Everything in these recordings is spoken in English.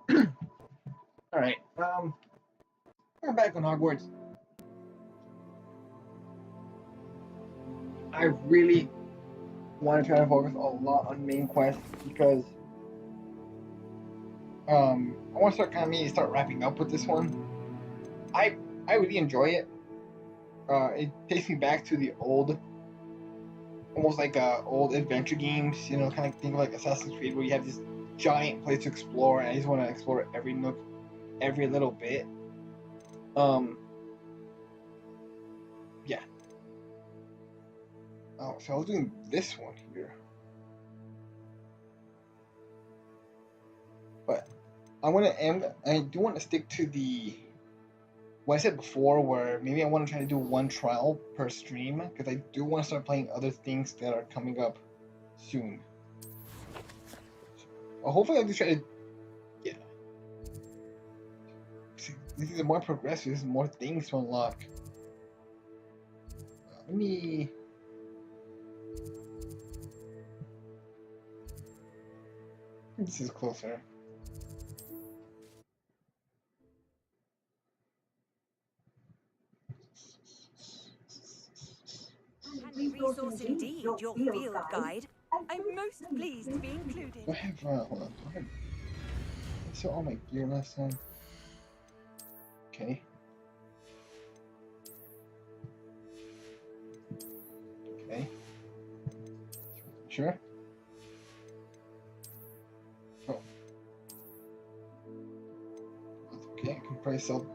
All right. We're back on Hogwarts. I really want to try to focus a lot on main quest because I want to start wrapping up with this one. I really enjoy it. It takes me back to the old, almost like old adventure games. You know, kind of think of like Assassin's Creed, where you have this giant place to explore, and I just want to explore every nook, every little bit. Yeah. Oh, so I was doing this one here, but I do want to stick to what I said before, where maybe I want to try to do one trial per stream, because I do want to start playing other things that are coming up soon. Well, hopefully I'll just try to, yeah. See, this is more progressive, there's more things to unlock. Let me... This is closer. Handy resource indeed, your field guide. I'm most pleased to be included. Do I have, hold on, do I saw all my gear last time. Okay. Okay. Sure. Oh. Okay, I can probably sell,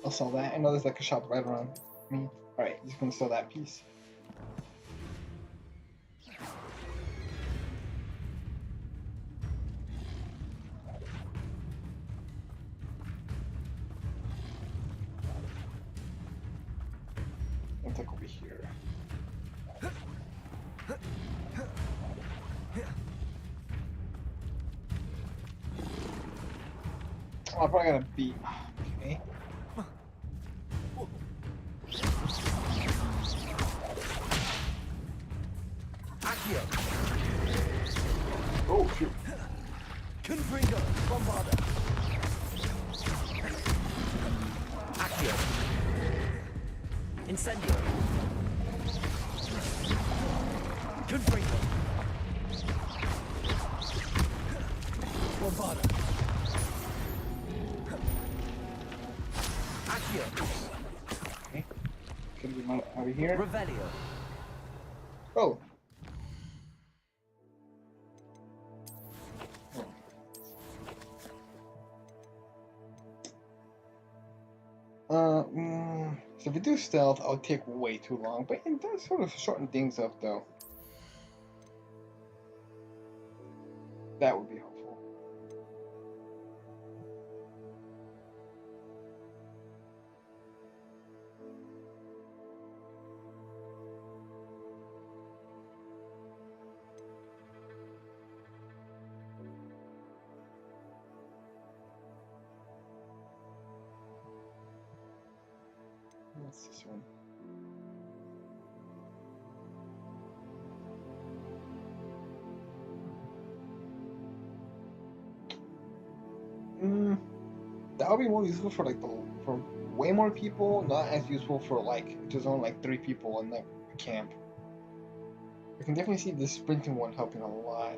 I'll sell that. I know there's like a shop right around me. Alright, just gonna sell that piece. Let's like over here. Oh, I'm probably gonna beat. Okay. Oh shoot. Confringo, Bombarda. Accio. Incendio. Confringo. Bombarda. Accio. Okay. Gonna be out of here. Revelio. Oh. So if we do stealth, I'll take way too long, but it does sort of shorten things up, though. That would be helpful. What's this one? That would be more useful for for way more people, not as useful for like just only like 3 people in the camp. I can definitely see the sprinting one helping a lot.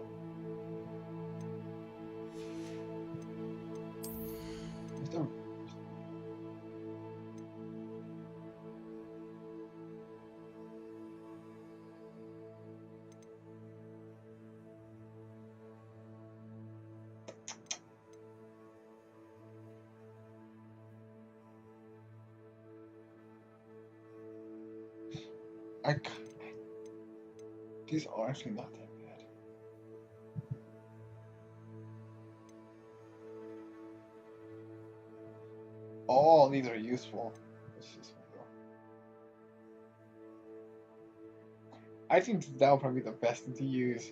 Is there... These are actually not that bad. All these are useful. Let's just go. I think that'll probably be the best thing to use.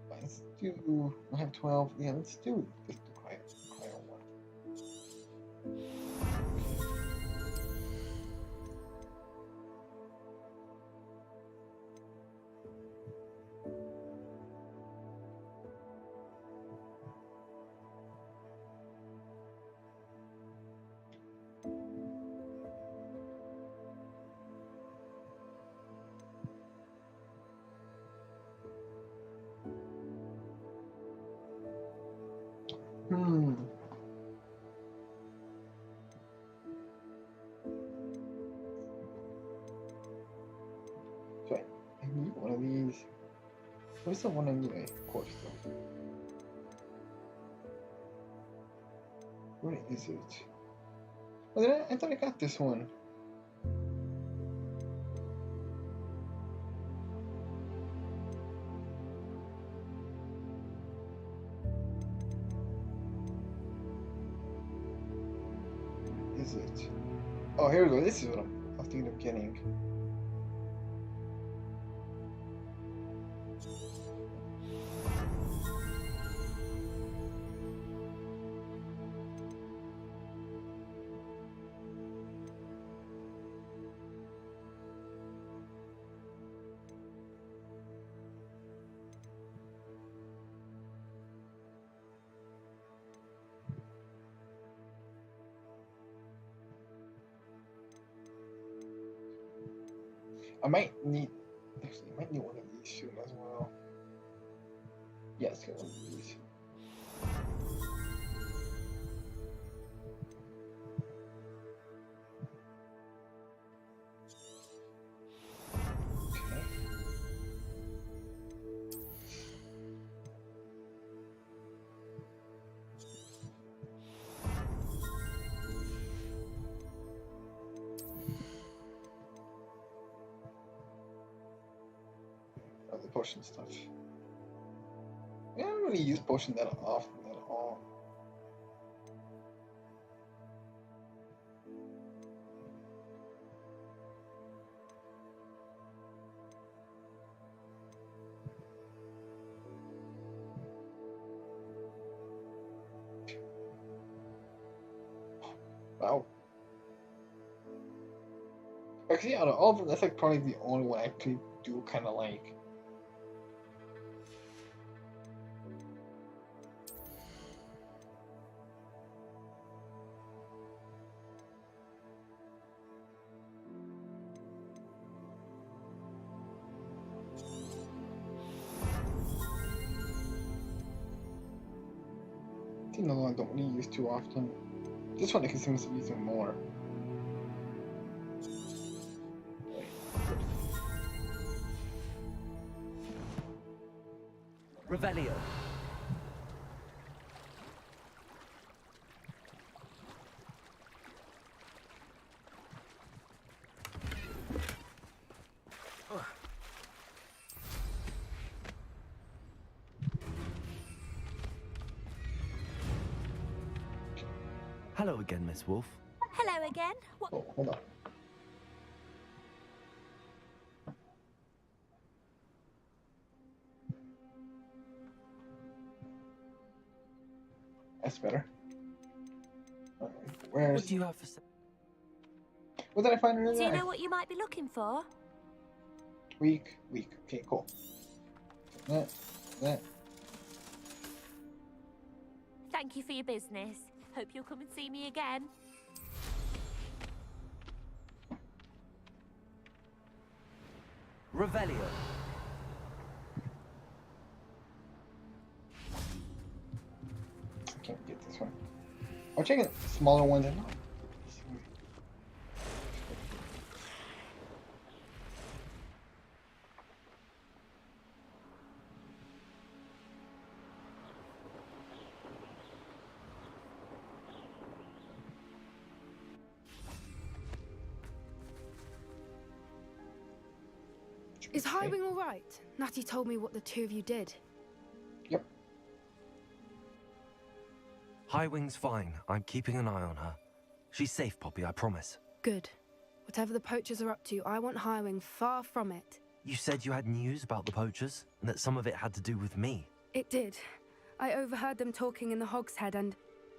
Let's do. I have 12. Yeah, let's do the quiet one. Hmm. So I need one of these. Where's the one anyway? Of course, though. Where is it? Oh, did I thought I got this one. Is it? Oh, here we go. This is what I'm thinking of getting. I might need. Actually, I might need one of these soon as well. Yes, get one of these. Okay. Oh, the potion stuff. I don't really use potion that often at all. Wow. Actually, out of all of them, that's like probably the only one I actually do kind of like. I think another one I don't really use too often. This one I can seem to be using more. Revelio. Hello again, Miss Wolf. Hello again. What? Oh, hold on. That's better. Where's... What do you have for sale? What did I find earlier? Do you know what you might be looking for? Weak. Okay, cool. That. Thank you for your business. Hope you'll come and see me again. Revelio. I can't get this one. I'm checking smaller ones and not. Is Highwing all right? Natty told me what the two of you did. Yep. Highwing's fine. I'm keeping an eye on her. She's safe, Poppy, I promise. Good. Whatever the poachers are up to, I want Highwing far from it. You said you had news about the poachers, and that some of it had to do with me. It did. I overheard them talking in the Hogshead, and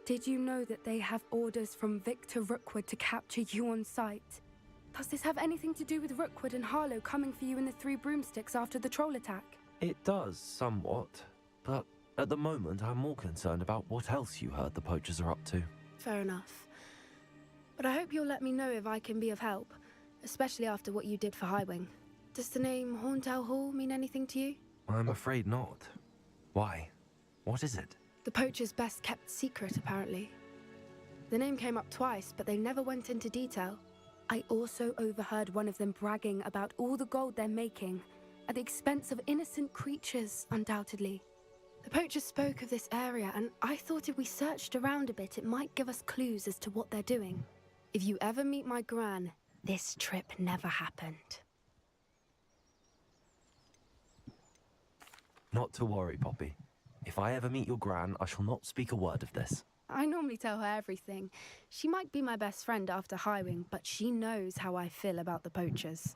did you know that they have orders from Victor Rookwood to capture you on sight? Does this have anything to do with Rookwood and Harlow coming for you in the Three Broomsticks after the troll attack? It does, somewhat. But at the moment, I'm more concerned about what else you heard the poachers are up to. Fair enough. But I hope you'll let me know if I can be of help, especially after what you did for Highwing. Does the name Horntail Hall mean anything to you? I'm afraid not. Why? What is it? The poacher's best kept secret, apparently. The name came up twice, but they never went into detail. I also overheard one of them bragging about all the gold they're making, at the expense of innocent creatures, undoubtedly. The poacher spoke of this area, and I thought if we searched around a bit, it might give us clues as to what they're doing. If you ever meet my gran, this trip never happened. Not to worry, Poppy. If I ever meet your gran, I shall not speak a word of this. I normally tell her everything. She might be my best friend after Highwing, but she knows how I feel about the poachers.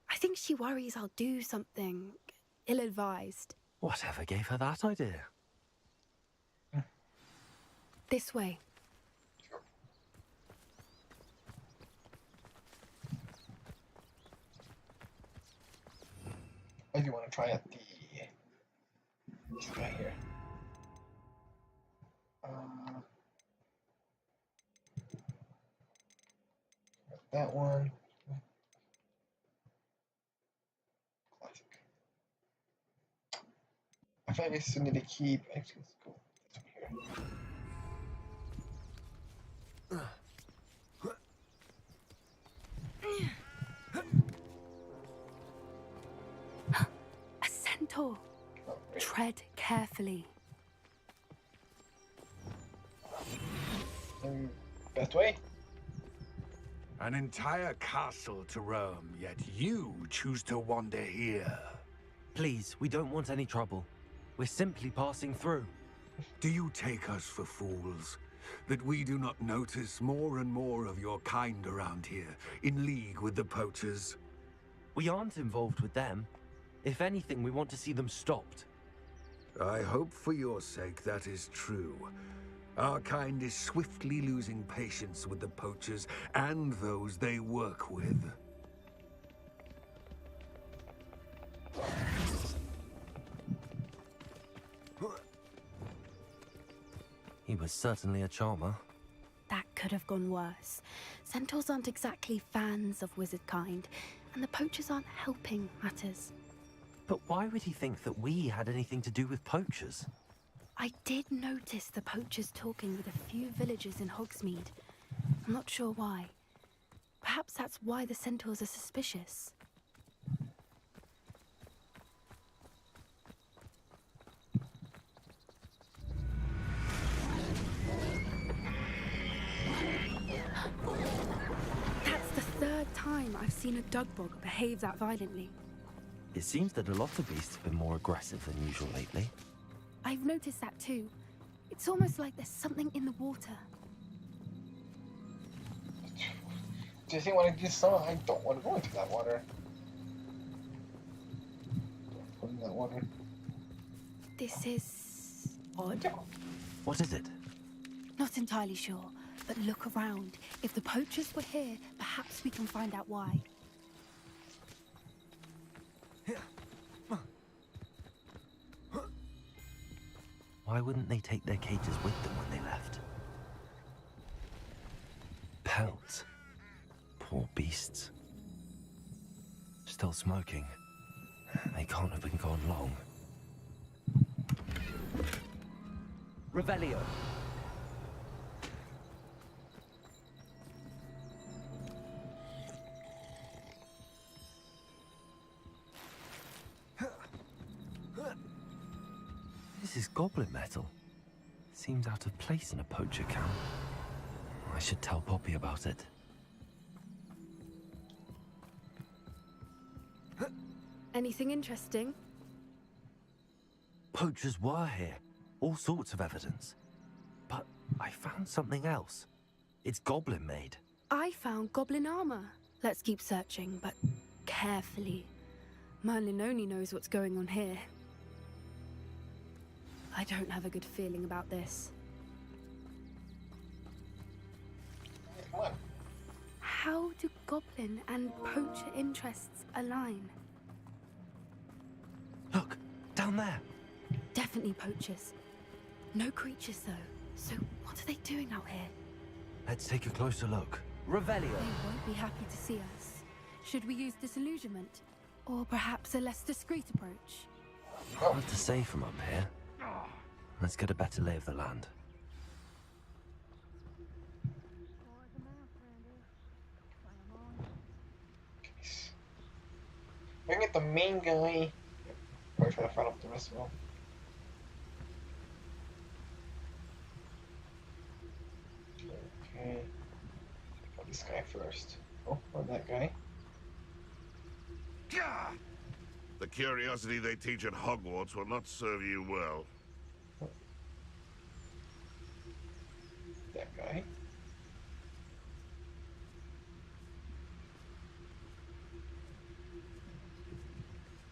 I think she worries I'll do something ill-advised. Whatever gave her that idea? This way. I do want to try out this guy here. That one. Classic. I feel like I still need to keep. Actually, let's go this one here. A centaur. Oh, great. Tread carefully. Best way? An entire castle to roam, yet you choose to wander here. Please, we don't want any trouble. We're simply passing through. Do you take us for fools? That we do not notice more and more of your kind around here, in league with the poachers? We aren't involved with them. If anything, we want to see them stopped. I hope for your sake that is true. Our kind is swiftly losing patience with the poachers and those they work with. He was certainly a charmer. That could have gone worse. Centaurs aren't exactly fans of wizard kind, and the poachers aren't helping matters. But why would he think that we had anything to do with poachers? I did notice the poachers talking with a few villagers in Hogsmeade. I'm not sure why. Perhaps that's why the centaurs are suspicious. That's the third time I've seen a dugbog behave that violently. It seems that a lot of beasts have been more aggressive than usual lately. I've noticed that too. It's almost like there's something in the water. Do you think what I just saw? I don't want to go into that water. Don't go into that water. This is odd. What is it? Not entirely sure, but look around. If the poachers were here, perhaps we can find out why. Why wouldn't they take their cages with them when they left? Pelts. Poor beasts. Still smoking. They can't have been gone long. Revelio. This is goblin metal. Seems out of place in a poacher camp. I should tell Poppy about it. Anything interesting? Poachers were here. All sorts of evidence. But I found something else. It's goblin made. I found goblin armor. Let's keep searching, but carefully. Merlin only knows what's going on here. I don't have a good feeling about this. Come on. How do goblin and poacher interests align? Look, down there. Definitely poachers. No creatures, though. So what are they doing out here? Let's take a closer look. Revelio. They won't be happy to see us. Should we use disillusionment? Or perhaps a less discreet approach? Hard to say from up here. Let's get a better lay of the land. I can get the main guy. Or try to fight off the rest of them. Okay. Got this guy first. Oh, or that guy. The curiosity they teach at Hogwarts will not serve you well. That guy.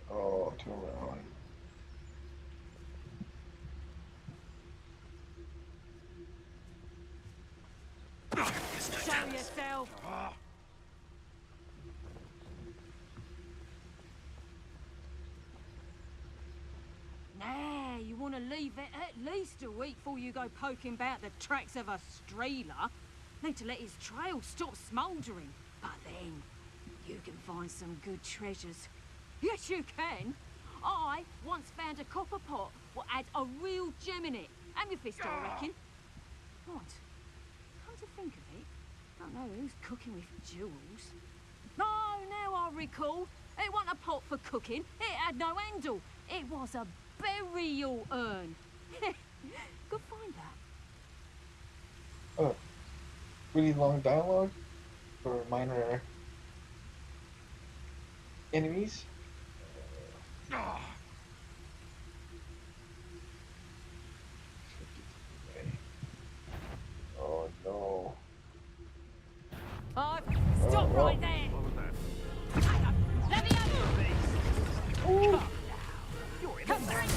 Oh, turn around. Show yourself. Nah, you want to leave it at least a week before you go poking about the tracks of a streeler. Need to let his trail stop smouldering. But then, you can find some good treasures. Yes, you can. I once found a copper pot what had a real gem in it. Amethyst, I reckon. What? Come to think of it, I don't know who's cooking with jewels. No, now I recall. It wasn't a pot for cooking. It had no handle. It was a burial urn. Go find that. Oh, really long dialogue for minor enemies. Oh no. Oh, stop right there. Let me have it. Come through.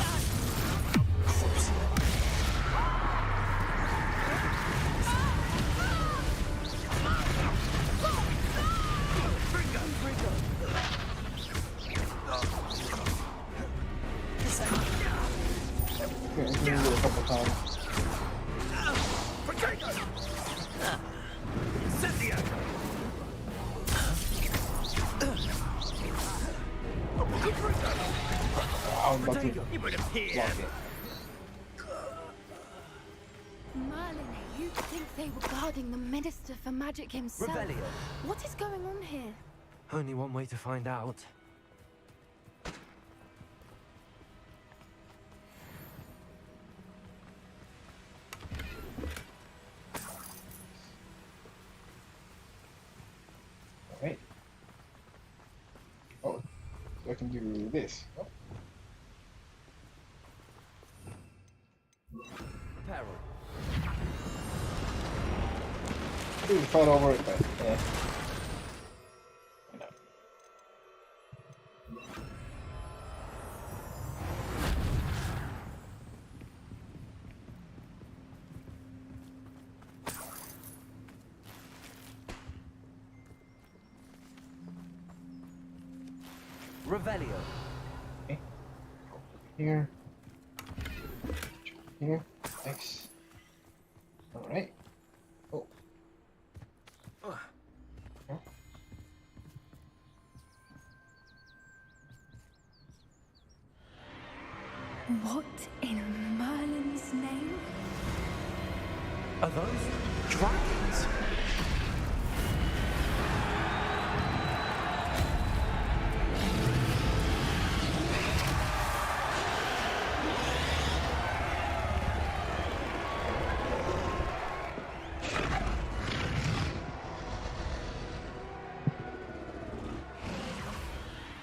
Okay, I can use it a couple times. I was about to block it. Merlin, you'd think they were guarding the Minister for Magic himself. Revelio. What is going on here? Only one way to find out. Alright. Oh, so I can do this. Oh. Peril. I do fight over it, but yeah. Why not? Revelio. Okay. Here. Here. Nice. Alright. Oh. Huh? What in Merlin's name? Are those dragons?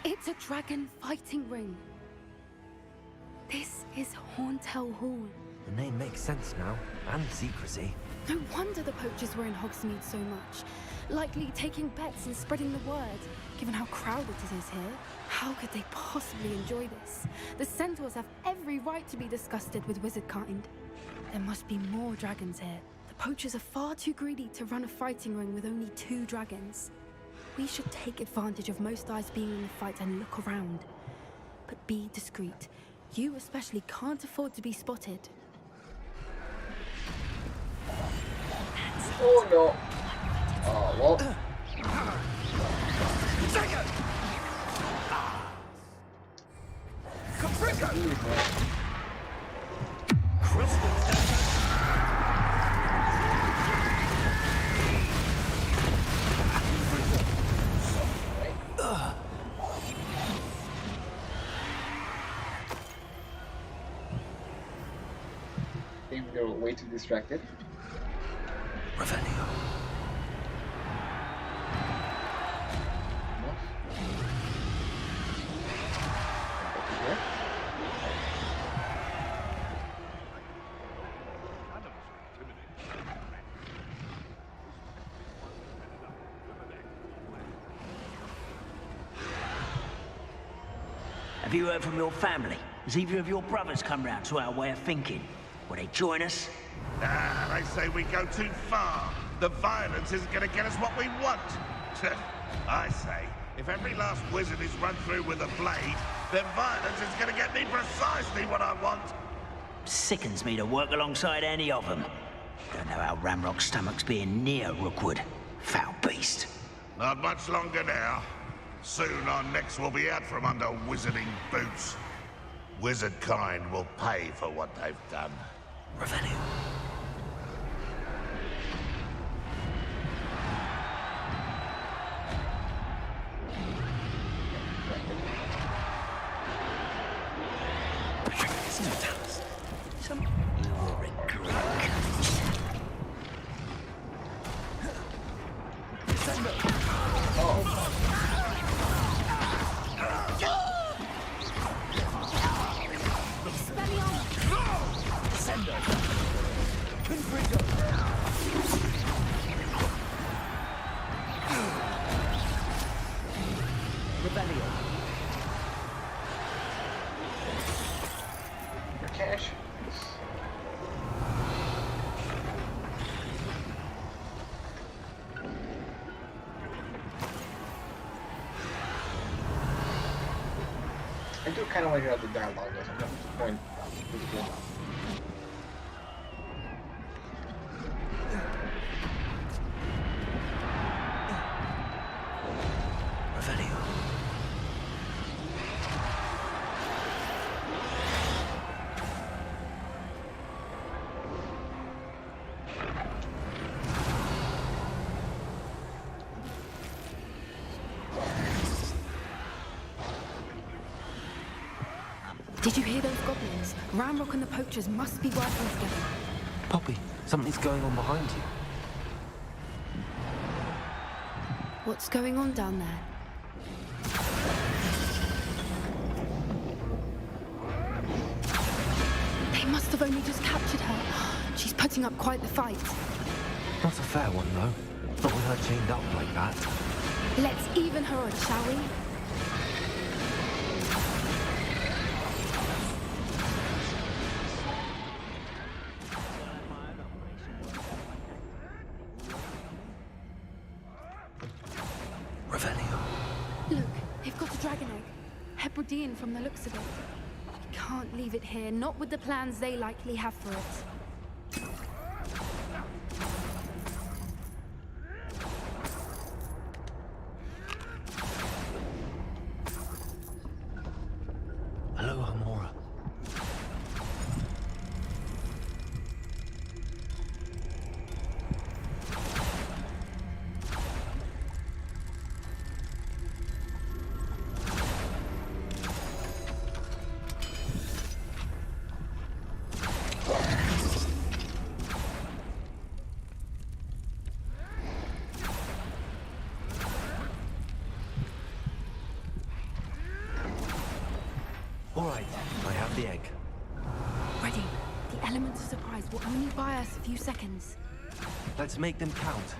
It's a dragon fighting ring. This is Hauntel Hall. The name makes sense now, and secrecy. No wonder the poachers were in Hogsmeade so much. Likely taking bets and spreading the word, given how crowded it is here. How could they possibly enjoy this? The centaurs have every right to be disgusted with wizardkind. There must be more dragons here. The poachers are far too greedy to run a fighting ring with only 2 dragons. We should take advantage of most eyes being in the fight and look around. But be discreet. You especially can't afford to be spotted. Oh no. Oh, well. Maybe they were way too distracted. Revelio. Have you heard from your family? Has either of your brothers come round to our way of thinking? Will they join us? They say we go too far. The violence isn't going to get us what we want. I say, if every last wizard is run through with a blade, then violence is going to get me precisely what I want. Sickens me to work alongside any of them. Don't know how Ramrock's stomach's being near Rookwood. Foul beast. Not much longer now. Soon our necks will be out from under wizarding boots. Wizard kind will pay for what they've done. Revelio. Cash. I do kind of like how the dialogue does. I'm not disappointed. Revelio. Did you hear those goblins? Ramrock and the poachers must be working together. Poppy, something's going on behind you. What's going on down there? They must have only just captured her. She's putting up quite the fight. Not a fair one, though. Not with her chained up like that. Let's even her odds, shall we? Revelio. Look, they've got a dragon egg. Hebridean from the looks of it. We can't leave it here, not with the plans they likely have for it. Hello, Amora. All right, I have the egg. Ready. The element of surprise will only buy us a few seconds. Let's make them count.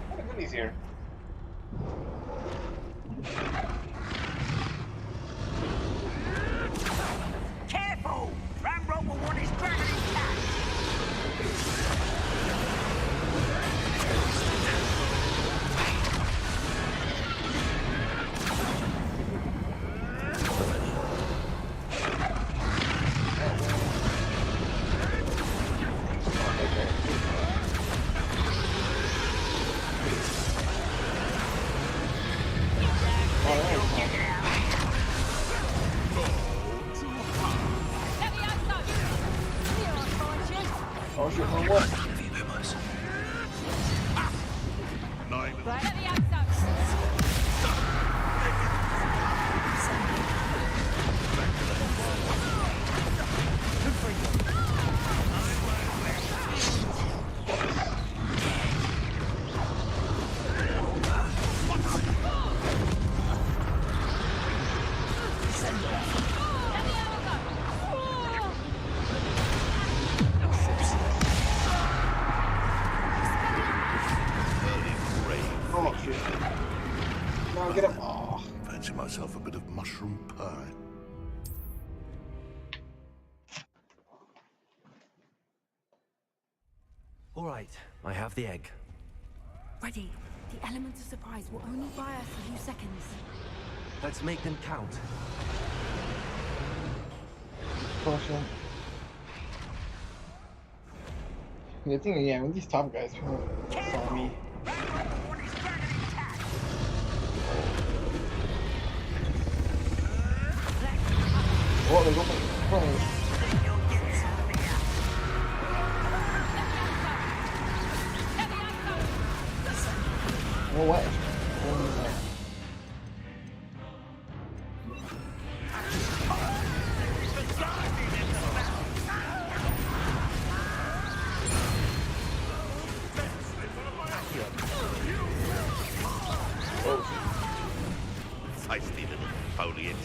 What are goodies here? Careful! Ramrock will want his dragon intact! Oh shit, no what? Not even Right at the outside. Oh shit. Now get up. Oh. fancy myself a bit of mushroom pie. All right, I have the egg. Ready. The element of surprise will only buy us a few seconds. Let's make them count. Caution. The thing, yeah, when these top guys saw me. Oh, they're going. You know what? Feisty little foliage.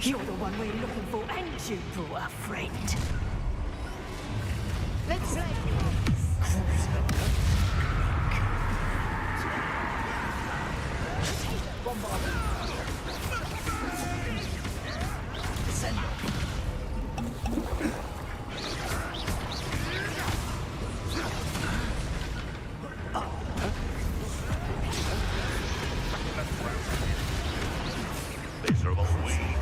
You're the one we're looking for, and you brought a friend. Let's play. Miserable weed.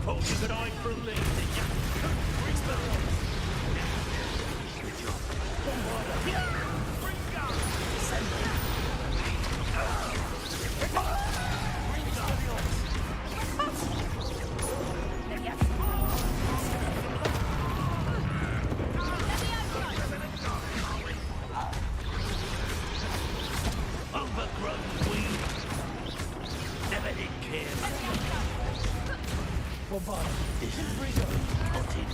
Told you that I'm from me, did you? Overgrown weed. Never did care. This is potted.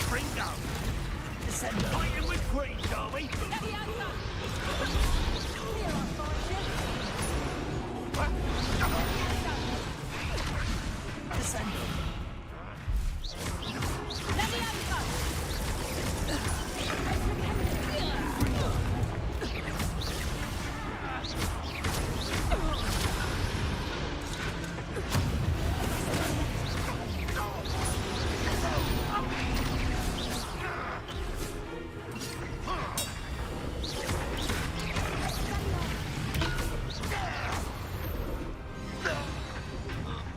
Pringo! Fighting with creams, are we?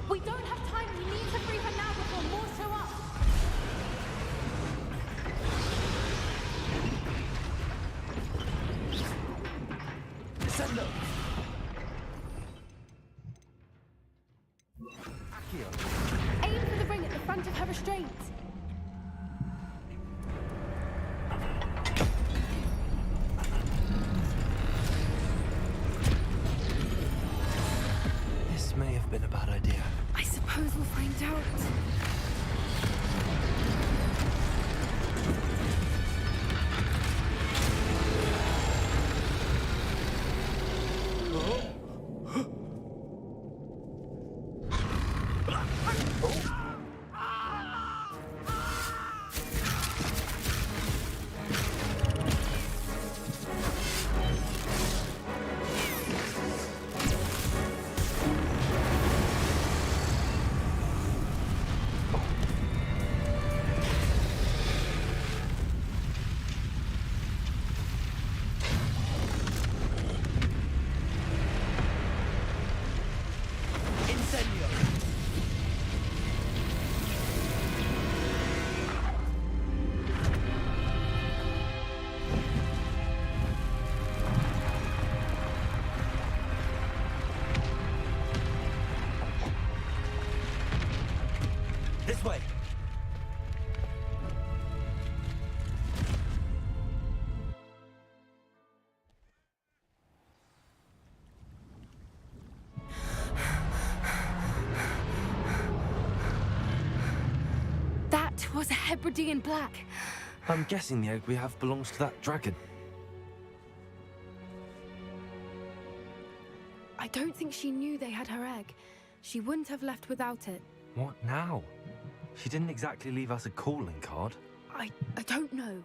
We don't have time. We need to free her now before more show up. Aim for the ring at the front of her restraint. This way. That was a Hebridean black. I'm guessing the egg we have belongs to that dragon. I don't think she knew they had her egg. She wouldn't have left without it. What now? She didn't exactly leave us a calling card. I don't know.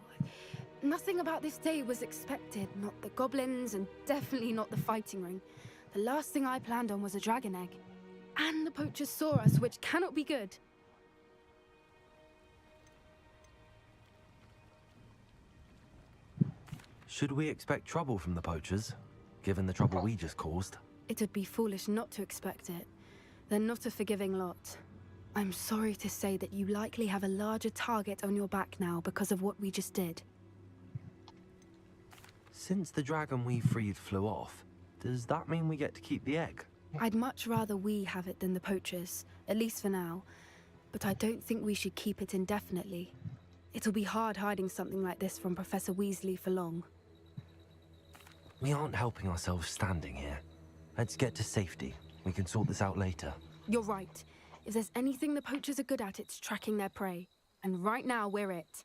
Nothing about this day was expected. Not the goblins, and definitely not the fighting ring. The last thing I planned on was a dragon egg. And the poachers saw us, which cannot be good. Should we expect trouble from the poachers, given the trouble we just caused? It would be foolish not to expect it. They're not a forgiving lot. I'm sorry to say that you likely have a larger target on your back now because of what we just did. Since the dragon we freed flew off, does that mean we get to keep the egg? I'd much rather we have it than the poachers, at least for now. But I don't think we should keep it indefinitely. It'll be hard hiding something like this from Professor Weasley for long. We aren't helping ourselves standing here. Let's get to safety. We can sort this out later. You're right. If there's anything the poachers are good at, it's tracking their prey. And right now, we're it.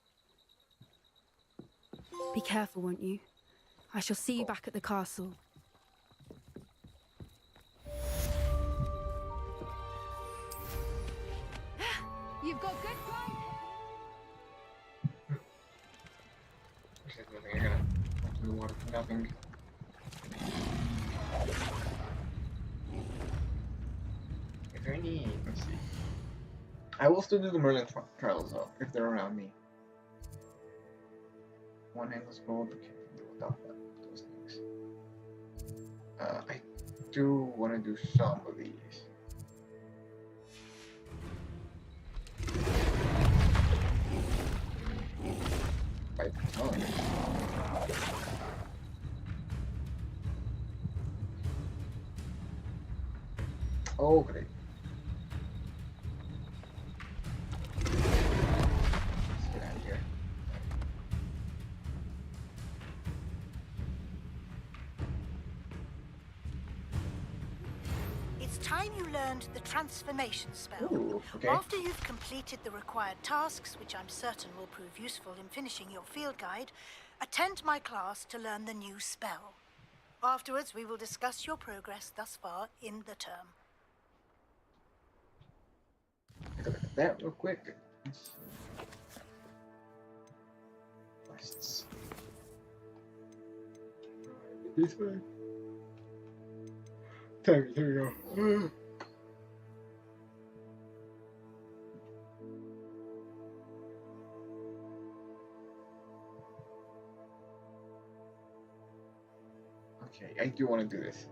Be careful, won't you? I shall see you back at the castle. You've got good pride. There's nothing I gotta do. Nothing. Is there any? Let's see. I will still do the Merlin trials though, if they're around me. One endless gold. Okay, deal without those things. I do want to do some of these. By the time. Oh, great. Let's get out of here. It's time you learned the transformation spell. Ooh, okay. After you've completed the required tasks, which I'm certain will prove useful in finishing your field guide, attend my class to learn the new spell. Afterwards, we will discuss your progress thus far in the term. Take a look at that real quick. Quests. This way. There we go. Okay, I do want to do this.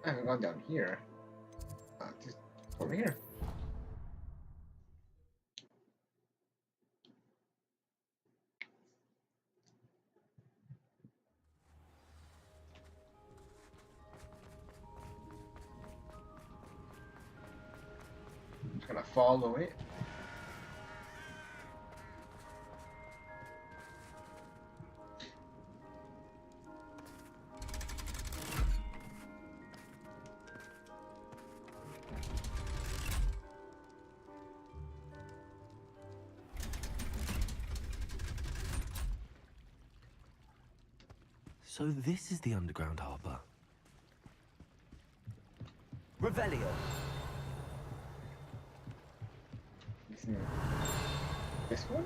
I haven't gone down here. Just over here. Just gonna follow it. So this is the underground harbor. Revelio. This one?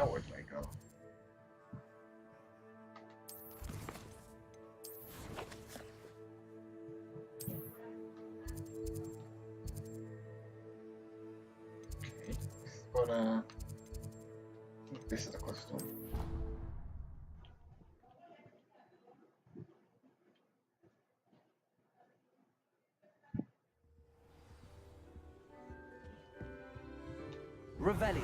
now where do I go? Okay, but I think this is the closest one. Revelio.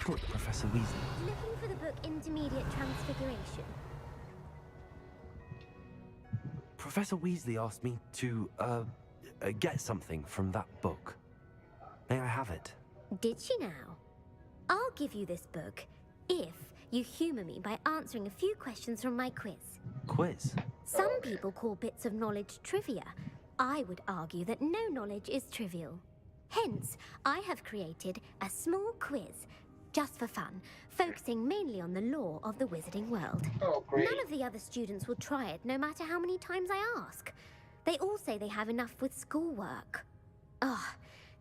Good, Professor Weasley. Looking for the book Intermediate Transfiguration. Professor Weasley asked me to, get something from that book. May I have it? Did she now? I'll give you this book if you humor me by answering a few questions from my quiz. Quiz? Some people call bits of knowledge trivia. I would argue that no knowledge is trivial. Hence, I have created a small quiz, just for fun, focusing mainly on the lore of the wizarding world. Oh, great. None of the other students will try it, no matter how many times I ask. They all say they have enough with schoolwork. Ugh,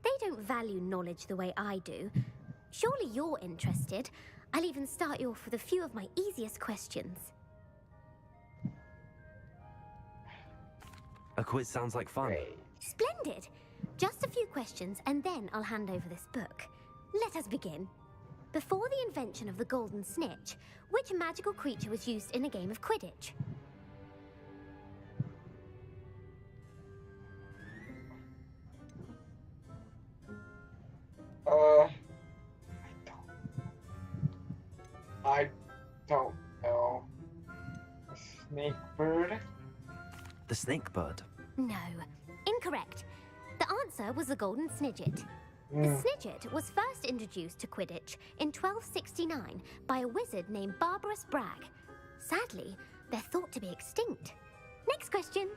they don't value knowledge the way I do. Surely you're interested. I'll even start you off with a few of my easiest questions. A quiz sounds like fun. Great. Splendid! Just a few questions, and then I'll hand over this book. Let us begin. Before the invention of the golden snitch, which magical creature was used in a game of Quidditch? I don't know. A snake bird? The snake bird. No, incorrect. The answer was the golden snidget. The snidget was first introduced to Quidditch in 1269 by a wizard named Barbarous Bragg. Sadly, they're thought to be extinct. Next question.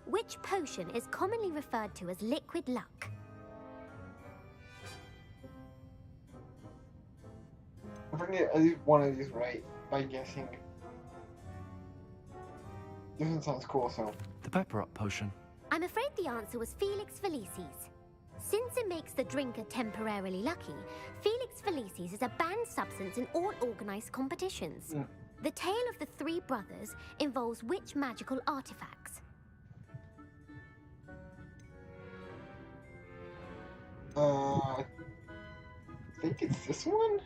Which potion is commonly referred to as liquid luck? I'm gonna get at least one of these right by guessing. This one sounds cool, so. The pepper up potion. I'm afraid the answer was Felix Felicis. Since it makes the drinker temporarily lucky, Felix Felicis is a banned substance in all organized competitions. The tale of the three brothers involves which magical artifacts? I think it's this one?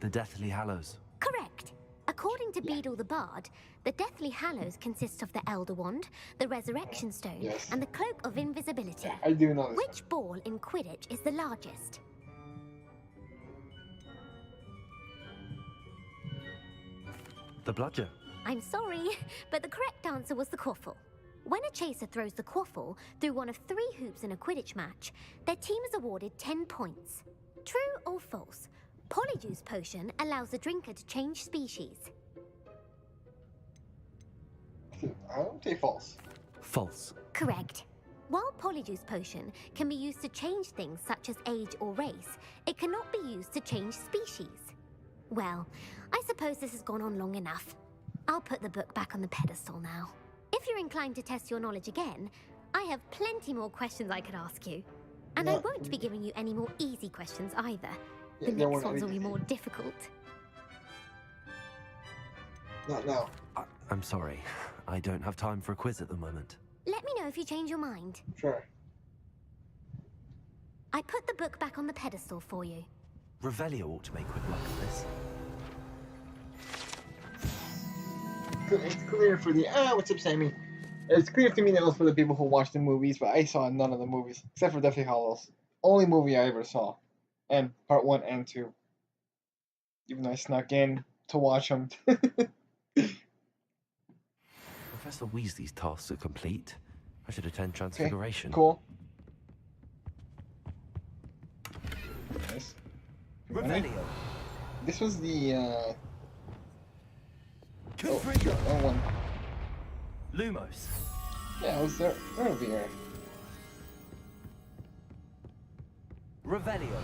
The Deathly Hallows. Correct. According to Beedle the Bard, the Deathly Hallows consists of the Elder Wand, the Resurrection Stone, Yes. and the Cloak of Invisibility. I do know this. Which ball in Quidditch is the largest? The bludger. I'm sorry, but the correct answer was the quaffle. When a chaser throws the quaffle through one of 3 hoops in a Quidditch match, their team is awarded 10 points. True or false? Polyjuice potion allows the drinker to change species. I don't say false. False. Correct. While Polyjuice potion can be used to change things such as age or race, it cannot be used to change species. Well, I suppose this has gone on long enough. I'll put the book back on the pedestal now. If you're inclined to test your knowledge again, I have plenty more questions I could ask you. And I No. won't be giving you any more easy questions either. Yeah, The no, we're next not ones will be easy. more difficult. Not now. I'm sorry. I don't have time for a quiz at the moment. Let me know if you change your mind. Sure. I put the book back on the pedestal for you. Revelio ought to make quick work of this. It's clear for the what's up, Sammy? It's clear to me that it was for the people who watched the movies, but I saw none of the movies except for Deathly Hallows. Only movie I ever saw, and part 1 and 2. Even though I snuck in to watch them. Professor Weasley's tasks are complete. I should attend Transfiguration. Cool. Nice. Revelio. This was the Oh, sure, wrong one. Lumos. Yeah, I was there earlier. Revelio.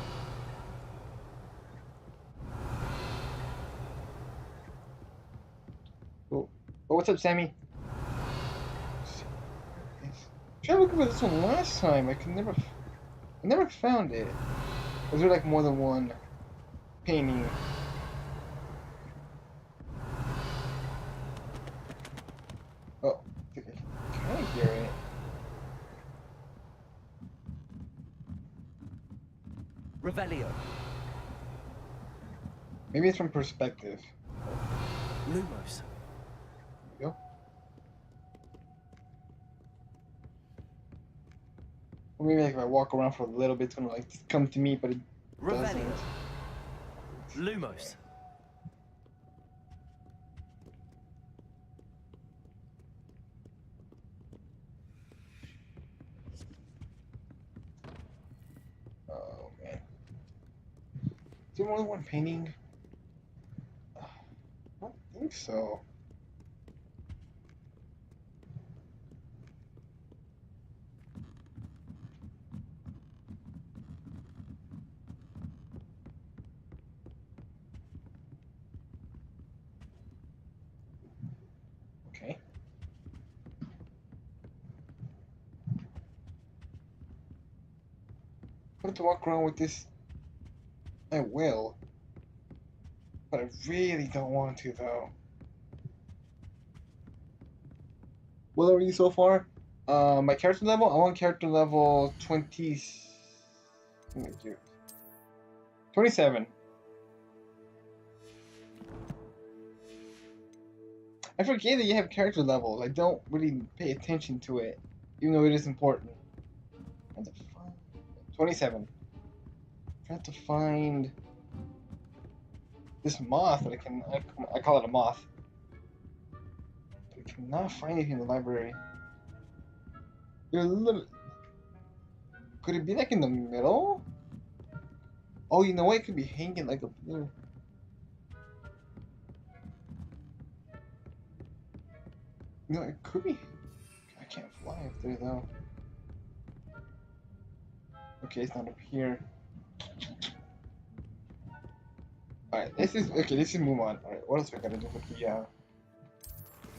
Oh, what's up, Sammy? I tried looking for this one last time. I never found it. Was there like more than one painting? Oh, I think I kind of hear it. Revelio. Maybe it's from perspective. Lumos. There we go. Or maybe like if I walk around for a little bit, it's gonna like come to me, but it Revelio. doesn't. Lumos. Oh man. Is there more than one painting? I don't think so. Okay. I want to walk around with this. I will. But I really don't want to, though. What are you so far? My character level? I want character level 20. Let me do 27. I forget that you have character levels. I don't really pay attention to it, even though it is important. 27. Trying to find this moth, but I call it a moth. I cannot find anything in the library. There's a little. Could it be like in the middle? Oh, you know what? It could be hanging like a blue. No, it could be. I can't fly up there though. Okay, it's not up here. Alright, this is okay. This is move on. Alright, what else we gotta do with the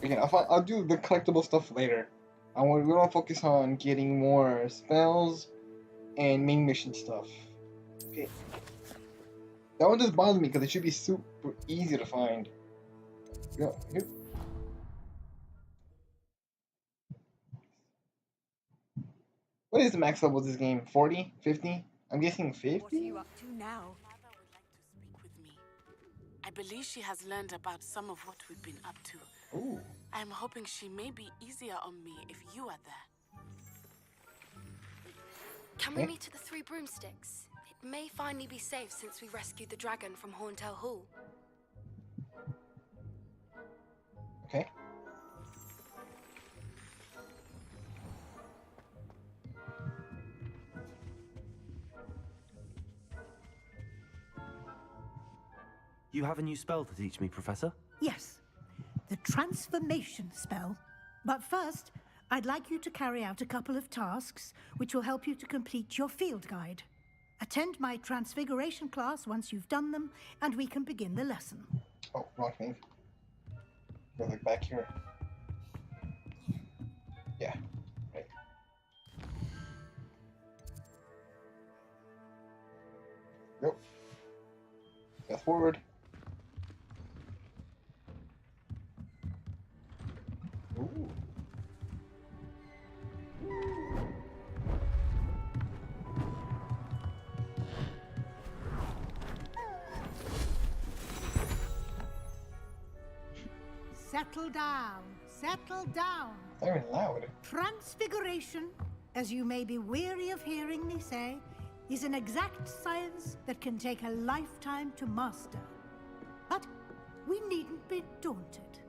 again, I'll do the collectible stuff later. We want to focus on getting more spells and main mission stuff. Okay. That one just bothers me because it should be super easy to find. Go. Here. What is the max level of this game? 40? 50? I'm guessing 50? What are you up to now? Mother would like to speak with me. I believe she has learned about some of what we've been up to. Ooh. I'm hoping she may be easier on me if you are there. Can we meet at the Three Broomsticks? It may finally be safe since we rescued the dragon from Horntail Hall. Okay. You have a new spell to teach me, Professor? Yes, the transformation spell. But first, I'd like you to carry out a couple of tasks which will help you to complete your field guide. Attend my transfiguration class once you've done them, and we can begin the lesson. Oh, wrong thing. Go like back here. Yeah, right. Nope. Go forward. Ooh. Settle down. Settle down. Very loud. Transfiguration, as you may be weary of hearing me say, is an exact science that can take a lifetime to master. But we needn't be daunted.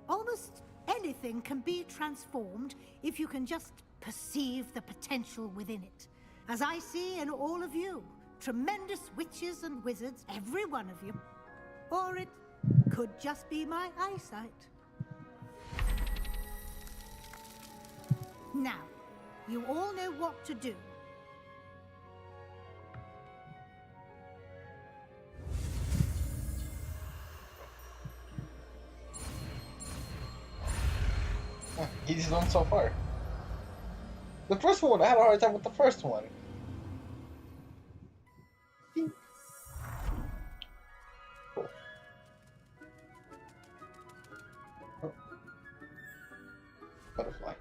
Almost anything can be transformed if you can just perceive the potential within it. As I see in all of you, tremendous witches and wizards, every one of you. Or it could just be my eyesight. Now, you all know what to do. Easiest one so far. The first one, I had a hard time with the first one. Cool. Oh. Butterfly.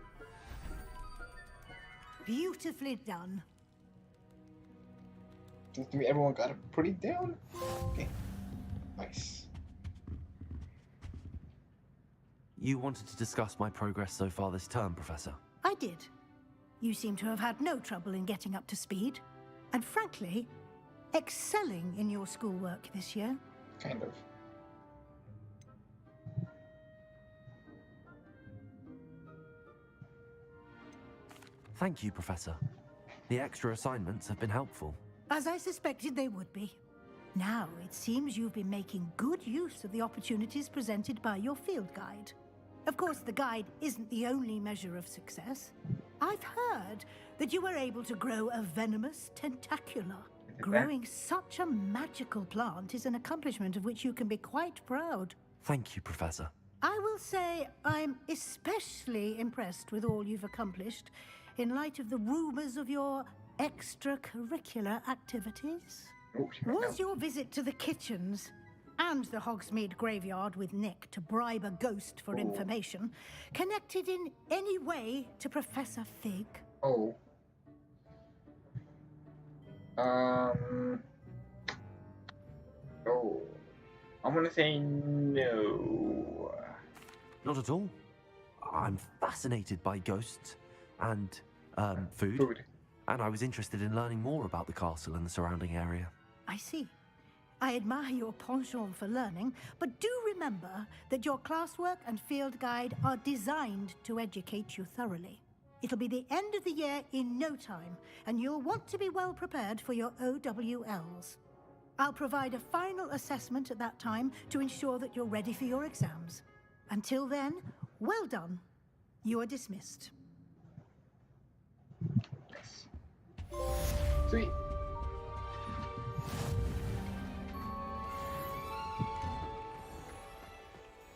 Beautifully done. Seems to me everyone got it pretty down. Okay. Nice. You wanted to discuss my progress so far this term, Professor? I did. You seem to have had no trouble in getting up to speed. And frankly, excelling in your schoolwork this year. Kind of. Thank you, Professor. The extra assignments have been helpful. As I suspected they would be. Now, it seems you've been making good use of the opportunities presented by your field guide. Of course, the guide isn't the only measure of success. I've heard that you were able to grow a venomous tentacula. Growing such a magical plant is an accomplishment of which you can be quite proud. Thank you, Professor. I will say I'm especially impressed with all you've accomplished in light of the rumors of your extracurricular activities. Was your visit to the kitchens and the Hogsmeade graveyard with Nick to bribe a ghost for information connected in any way to Professor Fig? Oh. Oh. I'm gonna say no. Not at all. I'm fascinated by ghosts and food. And I was interested in learning more about the castle and the surrounding area. I see. I admire your penchant for learning, but do remember that your classwork and field guide are designed to educate you thoroughly. It'll be the end of the year in no time, and you'll want to be well prepared for your OWLs. I'll provide a final assessment at that time to ensure that you're ready for your exams. Until then, well done. You are dismissed. Nice. Sweet.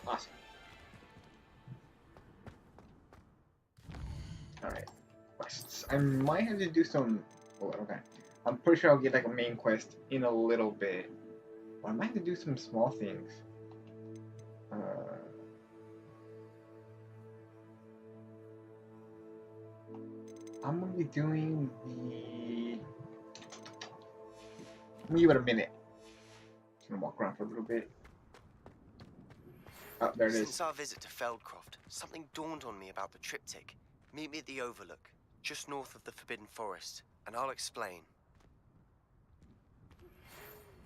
Awesome. Alright. Quests. I might have to do some... Oh, okay. I'm pretty sure I'll get like a main quest in a little bit. But I might have to do some small things. I'm gonna be doing the... Let me give it a minute. Just gonna walk around for a little bit. Oh, there it is. Since our visit to Feldcroft, something dawned on me about the triptych. Meet me at the Overlook, just north of the Forbidden Forest, and I'll explain.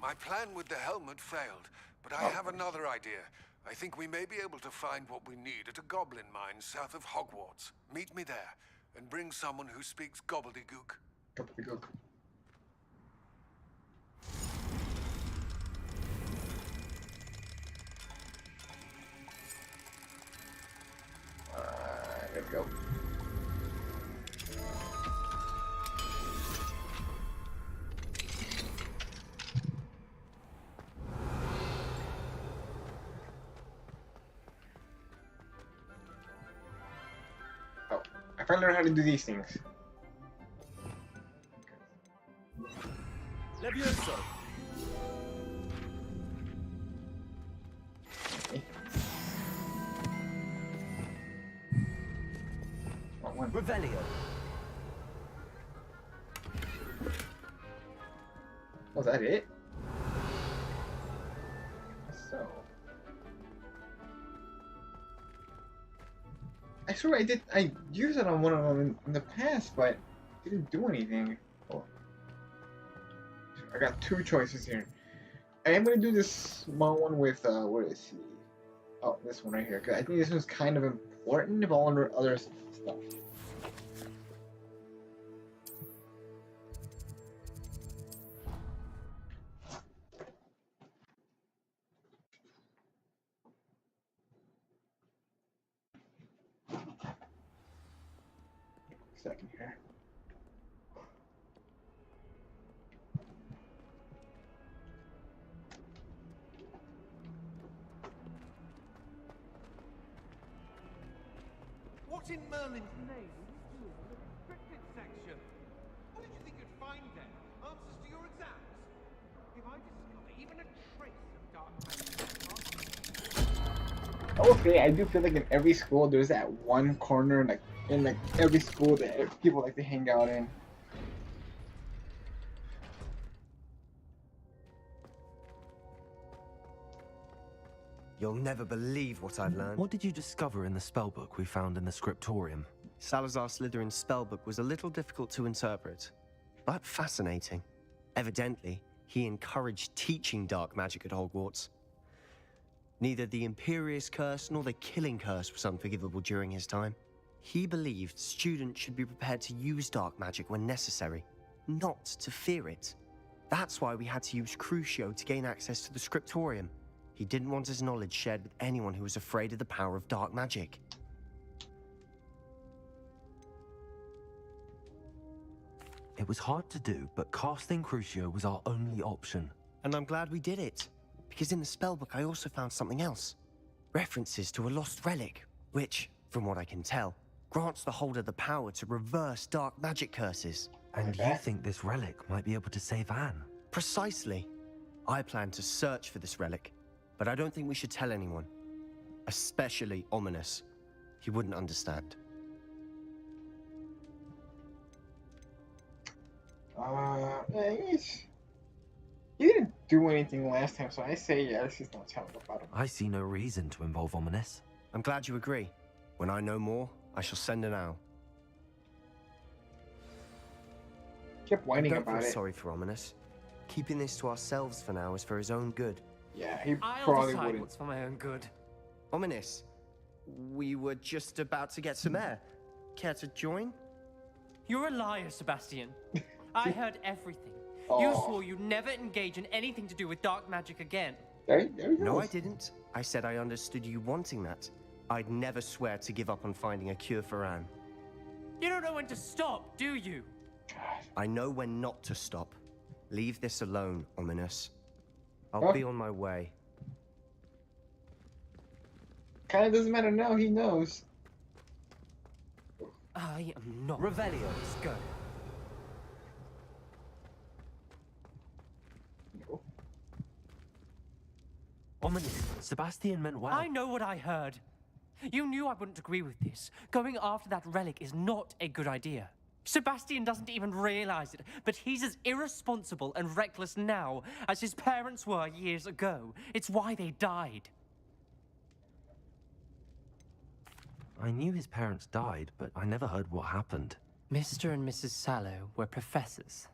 My plan with the helmet failed, but I have another idea. I think we may be able to find what we need at a goblin mine south of Hogwarts. Meet me there, and bring someone who speaks gobbledygook. Gobbledygook. There we go. Oh, I finally learned how to do these things. Levioso. Okay. One. Revelio. Was that it? So. I swear I used it on one of them in the past, but didn't do anything. Oh. I got two choices here. I am gonna do this small one with, where is he? Oh, this one right here, because I think this one's kind of important if all under other stuff. second here. What in Merlin's name is doing in the restricted section? What did you think you'd find there? Answers to your exams? If I discover even a trace of dark magic, Okay, I do feel like in every school there's that one corner, like in like every school that people like to hang out in. You'll never believe what I've learned. What did you discover in the spellbook we found in the scriptorium? Salazar Slytherin's spellbook was a little difficult to interpret, but fascinating. Evidently, he encouraged teaching dark magic at Hogwarts. Neither the Imperious Curse nor the Killing Curse was unforgivable during his time. He believed students should be prepared to use dark magic when necessary, not to fear it. That's why we had to use Crucio to gain access to the scriptorium. He didn't want his knowledge shared with anyone who was afraid of the power of dark magic. It was hard to do, but casting Crucio was our only option. And I'm glad we did it, because in the spellbook I also found something else. References to a lost relic, which, from what I can tell, grants the holder the power to reverse dark magic curses. And you think this relic might be able to save Anne? Precisely. I plan to search for this relic, but I don't think we should tell anyone. Especially Ominous. He wouldn't understand. He didn't do anything last time, so I say yeah, let's just not tell him about him. I see no reason to involve Ominous. I'm glad you agree. When I know more, I shall send an owl. Kept whining Don't about feel it. sorry for Ominous. Keeping this to ourselves for now is for his own good. Yeah, he I'll probably decide wouldn't. what's for my own good. Ominous, we were just about to get some air. Care to join? You're a liar, Sebastian. I heard everything. Oh. You swore you'd never engage in anything to do with dark magic again. There he No, goes. I didn't. I said I understood you wanting that. I'd never swear to give up on finding a cure for Anne. You don't know when to stop, do you? I know when not to stop. Leave this alone, Ominous. I'll Huh? be on my way. Kinda doesn't matter now, he knows. I am not. Revelio. Let's go. Ominous. Sebastian meant well. I know what I heard. You knew I wouldn't agree with this. Going after that relic is not a good idea. Sebastian doesn't even realize it, but he's as irresponsible and reckless now as his parents were years ago. It's why they died. I knew his parents died, but I never heard what happened. Mr. and Mrs. Sallow were professors.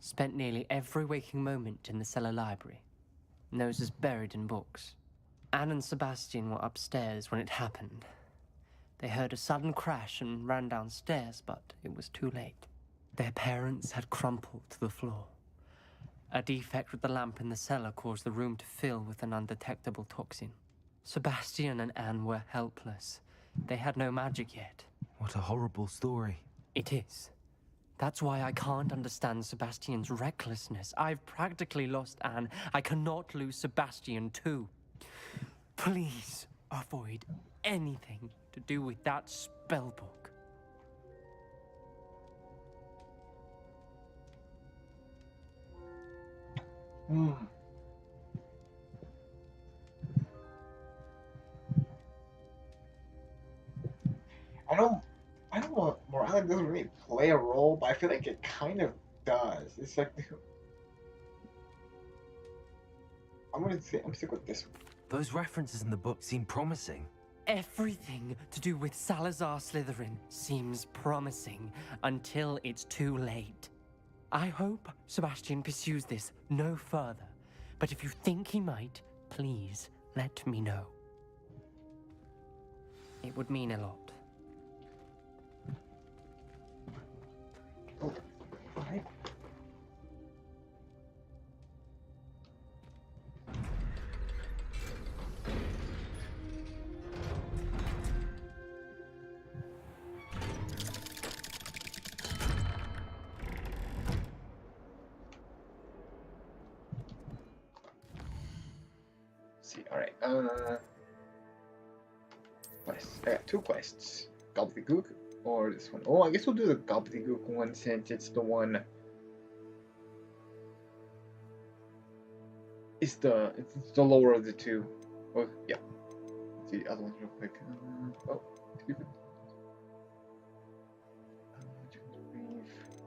Spent nearly every waking moment in the cellar library. Noses buried in books. Anne and Sebastian were upstairs when it happened. They heard a sudden crash and ran downstairs, but it was too late. Their parents had crumpled to the floor. A defect with the lamp in the cellar caused the room to fill with an undetectable toxin. Sebastian and Anne were helpless. They had no magic yet. What a horrible story. It is. That's why I can't understand Sebastian's recklessness. I've practically lost Anne. I cannot lose Sebastian too. Please avoid anything to do with that spellbook. I don't know. Morality doesn't really play a role, but I feel like it kind of does. It's like I'm stick with this one. Those references in the book seem promising. Everything to do with Salazar Slytherin seems promising until it's too late. I hope Sebastian pursues this no further, but if you think he might, please let me know. It would mean a lot. Alright. Alright, quests. I got 2 quests. Gobbledygook or this one. Oh, I guess we'll do the Gobbledygook one since it's the one. It's the lower of the 2. Oh, yeah. Let's see the other ones real quick. Oh, excuse me.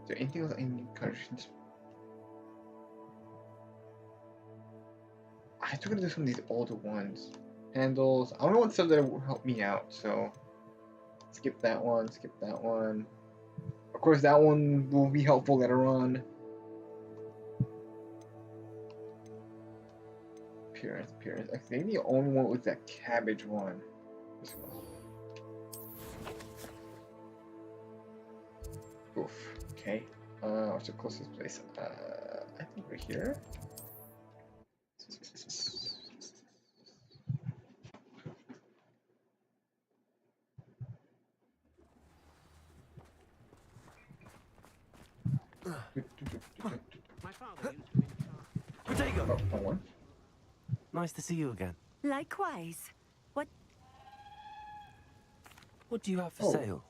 Is there anything else I need corrections? I have to go to some of these older ones. Handles. I don't know what stuff that will help me out, so skip that one, skip that one. Of course, that one will be helpful later on. Appearance. I think the only one was that cabbage one. This one. Oof. Okay. What's the closest place? I think we're here. My father used to be in charge. Protego! Oh, one. Nice to see you again. Likewise. What do you have for sale?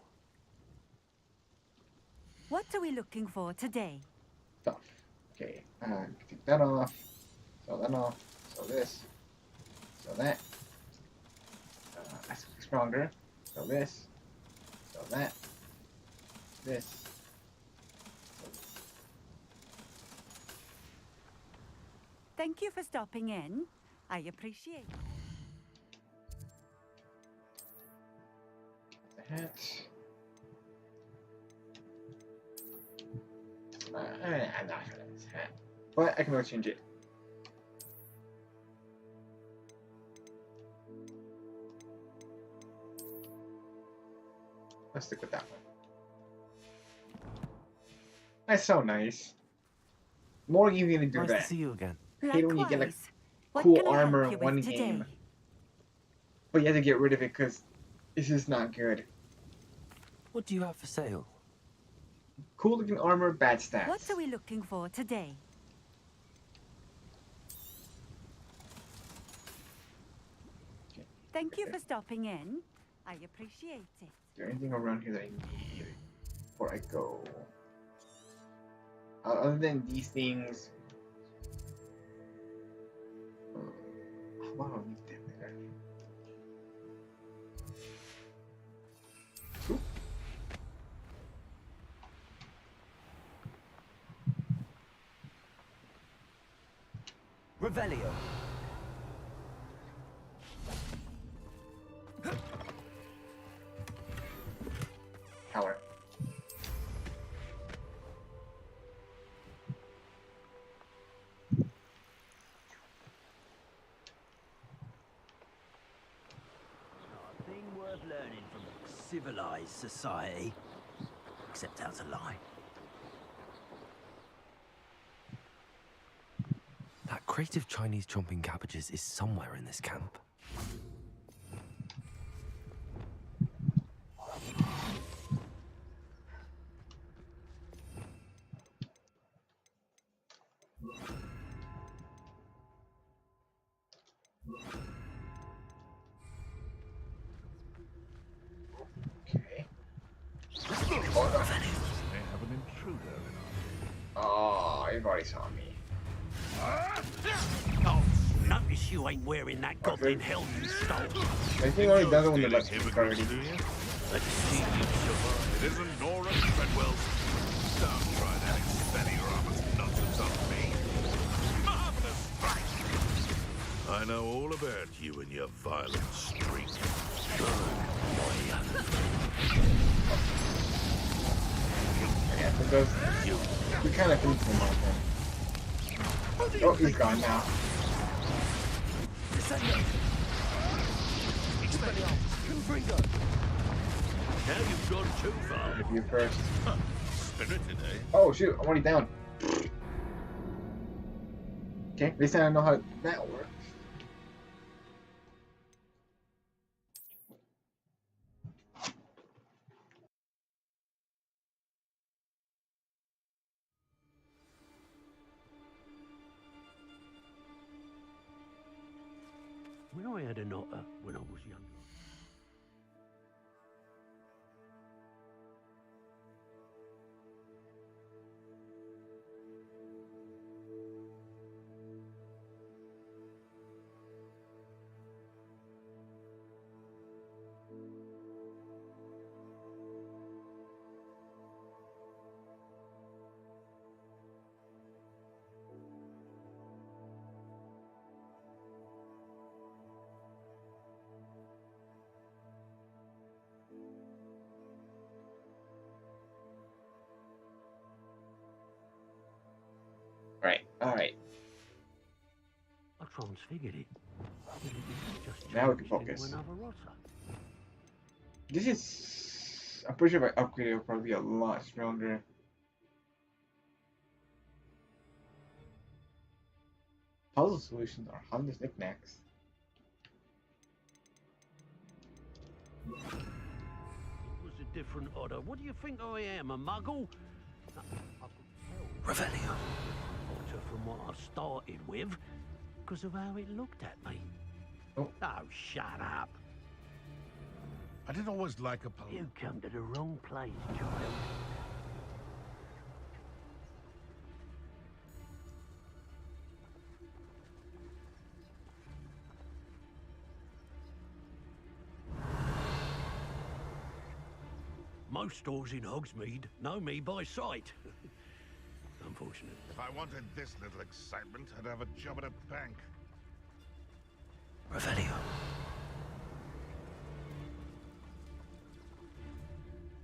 What are we looking for today? Stuff. Okay, take that off. Sell that off. Sell this. Sell that. That's stronger. Sell this. Sell that. This. Thank you for stopping in. I appreciate it. The hat. I'm not gonna this hat. But I can always change it. Let's stick with that one. That's so nice. More you gonna do Nice that. to see you again. I hate when you get like What cool can I help armor you in with one today? game, but you have to get rid of it because it's just not good. What do you have for sale? Cool looking armor, bad stats. What are we looking for today? Thank you for stopping in. I appreciate it. Is there anything around here that I need before I go? Other than these things, I don't need them there. Cool. Revelio. Power. Thing worth learning from civilized society, except how to lie. That crate of Chinese chomping cabbages is somewhere in this camp. Okay. They have an intruder in Oh, you've already saw me. Oh, notice you ain't wearing that goblin helmet you stole. I think already done it when the left click already. Let's see you survive. It isn't Nora Treadwell's. Don't try that extending your armor's nonsense on me. Marvelous strike! I know all about you and your violent streak. Yeah, so those, we kind of think him off him. Oh, he's gone now. Now you've gone too far. If you first. Spirited, eh? Oh shoot, I'm already down. Okay, at least I know how that works. had an otter when I was younger. Alright. I transfigured it. Just Now we can changed into focus. another otter. This is... I'm pretty sure if I upgrade it, it'll probably be a lot stronger. Puzzle solutions are harmless knickknacks. It was a different otter. What do you think I am, a muggle? Revelio. Otter from what I started with, because of how it looked at me. Oh, shut up. I did always like a pole. You come to the wrong place, child. Most stores in Hogsmeade know me by sight. Unfortunate. If I wanted this little excitement, I'd have a job at a bank. Revelio.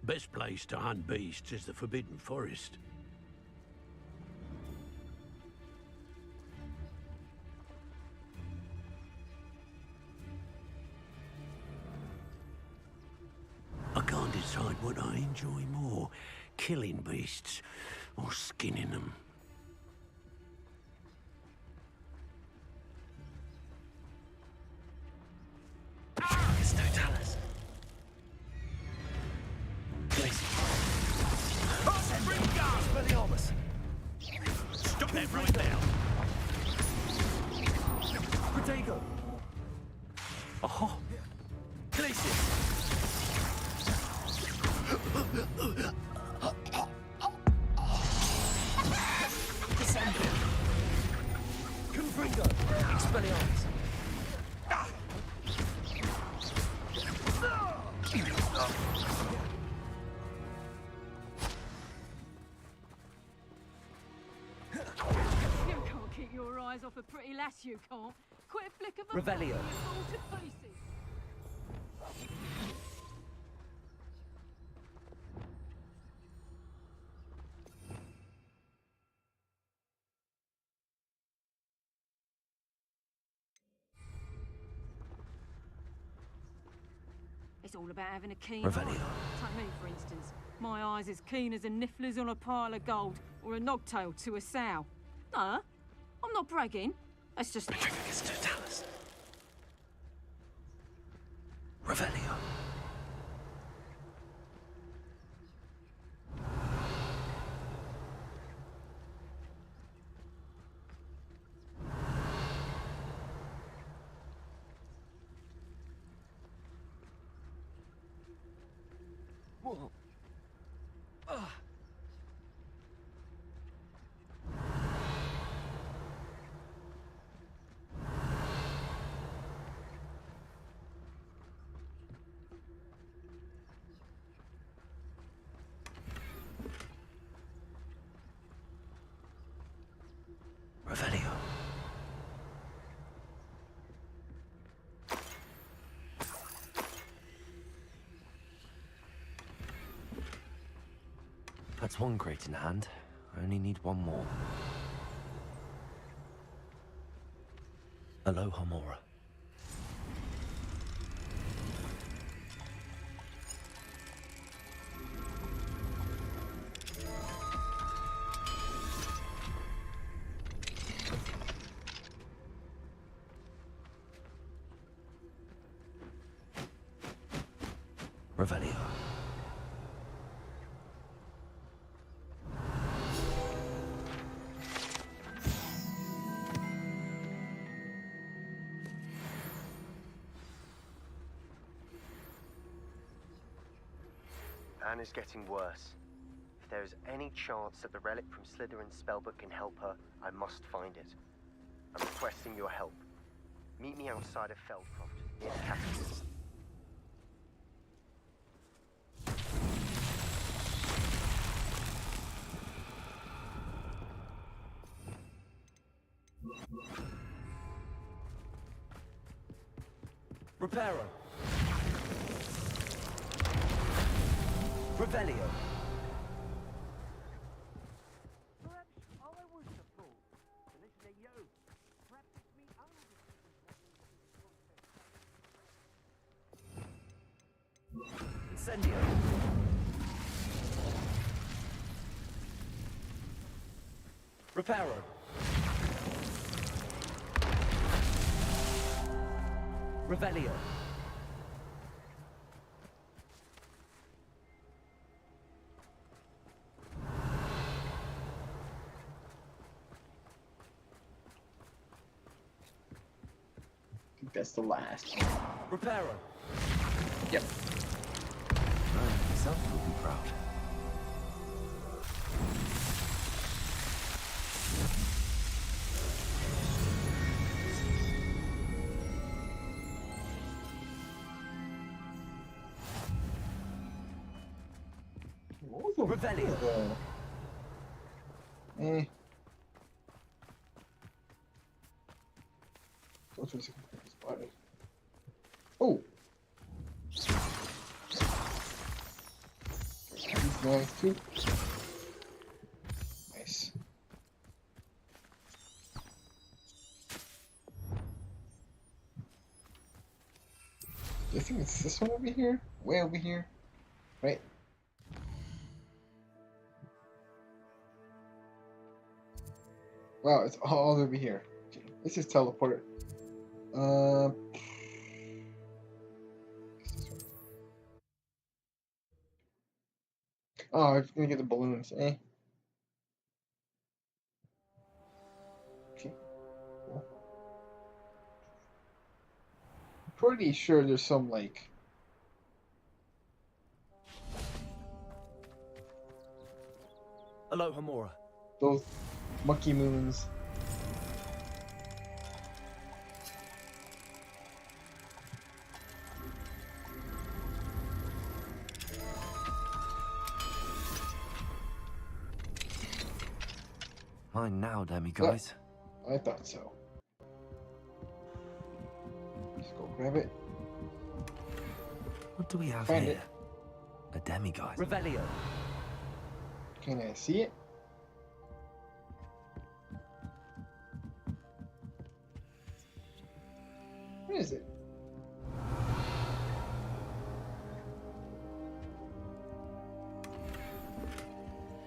Best place to hunt beasts is the Forbidden Forest. I can't decide what I enjoy more, killing beasts or skinning them. It's no Talus. Stop that right now! Protego. Oh. Glacier. Confringo. Expelliarmus. You can't keep your eyes off a pretty lass, you can't. Quit a flick of a Revelio. you fall to pieces. It's all about having a keen eye. Revelio. Take me, for instance. My eye's as keen as a niffler's on a pile of gold, or a nogtail to a sow. No, I'm not bragging. That's just... Petrificus totalis. Revelio. Whoa. Revelio. That's one crate in hand. I only need one more. Aloha Mora. Revelio. Anna's getting worse. If there is any chance that the relic from Slytherin's spellbook can help her, I must find it. I'm requesting your help. Meet me outside of Feldcroft, near the capital. Reparo. Revelio. Perhaps I was the fool to listen to you. Perhaps it's me own Incendio. Reparo. Revelio. I think that's the last. Reparo. Yep. I myself will be proud. Revelio. Go to the second spotted. Oh. These guys too. Nice. I think it's this one over here. Way over here. Right. Wow, it's all over here. Okay, let's just teleport. Oh, I'm gonna get the balloons, eh? Okay, cool. Pretty sure there's some, like... Aloha Mora. Those monkey moons. Mine now, demiguys. I thought so. Just go grab it. What do we have Find here? it. A demiguise. Revelio. Can I see it? What is it?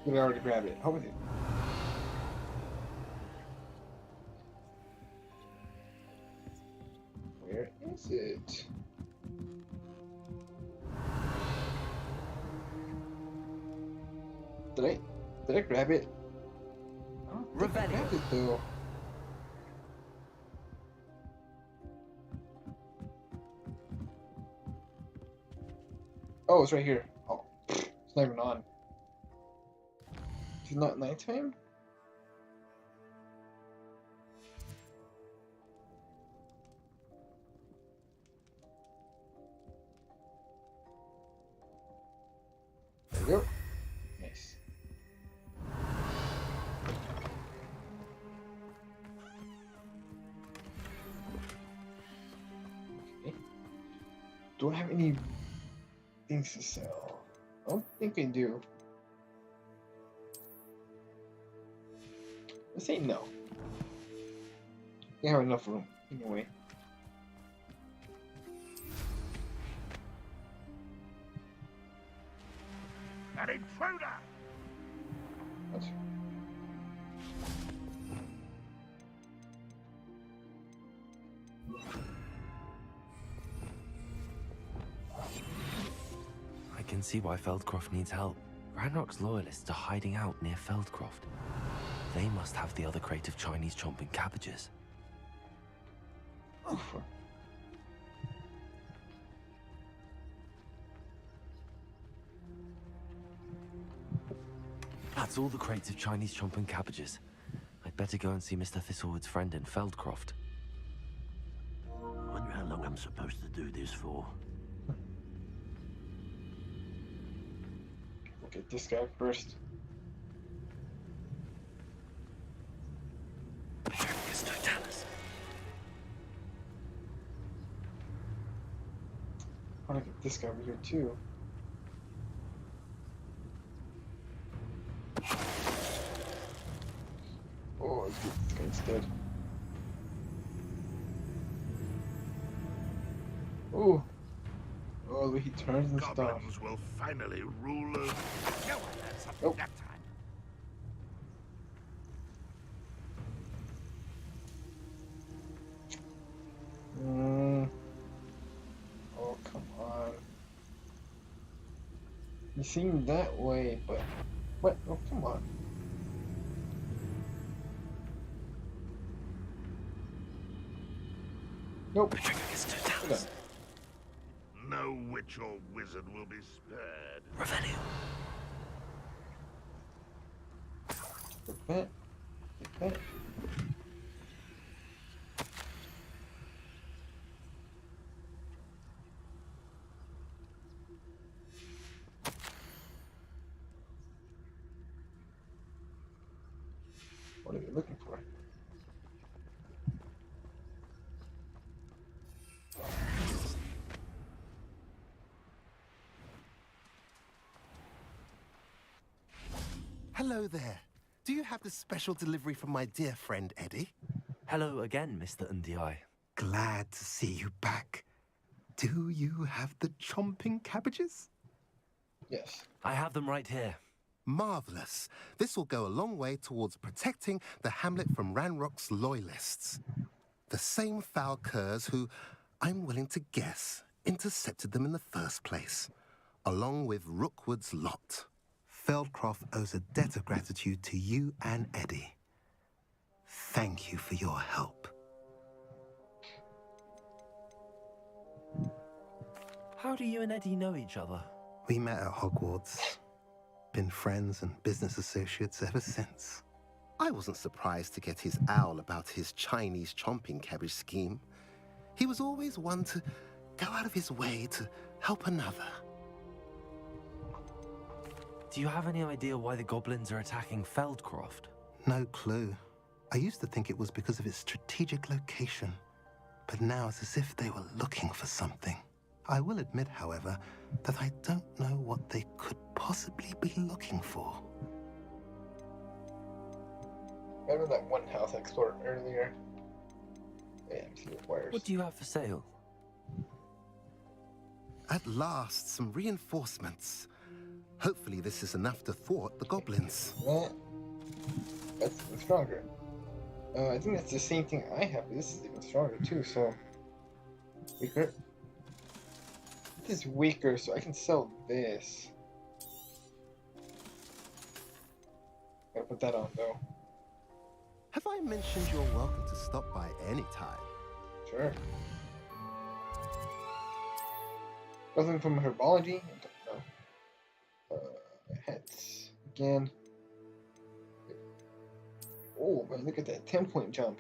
Did I already grab it? How was it? Where is it? Did I grab it? I don't think I grabbed it though. Oh, it's right here. Oh, it's not even on. Is it not nighttime? There we go. Nice. Okay. Do I have any things to sell? I don't think I do. Let's say no. We have enough room, anyway. An intruder! What? I can see why Feldcroft needs help. Ranrock's loyalists are hiding out near Feldcroft. They must have the other crate of Chinese chomping cabbages. Oh. That's all the crates of Chinese chomping cabbages. I'd better go and see Mr. Thistlewood's friend in Feldcroft. Wonder how long I'm supposed to do this for. Look at this guy first. I want to get this guy over here too. Oh, let's get this guy instead. Oh. Oh, the way he turns and stuff. Goblins will finally rule over. No one learned something that time. Oh, come on. You seem that way, but what? Oh, come on. Nope. Hold on. No witch or wizard will be spared. Revelio. Get that. Get that. What are they looking for? Hello there. Do you have the special delivery from my dear friend Eddie? Hello again, Mr. Ndi. Glad to see you back. Do you have the chomping cabbages? Yes. I have them right here. Marvelous. This will go a long way towards protecting the hamlet from Ranrock's loyalists. The same foul curs who, I'm willing to guess, intercepted them in the first place, along with Rookwood's lot. Feldcroft owes a debt of gratitude to you and Eddie. Thank you for your help. How do you and Eddie know each other? We met at Hogwarts. Been friends and business associates ever since. I wasn't surprised to get his owl about his Chinese chomping cabbage scheme. He was always one to go out of his way to help another. Do you have any idea why the goblins are attacking Feldcroft? No clue. I used to think it was because of its strategic location, but now it's as if they were looking for something. I will admit, however, that I don't know what they could possibly be looking for. Remember that one house I explored earlier? Yeah, wires. What do you have for sale? At last, some reinforcements. Hopefully this is enough to thwart the goblins. That's even stronger. I think that's the same thing I have, but this is even stronger too, so... Weaker. This is weaker, so I can sell this. Gotta put that on, though. Have I mentioned you're welcome to stop by any time? Sure. Nothing from herbology? No. Hats. Again. Oh, man, look at that 10-point jump.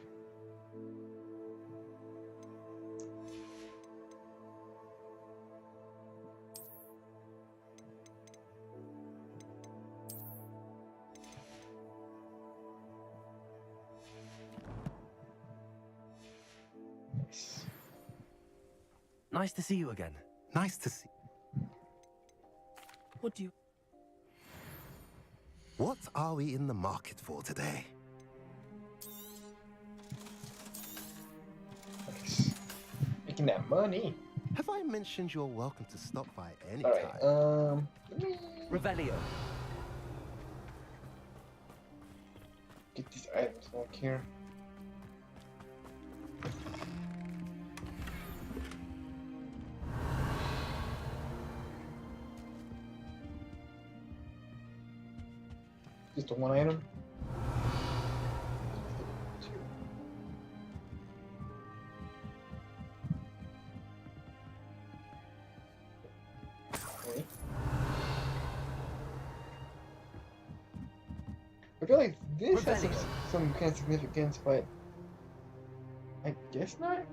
Nice to see you again. Nice to see. What do you... What are we in the market for today? Nice. Making that money. Have I mentioned you're welcome to stop by any time? Revelio. Get these items back here. Just a one item. Okay. I feel like this has some kind of significance, but I guess not.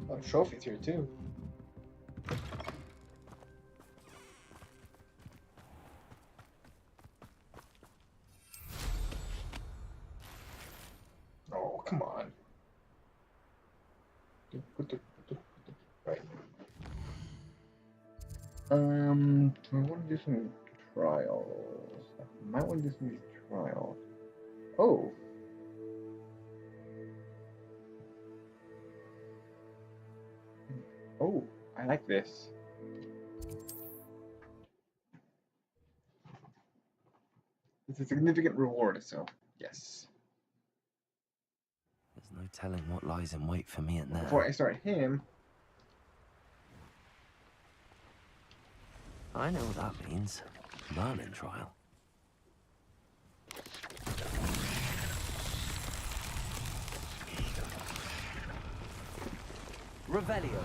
A lot of trophies here too. Oh, come on. Right. Do I want to do some trials? I might want to do some trials. Oh. Oh, I like this. It's a significant reward, so yes. There's no telling what lies in wait for me in there. Before I start him... I know what that means. Merlin trial. Revelio.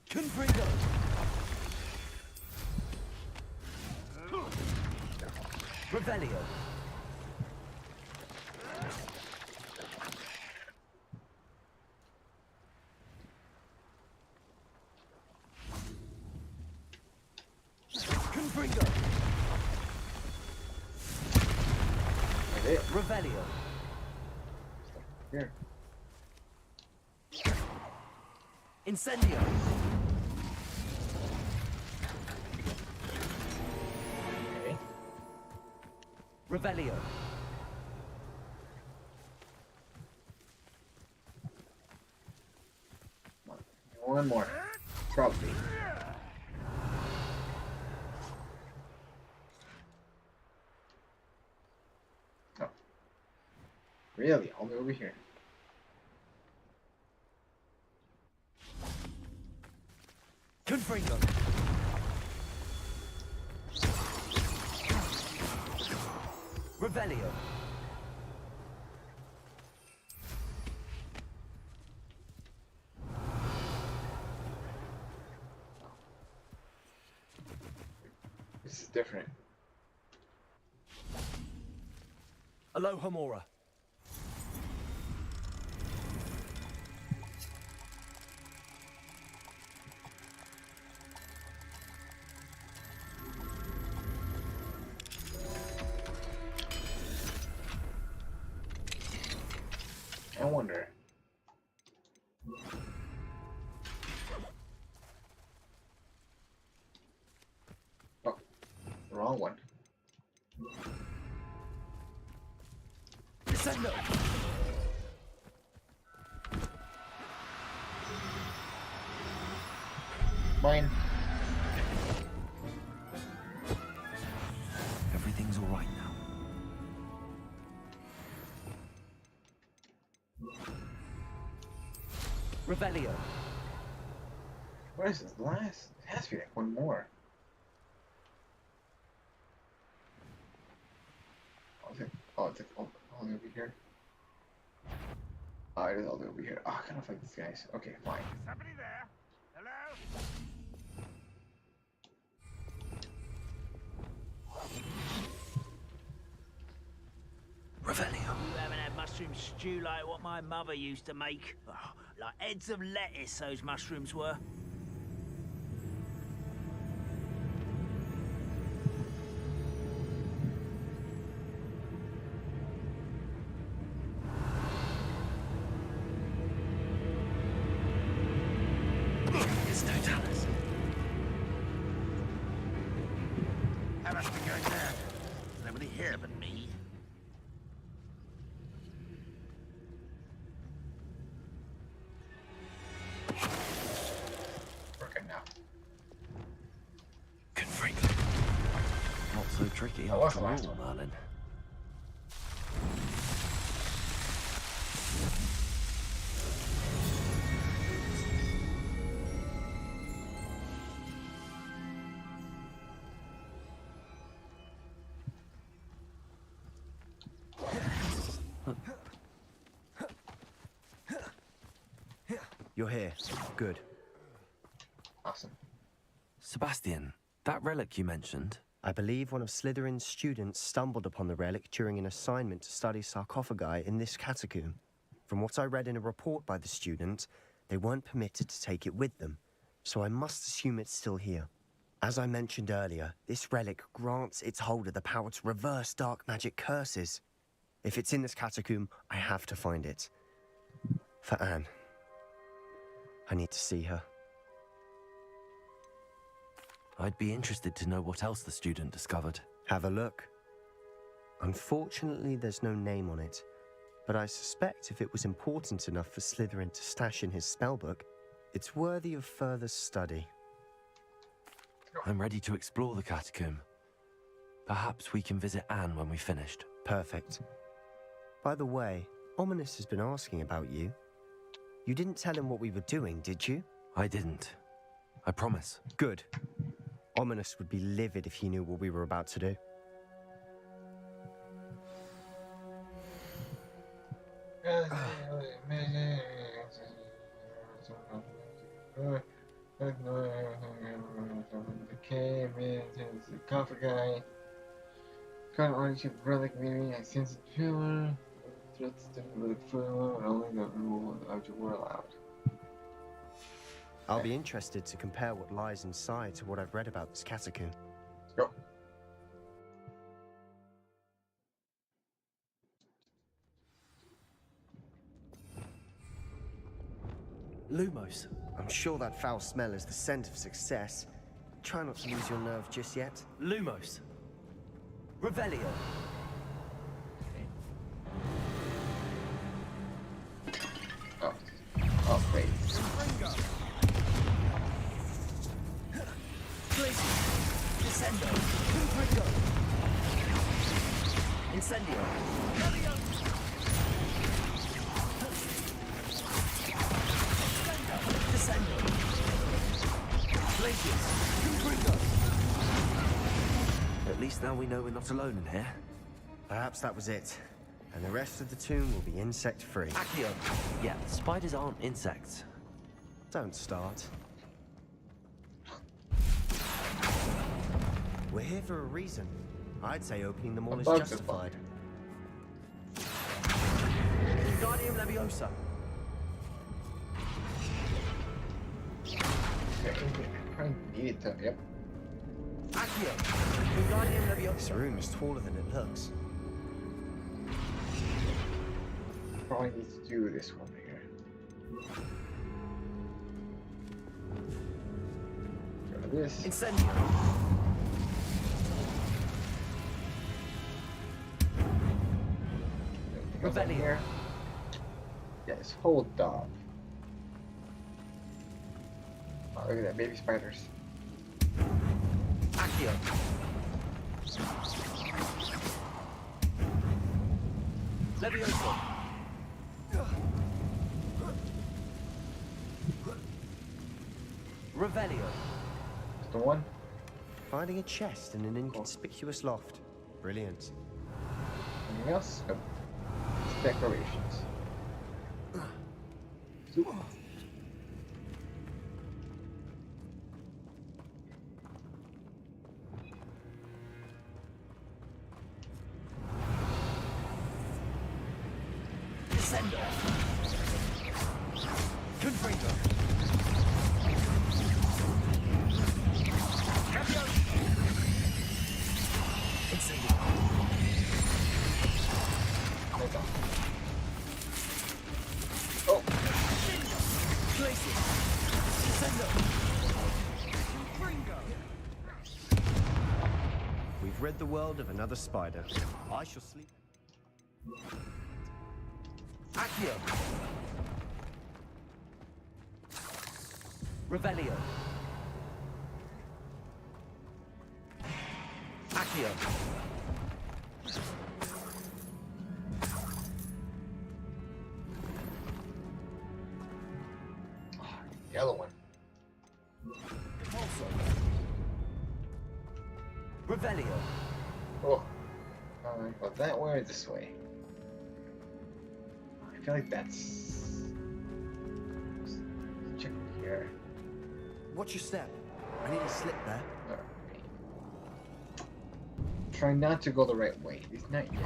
Confringo. Revelio. Confringo. Revelio. Here. Incendio. Okay. Revelio. One more. Trophy. Oh. Really? All the way over here. Confringo. Revelio. This is different. Aloha Mora. I wonder. Oh, wrong one. Descendo. Mine. Everything's all right now. Revelio. What is this last? It has to be like one more. Oh, it's like all the way over here. Oh, it is all the way over here. Oh, I kind of like these guys. Okay, fine. Somebody there? Hello? Revelio. You haven't had mushroom stew like what my mother used to make? Oh, like heads of lettuce, those mushrooms were. It's no Dallas. How much we going there? There's nobody here but me. Working now. Confringo. Not so tricky Oh, what's after the last all, one? Merlin. You're here. Good. Awesome. Sebastian, that relic you mentioned? I believe one of Slytherin's students stumbled upon the relic during an assignment to study sarcophagi in this catacomb. From what I read in a report by the student, they weren't permitted to take it with them, so I must assume it's still here. As I mentioned earlier, this relic grants its holder the power to reverse dark magic curses. If it's in this catacomb, I have to find it. For Anne. I need to see her. I'd be interested to know what else the student discovered. Have a look. Unfortunately, there's no name on it, but I suspect if it was important enough for Slytherin to stash in his spellbook, it's worthy of further study. I'm ready to explore the catacomb. Perhaps we can visit Anne when we've finished. Perfect. By the way, Ominous has been asking about you. You didn't tell him what we were doing, did you? I didn't. I promise. Good. Ominous would be livid if he knew what we were about to do. Came in, the coffee guy. Current ownership relic meaning I sense it pillar. Threats to relic full, only the rule of the were allowed. I'll be interested to compare what lies inside to what I've read about this catacomb. Let's go. Lumos. I'm sure that foul smell is the scent of success. Try not to lose your nerve just yet. Lumos. Revelio. Oh, great. Descendo. Confringo. Incendio. Descendo. Glacius. Confringo. At least now we know we're not alone in here. Perhaps that was it. And the rest of the tomb will be insect-free. Accio. Yeah, spiders aren't insects. Don't start. We're here for a reason. I'd say opening them all is justified. Guardium Leviosa. I need to, yep. Accio. Guardium Leviosa. This room is taller than it looks. Probably need to do this one here. Go to this. Incendio. Revelio here. Yes, hold up. Oh, look at that, baby spiders. Accio. Leviosa. Revelio. That's the one. Finding a chest in an inconspicuous loft. Brilliant. Anything else? Nope. It's decorations. Super. Descendo. Confringo. Incendio. Oh. Glacius. Descendo. We've rid the world of another spider. I shall sleep. Accio. Revelio. Accio. Yellow one. Revelio. Oh. Go that way or this way? feel like that's... Let's check here. Watch your step. I need a slip there. Try not to go the right way. It's not yet.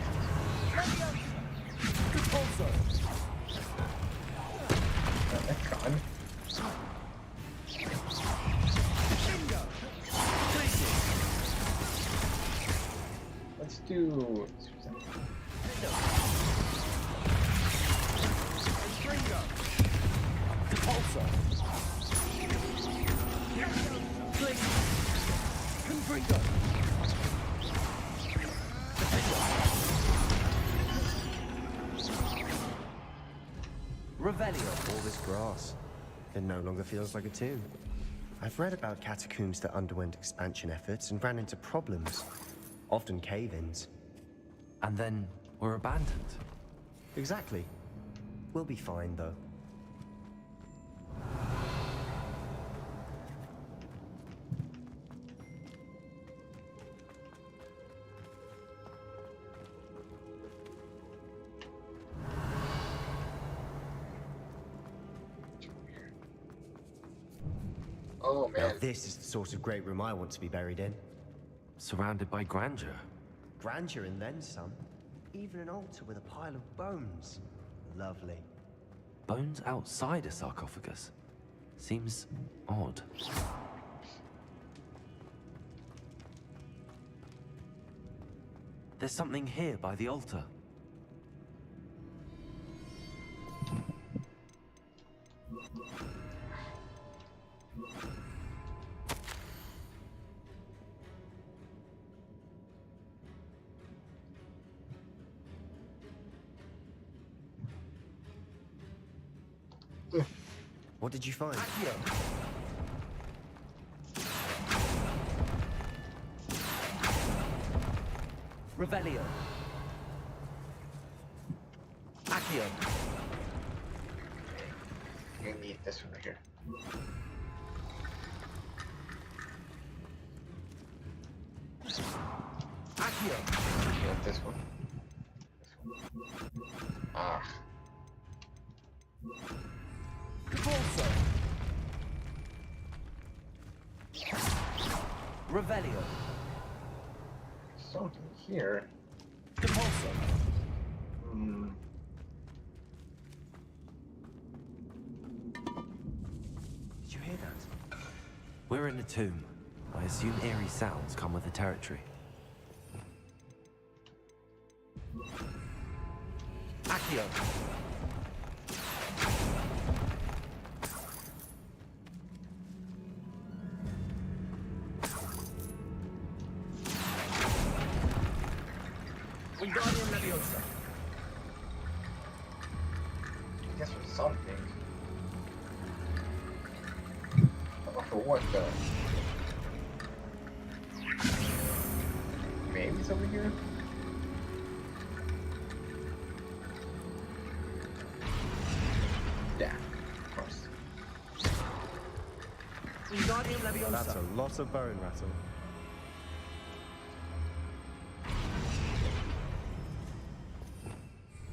That's gone. Let's do... Revelio. All this grass. It no longer feels like a tomb. I've read about catacombs that underwent expansion efforts and ran into problems. Often cave-ins. And then were abandoned. Exactly. We'll be fine, though. Oh, man. Now this is the sort of great room I want to be buried in. Surrounded by grandeur. Grandeur and then some. Even an altar with a pile of bones. Lovely. Bones outside a sarcophagus? Seems odd. There's something here by the altar. What did you find? Revelio. Accio. You need this one right here. Accio. You want this one. This one. Ah. Revelio. Something here. Compulso. Did you hear that? We're in a tomb. I assume eerie sounds come with the territory. Accio. Wingardium Leviosa. I guess for some things. But for what though? Maybe it's over here? Yeah, of course. Wingardium Leviosa. That's a lot of bone rattle.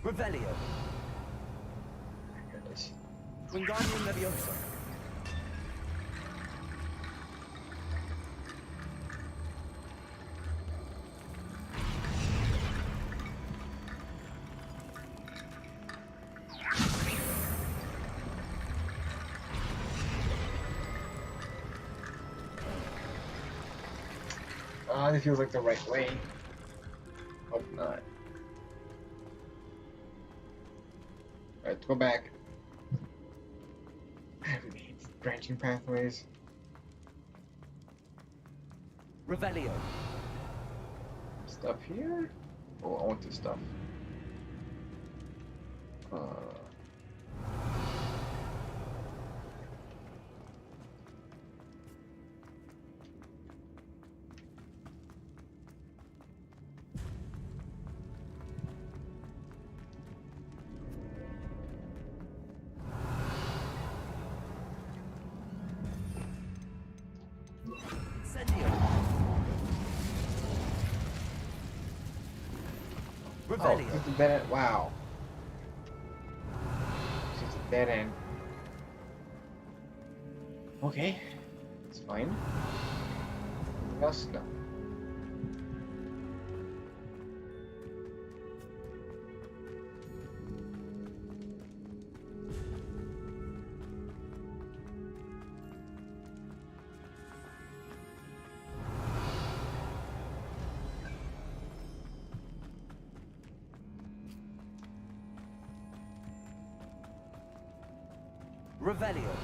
Revelio. Here it is. Wingardium Leviosa. This feels like the right way. Hope not. Alright, let's go back. I hate branching pathways. Revelio. Stuff here? Oh, I want this stuff. Revelio. Oh, Bennett, wow. Dead end. Okay, it's fine. Anything else? No. Revelio.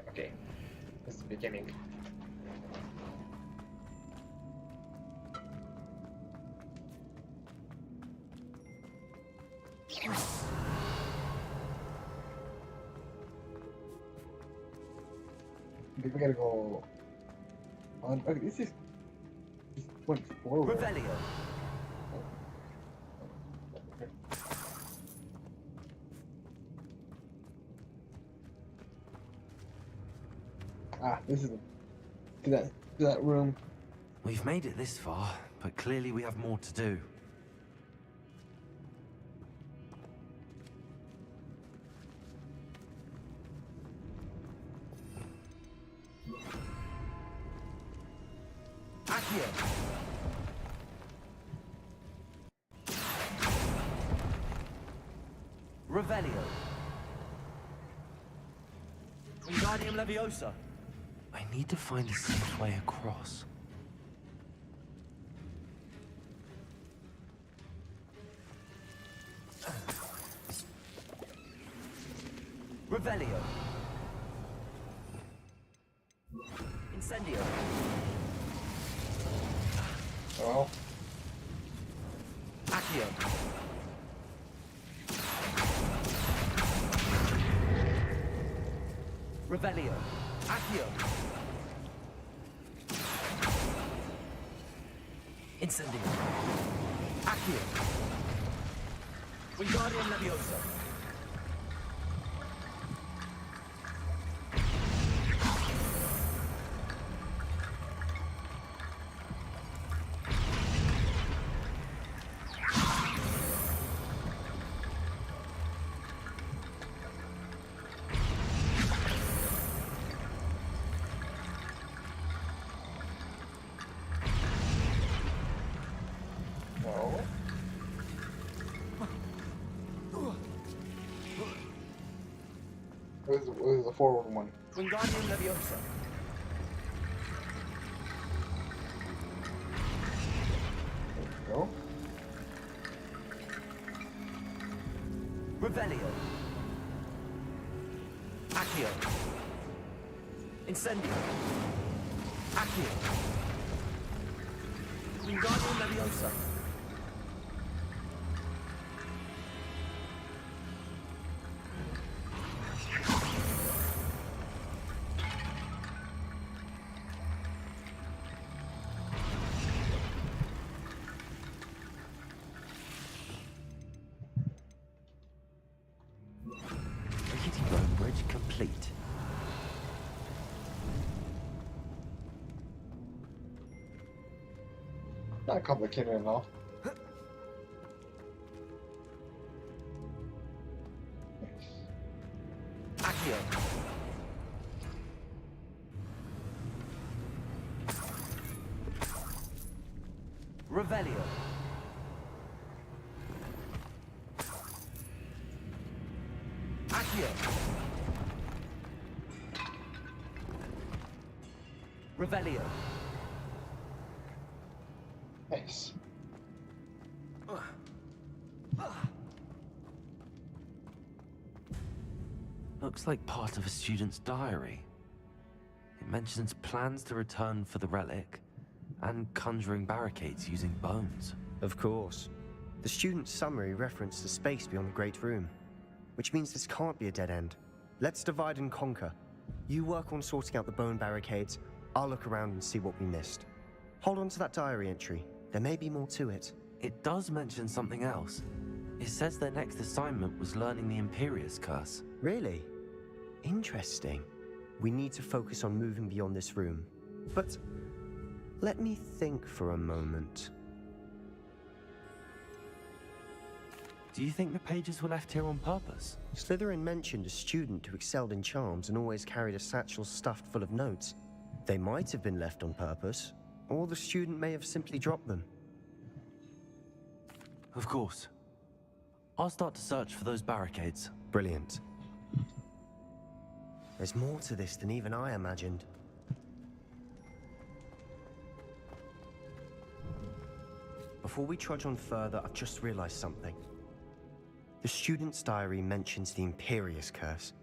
Okay, that's the beginning. Okay, we gotta go on. Okay, this is went forward. Revelio. Ah, this is to that room. We've made it this far, but clearly we have more to do. Accio. Revelio. Wingardium Leviosa. I need to find the safe way across. Revelio. Incendio. Oh. Accio. Revelio. Accio. Incendio. Accio. Wingardium Leviosa. Where's the forward one? Wingardium Leviosa. There we go. Revelio. Accio. Incendio. Accio. Wingardium Leviosa. Rickety Bone Bridge complete. Not complicated at all. Accio. Revelio. Accio. Revelio. Nice. Looks like part of a student's diary. It mentions plans to return for the relic and conjuring barricades using bones. Of course. The student's summary referenced the space beyond the Great Room, which means this can't be a dead end. Let's divide and conquer. You work on sorting out the bone barricades, I'll look around and see what we missed. Hold on to that diary entry. There may be more to it. It does mention something else. It says their next assignment was learning the Imperius Curse. Really? Interesting. We need to focus on moving beyond this room. But let me think for a moment. Do you think the pages were left here on purpose? Slytherin mentioned a student who excelled in charms and always carried a satchel stuffed full of notes. They might have been left on purpose, or the student may have simply dropped them. Of course. I'll start to search for those barricades. Brilliant. There's more to this than even I imagined. Before we trudge on further, I've just realized something. The student's diary mentions the Imperious Curse.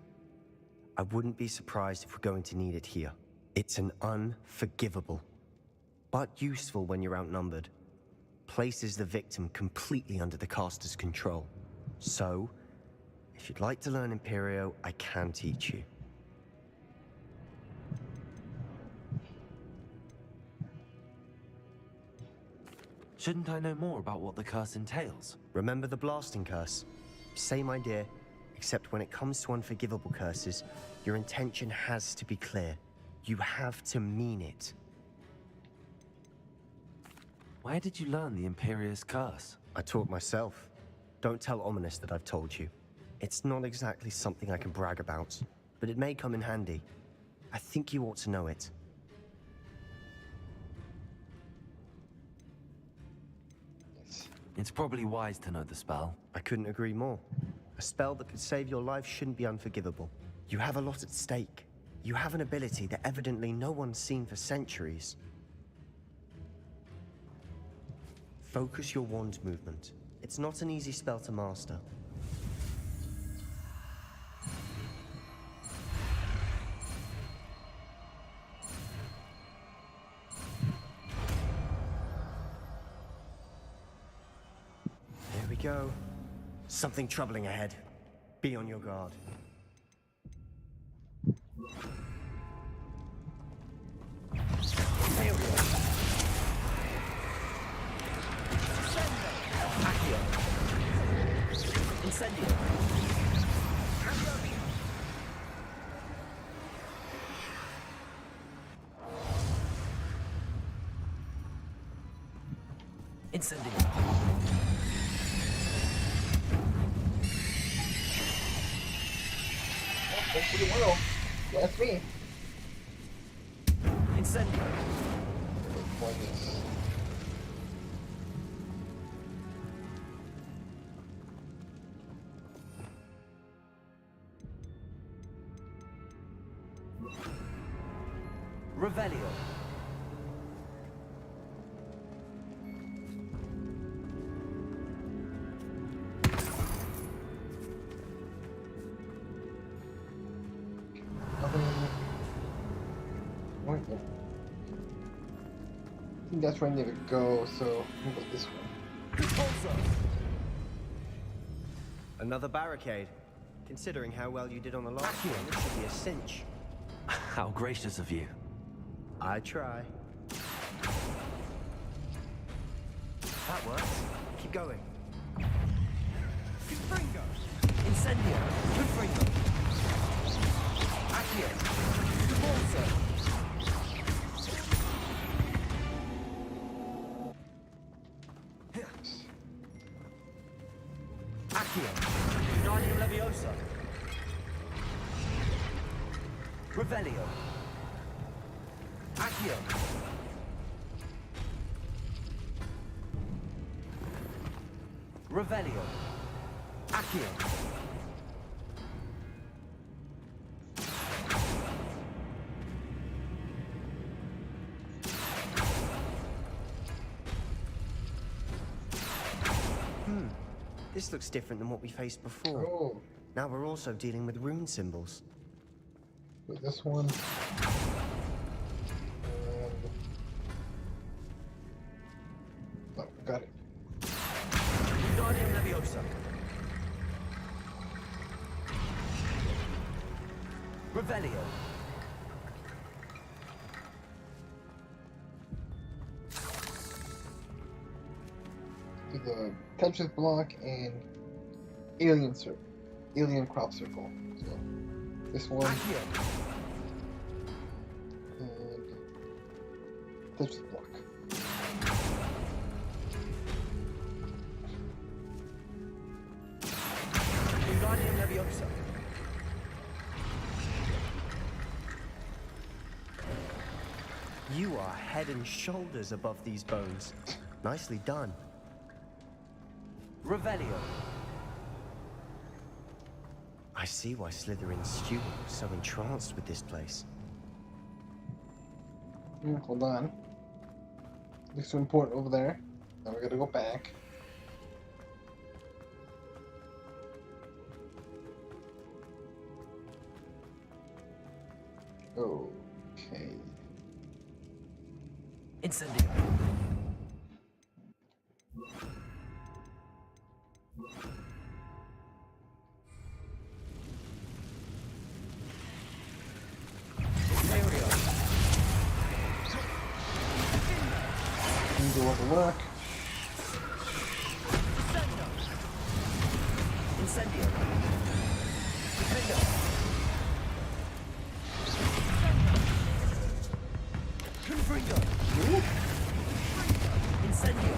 I wouldn't be surprised if we're going to need it here. It's an unforgivable, but useful when you're outnumbered. Places the victim completely under the caster's control. So, if you'd like to learn Imperio, I can teach you. Shouldn't I know more about what the curse entails? Remember the blasting curse? Same idea, except when it comes to unforgivable curses, your intention has to be clear. You have to mean it. Where did you learn the Imperious Curse? I taught myself. Don't tell Ominous that I've told you. It's not exactly something I can brag about, but it may come in handy. I think you ought to know it. It's probably wise to know the spell. I couldn't agree more. A spell that could save your life shouldn't be unforgivable. You have a lot at stake. You have an ability that evidently no one's seen for centuries. Focus your wand's movement. It's not an easy spell to master. There we go. Something troubling ahead. Be on your guard. Incendio. Incendio. That's pretty well. That's me. Incendio. Revelio. I think that's where I need to go, so we'll go this way. Another barricade. Considering how well you did on the last one, this should be a cinch. How gracious of you. I try. That works. Keep going. Confringo. Incendio. Confringo. Accio. Convulso. Accio. Guardium Leviosa. Revelio. Accio. Revelio. Accio. This looks different than what we faced before. Oh. Now we're also dealing with rune symbols. With this one. Oh, got it. Guardium Leviosa. Revelio. Do the Tempest block and Alien crop circle. So this one and Tempest block. Wingardium Leviosa. You are head and shoulders above these bones. Nicely done. Revelio. I see why Slytherin's student was so entranced with this place. Hold on. Looks so important over there. Now we gotta go back. Okay. Incendio. Do all the work. Incendio. Defender. Confringo. Incendio.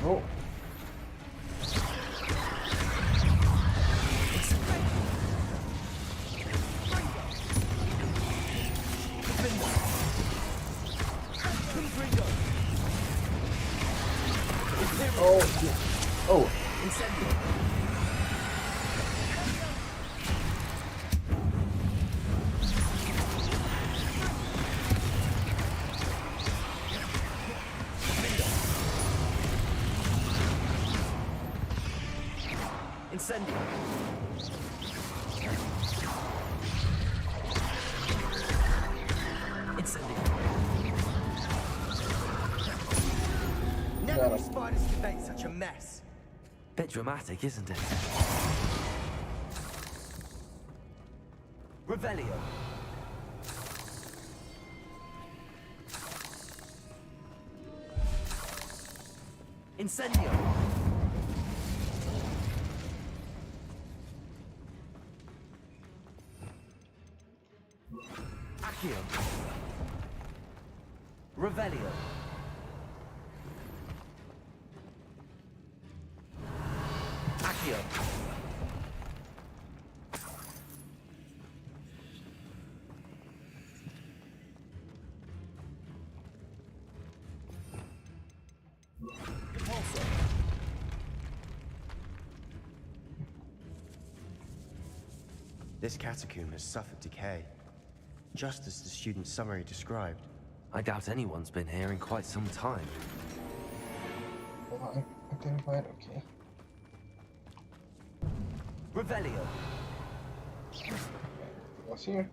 Oh. Oh. Oh. Incendio. Incendio. Incendio. Never knew spiders could make such a mess. Bit dramatic, isn't it? Revelio. Incendio. Accio. Revelio. Accio. Compulso. This catacomb has suffered decay, just as the student's summary described. I doubt anyone's been here in quite some time. Hold on. Identified. Okay. Revelio. What's here?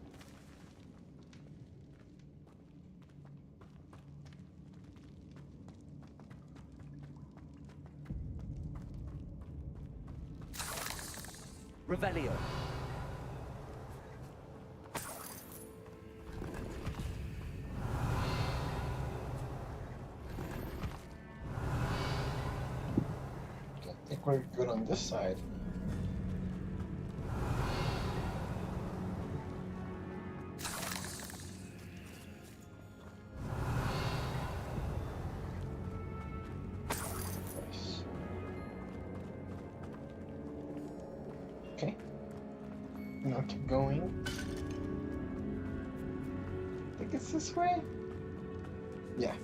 Revelio. I think we're good on this side. Nice. Okay. Now keep going. I think it's this way? Yeah.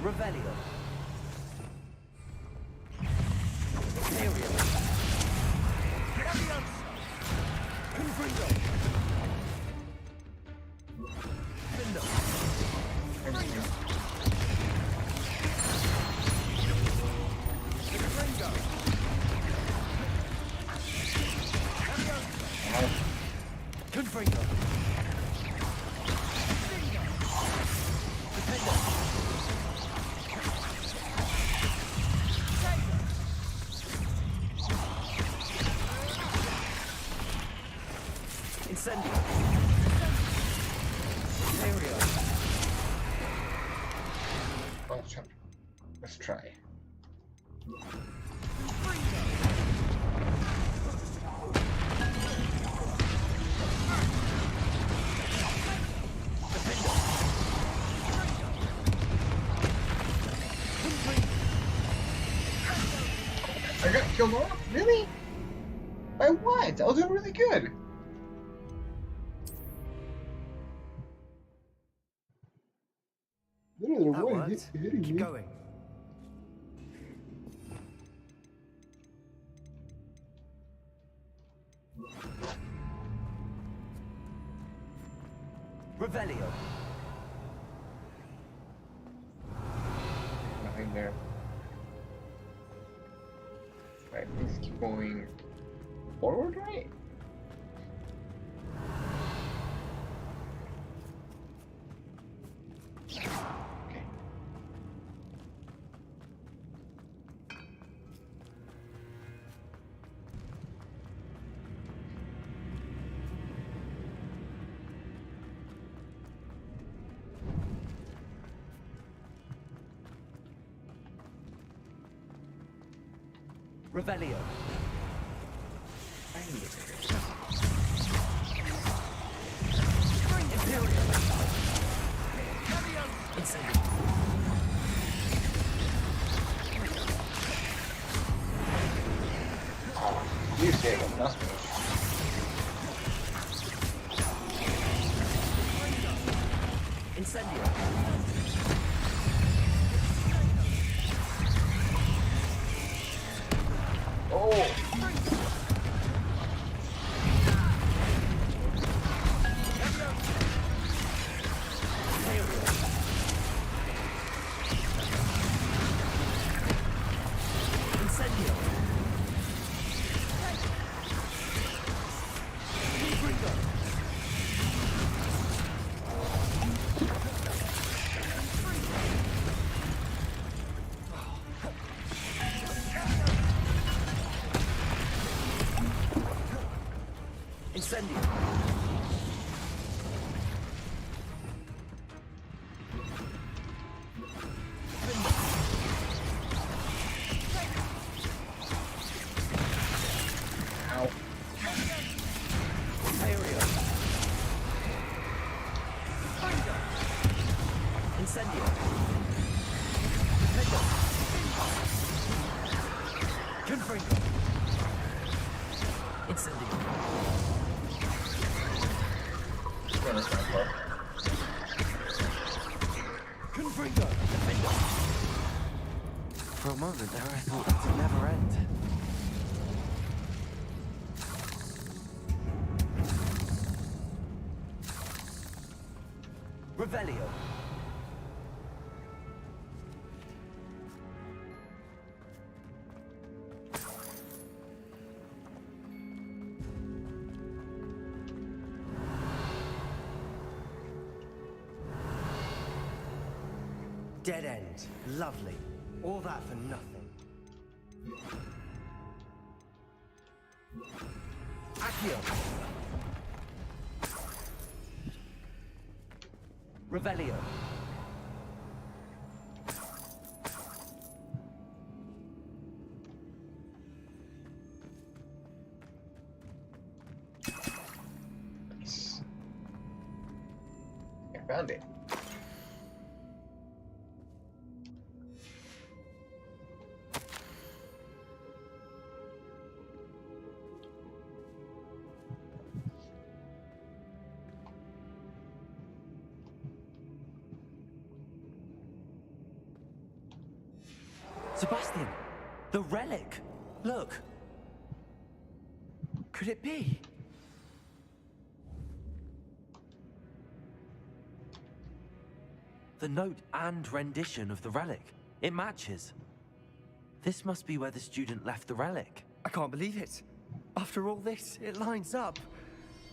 Revelio. Let's try. I got killed off? Really? By what? I was doing really good. That worked. Keep going. Revelio. Nothing there. Right, let's keep going forward, right? Okay. Revelio. You say what must be. Incendio. Oh! Incendio. Ow. Incendio. Confringo. Incendio. Confringo. Defender. For a moment there, I thought it would never end. Revelio. Dead end. Lovely. All that for nothing. Accio. Revelio. Nice. I found it. Sebastian, the relic. Look. Could it be? The note and rendition of the relic. It matches. This must be where the student left the relic. I can't believe it. After all this, it lines up.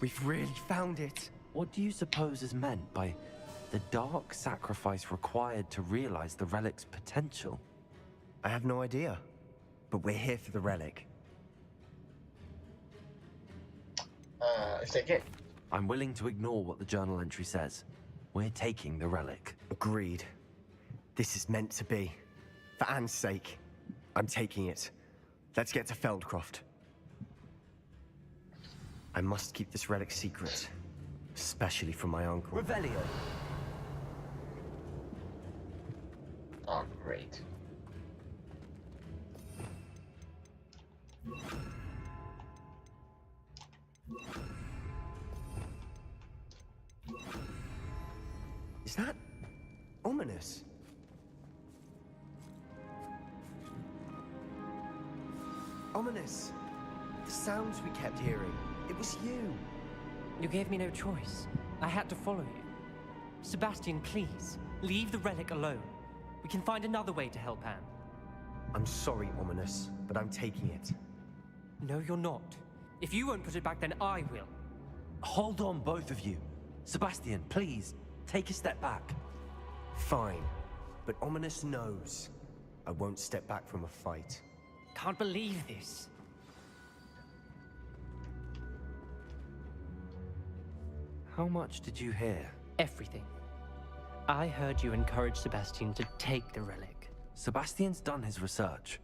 We've really found it. What do you suppose is meant by the dark sacrifice required to realize the relic's potential? I have no idea. But we're here for the relic. Let's take it. I'm willing to ignore what the journal entry says. We're taking the relic. Agreed. This is meant to be. For Anne's sake, I'm taking it. Let's get to Feldcroft. I must keep this relic secret. Especially from my uncle. Revelio. Oh, great. Is that ominous? Ominous! The sounds we kept hearing. It was you. You gave me no choice. I had to follow you. Sebastian, please, leave the relic alone. We can find another way to help Anne. I'm sorry, Ominous, but I'm taking it. No, you're not. If you won't put it back, then I will. Hold on, both of you. Sebastian, please, take a step back. Fine, but Ominous knows I won't step back from a fight. Can't believe this. How much did you hear? Everything. I heard you encourage Sebastian to take the relic. Sebastian's done his research.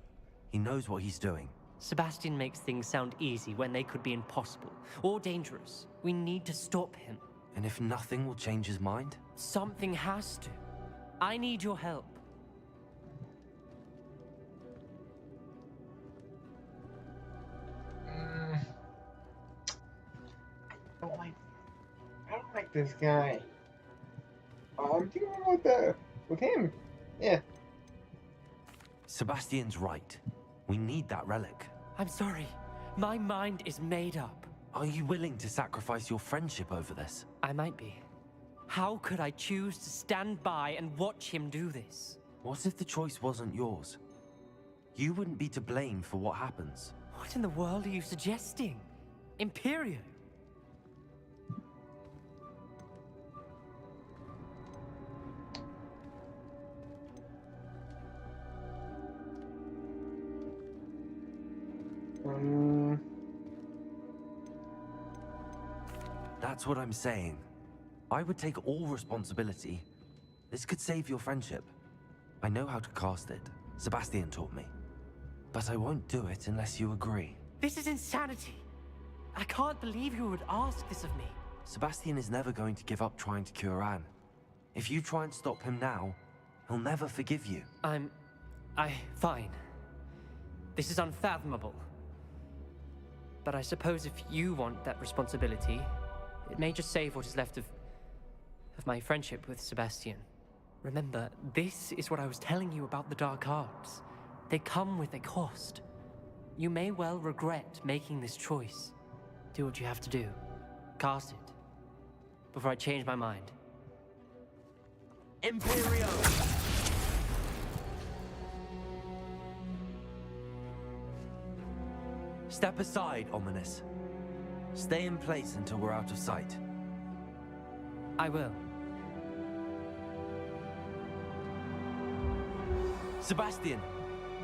He knows what he's doing. Sebastian makes things sound easy when they could be impossible or dangerous. We need to stop him. And if nothing will change his mind? Something has to. I need your help. I don't like this guy. I'm dealing with him. Yeah. Sebastian's right. We need that relic. I'm sorry. My mind is made up. Are you willing to sacrifice your friendship over this? I might be. How could I choose to stand by and watch him do this? What if the choice wasn't yours? You wouldn't be to blame for what happens. What in the world are you suggesting? Imperio? That's what I'm saying. I would take all responsibility. This could save your friendship. I know how to cast it. Sebastian taught me. But I won't do it unless you agree. This is insanity. I can't believe you would ask this of me. Sebastian is never going to give up trying to cure Anne. If you try and stop him now, he'll never forgive you. Fine. This is unfathomable. But I suppose if you want that responsibility, it may just save what is left of my friendship with Sebastian. Remember, this is what I was telling you about the dark arts. They come with a cost. You may well regret making this choice. Do what you have to do. Cast it. Before I change my mind. Imperio! Step aside, Ominous. Stay in place until we're out of sight. I will. Sebastian,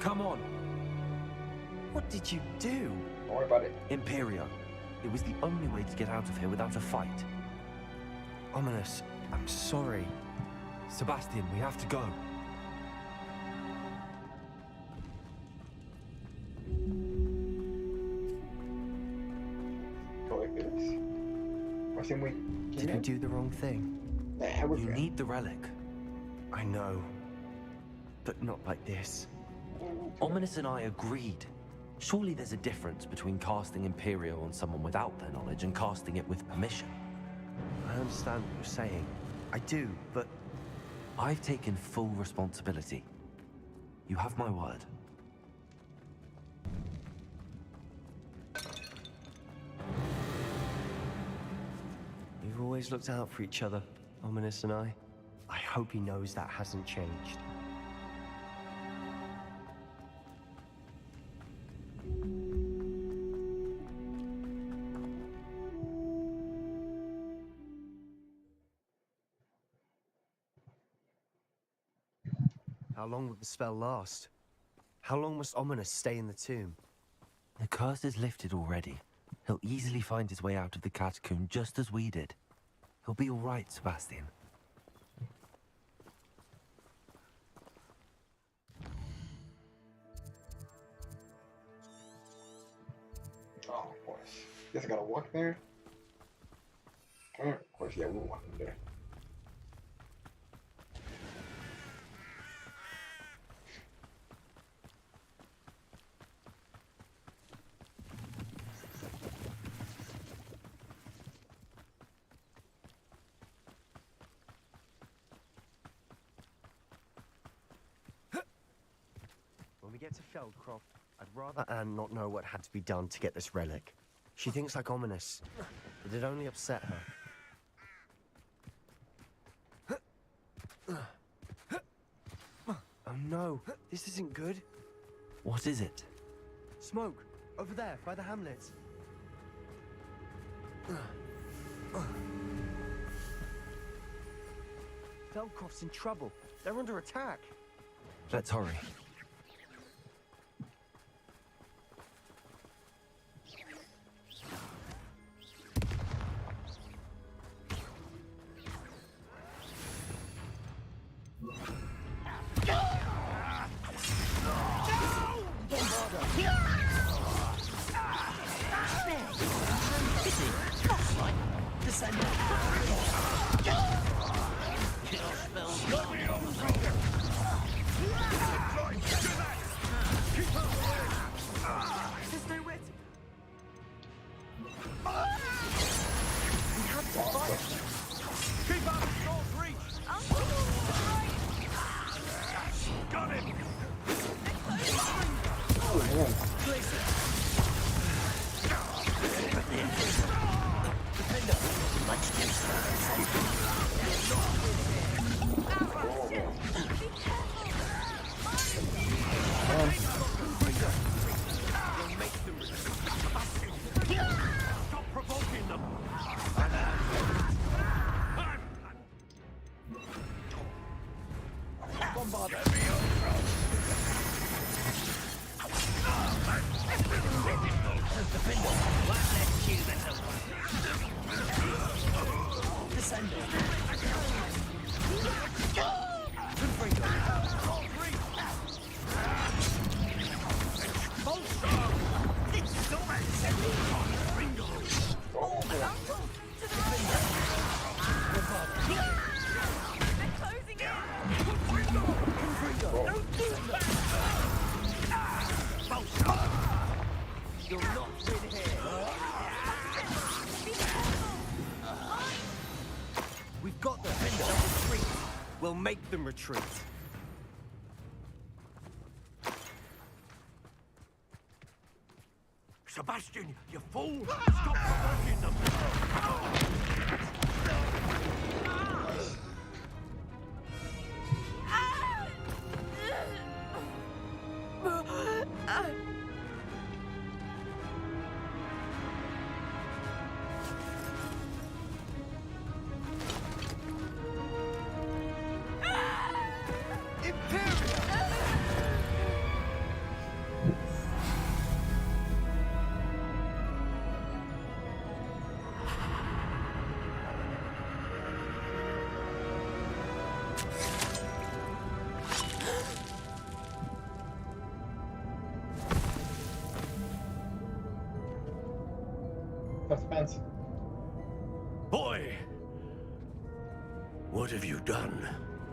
come on. What did you do? Don't worry about it. Imperio. It was the only way to get out of here without a fight. Ominous, I'm sorry. Sebastian, we have to go. Did we do the wrong thing? You need the relic. I know. But not like this. Ominous and I agreed. Surely there's a difference between casting Imperio on someone without their knowledge and casting it with permission. I understand what you're saying. I do, but... I've taken full responsibility. You have my word. We've always looked out for each other, Ominous and I. I hope he knows that hasn't changed. How long will the spell last? How long must Ominous stay in the tomb? The curse is lifted already. He'll easily find his way out of the catacomb just as we did. He'll be all right, Sebastian. Oh, of course. Guess I gotta walk there? Of course, yeah, we're walking there. get to Feldcroft, I'd rather Anne not know what had to be done to get this relic. She thinks like ominous, but it only upset her. Oh no, this isn't good. What is it? Smoke, over there, by the hamlet. Feldcroft's in trouble. They're under attack. Let's hurry. We've got them. They'll retreat. We'll make them retreat. Sebastian, you fool! Stop provoking them! Suspense. Boy! What have you done?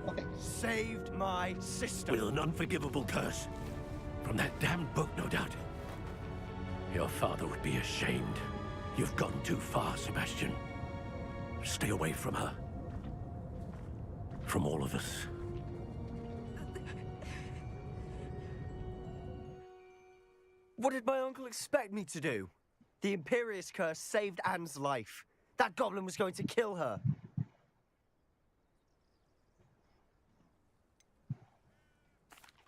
Okay. Saved my sister. With an unforgivable curse. From that damned book, no doubt. Your father would be ashamed. You've gone too far, Sebastian. Stay away from her. From all of us. What did my uncle expect me to do? The Imperious curse saved Anne's life. That goblin was going to kill her.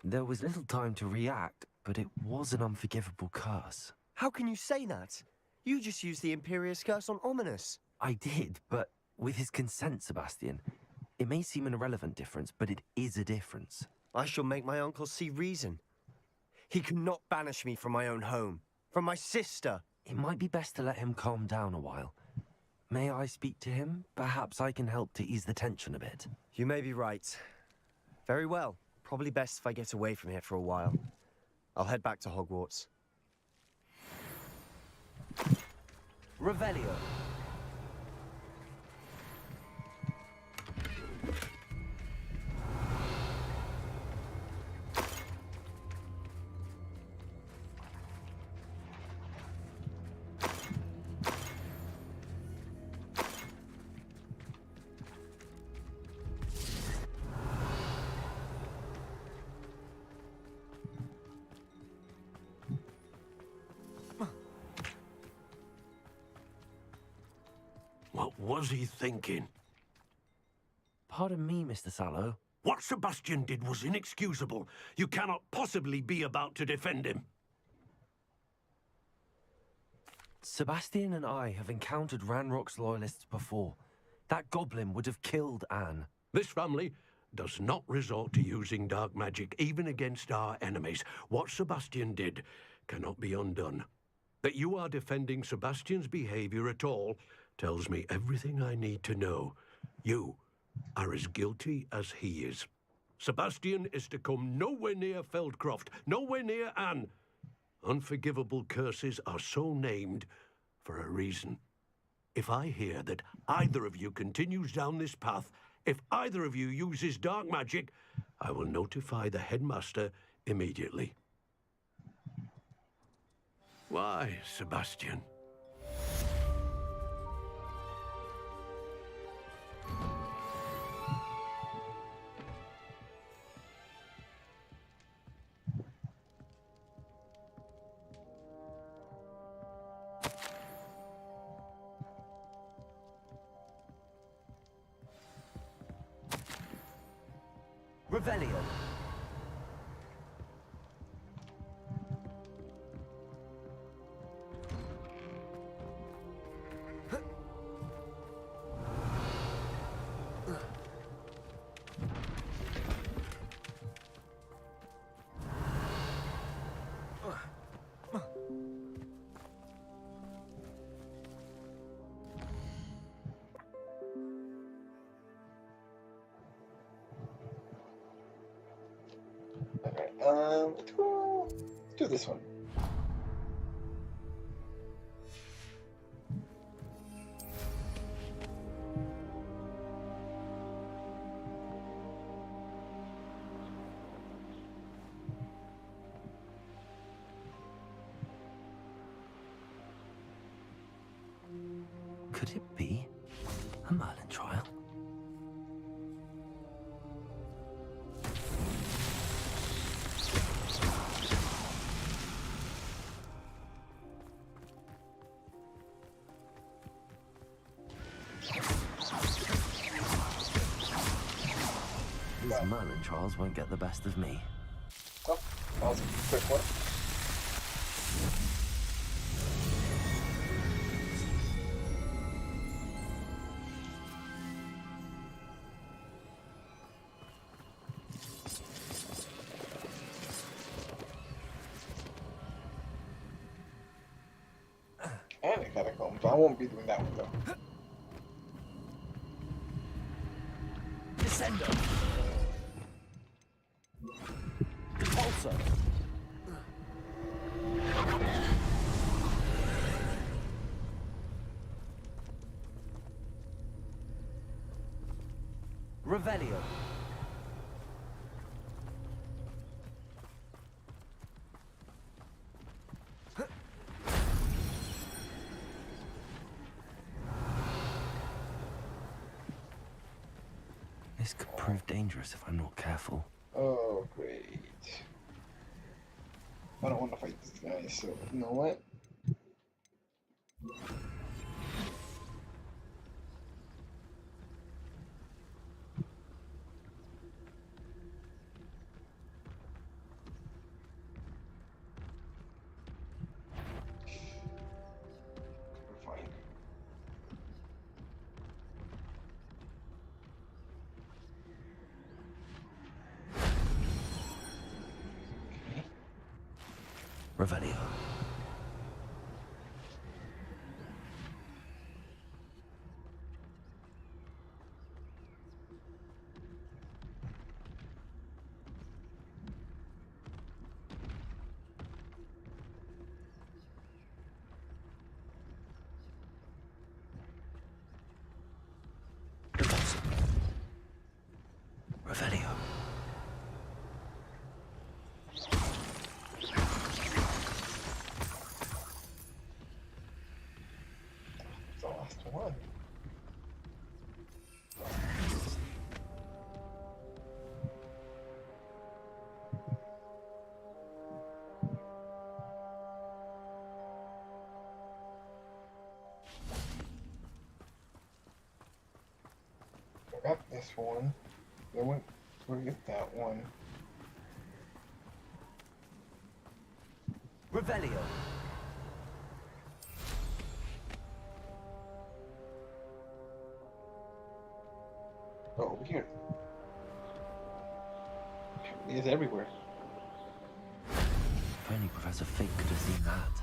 There was little time to react, but it was an unforgivable curse. How can you say that? You just used the Imperious curse on Ominous. I did, but with his consent, Sebastian. It may seem an irrelevant difference, but it is a difference. I shall make my uncle see reason. He cannot banish me from my own home, from my sister. It might be best to let him calm down a while. May I speak to him? Perhaps I can help to ease the tension a bit. You may be right. Very well. Probably best if I get away from here for a while. I'll head back to Hogwarts. Revelio. was he thinking? Pardon me, Mr. Sallow. What Sebastian did was inexcusable. You cannot possibly be about to defend him. Sebastian and I have encountered Ranrock's loyalists before. That goblin would have killed Anne. This family does not resort to using dark magic, even against our enemies. What Sebastian did cannot be undone. That you are defending Sebastian's behavior at all tells me everything I need to know. You are as guilty as he is. Sebastian is to come nowhere near Feldcroft, nowhere near Anne. Unforgivable curses are so named for a reason. If I hear that either of you continues down this path, if either of you uses dark magic, I will notify the headmaster immediately. Why, Sebastian? Revelio. Let's do this one. Could it be a Merlin trial? These Merlin trials won't get the best of me. Oh, that was a quick one. And a catacomb, so I won't be doing that one though. Descendo. Repulsor. Revelio. This could prove dangerous if I'm not careful. Oh, great. I don't want to fight this guy, so you know what? Fine. Revelio. Revelio. The last one. this one. Then we'll get that one. Revelio. Oh, over here. It's everywhere. If only Professor Fig could have seen that.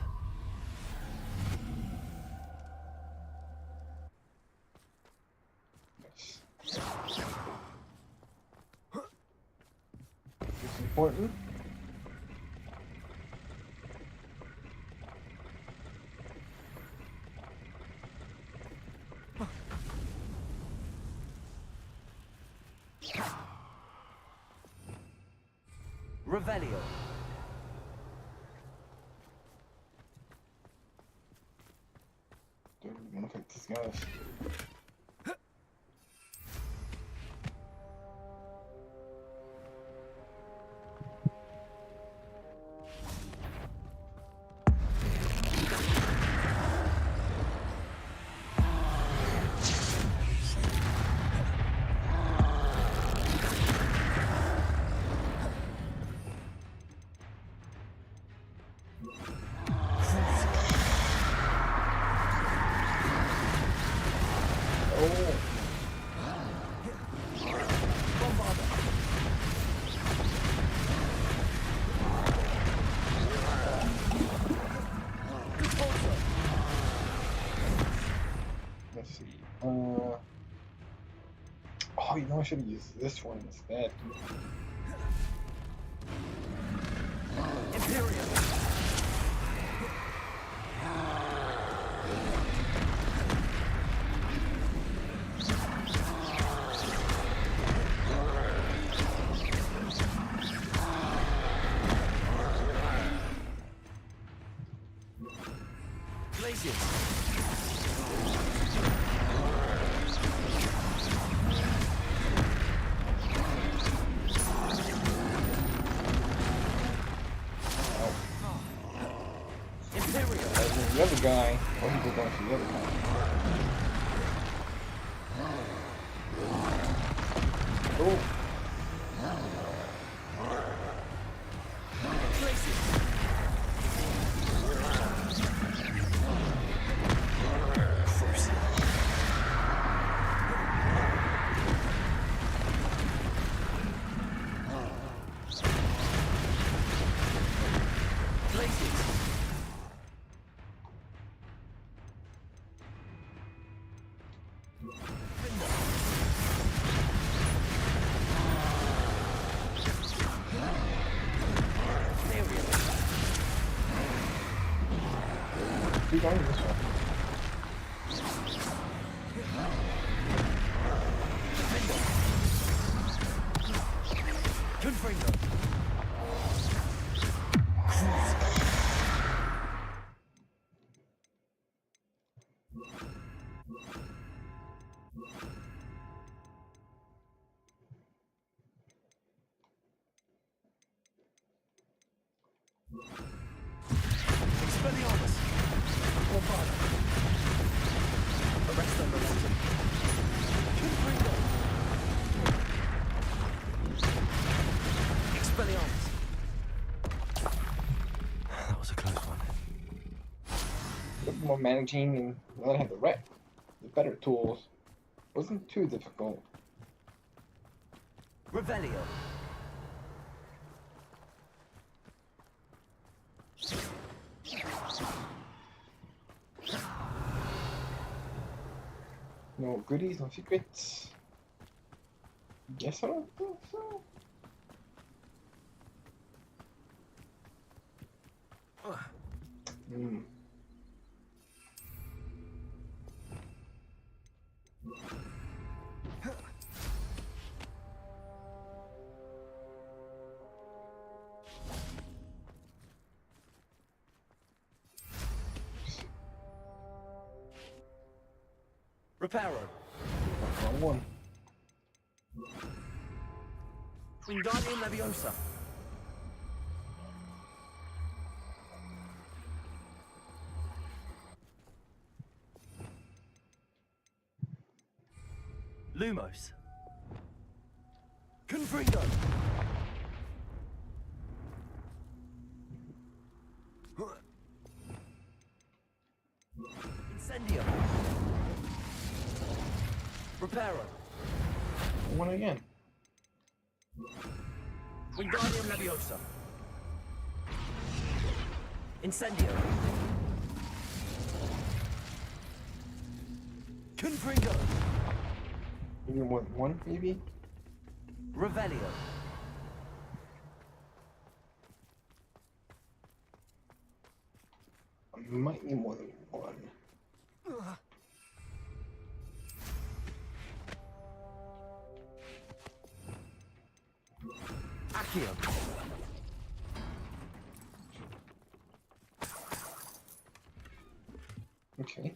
It's important. Revelio. Dude, I don't think this guy's. Let's see. Oh, you know, I should have used this one instead. Imperial. The other guy, or he was going to the other guy. Oh. Keep going this one. Expelliarmus. Arrest them, momentum. Confringo. Expelliarmus. That was a close one. A bit more managing and let have the ret. The better tools. Wasn't too difficult. Revelio. No goodies, no secrets. Guess I don't think so. Hmm. Reparo. Wrong one. Wingardium Leviosa. Lumos. Confringo! Incendio! Reparo! One again. Wingardium Leviosa! Incendio! Confringo! You need more than one, maybe? Revelio! I might need more than one. Accio! Okay.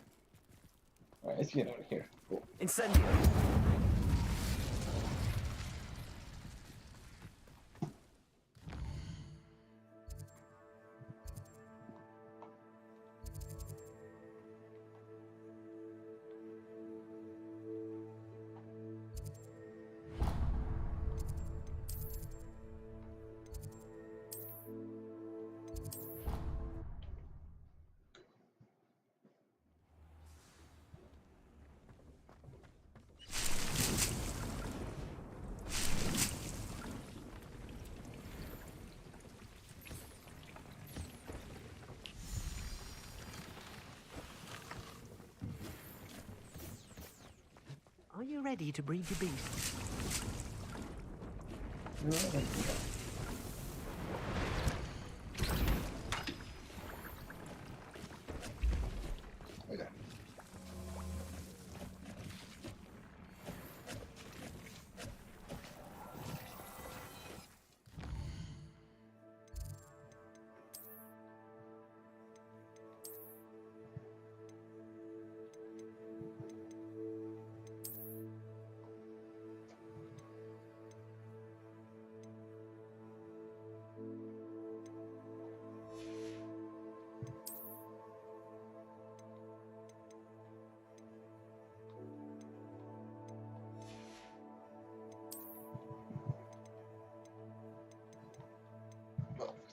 Alright, let's get out of here. Cool. Incendio! Are you ready to breed your beast? Okay.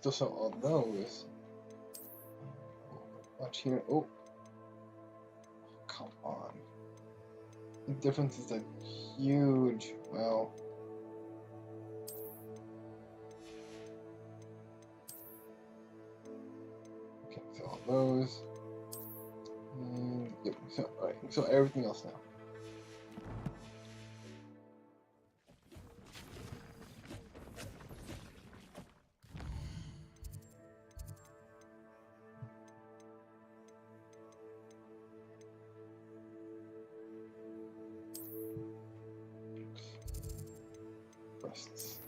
Still saw all those. Watch here. Oh. Come on. The difference is like huge. Well. Okay, so all those. And, yep, so, alright, so everything else now. Rests.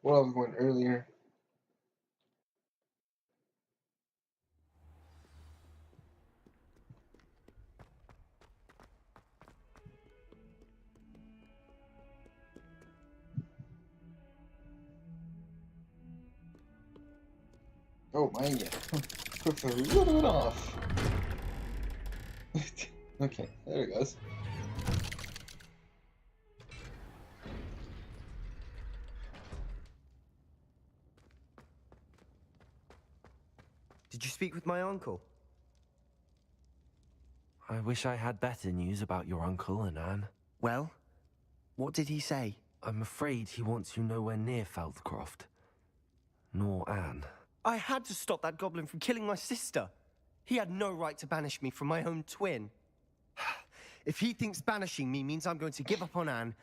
where I was going earlier. Oh, mine, yeah. Clips a little bit off. Okay, there it goes. Did you speak with my uncle? I wish I had better news about your uncle and Anne. Well, what did he say? I'm afraid he wants you nowhere near Feldcroft. Nor Anne. I had to stop that goblin from killing my sister. He had no right to banish me from my own twin. If he thinks banishing me means I'm going to give up on Anne,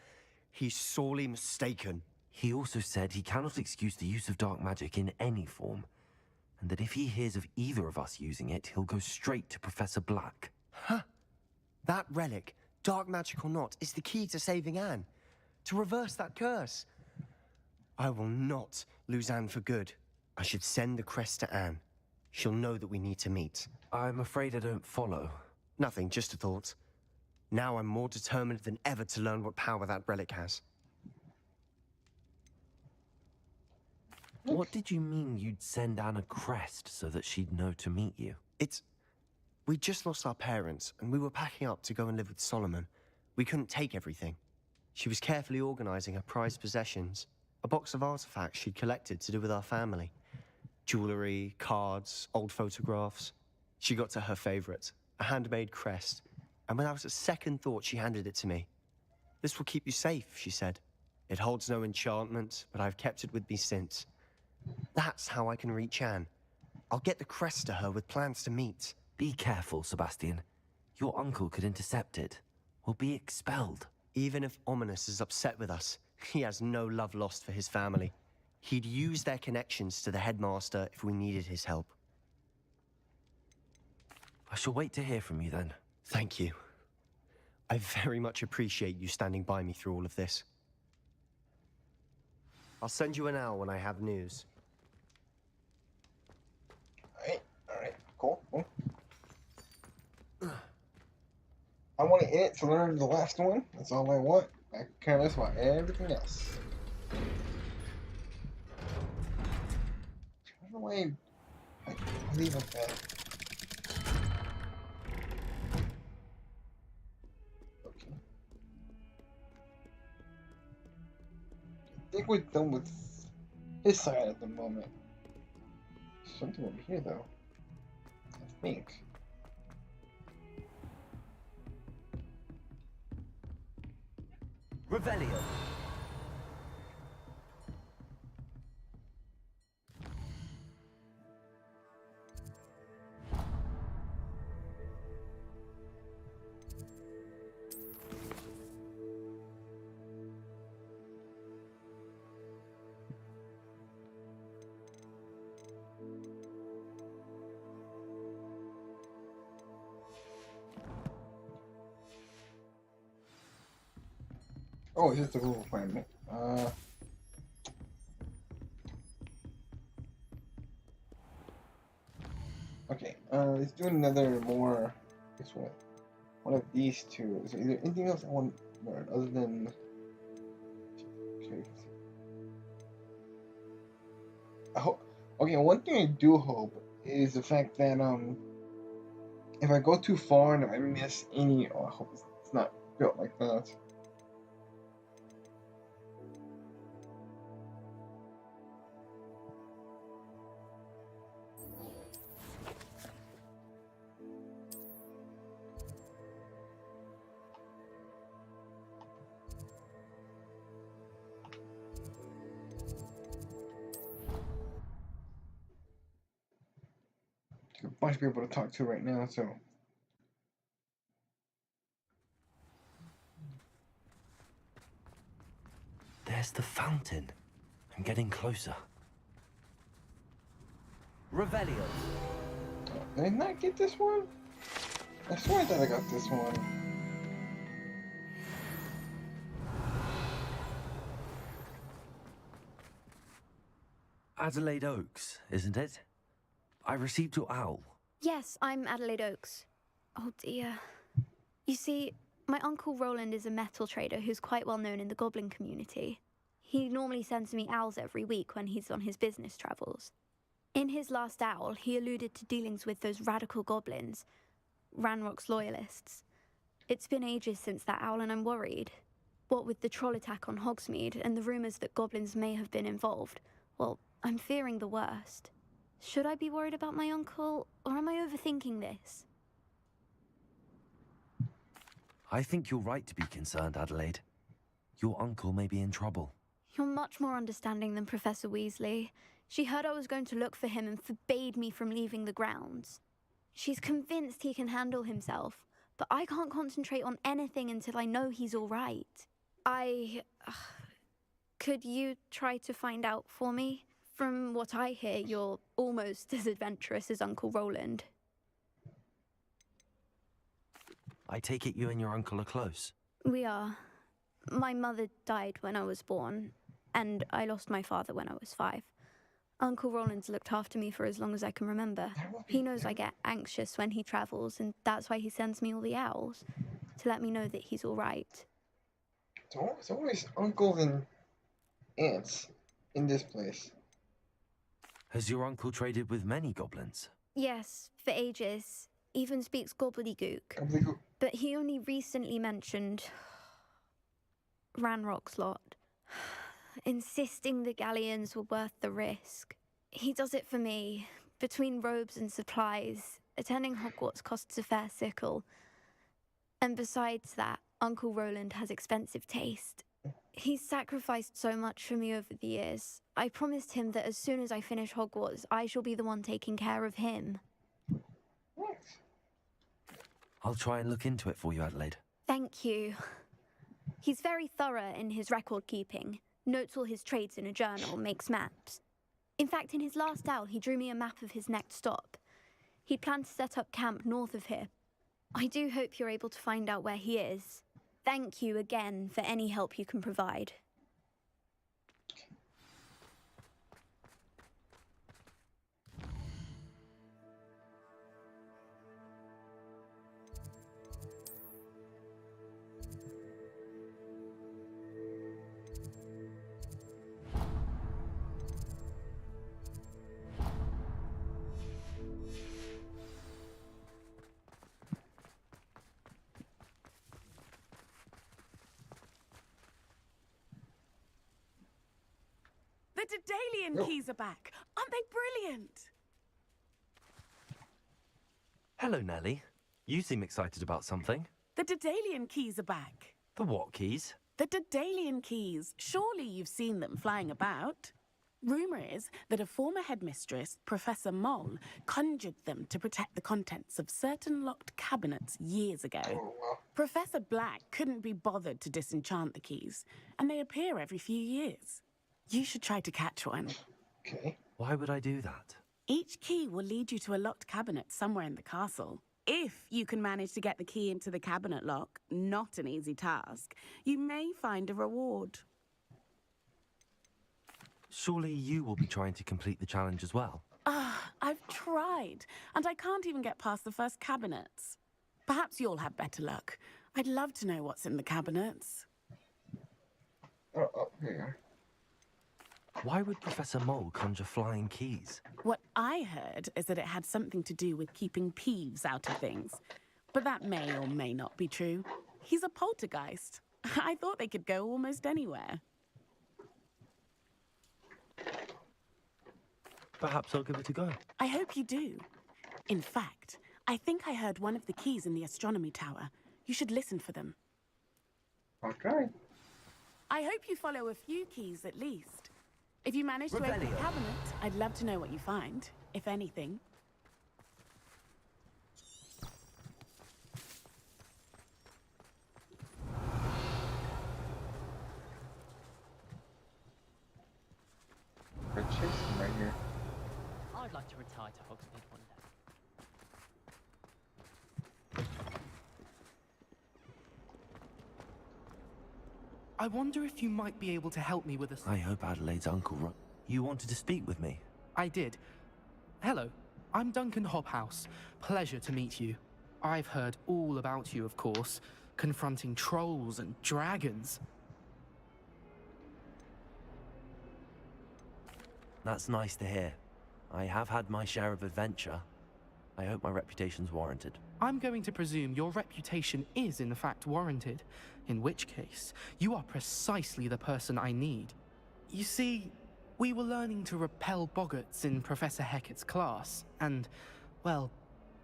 he's sorely mistaken. He also said he cannot excuse the use of dark magic in any form, and that if he hears of either of us using it, he'll go straight to Professor Black. Huh? That relic, dark magic or not, is the key to saving Anne. To reverse that curse. I will not lose Anne for good. I should send the crest to Anne. She'll know that we need to meet. I'm afraid I don't follow. Nothing, just a thought. Now I'm more determined than ever to learn what power that relic has. What did you mean you'd send Anne a crest so that she'd know to meet you? We just lost our parents, and we were packing up to go and live with Solomon. We couldn't take everything. She was carefully organizing her prized possessions, a box of artifacts she'd collected to do with our family. Jewelry, cards, old photographs. She got to her favorite, a handmade crest, and without a second thought, she handed it to me. This will keep you safe, she said. It holds no enchantment, but I've kept it with me since. That's how I can reach Anne. I'll get the crest to her with plans to meet. Be careful, Sebastian. Your uncle could intercept it. We'll be expelled. Even if Ominous is upset with us, he has no love lost for his family. He'd use their connections to the headmaster if we needed his help. I shall wait to hear from you then. Thank you. I very much appreciate you standing by me through all of this. I'll send you an hour when I have news. Alright, cool. I want to it to learn the last one. That's all I want. I care less about everything else. I don't know why I leave like that. Okay. I think we're done with his side at the moment. Something over here though. I think. Revelio. Oh, it's just a rule requirement. Okay, let's do another more. Guess what? One of these two. Is there either anything else I want to learn other than? Okay. I hope. Okay, one thing I do hope is the fact that if I go too far and if I miss any, I hope it's not built like that. A bunch of people to talk to right now, so. There's the fountain. I'm getting closer. Revelio. Did I not get this one? I swear that I got this one. Adelaide Oaks, isn't it? I received your owl. Yes, I'm Adelaide Oaks. Oh dear. You see, my Uncle Roland is a metal trader who's quite well known in the goblin community. He normally sends me owls every week when he's on his business travels. In his last owl, he alluded to dealings with those radical goblins, Ranrock's loyalists. It's been ages since that owl and I'm worried. What with the troll attack on Hogsmeade and the rumours that goblins may have been involved, well, I'm fearing the worst. Should I be worried about my uncle, or am I overthinking this? I think you're right to be concerned, Adelaide. Your uncle may be in trouble. You're much more understanding than Professor Weasley. She heard I was going to look for him and forbade me from leaving the grounds. She's convinced he can handle himself, but I can't concentrate on anything until I know he's all right. Could you try to find out for me? From what I hear, you're almost as adventurous as Uncle Roland. I take it you and your uncle are close. We are. My mother died when I was born, and I lost my father when I was 5. Uncle Roland's looked after me for as long as I can remember. He knows I get anxious when he travels, and that's why he sends me all the owls, to let me know that he's all right. It's always uncles and aunts in this place. Has your uncle traded with many goblins? Yes, for ages. Even speaks gobbledygook. But he only recently mentioned Ranrock's lot, insisting the galleons were worth the risk. He does it for me. Between robes and supplies, attending Hogwarts costs a fair sickle. And besides that, Uncle Roland has expensive taste. He's sacrificed so much for me over the years. I promised him that as soon as I finish Hogwarts, I shall be the one taking care of him. I'll try and look into it for you, Adelaide. Thank you. He's very thorough in his record keeping, notes all his trades in a journal, makes maps. In fact, in his last owl, he drew me a map of his next stop. He planned to set up camp north of here. I do hope you're able to find out where he is. Thank you again for any help you can provide. The Daedalian keys are back. Aren't they brilliant? Hello, Nellie. You seem excited about something. The Daedalian keys are back. The what keys? The Daedalian keys. Surely you've seen them flying about. Rumour is that a former headmistress, Professor Moll, conjured them to protect the contents of certain locked cabinets years ago. Professor Black couldn't be bothered to disenchant the keys, and they appear every few years. You should try to catch one. Okay. Why would I do that? Each key will lead you to a locked cabinet somewhere in the castle. If you can manage to get the key into the cabinet lock, not an easy task, you may find a reward. Surely you will be trying to complete the challenge as well. I've tried, and I can't even get past the first cabinets. Perhaps you'll have better luck. I'd love to know what's in the cabinets. Oh, here you are. Why would Professor Mole conjure flying keys? What I heard is that it had something to do with keeping Peeves out of things. But that may or may not be true. He's a poltergeist. I thought they could go almost anywhere. Perhaps I'll give it a go. I hope you do. In fact, I think I heard one of the keys in the astronomy tower. You should listen for them. Okay. I hope you follow a few keys at least. If you manage to open the cabinet, I'd love to know what you find, if anything. We're chasing right here. I'd like to retire to Hogsmeade one day. I wonder if you might be able to help me with a... I hope Adelaide's uncle You wanted to speak with me? I did. Hello, I'm Duncan Hobhouse. Pleasure to meet you. I've heard all about you, of course, confronting trolls and dragons. That's nice to hear. I have had my share of adventure. I hope my reputation's warranted. I'm going to presume your reputation is in fact warranted, in which case, you are precisely the person I need. You see, we were learning to repel boggarts in Professor Hecat's class, and, well,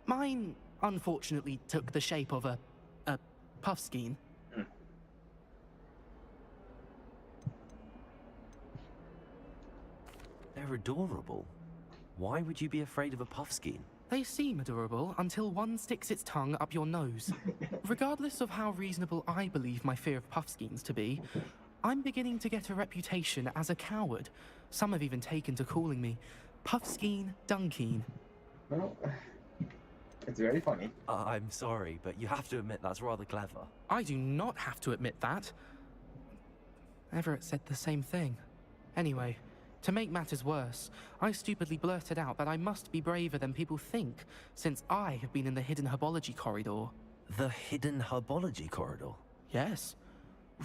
mine unfortunately took the shape of a puffskein. They're adorable. Why would you be afraid of a puffskein? They seem adorable until one sticks its tongue up your nose. Regardless of how reasonable I believe my fear of puffskeins to be, I'm beginning to get a reputation as a coward. Some have even taken to calling me Puffskein Dunkeen. Well, it's very funny. I'm sorry, but you have to admit that's rather clever. I do not have to admit that. Everett said the same thing. Anyway, to make matters worse, I stupidly blurted out that I must be braver than people think, since I have been in the hidden herbology corridor. The hidden herbology corridor? Yes.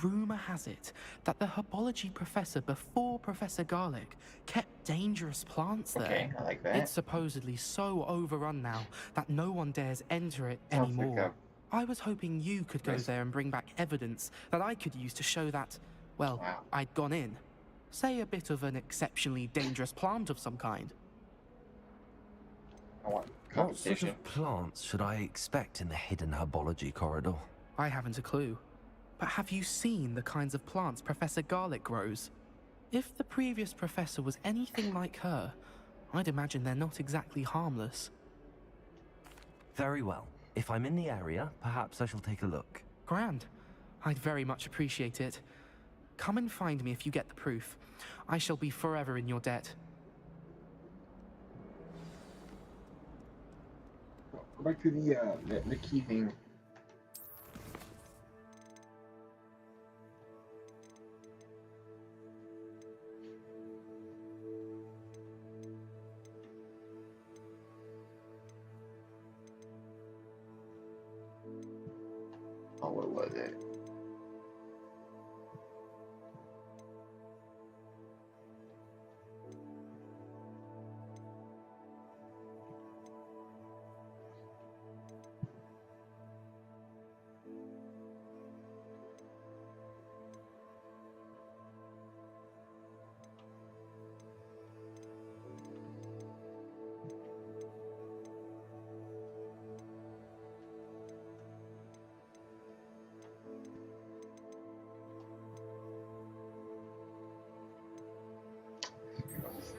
Rumor has it that the herbology professor before Professor Garlic kept dangerous plants there. Okay, I like that. It's supposedly so overrun now that no one dares enter it Sounds anymore. like I was hoping you could go there and bring back evidence that I could use to show that, well, I'd gone in. Say a bit of an exceptionally dangerous plant of some kind. I want What sort competition. of plants should I expect in the hidden herbology corridor? I haven't a clue. But have you seen the kinds of plants Professor Garlic grows? If the previous professor was anything like her, I'd imagine they're not exactly harmless. Very well. If I'm in the area, perhaps I shall take a look. Grand. I'd very much appreciate it. Come and find me if you get the proof. I shall be forever in your debt. Go back to the key thing. Oh, what was it?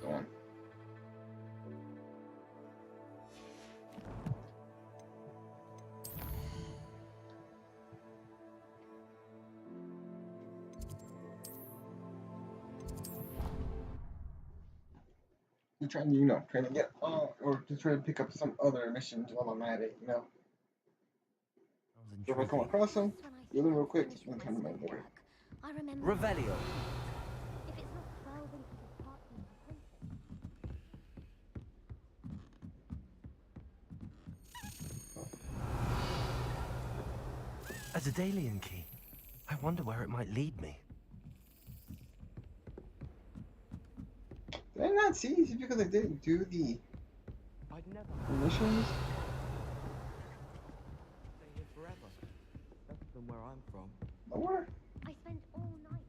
Going. You're trying to, trying to get or to try to pick up some other missions while I'm at it, So if I come across them, do them real quick and kind of make more. Revelio. A Daedalian key. I wonder where it might lead me. Did I not see? Is it because I didn't do the missions? Stay here forever. Better than where I'm from. Nowhere? I spent all night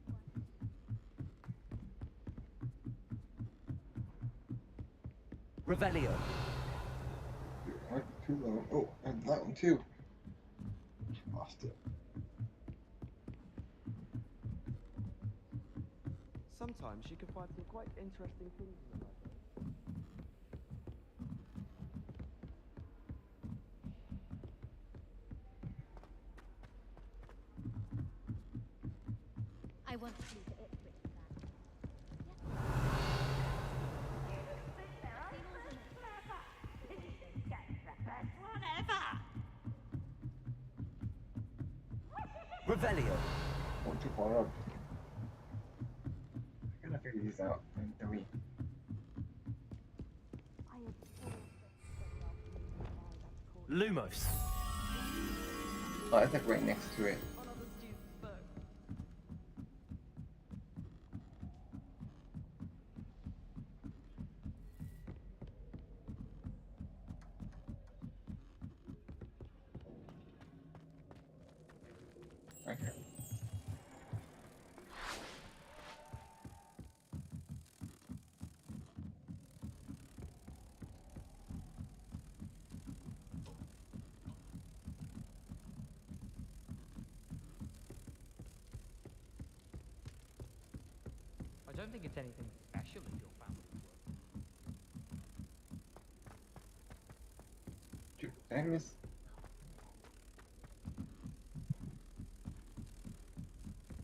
Revelio. Might be too low. Oh, and that one too. Lost it. Sometimes you can find some quite interesting things in the library. I want to leave it with Revelio. Going too far up. I gotta figure these out. And then we Lumos. Oh, I think right next to it. Right here. I don't think it's anything special in your family. Dude, Agnes.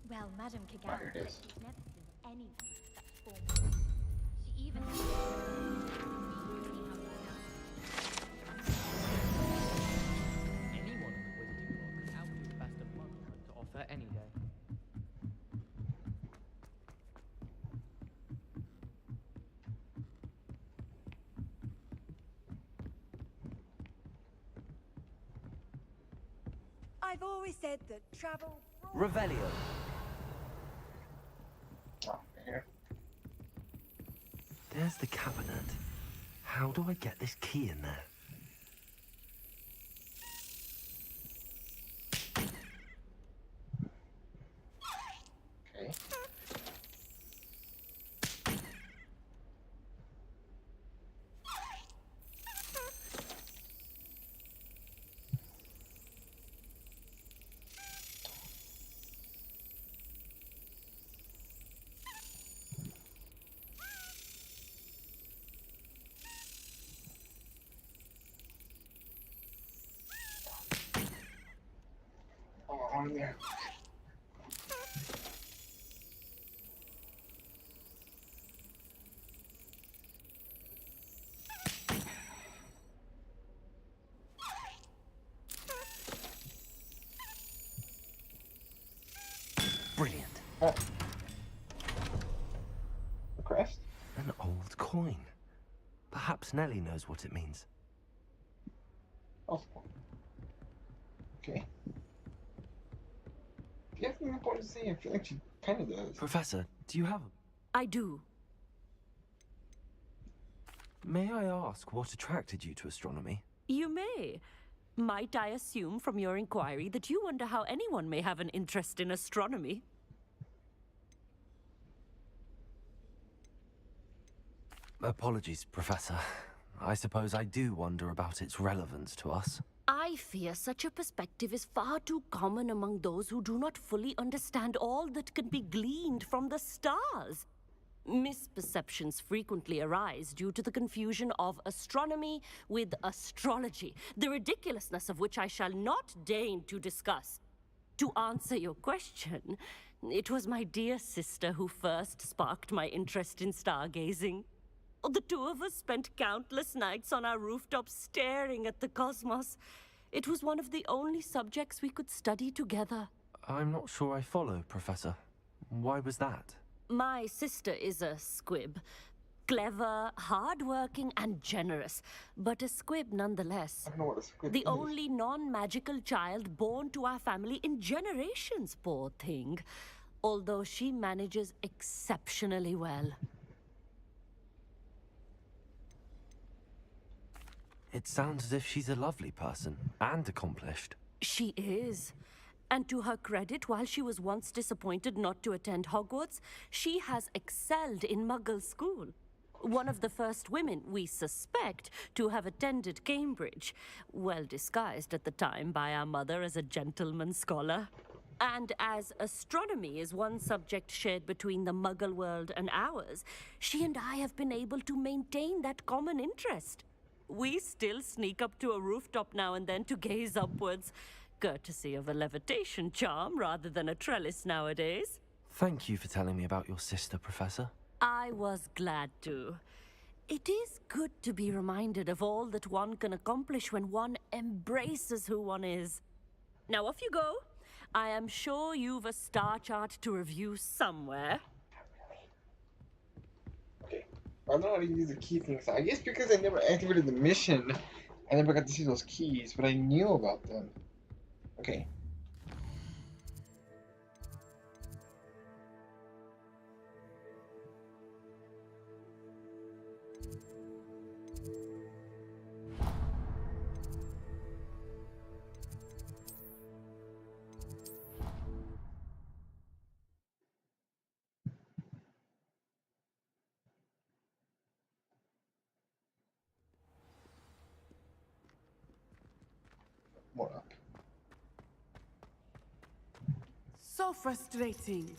Well, Madame Oh, Kagami here it is. she's never seen any form. She even Anyone in the Wizarding World can outdo the best of Muggle had to offer any day. I've always said that travel... Revelio. Oh, here. There's the cabinet. How do I get this key in there? Okay. Oh, on there. Brilliant. Oh. The crest? An old coin. Perhaps Nellie knows what it means. Oh. Okay. Do you have anything important to say? I feel like she kind of does. Professor, do you have... I do. May I ask what attracted you to astronomy? You may. Might I assume from your inquiry that you wonder how anyone may have an interest in astronomy? Apologies, Professor. I suppose I do wonder about its relevance to us. I fear such a perspective is far too common among those who do not fully understand all that can be gleaned from the stars. Misperceptions frequently arise due to the confusion of astronomy with astrology, the ridiculousness of which I shall not deign to discuss. To answer your question, it was my dear sister who first sparked my interest in stargazing. The two of us spent countless nights on our rooftop staring at the cosmos. It was one of the only subjects we could study together. I'm not sure I follow, Professor. Why was that? My sister is a squib. Clever, hardworking, and generous, but a squib nonetheless. I don't know what a squib The is. only non-magical child born to our family in generations, poor thing. Although she manages exceptionally well. It sounds as if she's a lovely person and accomplished. She is. And to her credit, while she was once disappointed not to attend Hogwarts, she has excelled in Muggle school. One of the first women, we suspect, to have attended Cambridge, well disguised at the time by our mother as a gentleman scholar. And as astronomy is one subject shared between the Muggle world and ours, she and I have been able to maintain that common interest. We still sneak up to a rooftop now and then to gaze upwards, courtesy of a levitation charm rather than a trellis nowadays. Thank you for telling me about your sister, Professor. I was glad to. It is good to be reminded of all that one can accomplish when one embraces who one is. Now off you go. I am sure you've a star chart to review somewhere. Okay. I don't know how to use the key thing, so I guess because I never activated the mission, I never got to see those keys, but I knew about them. Okay. More up. So frustrating.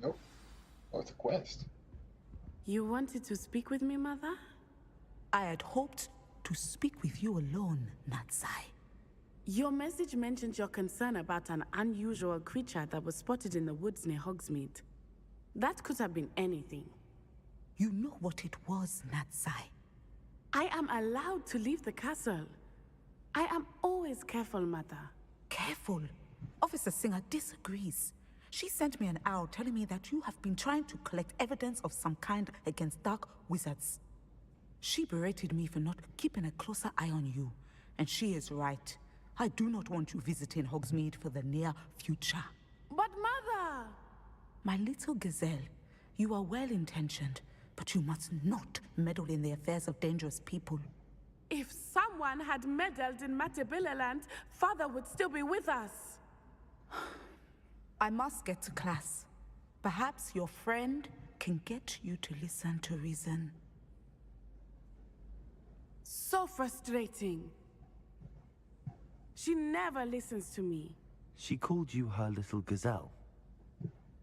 Nope. Oh, it's a quest. You wanted to speak with me, Mother? I had hoped to speak with you alone, Natsai. Your message mentioned your concern about an unusual creature that was spotted in the woods near Hogsmeade. That could have been anything. You know what it was, Natsai. I am allowed to leave the castle. I am always careful, Mother. Careful? Officer Singer disagrees. She sent me an owl telling me that you have been trying to collect evidence of some kind against dark wizards. She berated me for not keeping a closer eye on you, and she is right. I do not want you visiting Hogsmeade for the near future. But Mother! My little gazelle, you are well-intentioned, but you must not meddle in the affairs of dangerous people. If someone had meddled in Matabillaland, Father would still be with us. I must get to class. Perhaps your friend can get you to listen to reason. So frustrating. She never listens to me. She called you her little gazelle.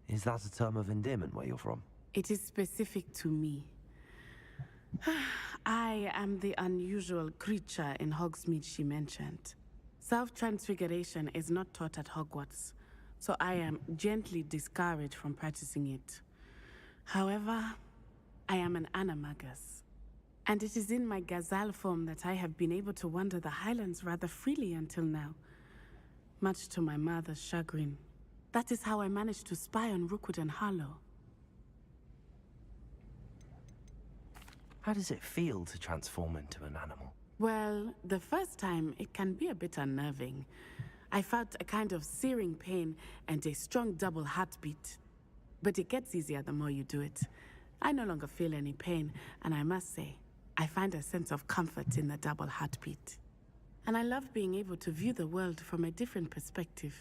Is that a term of endearment where you're from? It is specific to me. I am the unusual creature in Hogsmeade she mentioned. Self-transfiguration is not taught at Hogwarts, so I am gently discouraged from practicing it. However, I am an animagus, and it is in my gazelle form that I have been able to wander the Highlands rather freely until now, much to my mother's chagrin. That is how I managed to spy on Rookwood and Harlow. How does it feel to transform into an animal? Well, the first time, it can be a bit unnerving. I felt a kind of searing pain and a strong double heartbeat. But it gets easier the more you do it. I no longer feel any pain, and I must say, I find a sense of comfort in the double heartbeat. And I love being able to view the world from a different perspective.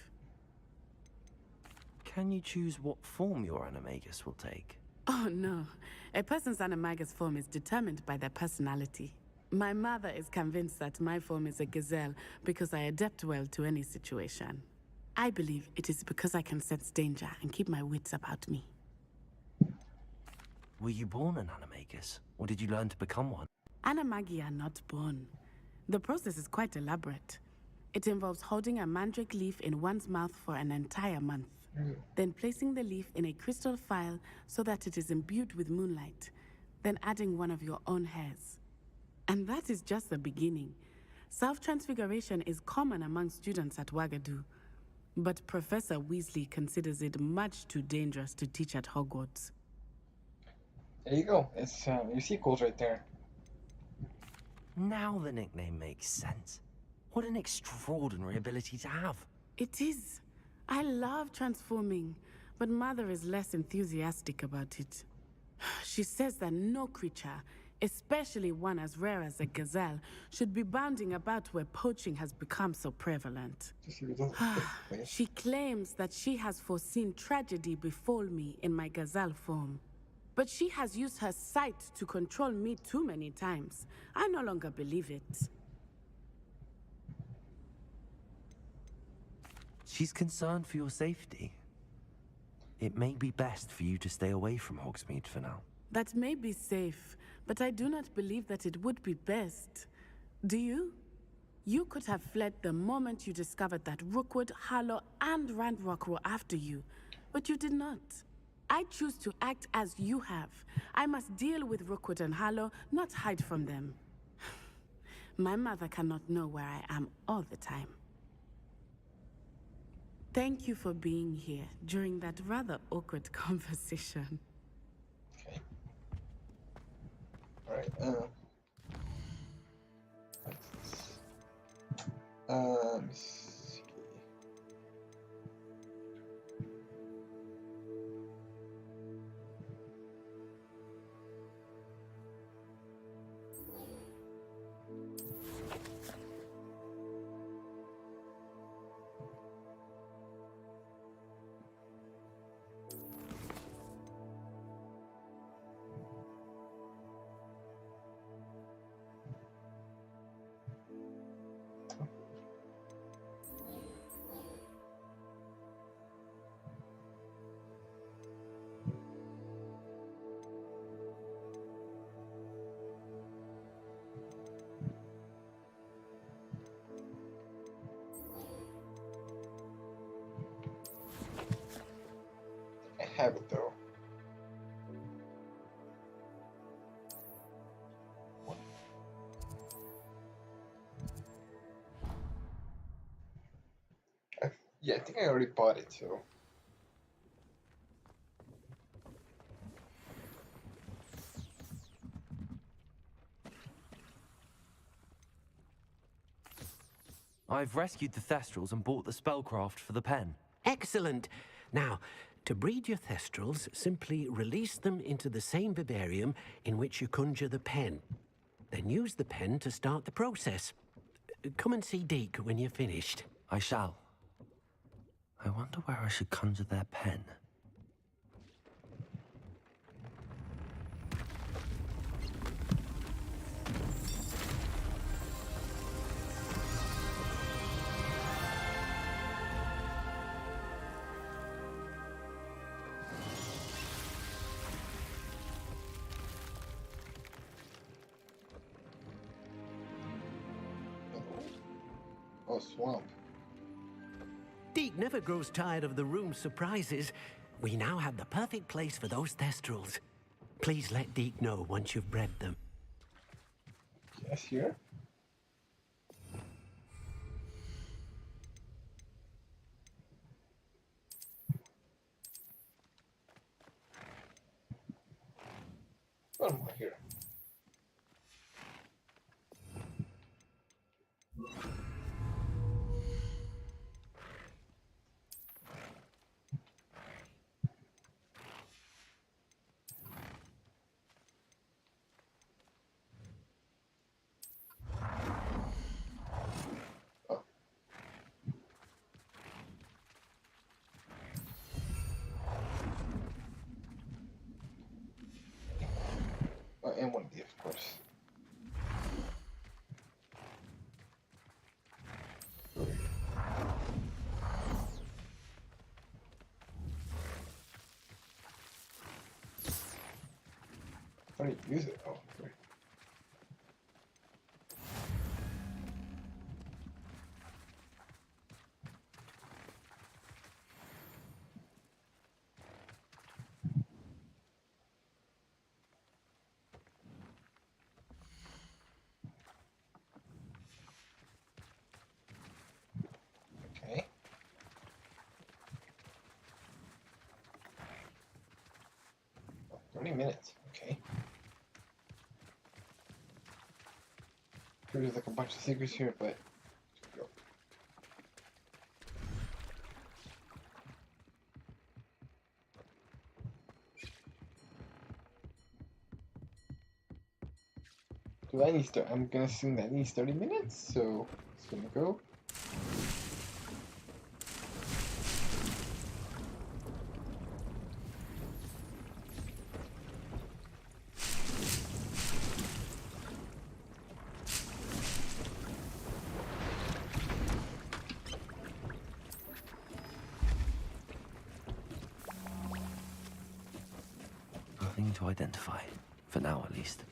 Can you choose what form your animagus will take? Oh no, a person's animagus form is determined by their personality. My mother is convinced that my form is a gazelle because I adapt well to any situation. I believe it is because I can sense danger and keep my wits about me. Were you born an animagus, or did you learn to become one? Animagi are not born. The process is quite elaborate. It involves holding a mandrake leaf in one's mouth for an entire month, then placing the leaf in a crystal phial so that it is imbued with moonlight, then adding one of your own hairs. And that is just the beginning. Self-transfiguration is common among students at Wagadu, but Professor Weasley considers it much too dangerous to teach at Hogwarts. There you go. It's your sequels right there. Now the nickname makes sense. What an extraordinary ability to have. It is. I love transforming, but Mother is less enthusiastic about it. She says that no creature, especially one as rare as a gazelle, should be bounding about where poaching has become so prevalent. She claims that she has foreseen tragedy befall me in my gazelle form. But she has used her sight to control me too many times. I no longer believe it. She's concerned for your safety. It may be best for you to stay away from Hogsmeade for now. That may be safe, but I do not believe that it would be best. Do you? You could have fled the moment you discovered that Rookwood, Harlow, and Ranrock were after you, but you did not. I choose to act as you have. I must deal with Rookwood and Harlow, not hide from them. My mother cannot know where I am all the time. Thank you for being here during that rather awkward conversation. Okay. Alright, See. I have it though. Yeah, I think I already bought it, so. I've rescued the Thestrals and bought the spellcraft for the pen. Excellent. Now, to breed your Thestrals, simply release them into the same vivarium in which you conjure the pen. Then use the pen to start the process. Come and see Deke when you're finished. I shall. I wonder where I should conjure their pen. Oh, swamp. Deke never grows tired of the room's surprises. We now have the perfect place for those Thestrals. Please let Deke know once you've bred them. Yes, here. One more here. And one of these, of course. How do you use it? Oh, great. Okay. Oh, 30 minutes. Okay. There's like a bunch of secrets here, but go. So that needs to, I'm gonna assume that needs 30 minutes, so it's gonna go. Nothing to identify, for now at least.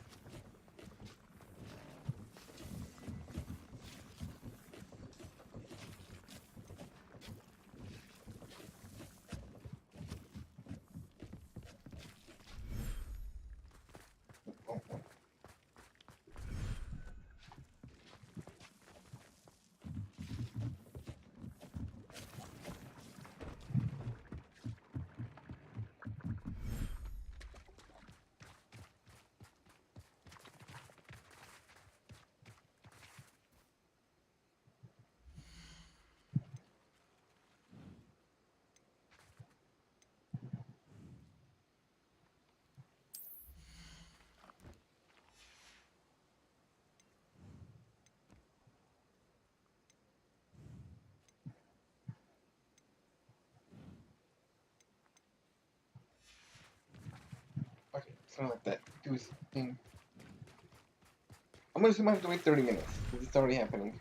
gonna let that do his thing. I'm gonna assume I have to wait 30 minutes, because it's already happening.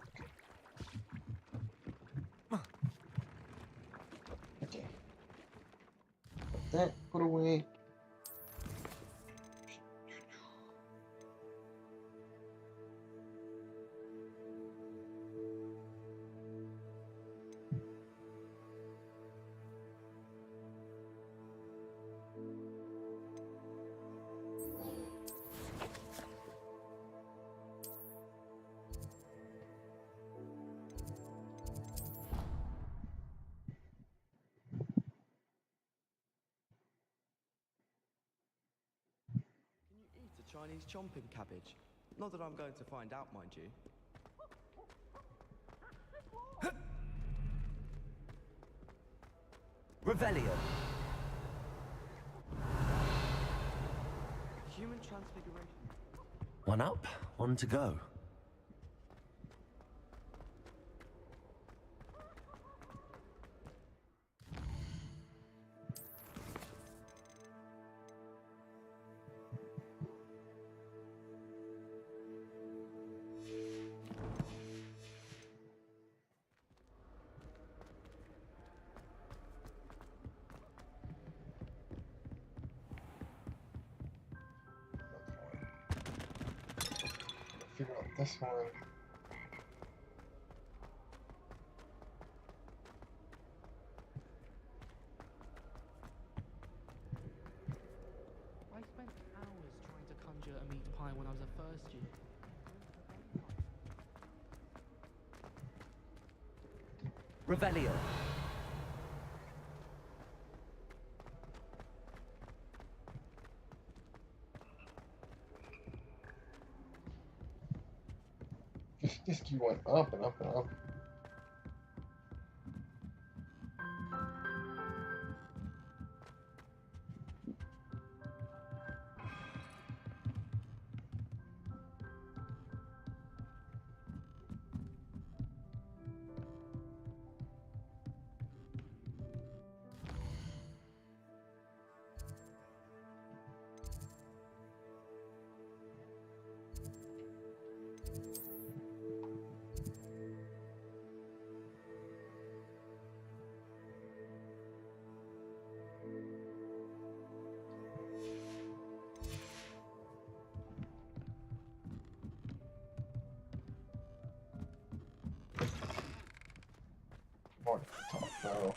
Okay. Put that, put away. Eat a Chinese chomping cabbage. Not that I'm going to find out, mind you. Revelio. Human transfiguration. One up, one to go. Figure out this one. I spent hours trying to conjure a meat pie when I was a first year. Revelio. Just keep going up and up and up. More top barrel.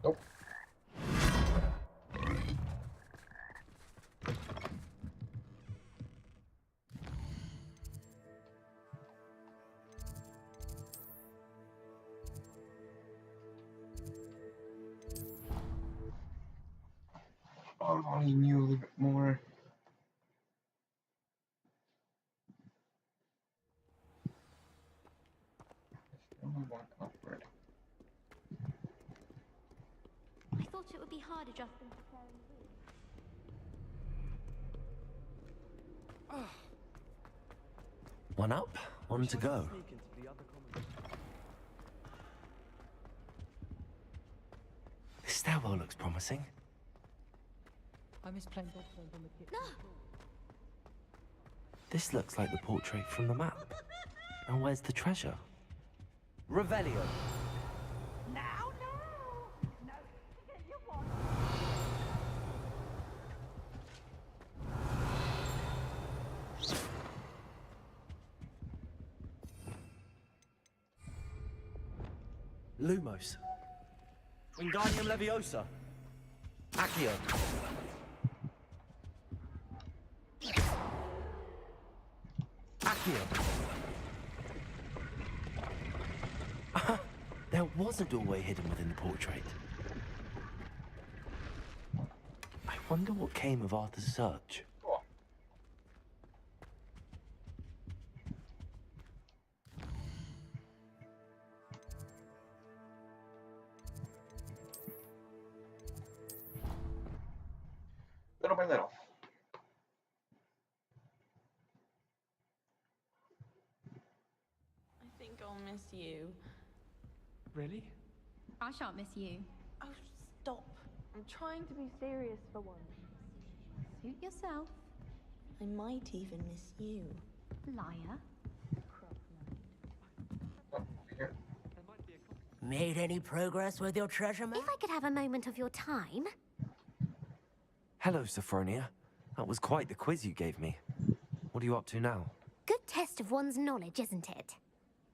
Nope. Oh, I only knew a little bit more. Only one upward. I thought it would be hard adjusting to sharing rooms. One up, one to go. Sneak into the other common. This stairwell looks promising. I miss playing box on the kitchen. No! This looks like the portrait from the map. And where's the treasure? Revelio. Now, no! No, forget you want. Lumos. Wingardium Leviosa. Accio. Accio. There was a doorway hidden within the portrait. I wonder what came of Arthur's search. Little by little. I think I'll miss you. Really? I shan't miss you. Oh, stop. I'm trying to be serious for once. Suit yourself. I might even miss you. Liar. Made any progress with your treasure map? If I could have a moment of your time. Hello, Sophronia. That was quite the quiz you gave me. What are you up to now? Good test of one's knowledge, isn't it?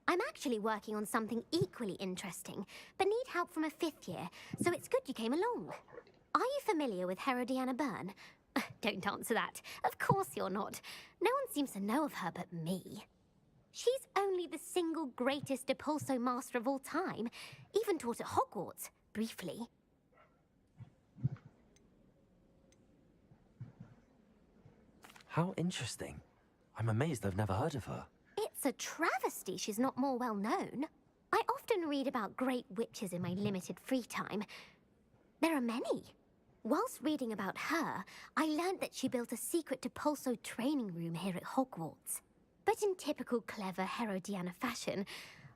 I'm actually working on something equally interesting, but need help from a 5th year, so it's good you came along. Are you familiar with Herodiana Byrne? Don't answer that. Of course you're not. No one seems to know of her but me. She's only the single greatest Depulso master of all time, even taught at Hogwarts, briefly. How interesting. I'm amazed I've never heard of her. It's a travesty she's not more well known. I often read about great witches in my limited free time. There are many. Whilst reading about her, I learned that she built a secret Depulso training room here at Hogwarts. But in typical clever Herodiana fashion,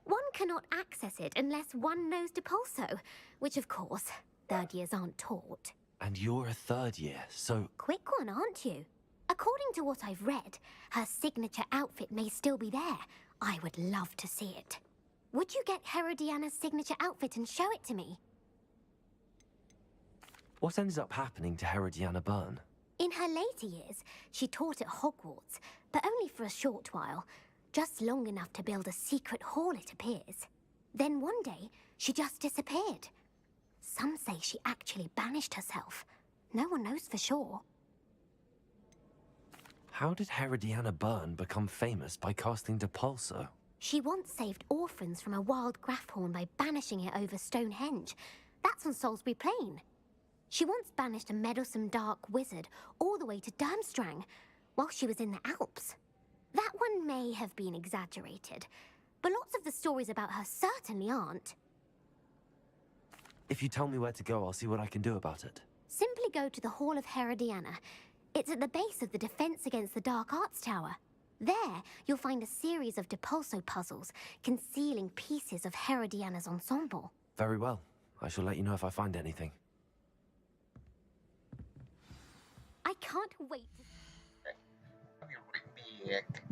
one cannot access it unless one knows Depulso, which of course, 3rd years aren't taught. And you're a 3rd year, so... Quick one, aren't you? According to what I've read, her signature outfit may still be there. I would love to see it. Would you get Herodiana's signature outfit and show it to me? What ended up happening to Herodiana Byrne? In her later years, she taught at Hogwarts, but only for a short while. Just long enough to build a secret hall, it appears. Then one day, she just disappeared. Some say she actually banished herself. No one knows for sure. How did Herodiana Byrne become famous by casting Depulso? She once saved orphans from a wild Graffhorn by banishing it over Stonehenge. That's on Salisbury Plain. She once banished a meddlesome dark wizard all the way to Durmstrang, while she was in the Alps. That one may have been exaggerated, but lots of the stories about her certainly aren't. If you tell me where to go, I'll see what I can do about it. Simply go to the Hall of Herodiana. It's at the base of the Defense Against the Dark Arts Tower. There, you'll find a series of Depulso puzzles concealing pieces of Herodiana's ensemble. Very well. I shall let you know if I find anything. I can't wait to... I'll be right back.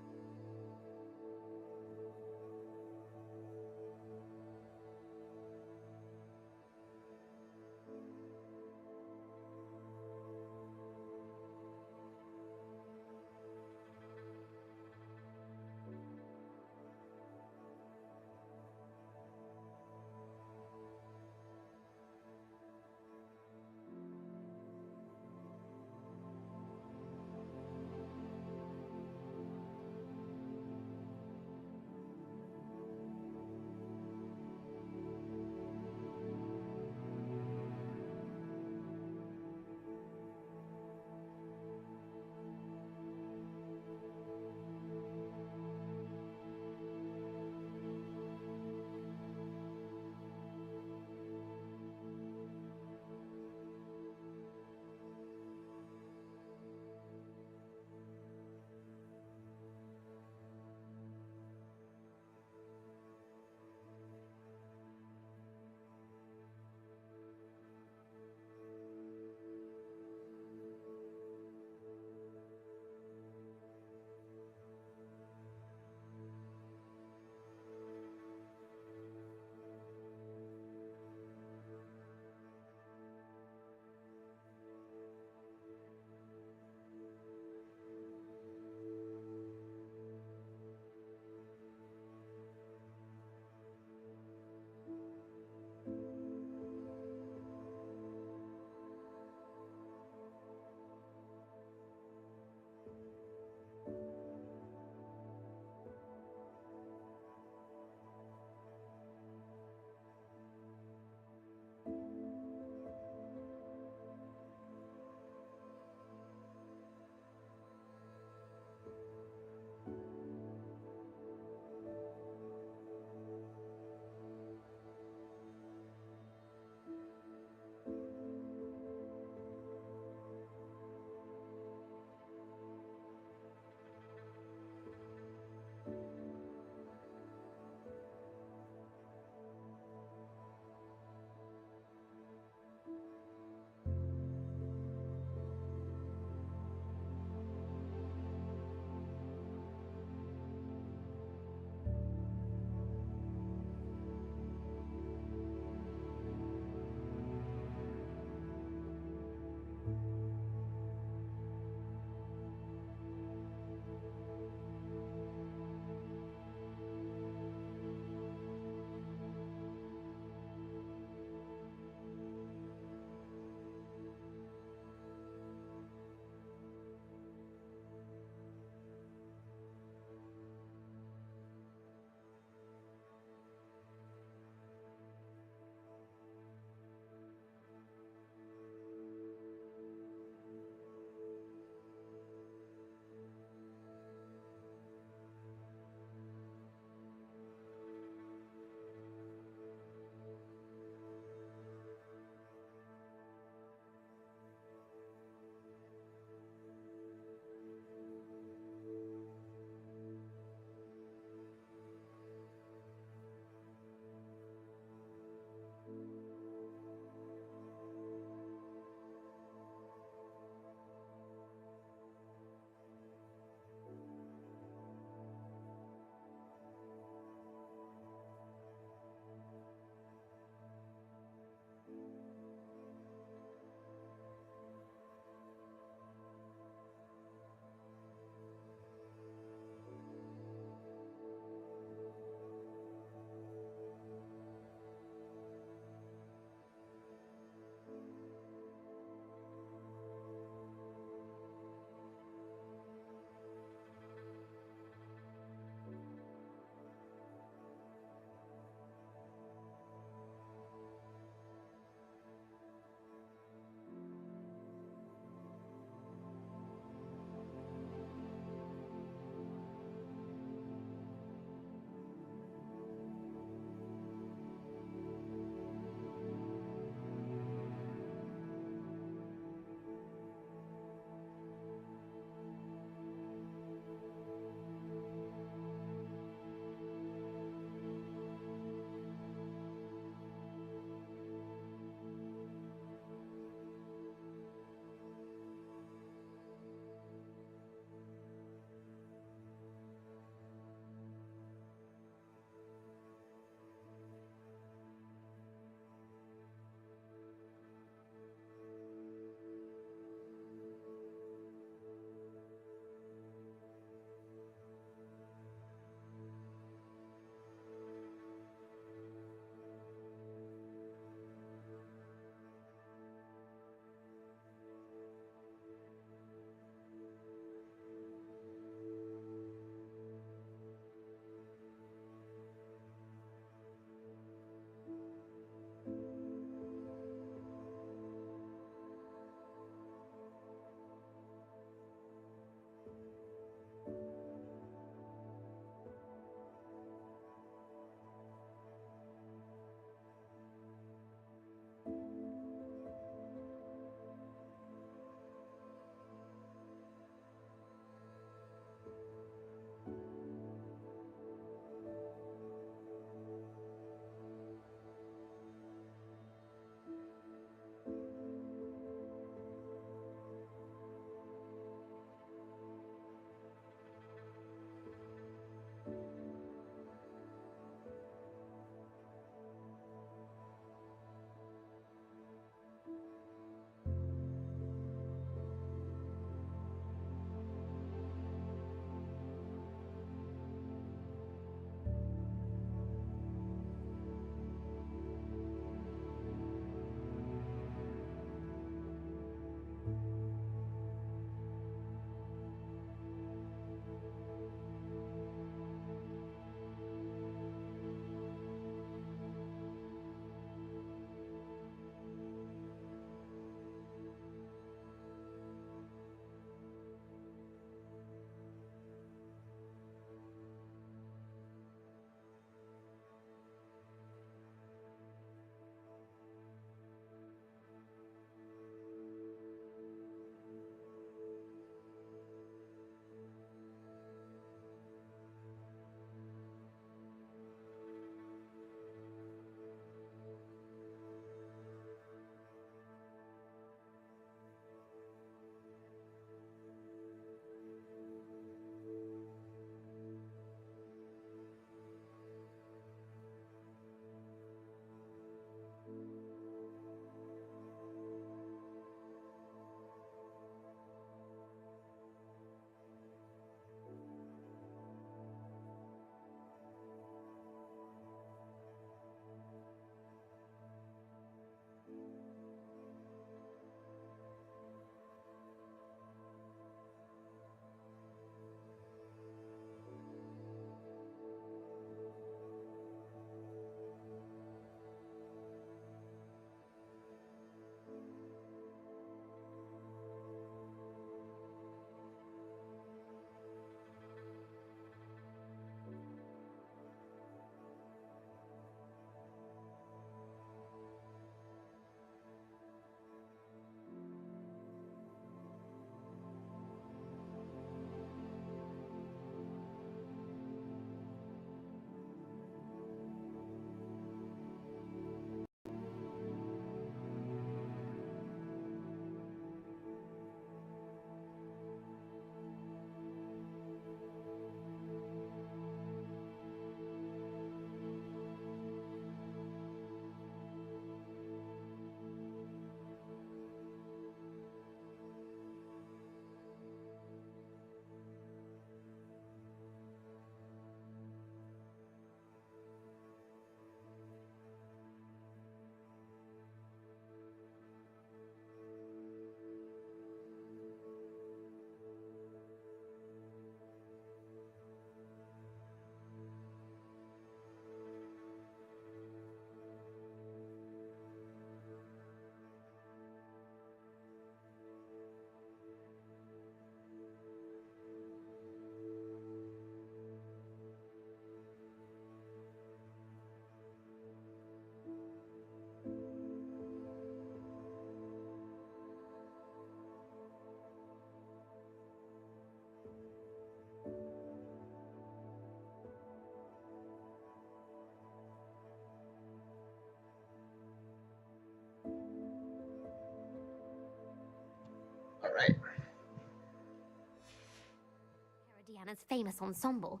Herodiana's famous ensemble.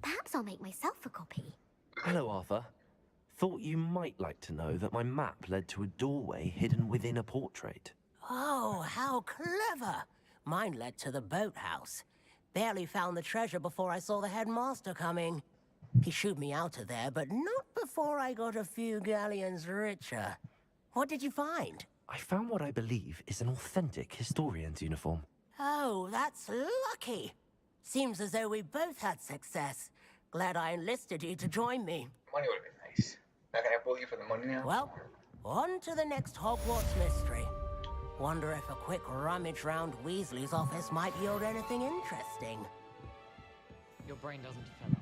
Perhaps I'll make myself a copy. Hello, Arthur. Thought you might like to know that my map led to a doorway hidden within a portrait. Oh, how clever! Mine led to the boathouse. Barely found the treasure before I saw the headmaster coming. He shooed me out of there, but not before I got a few galleons richer. What did you find? I found what I believe is an authentic historian's uniform. Oh, that's lucky. Seems as though we both had success. Glad I enlisted you to join me. Money would have been nice. Not gonna bully you for the money now? Well, on to the next Hogwarts mystery. Wonder if a quick rummage round Weasley's office might yield anything interesting. Your brain doesn't develop.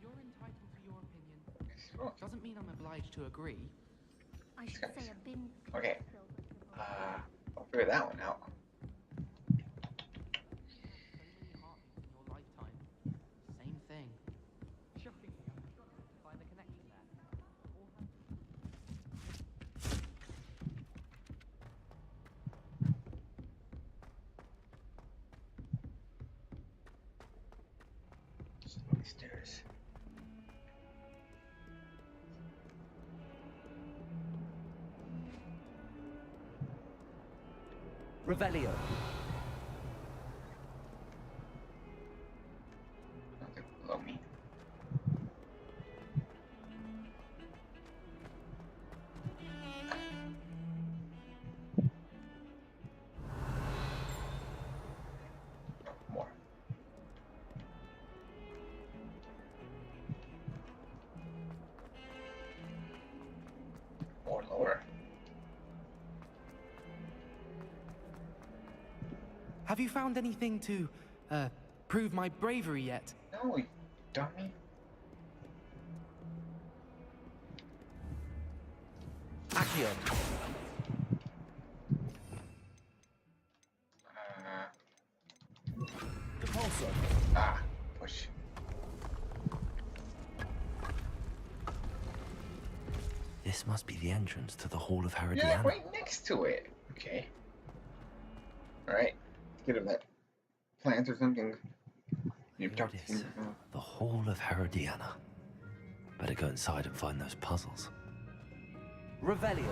You're entitled to your opinion. Doesn't mean I'm obliged to agree. I should say a bin. Okay. I'll figure that one out. Same thing. Shocking. Find the connection there. Stairs. Revelio. Nothing below me. More. More lower. Have you found anything to, prove my bravery yet? No, you dummy. Accio. Depulso. Ah, push. This must be the entrance to the Hall of Herodiana. Yeah, right next to it. Okay. Alright. Get him that plant or something. Here it is. The Hall of Herodiana. Better go inside and find those puzzles. Revelio.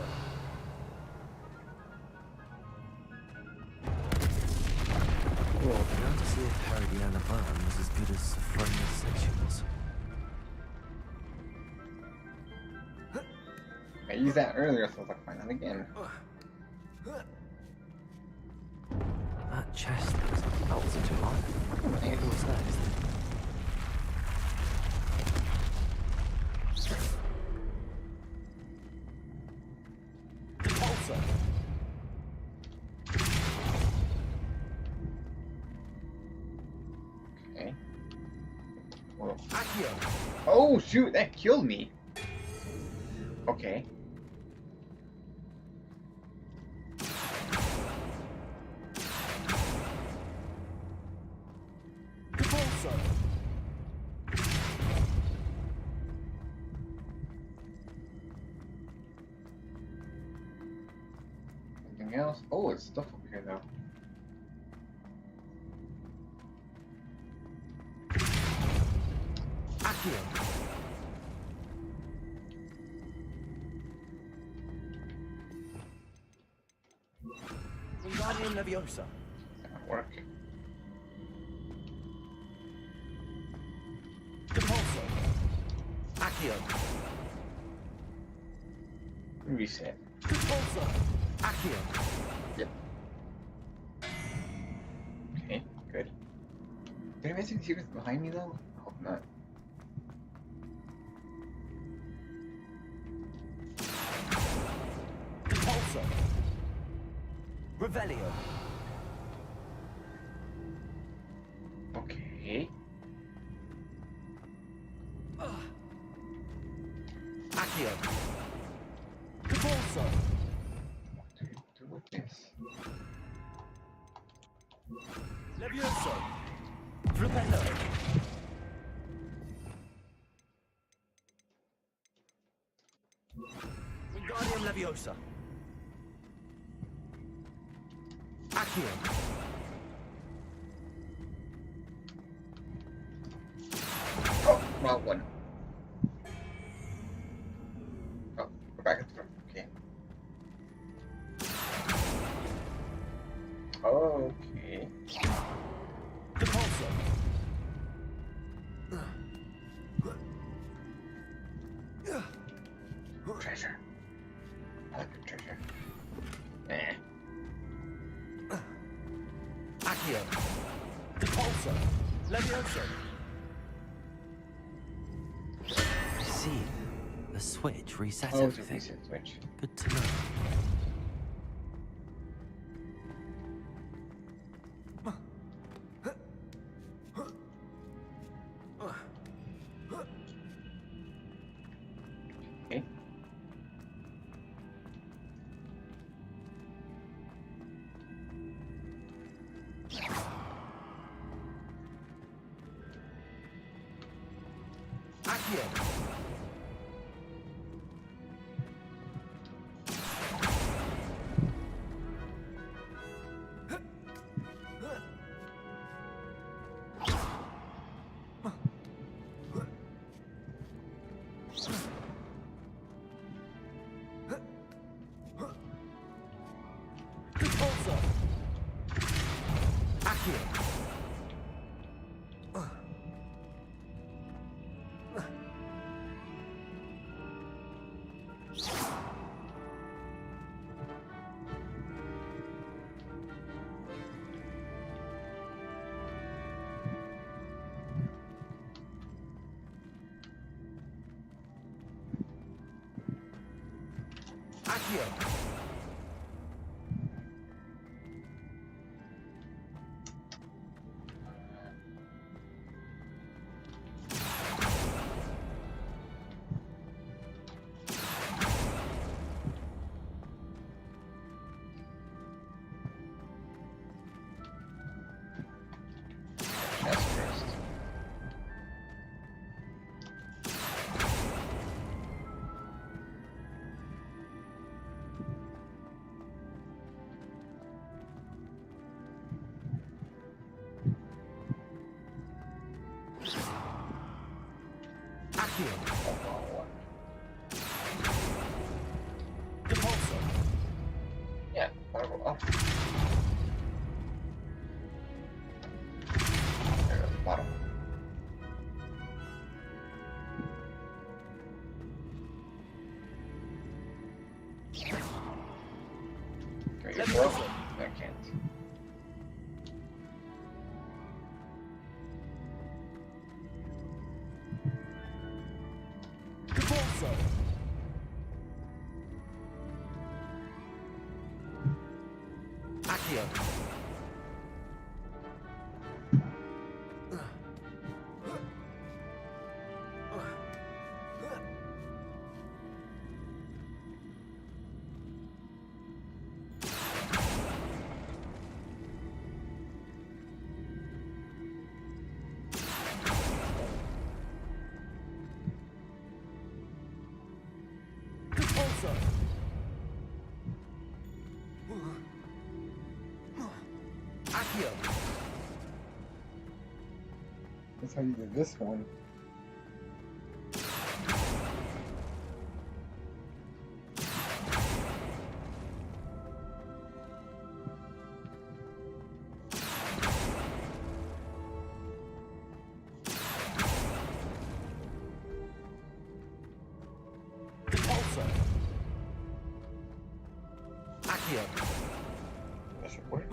Well, now to see if Herodiana Byrne was as good as Sophronia said she was. I used that earlier, so I was like, why not again? That chest looks like that wasn't too hard. What's next? Okay. Well, oh shoot, that killed me. Okay. Anything else? Oh, it's stuff over here though. Wingardium Leviosa. That'll work. Depulso. Accio. Reset. Depulso. Accio. Yep. Okay, good. Did I miss any secrets behind me though? I hope not. Depulso. Revelio. Okay. Accio. Depulso. What do you do with this? Levioso. Flipendo. Wingardium Leviosa. Accio. wrong one. Oh, we're back at the room. Okay. Okay. Treasure. I like the treasure. Accio. Repulsor. Levioso. I see. The switch resets everything. Reset switch. Good to know. Okay. Accio. Accio. Chest first. Accio. Oh, Repulsor. yeah, gotta go up. There, bottom. Can you throw? I can't. Repulsor. Accio. Repulsor. Accio. That's how you did this one. Repulsor. Accio. That should work.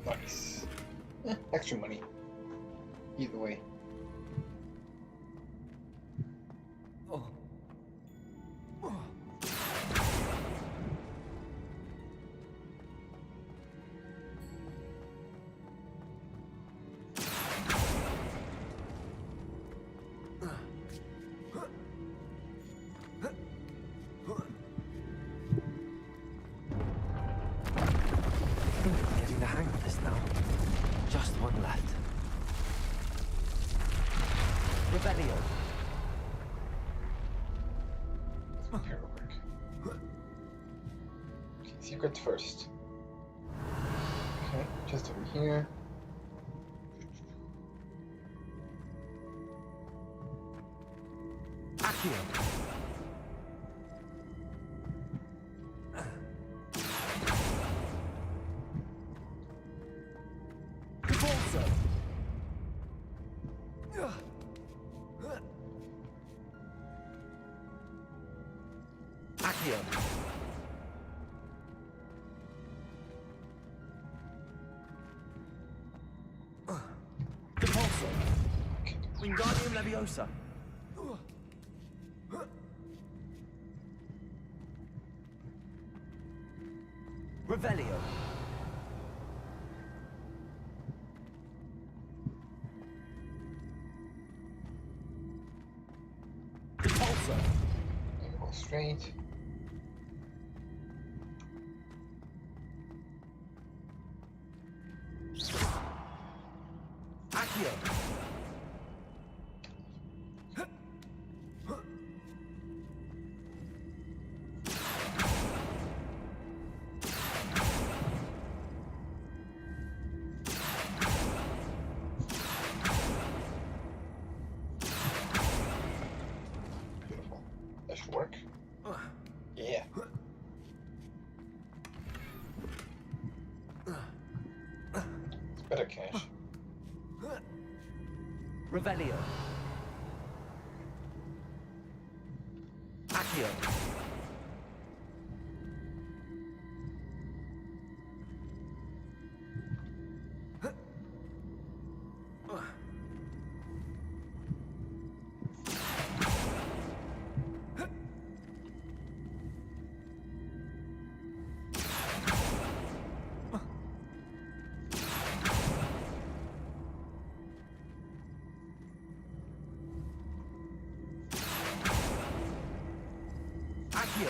Nice. Extra money. Either way. Getting the hang of this now. Just one left. Rebellion. Let's compare real quick. Okay, secrets first. Okay, just over here. Accio. Convulso. Accio. Convulso. Wingardium Leviosa. Revelio. Repulsor. Go straight. Accio. Beautiful. That should work. Yeah. It's better cash. Revelio. Accio. Accio.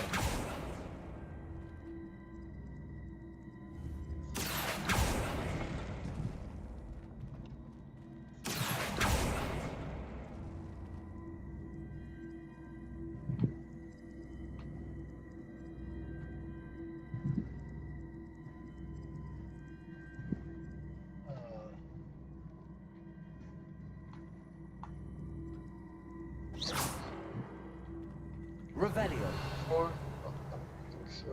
Revelio. Or oh, I don't think so.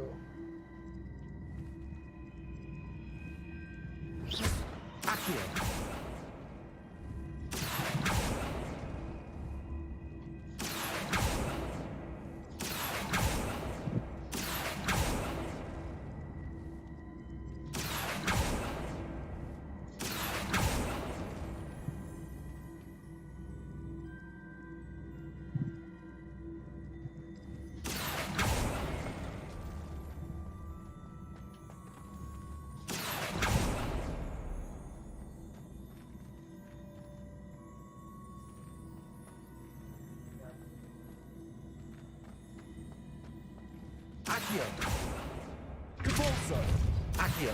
Accio. Accio. Convulso. Accio.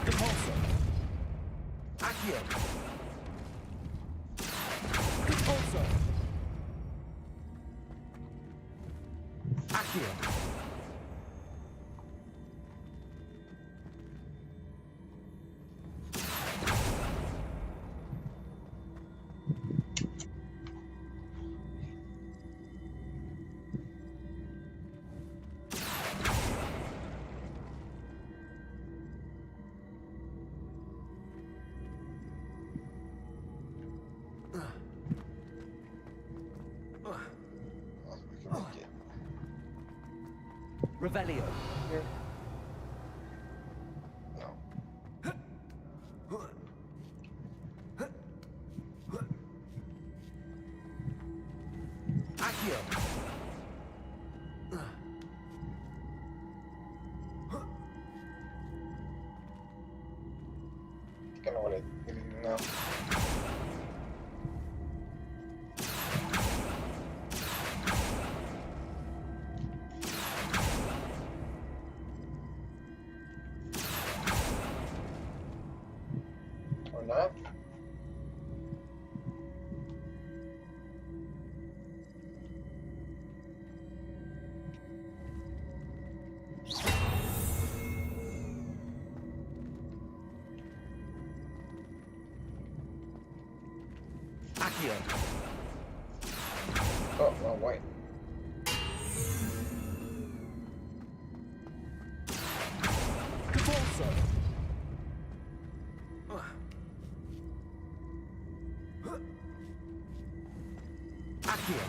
Convulso. Accio. Convulso. Accio. Revelio. Here. Accio. Kind of what I didn't know. not. Accio. Oh, wrong way. Cabalso. Accio.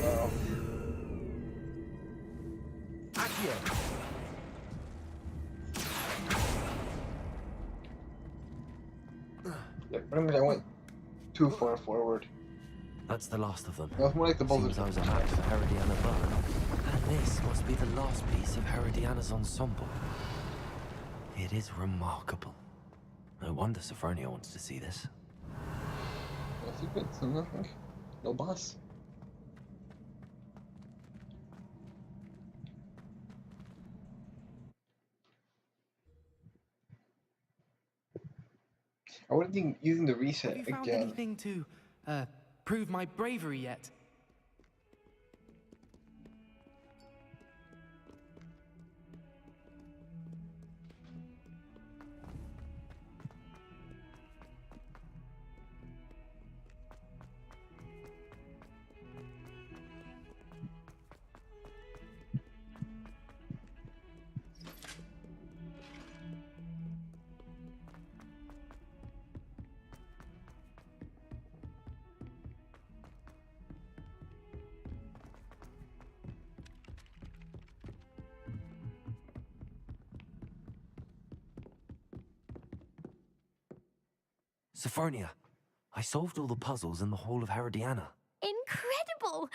No. Accio. Yeah, pretty much I went too far forward. That's the last of them. It was more like the Seems I was a match for Herodiana Byrne. And this must be the last piece of Herodiana's ensemble. It is remarkable. No wonder Sophronia wants to see this. No secrets, no nothing. No boss. I would have been using the reset Have you found again. anything to prove my bravery yet? Sophronia, I solved all the puzzles in the Hall of Herodiana. Incredible!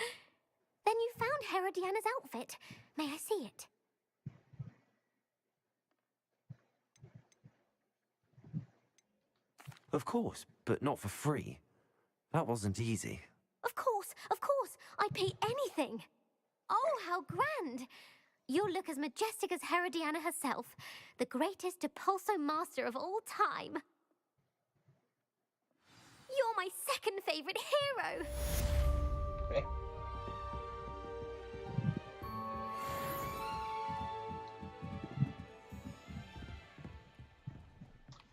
Then you found Herodiana's outfit. May I see it? Of course, but not for free. That wasn't easy. Of course, I'd pay anything. Oh, how grand! You'll look as majestic as Herodiana herself, the greatest Depulso master of all time. You're my second favorite hero! Okay.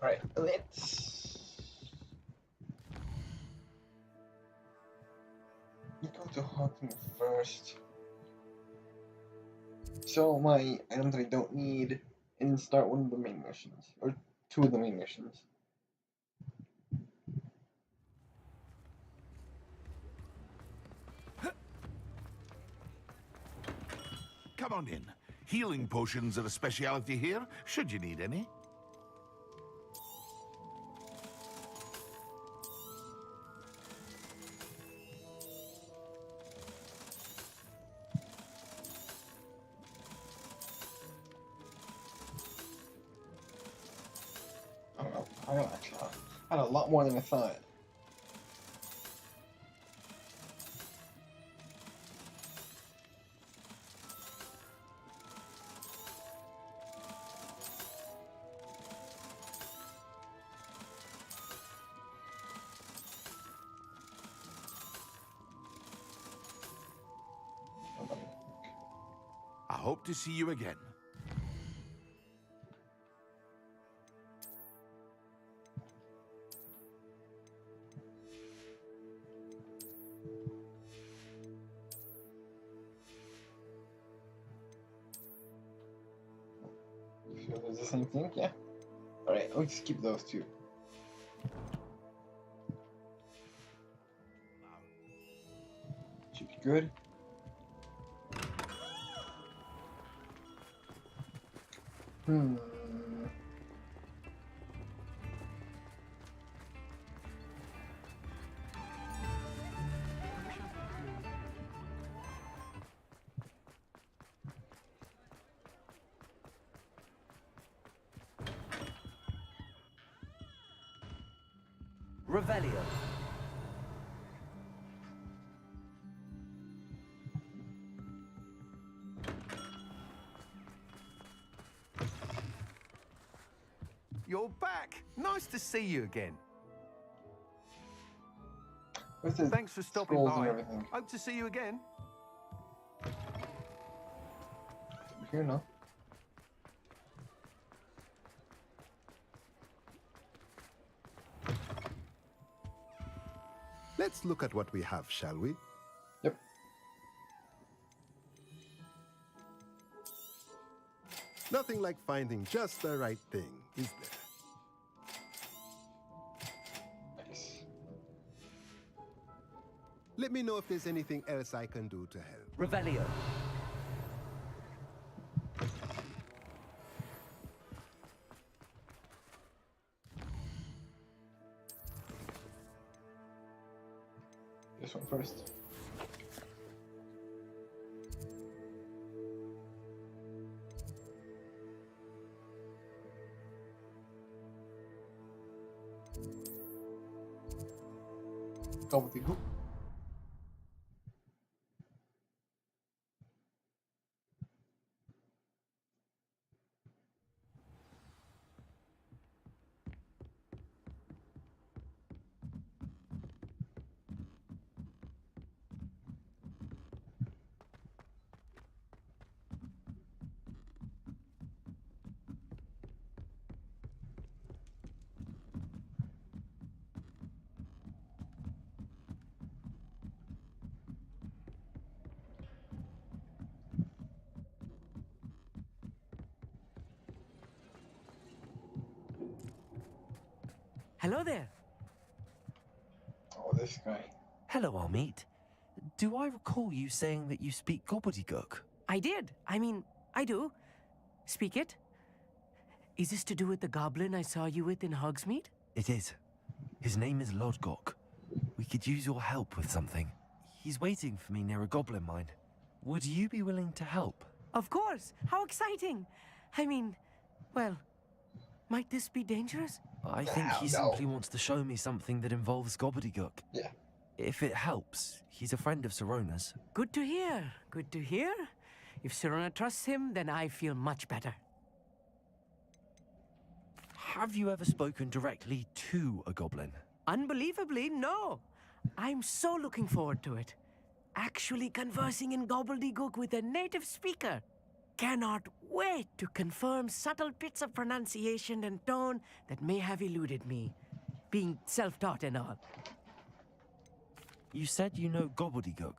Alright, let's go to hunting first. So my items I don't need, and start one of the main missions, or two of the main missions. Come on in. Healing potions are a speciality here, should you need any. I had a lot more than I thought. I hope to see you again. So it's the same thing, yeah? Alright, let's keep those two. Should be good. Revelio. you're back. Nice to see you again. Thanks for stopping by. Hope to see you again. Here now. Let's look at what we have, shall we? Yep. Nothing like finding just the right thing, is there? Nice. Let me know if there's anything else I can do to help. Revelio. This one first. Gobbledygook. Hello there. Oh, this guy. Hello, Amit. Do I recall you saying that you speak gobbledygook? I did. I mean, I do. Speak it. Is this to do with the goblin I saw you with in Hogsmeade? It is. His name is Lodgok. We could use your help with something. He's waiting for me near a goblin mine. Would you be willing to help? Of course. How exciting. I mean, well, might this be dangerous? I think he simply wants to show me something that involves gobbledygook. Yeah. If it helps, he's a friend of Sirona's. Good to hear. Good to hear. If Sirona trusts him, then I feel much better. Have you ever spoken directly to a goblin? Unbelievably, no. I'm so looking forward to it. Actually conversing in gobbledygook with a native speaker. Cannot wait to confirm subtle bits of pronunciation and tone that may have eluded me, being self-taught and all. You said you know gobbledygook,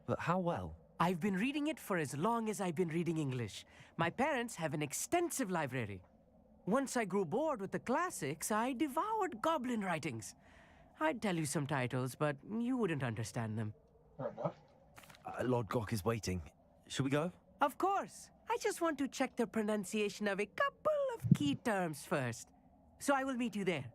but how well? I've been reading it for as long as I've been reading English. My parents have an extensive library. Once I grew bored with the classics, I devoured goblin writings. I'd tell you some titles, but you wouldn't understand them. Fair enough. Lodgok is waiting. Should we go? Of course. I just want to check the pronunciation of a couple of key terms first. So I will meet you there.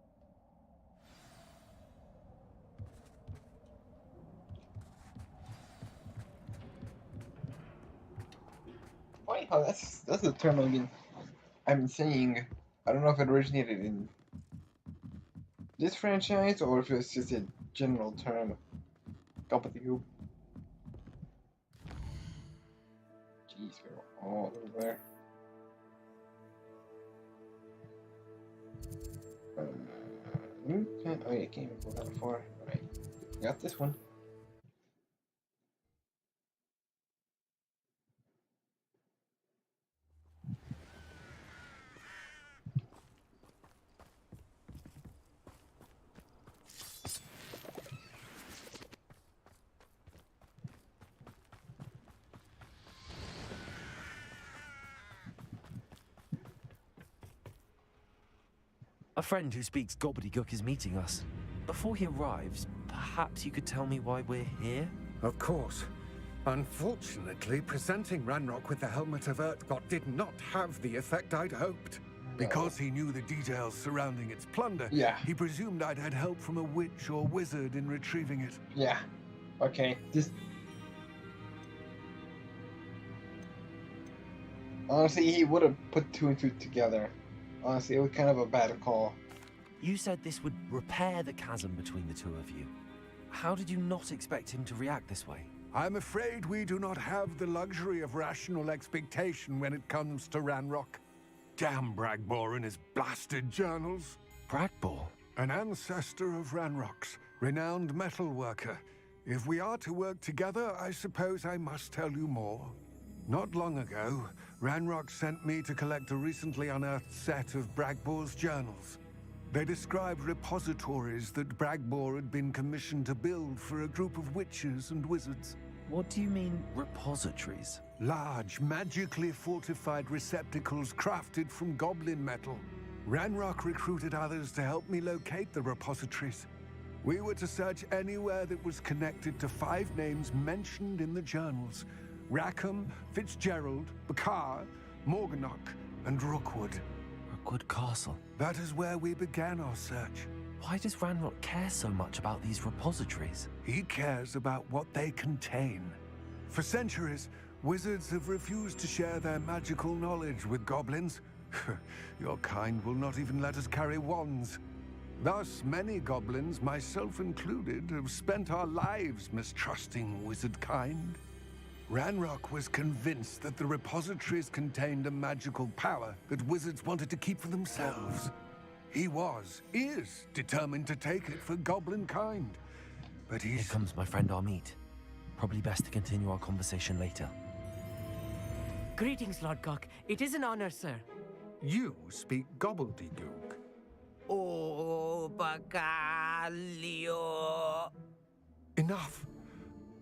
Funny how that's a term I've been saying. I don't know if it originated in this franchise or if it's just a general term. Gobbledygook. Jeez, we're all over there. Okay. Oh yeah, can't even go that far. Alright. Got this one. A friend who speaks gobbledygook is meeting us. Before he arrives, perhaps you could tell me why we're here? Of course. Unfortunately, presenting Ranrock with the Helmet of Urtkot did not have the effect I'd hoped. Because he knew the details surrounding its plunder, he presumed I'd had help from a witch or wizard in retrieving it. Yeah. Okay. Honestly, he would have put two and two together. Honestly, it was kind of a bad call. You said this would repair the chasm between the two of you. How did you not expect him to react this way? I'm afraid we do not have the luxury of rational expectation when it comes to Ranrock. Damn Bragbor and his blasted journals. Bragbor? An ancestor of Ranrock's, renowned metal worker. If we are to work together, I suppose I must tell you more. Not long ago, Ranrock sent me to collect a recently unearthed set of Bragbor's journals. They described repositories that Bragbor had been commissioned to build for a group of witches and wizards. What do you mean, repositories? Large, magically fortified receptacles crafted from goblin metal. Ranrock recruited others to help me locate the repositories. We were to search anywhere that was connected to 5 names mentioned in the journals. Rackham, Fitzgerald, Bakar, Morganach, and Rookwood. Rookwood Castle? That is where we began our search. Why does Ranrock care so much about these repositories? He cares about what they contain. For centuries, wizards have refused to share their magical knowledge with goblins. Your kind will not even let us carry wands. Thus, many goblins, myself included, have spent our lives mistrusting wizard kind. Ranrock was convinced that the repositories contained a magical power that wizards wanted to keep for themselves. He is determined to take it for goblin kind. But Here comes my friend Amit. Probably best to continue our conversation later. Greetings, Lord Cock. It is an honor, sir. You speak gobbledygook. Oh, Bacalio. Enough.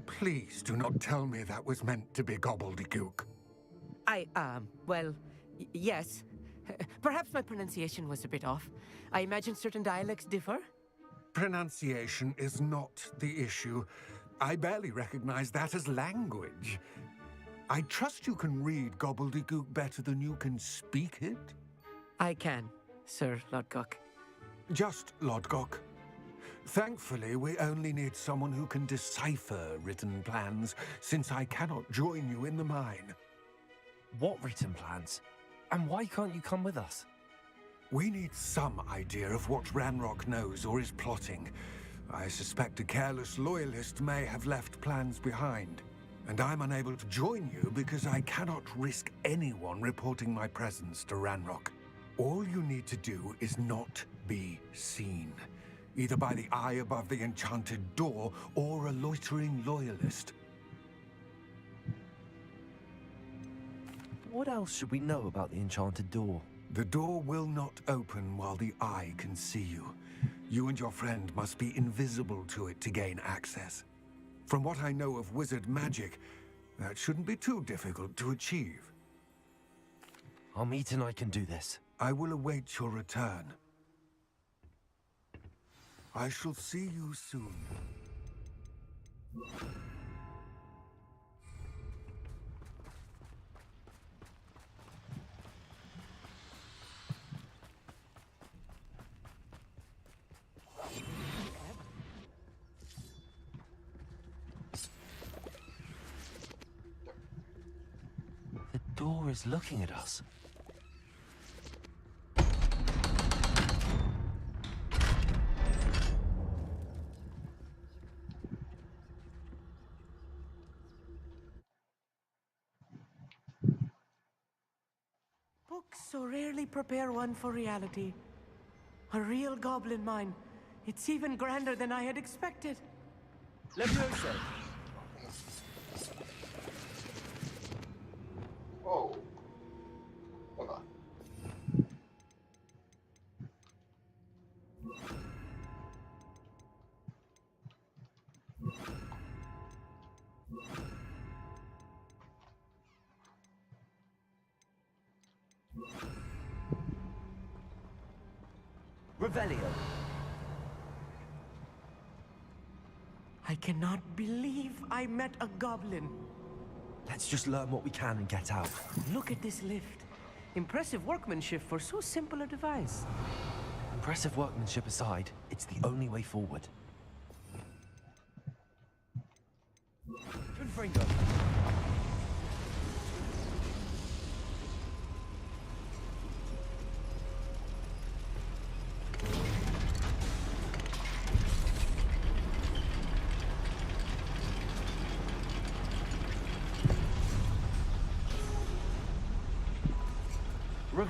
Please do not tell me that was meant to be gobbledygook. Well, yes. Perhaps my pronunciation was a bit off. I imagine certain dialects differ. Pronunciation is not the issue. I barely recognize that as language. I trust you can read gobbledygook better than you can speak it? I can, Sir Lodgok. Just Lodgok. Thankfully, we only need someone who can decipher written plans, since I cannot join you in the mine. What written plans? And why can't you come with us? We need some idea of what Ranrock knows or is plotting. I suspect a careless loyalist may have left plans behind. And I'm unable to join you because I cannot risk anyone reporting my presence to Ranrock. All you need to do is not be seen, either by the eye above the enchanted door or a loitering loyalist. What else should we know about the enchanted door? The door will not open while the eye can see you. You and your friend must be invisible to it to gain access. From what I know of wizard magic, that shouldn't be too difficult to achieve. Amit and I can do this. I will await your return. I shall see you soon. The door is looking at us. Books so rarely prepare one for reality. A real goblin mine. It's even grander than I had expected. Levioso. Whoa. Hold on. Revelio. I cannot believe I met a goblin. Let's just learn what we can and get out. Look at this lift. Impressive workmanship for so simple a device. Impressive workmanship aside, it's the only way forward. Confringo.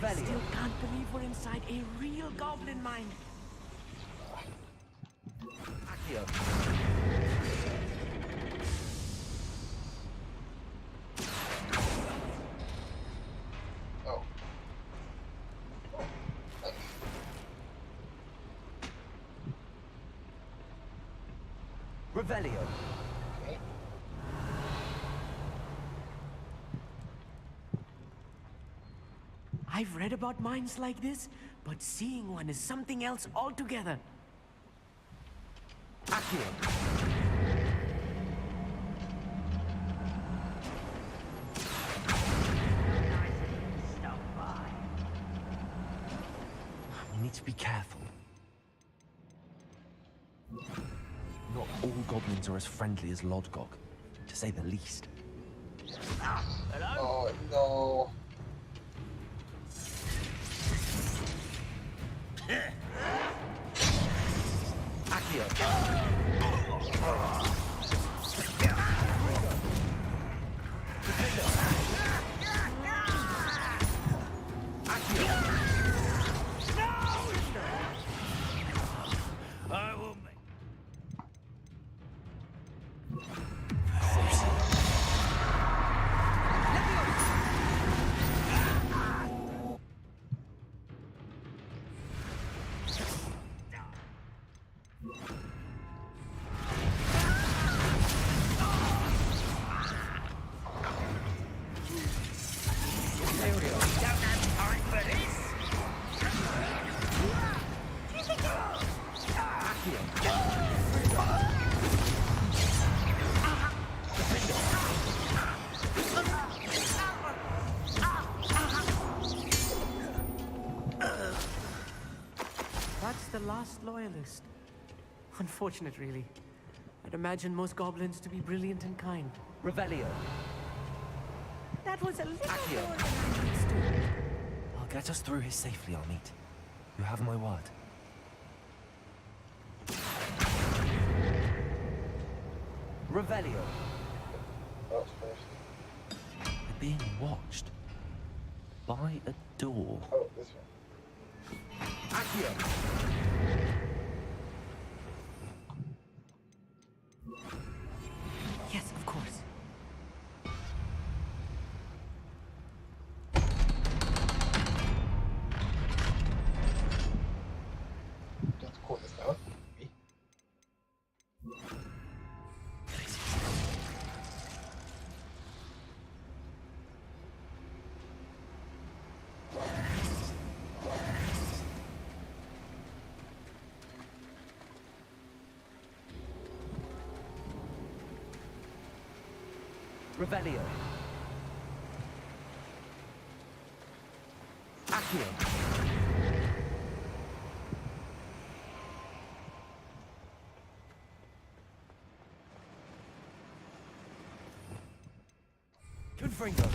I still can't believe we're inside a real goblin mine. Accio. Oh. Oh, nice. Revelio. Okay. I've read about mines like this, but seeing one is something else altogether. Accio. We need to be careful. Not all goblins are as friendly as Lodgok, to say the least. Oh no. I will make... That's the last loyalist. Unfortunate, really. I'd imagine most goblins to be brilliant and kind. Revelio. That was a little Accio. more than I'm used to. I'll get us through here safely, Armit. You have my word. Revelio. That was first. We're being watched. By a door. Oh, this one. Accio. Yes, of course. Let's cool this down. Revelio. Accio. Confringo.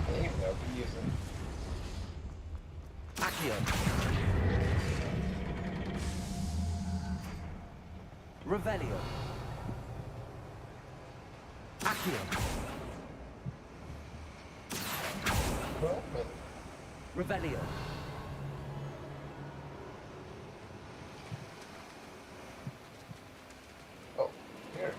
Okay, that'll be using. Accio. Revelio. Accio. Revelio. Oh, here.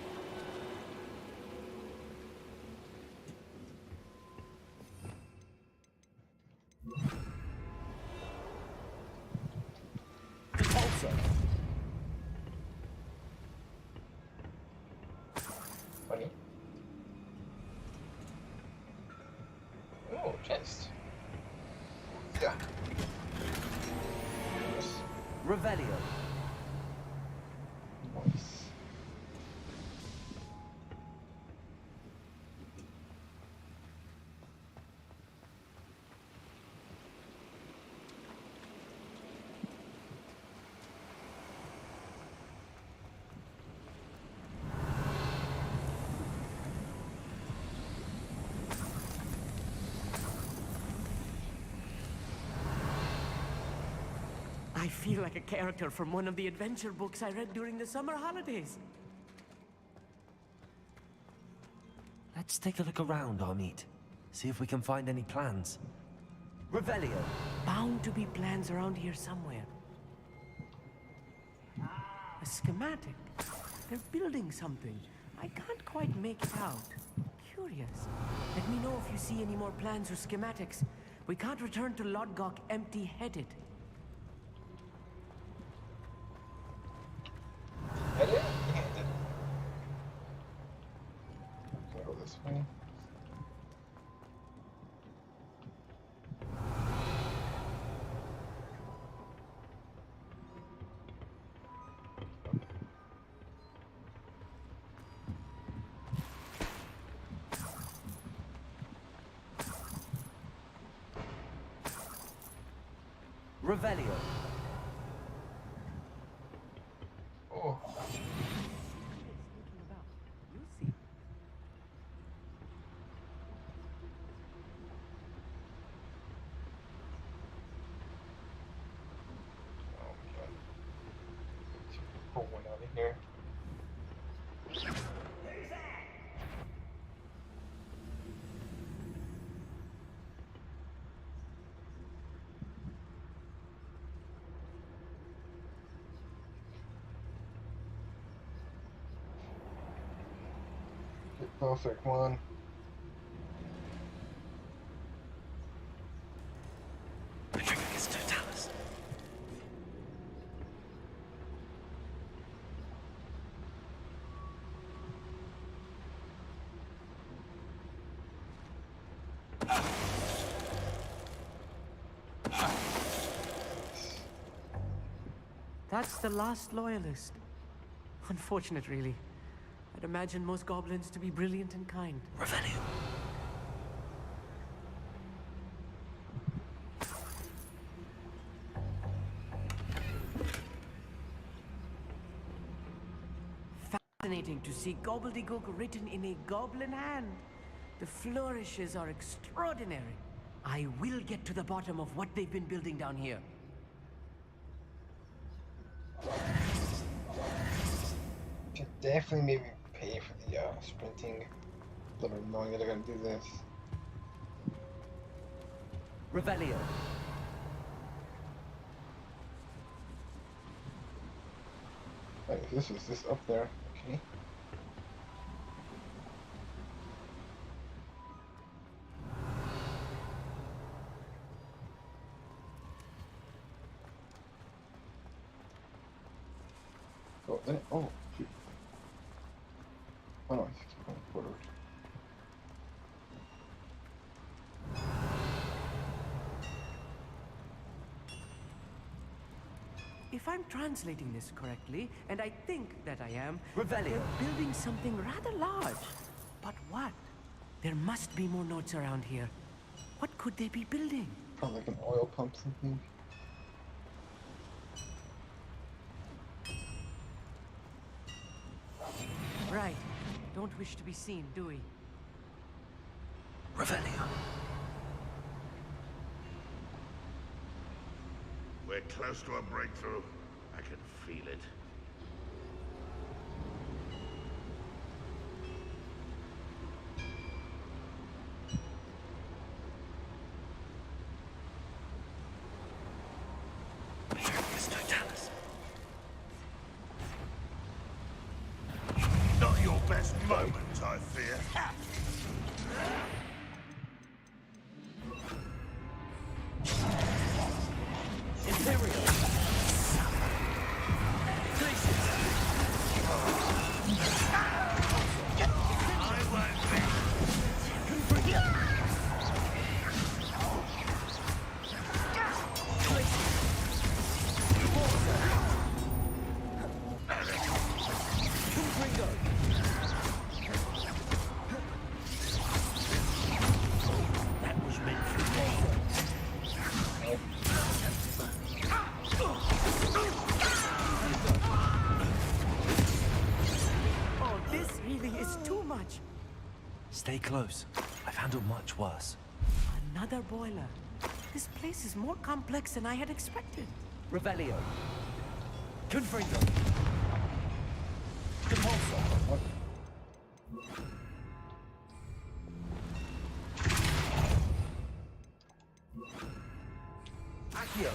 Repulsor. Funny. Oh, chest. Yeah. Revelio. Nice. I feel like a character from one of the adventure books I read during the summer holidays. Let's take a look around, Armit. See if we can find any plans. Revelio. Bound to be plans around here somewhere. A schematic. They're building something. I can't quite make it out. Curious. Let me know if you see any more plans or schematics. We can't return to Lodgok empty-headed. Headed? Handed. Can I go this way? Revelio. Oh. Pull one out of here. Get closer, come on. The trigger gets totalis. That's the last loyalist. Unfortunate, really. I'd imagine most goblins to be brilliant and kind. Revelio. Fascinating to see gobbledygook written in a goblin hand. The flourishes are extraordinary. I will get to the bottom of what they've been building down here. Should definitely maybe pay for the sprinting, literally knowing that they're gonna do this. Revelio. Like, this is this up there, okay. Oh, then, oh, shoot. Oh no, it's just going forward. If I'm translating this correctly, and I think that I am, Revelio. they're building something rather large. But what? There must be more notes around here. What could they be building? Oh, like an oil pump something. Right. Don't wish to be seen, do we? Revelio. We're close to a breakthrough. I can feel it. Not your best moment, I fear. Stay close. I've handled much worse. Another boiler. This place is more complex than I had expected. Revelio. Confringo. Compulsor. Yeah.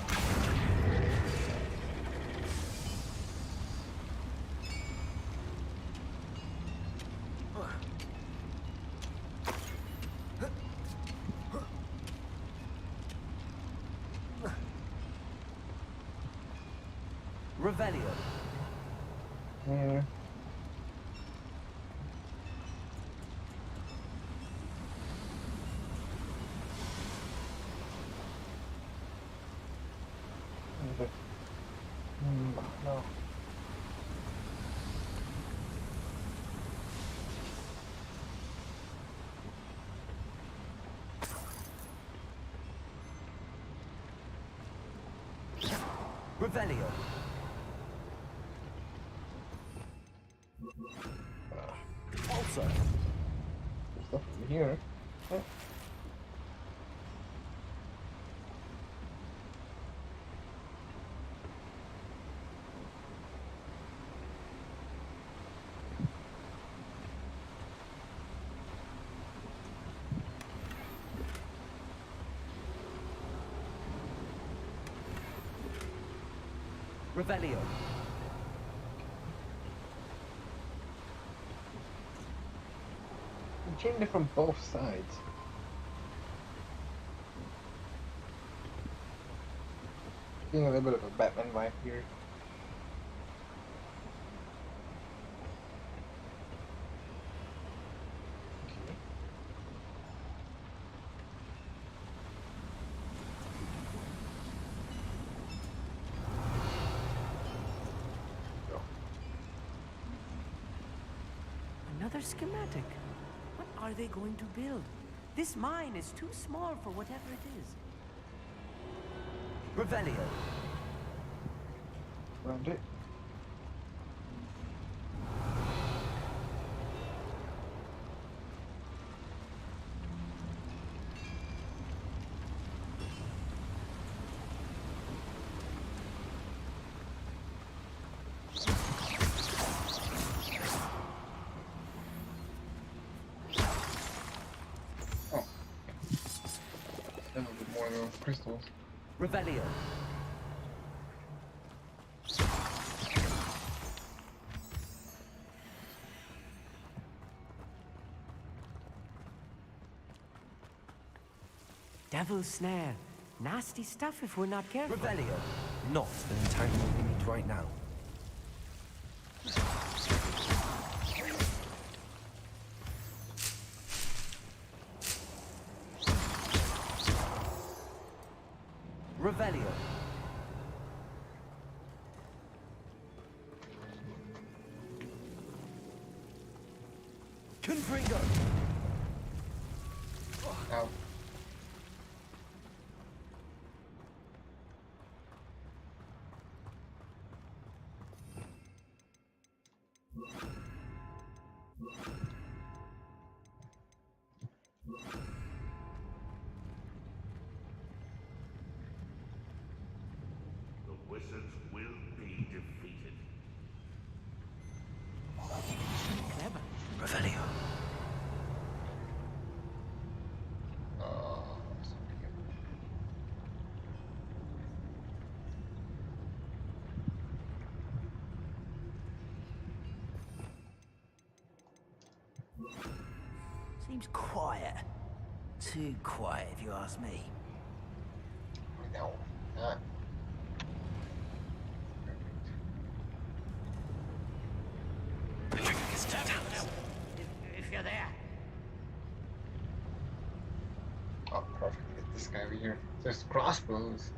Revelio. Yeah. No. Revelio. Also. Stuff in here. Oh. Revelio. You chained it from both sides. Getting a little bit of a Batman vibe here. Another schematic. What are they going to build? This mine is too small for whatever it is. Revelio. Found it. Oh. A little bit more of those crystals. Revelio. Devil's snare. Nasty stuff if we're not careful. Revelio. Not the entanglement we need right now. Revelio. Confringo. Ow. The wizards will be defeated. Clever. Revelio. Seems quiet. Too quiet, if you ask me. No. If you're there. Oh, perfect. Get this guy over here. There's crossbows.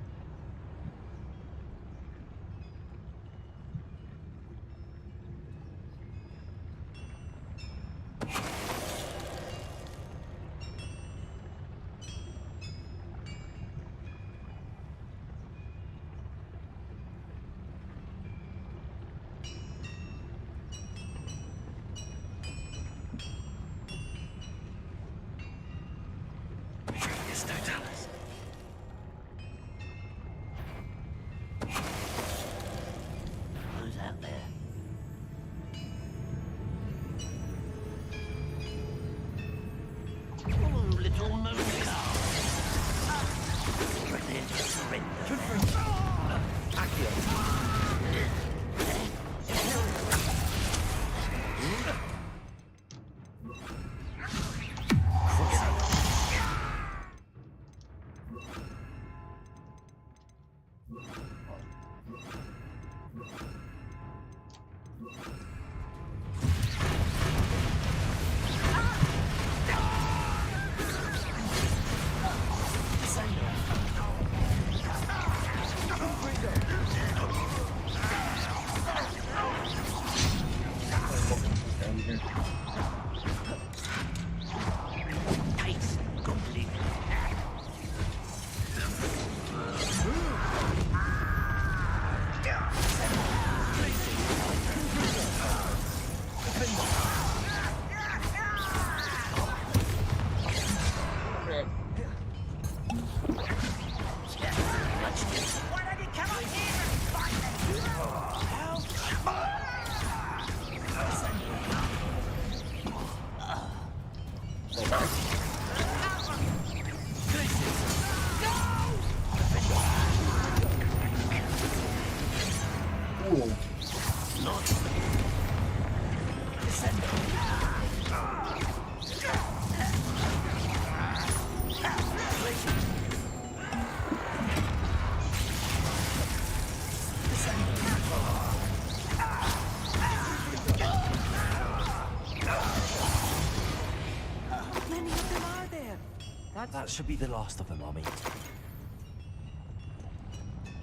That should be the last of them, Army.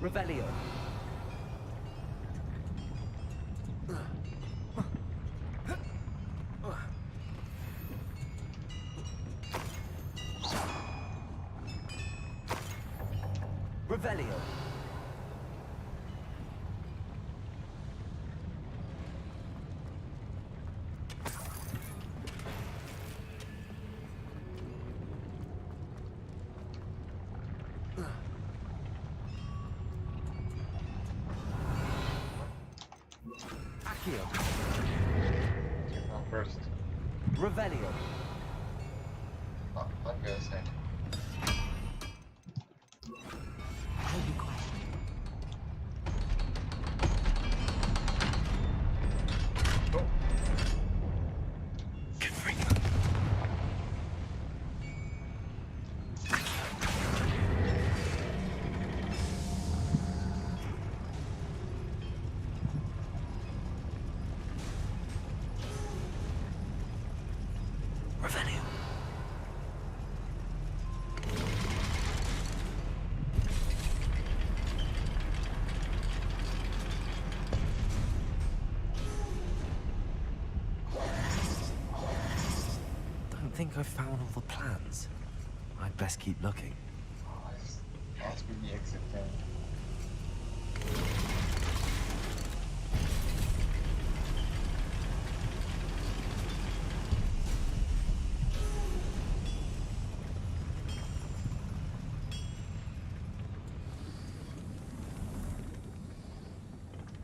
Revelio. Revelio. First. Revelio. Oh, I'm gonna say. I'll be quiet. Oh. Good freak. Revelio. Don't think I've found all the plans. I'd best keep looking. Oh, this has to be the exit thing.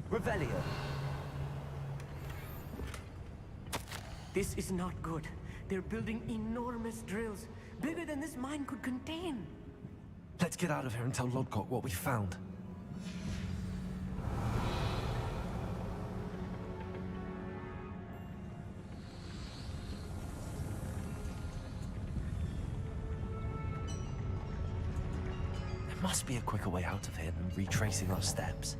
Revelio. This is not good. They're building enormous drills, bigger than this mine could contain. Let's get out of here and tell Lodgok what we found. There must be a quicker way out of here than retracing our steps.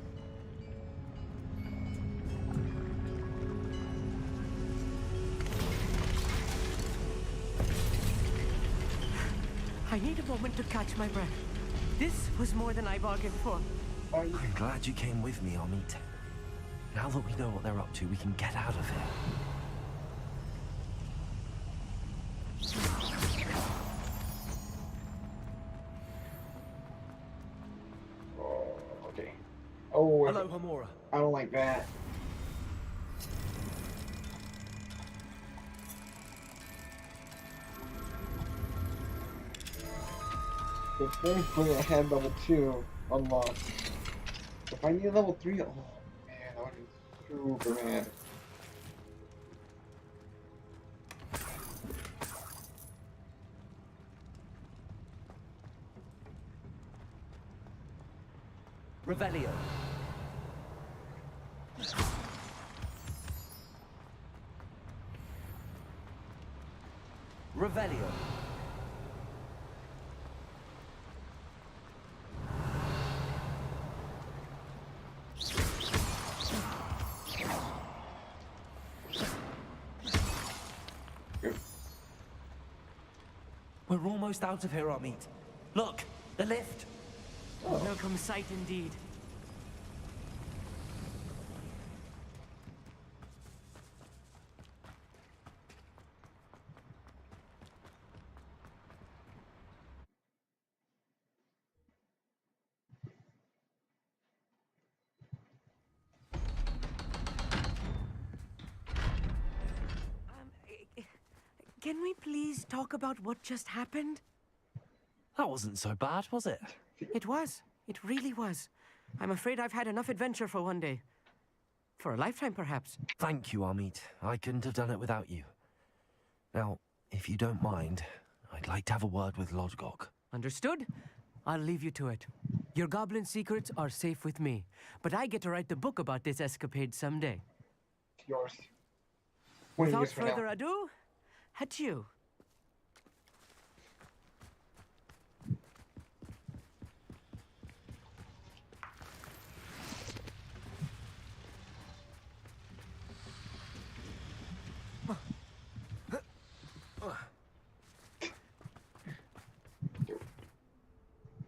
I need a moment to catch my breath. This was more than I bargained for. I'm glad you came with me, Amit. Now that we know what they're up to, we can get out of here. Oh, okay. Oh, hello, Homura. I don't like that. The thankfully I had level 2 unlocked. If I need level 3, oh man, that would be super mad. Revelio. Revelio. We're almost out of here, Amit. Look, the lift. Oh. Welcome sight indeed. Can we please talk about what just happened? That wasn't so bad, was it? It was. It really was. I'm afraid I've had enough adventure for one day. For a lifetime, perhaps. Thank you, Amit. I couldn't have done it without you. Now, if you don't mind, I'd like to have a word with Lodgok. Understood? I'll leave you to it. Your goblin secrets are safe with me, but I get to write the book about this escapade someday. Yours. Without further ado, adieu.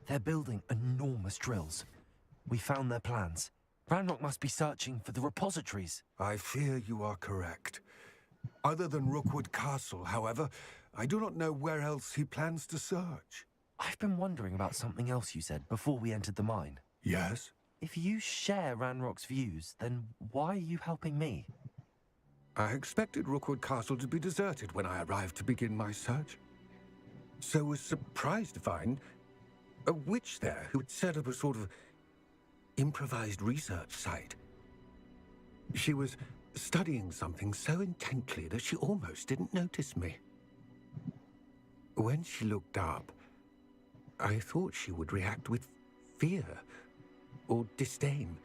They're building enormous drills. We found their plans. Ranrock must be searching for the repositories. I fear you are correct. Other than Rookwood Castle, however, I do not know where else he plans to search. I've been wondering about something else you said before we entered the mine. Yes? If you share Ranrock's views, then why are you helping me? I expected Rookwood Castle to be deserted when I arrived to begin my search. So was surprised to find a witch there who had set up a sort of improvised research site. She was studying something so intently that she almost didn't notice me. When she looked up, I thought she would react with fear or disdain.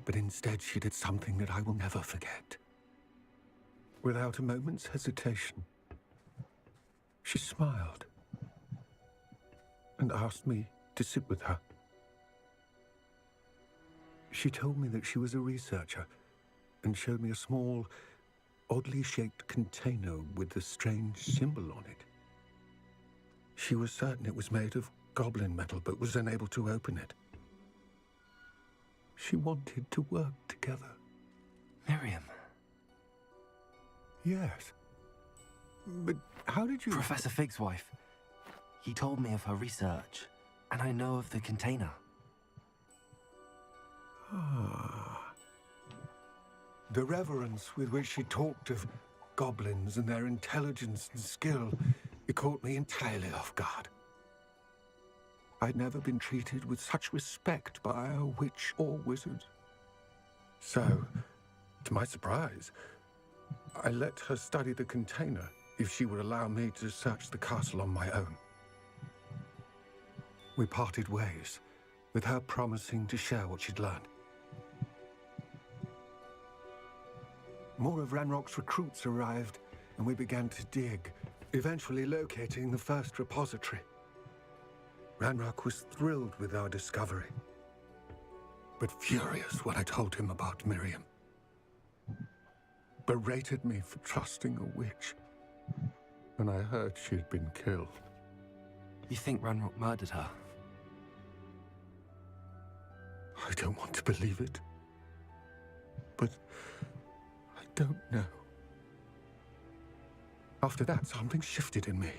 But instead she did something that I will never forget. Without a moment's hesitation, she smiled and asked me to sit with her. She told me that she was a researcher and showed me a small, oddly shaped container with a strange symbol on it. She was certain it was made of goblin metal, but was unable to open it. She wanted to work together. Miriam. Yes. But how did you... Professor Fig's wife. He told me of her research, and I know of the container. Ah. The reverence with which she talked of goblins and their intelligence and skill, it caught me entirely off guard. I'd never been treated with such respect by a witch or wizard. So, to my surprise, I let her study the container if she would allow me to search the castle on my own. We parted ways, with her promising to share what she'd learned. More of Ranrock's recruits arrived, and we began to dig, eventually locating the first repository. Ranrock was thrilled with our discovery, but furious when I told him about Miriam. Berated me for trusting a witch when I heard she'd been killed. You think Ranrock murdered her? I don't want to believe it, but I don't know. After that, something shifted in me.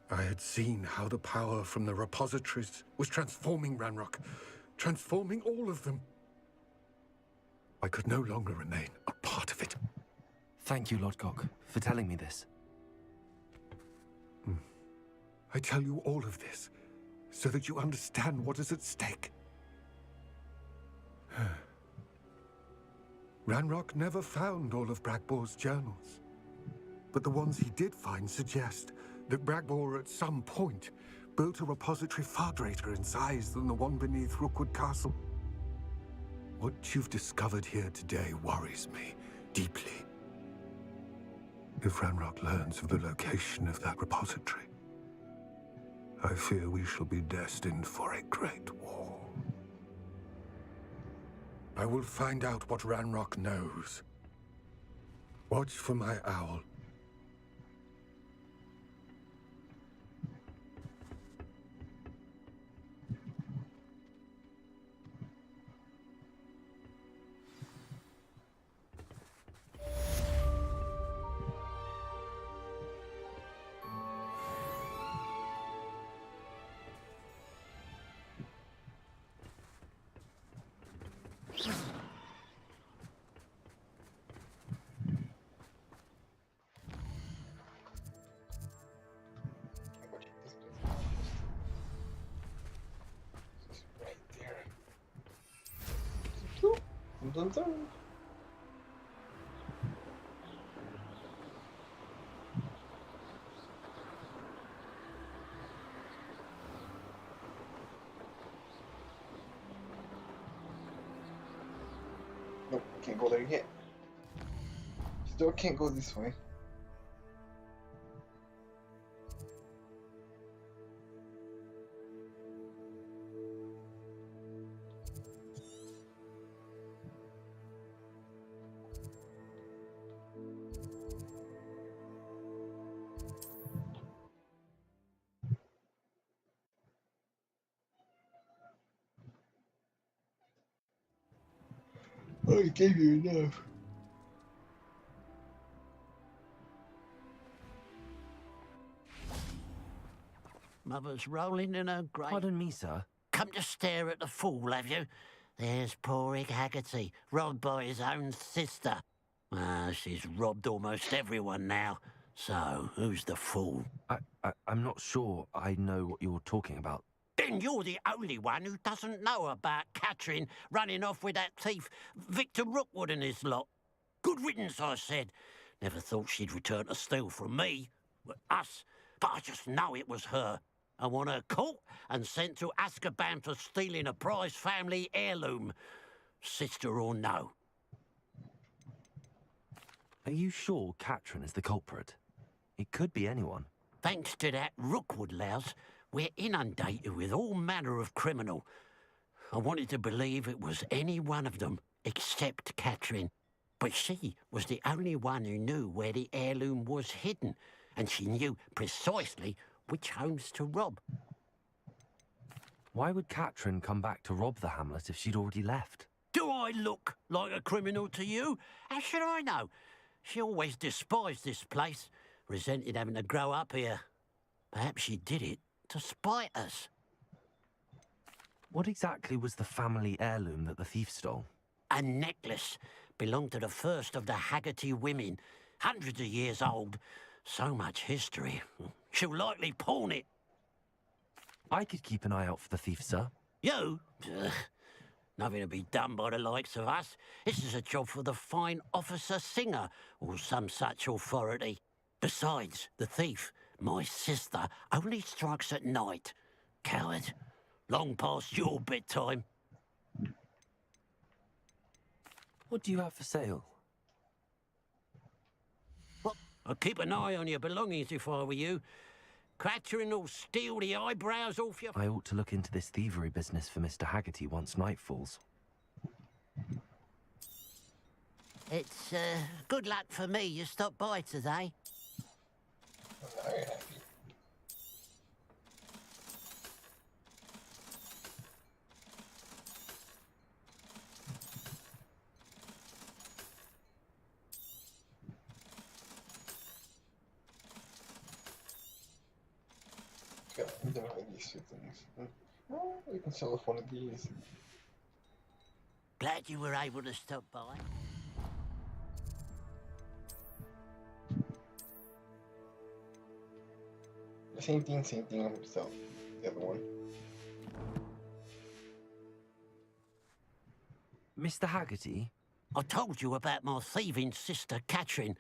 I had seen how the power from the repositories was transforming Ranrock, transforming all of them. I could no longer remain a part of it. Thank you, Lodgok, for telling me this. I tell you all of this so that you understand what is at stake. Ranrock never found all of Bragbor's journals, but the ones he did find suggest that Bragbor at some point built a repository far greater in size than the one beneath Rookwood Castle. What you've discovered here today worries me deeply. If Ranrock learns of the location of that repository, I fear we shall be destined for a great war. I will find out what Ranrock knows. Watch for my owl. dun, dun. Nope, can't go there yet. Still can't go this way. I gave you enough. Mother's rolling in her grave. Pardon me, sir. Come to stare at the fool, have you? There's poor Ig Haggerty, robbed by his own sister. She's robbed almost everyone now. So, who's the fool? I'm not sure I know what you're talking about. Then you're the only one who doesn't know about Catherine running off with that thief, Victor Rookwood and his lot. Good riddance, I said. Never thought she'd return to steal from me, us, but I just know it was her. I want her caught and sent to Azkaban for stealing a prize family heirloom, sister or no. Are you sure Catherine is the culprit? It could be anyone. Thanks to that Rookwood louse, we're inundated with all manner of criminal. I wanted to believe it was any one of them, except Catherine. But she was the only one who knew where the heirloom was hidden, and she knew precisely which homes to rob. Why would Catherine come back to rob the hamlet if she'd already left? Do I look like a criminal to you? How should I know? She always despised this place, resented having to grow up here. Perhaps she did it to spite us. What exactly was the family heirloom that the thief stole? A necklace. Belonged to the first of the Haggerty women. Hundreds of years old. So much history. She'll likely pawn it. I could keep an eye out for the thief, sir. You? Nothing to be done by the likes of us. This is a job for the fine officer Singer, or some such authority. Besides, the thief, my sister, only strikes at night. Coward. Long past your bedtime. What do you have for sale? Well, I'd keep an eye on your belongings if I were you. Catherine will steal the eyebrows off your... I ought to look into this thievery business for Mr. Haggerty once night falls. It's, good luck for me you stopped by today. These two things. Oh, we can sell off one of these. Glad you were able to stop by. Same thing on himself. The other one. Mr. Haggerty? I told you about my thieving sister, Catherine.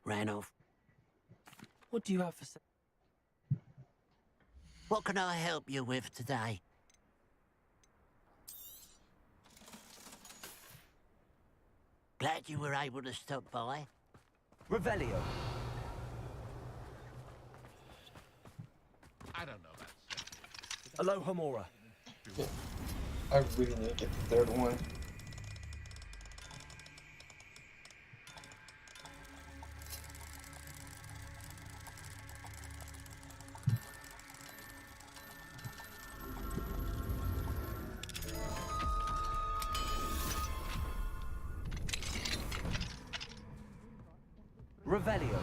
Ran off. What do you have for sale? What can I help you with today? Glad you were able to stop by. Revelio. I don't know that. Aloha Mora. Yeah. I really need to get the third one. Revelio.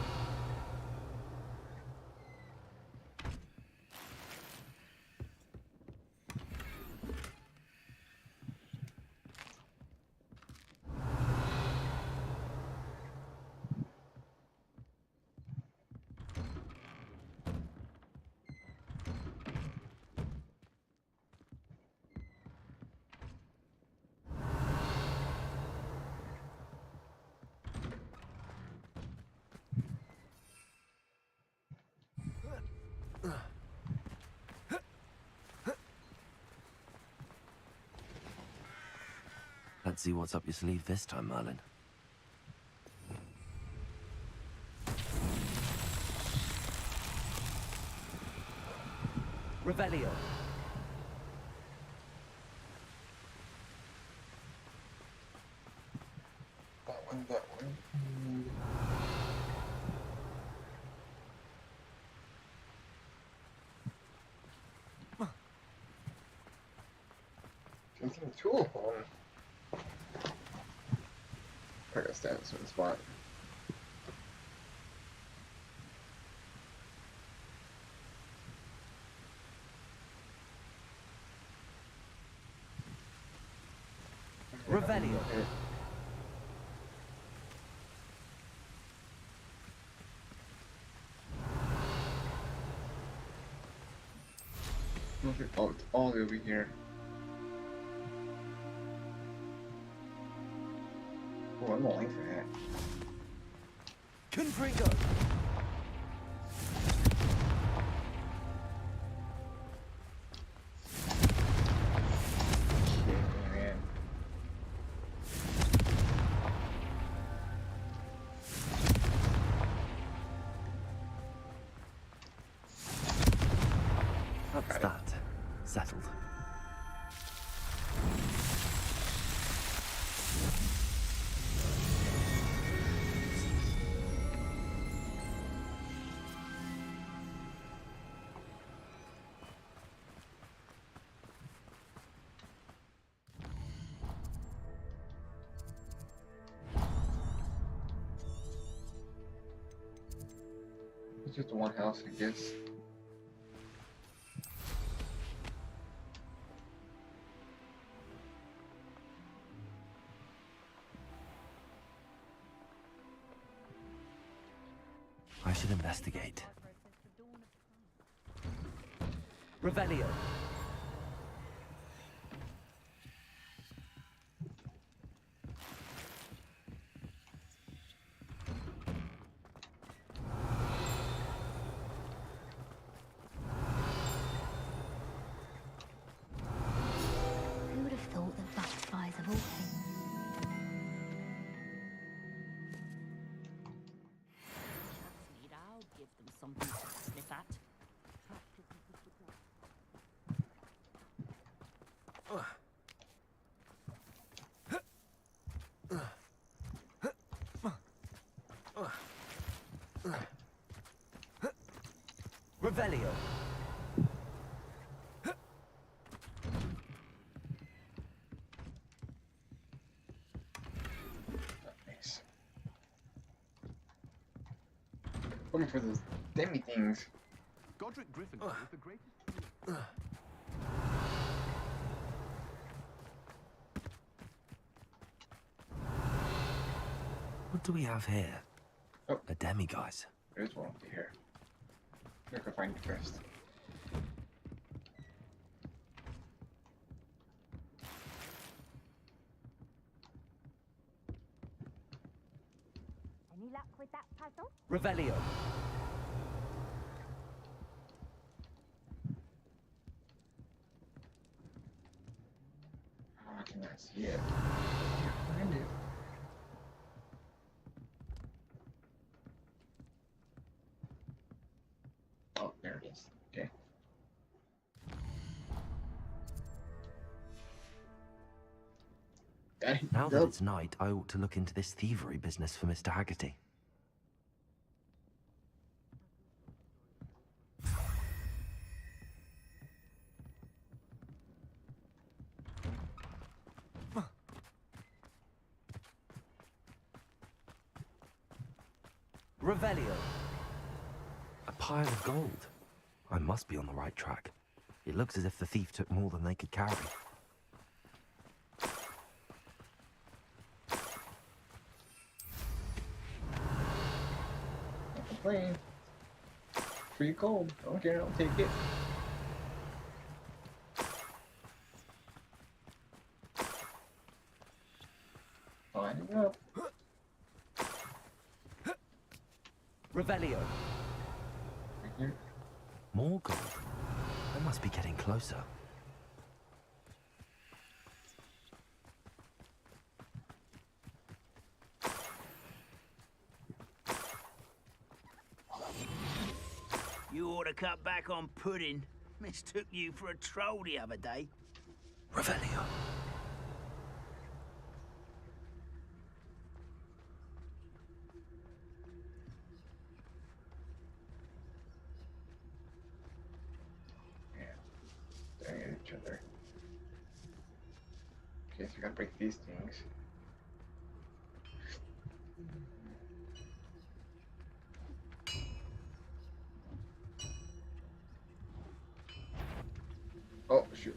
see what's up your sleeve this time, Merlin. Revelio. That one, that one. Something tool phone. I gotta stand in a certain spot. Revelio. Oh, it's all over here. Oh, I'm not like that. Confringo. That's that. Settled. It's just one house, I guess. I should investigate. Revelio. Who would have thought that butterflies of all things? I'll give them something to sniff at. Revelio. Nice. Looking for those demi things. Godric Gryffindor is the greatest. What do we have here? Oh. A demi-guise. There's one over here. I can find it first. Any luck with that puzzle? Revelio. Oh, I cannot see it. I can't find it. Oh, there it is. Okay. Now that it's night, I ought to look into this thievery business for Mr. Haggerty. Revelio. A pile of gold. I must be on the right track. It looks as if the thief took more than they could carry. Not complain. Free gold. I don't care, I'll take it. Lining up. Revelio. Right here. More gold. I must be getting closer. You ought to cut back on pudding. Mistook you for a troll the other day. Revelio. Staring at each other. Okay, so we gotta break these things. Oh, shoot.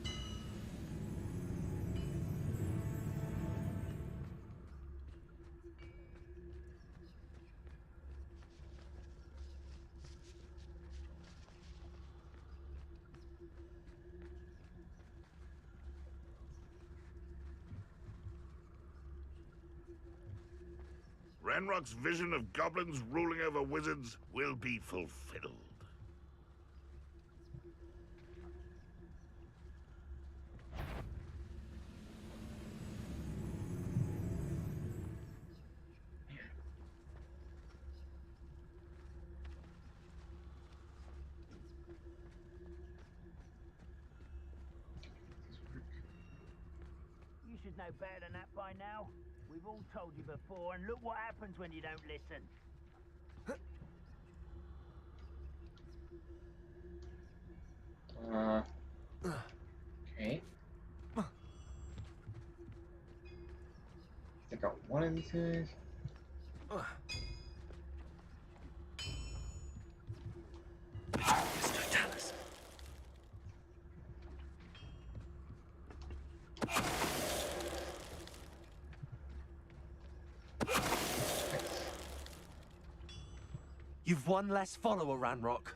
Ranrock's vision of goblins ruling over wizards will be fulfilled. You should know better than that by now. We've all told you before, and look what happens when you don't listen. Okay. I got one of these guys. You've one less follower, Ranrock.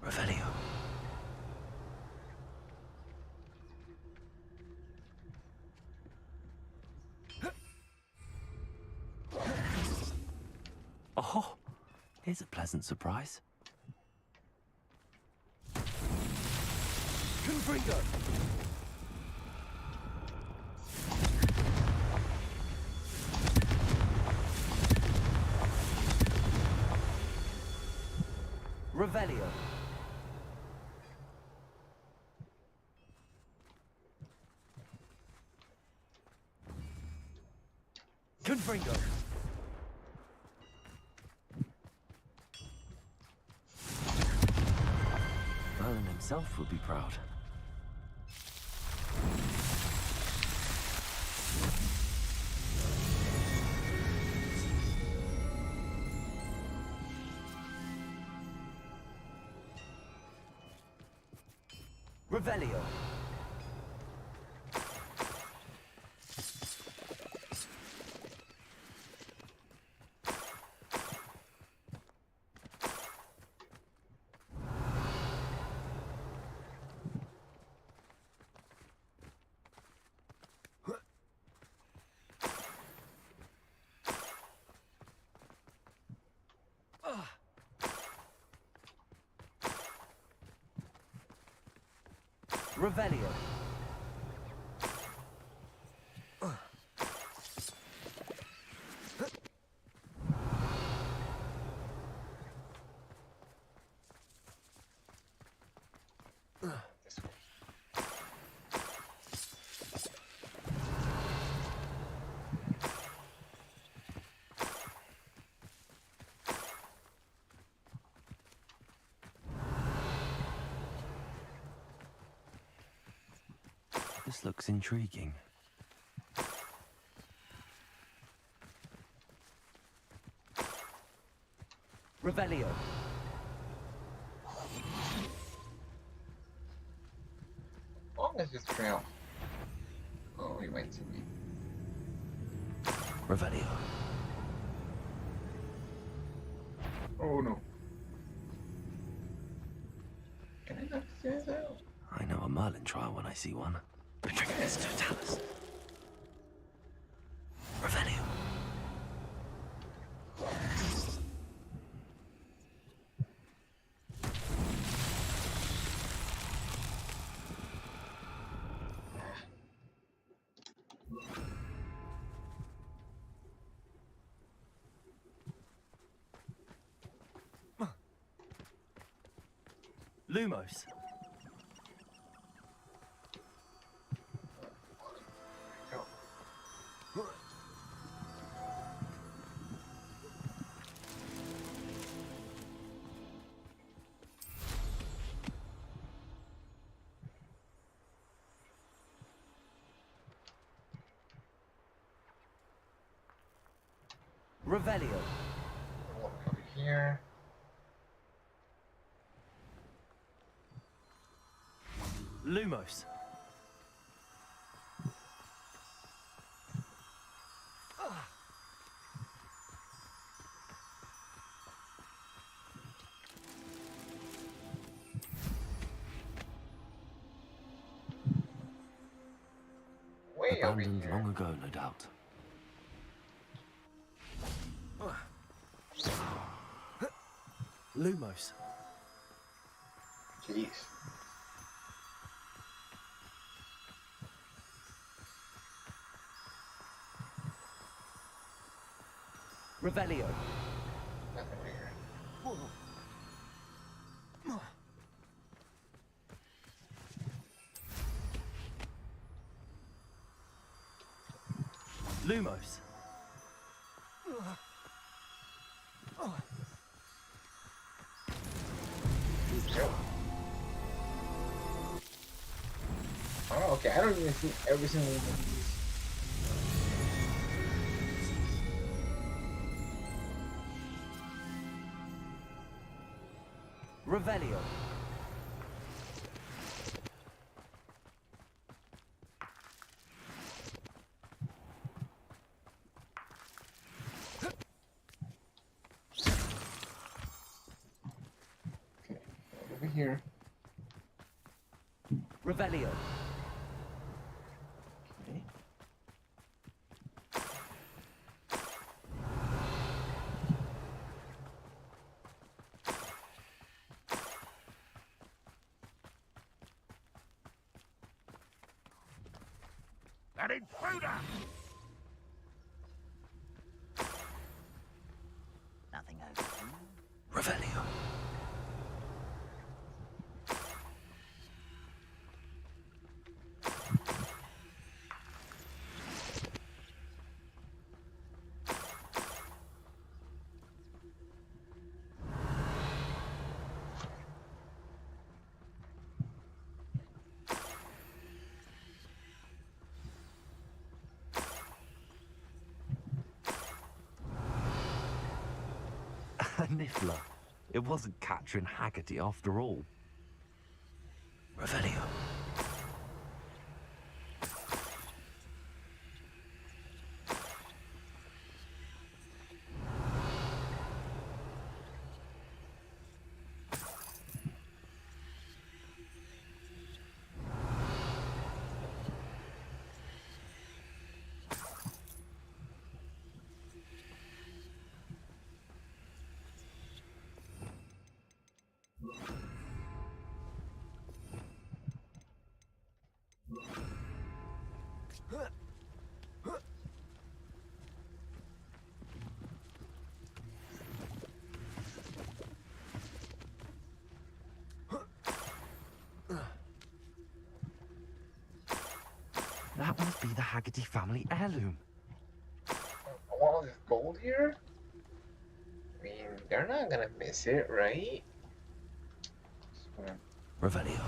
Revelio. Oh, here's a pleasant surprise. Confringo! Revelio. Confringo. Merlin himself would be proud. Revelio. Revelio. This looks intriguing. Revelio. Long as this trail. Oh, he might see me. Revelio. Oh no. Can I knock these guys out? I know a Merlin trial when I see one. Patricius Totalis. Revelio. Lumos. Revelio. Over here. Lumos. Way abandoned long ago, no doubt. Lumos. Jeez. Revelio. Nothing here. Lumos. Oh, okay. I don't even see every single one of these. Revelio. Okay, over here. Revelio. Okay. An intruder! Nothing over here. Revelio. Niffler. It wasn't Catherine Haggerty after all. Revelio. That must be the Haggerty family heirloom. All this gold here? I mean, they're not gonna miss it, right? Revelio.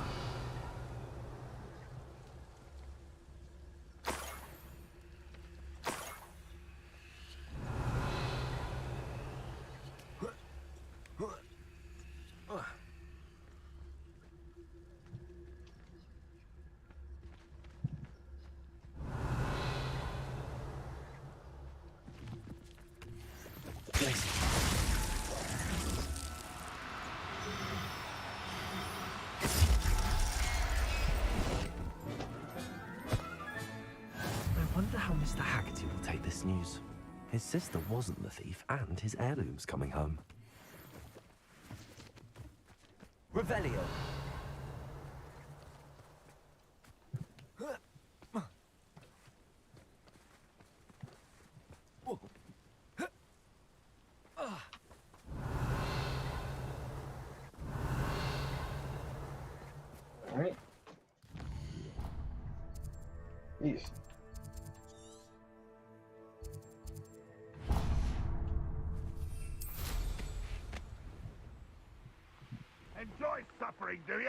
I wonder how Mr. Haggerty will take this news. His sister wasn't the thief, and his heirloom's coming home. Revelio. Jeez. Enjoy suffering, do you?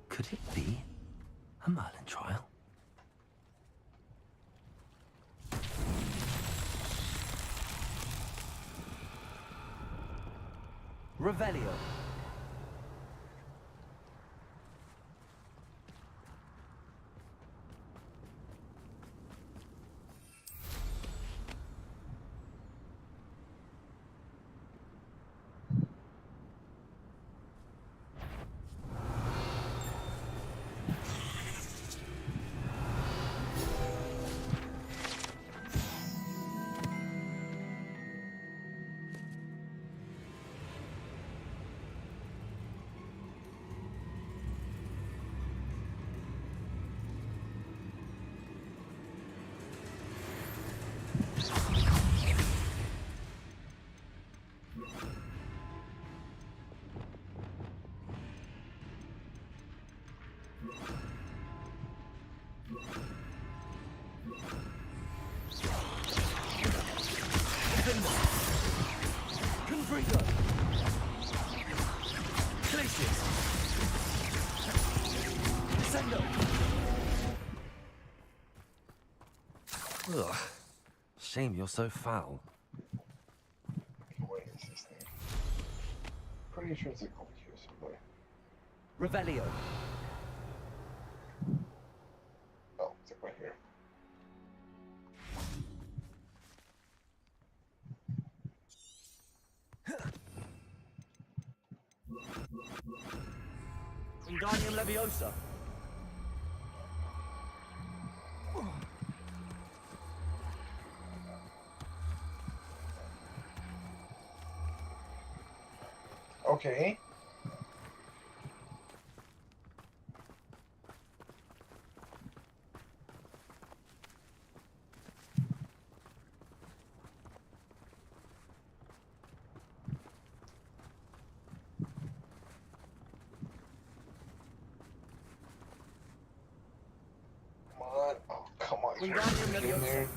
Could it be a Merlin trial? Revelio. Ugh. Shame you're so foul. What is this thing? Pretty sure it's a gold here somewhere. Revelio. Oh, it's like right here. Wingardium Leviosa. Okay. Come on. Oh, come on. Wingardium Leviosa.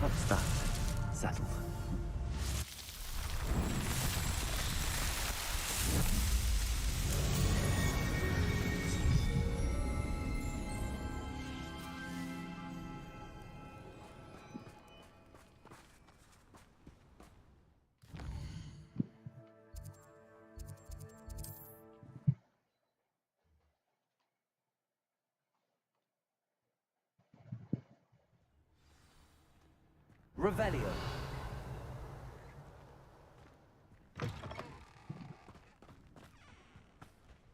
What's that? Settled. Revelio.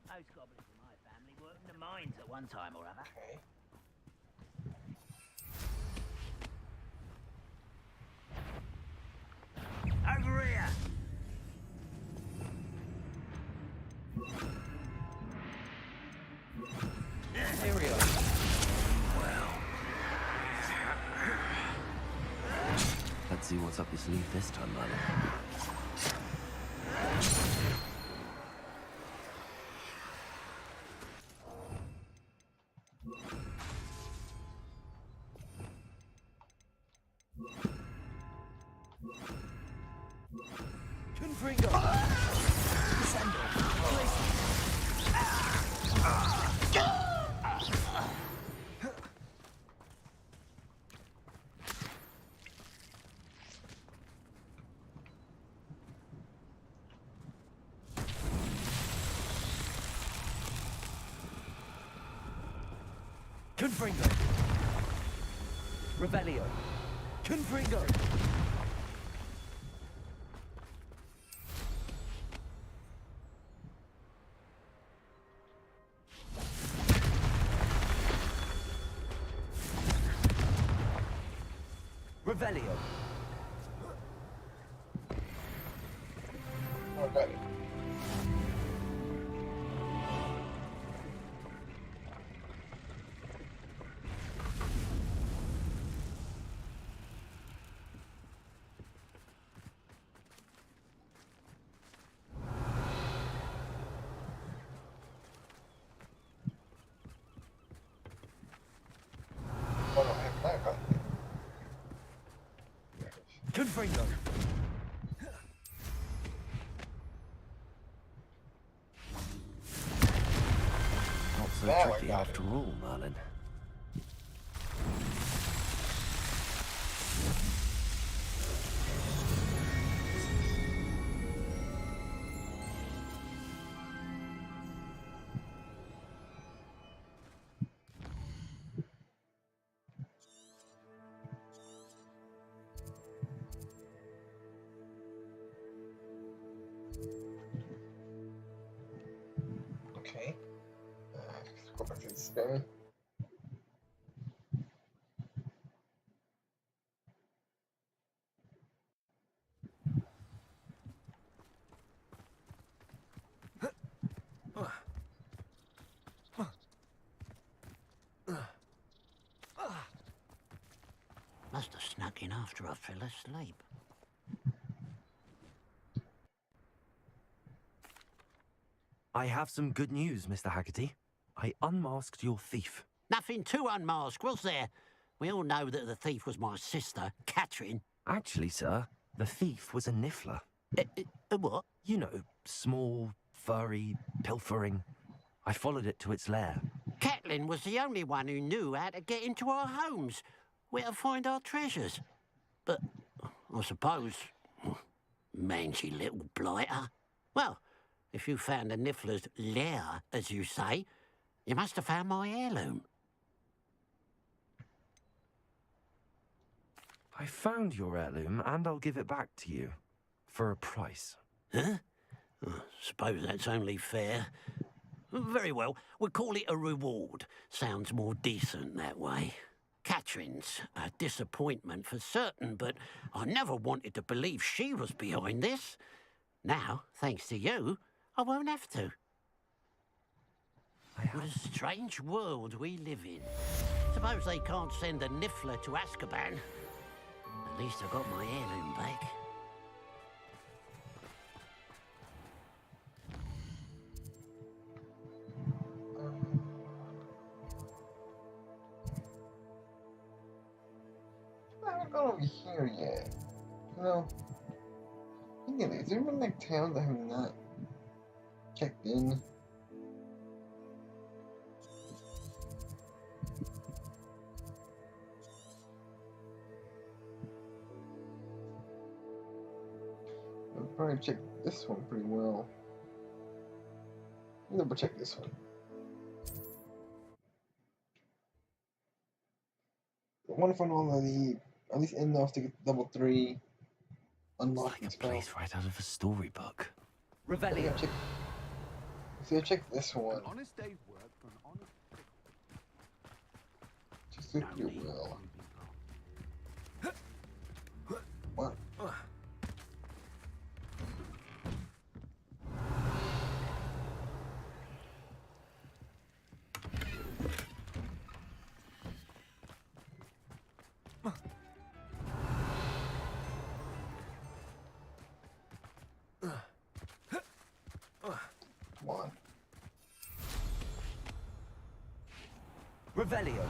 Those goblins in my family worked in the mines at one time or other. Okay. Over here! Here we are. Well. Let's see what's up your sleeve this time, Merlin. Confringo! Descendo! Confringo! Revelio! Confringo! Revelio! Okay. Confringo! Not so tricky after all, Merlin. Okay. Let's go back to the spin. Must have snuck in after I fell asleep. I have some good news, Mr. Haggerty. I unmasked your thief. Nothing to unmask, was there? We all know that the thief was my sister, Catherine. Actually, sir, the thief was a niffler. A what? You know, small, furry, pilfering. I followed it to its lair. Catelyn was the only one who knew how to get into our homes, where to find our treasures. But I suppose, mangy little blighter. Well, if you found the niffler's lair, as you say, you must have found my heirloom. I found your heirloom, and I'll give it back to you. For a price. Huh? I suppose that's only fair. Very well, we'll call it a reward. Sounds more decent that way. Catherine's a disappointment for certain, but I never wanted to believe she was behind this. Now, thanks to you, I won't have to. What a strange world we live in. Suppose they can't send a niffler to Azkaban. At least I got my heirloom back. I haven't gone over here yet. You know, is there even like towns I have not checked in? I'll probably check this one pretty well. I'll double check this one. I want to find all of the, at least enough to get level 3 unlocked. It's like a place right out of a storybook. Revelio. See, I check this one. An honest day's work for an honest... Just if you will. What? One. Revelio.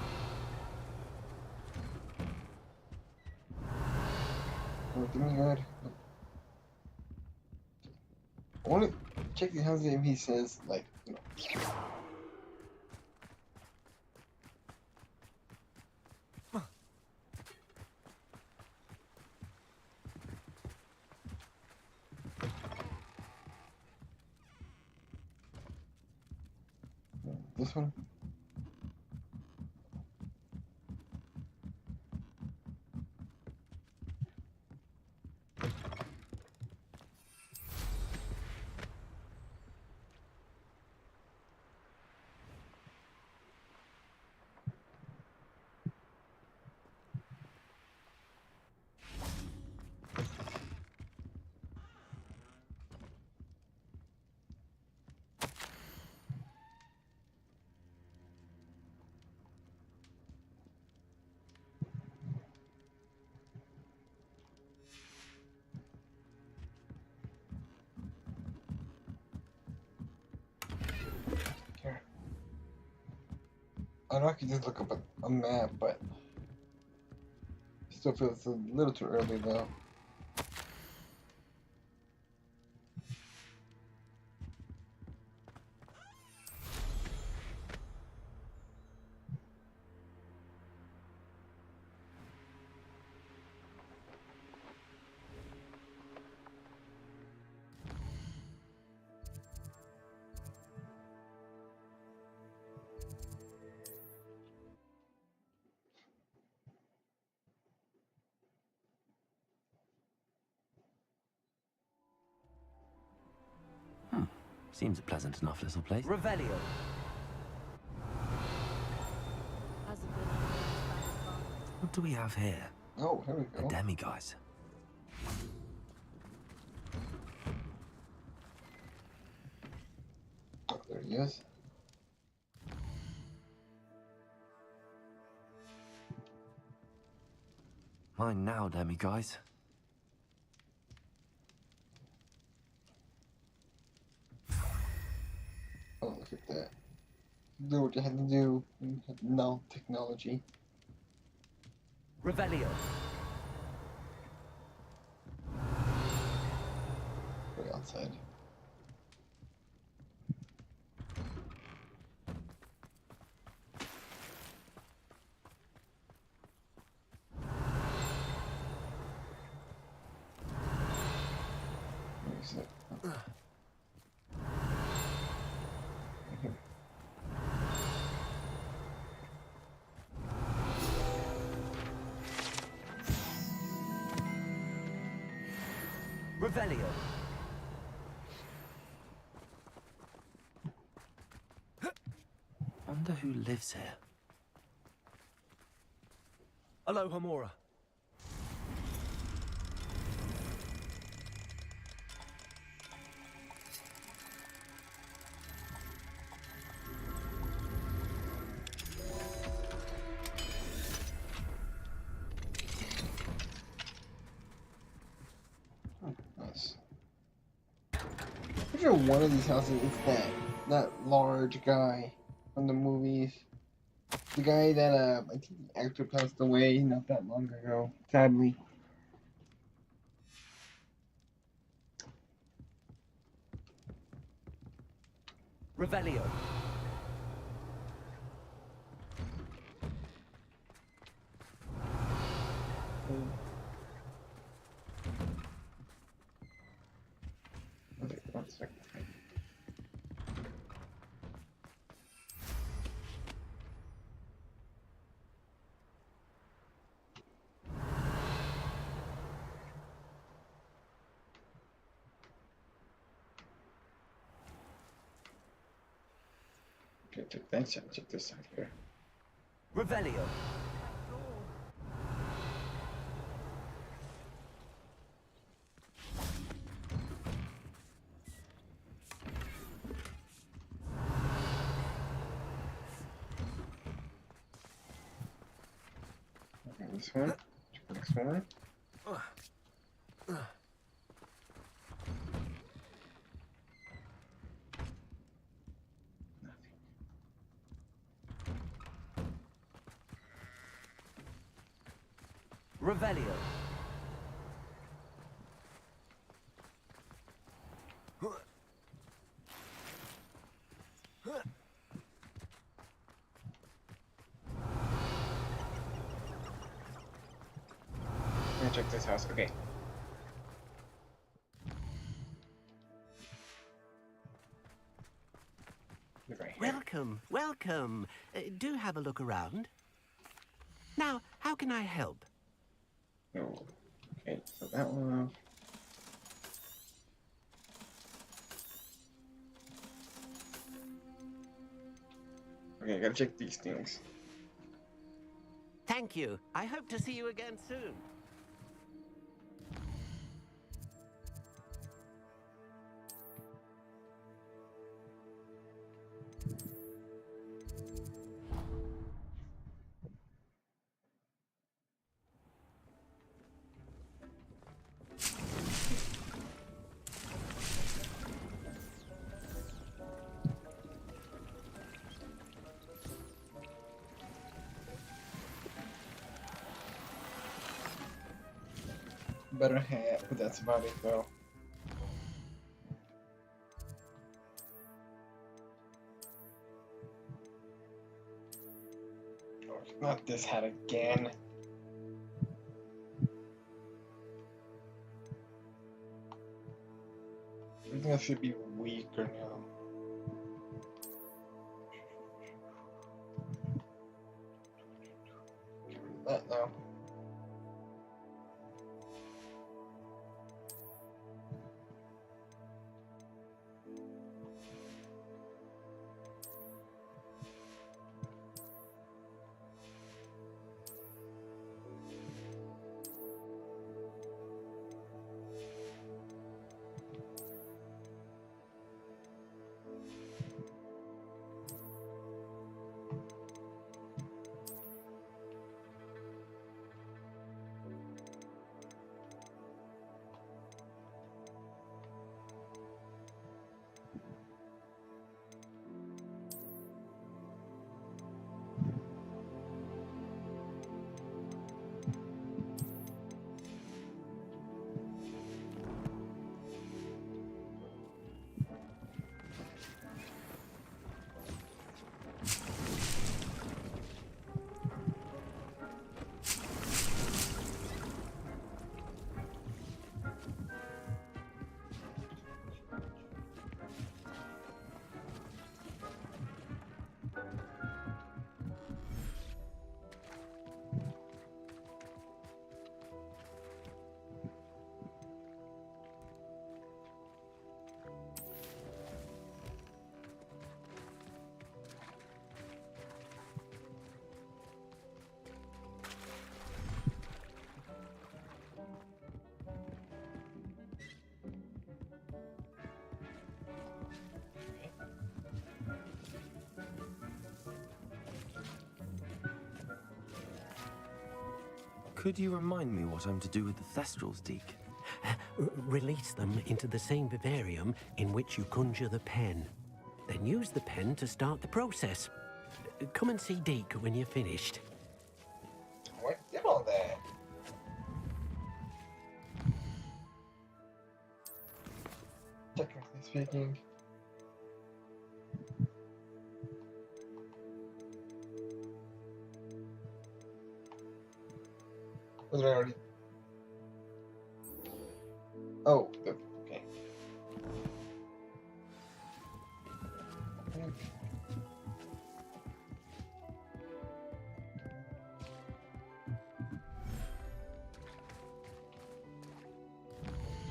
Everything good. want to check the house if he says, like, you know. This one? I know I could just look up a map, but still feels a little too early though. Seems a pleasant enough little place. Revelio. What do we have here? Oh, here we go. A demiguise. Oh, there he is. Mine now, demiguise. Oh, look at that. Do what you had to do. No technology. Revelio. Way outside. Where is it? Oh. Revelio. Wonder who lives here. Hello, Hamura. Nice. I'm sure one of these houses is that large guy from the movies. The guy that I think the actor passed away not that long ago, sadly. Revelio. Okay, 1 second. Okay, check this out here. Revelio. Okay, this one. Check the next one. Revelio. check this house. Okay. Right here. Welcome, welcome. Do have a look around. Now, how can I help? Oh, okay, so that one off. Okay, I gotta check these things. Thank you. I hope to see you again soon. Better hat, but that's about it though. Oh, not this hat again. Everything else should be weaker now. Get rid of that now. Could you remind me what I'm to do with the Thestrals, Deke? Release them into the same vivarium in which you conjure the pen. Then use the pen to start the process. Come and see Deke when you're finished. What did all that? Technically speaking. Was it already? Oh, okay.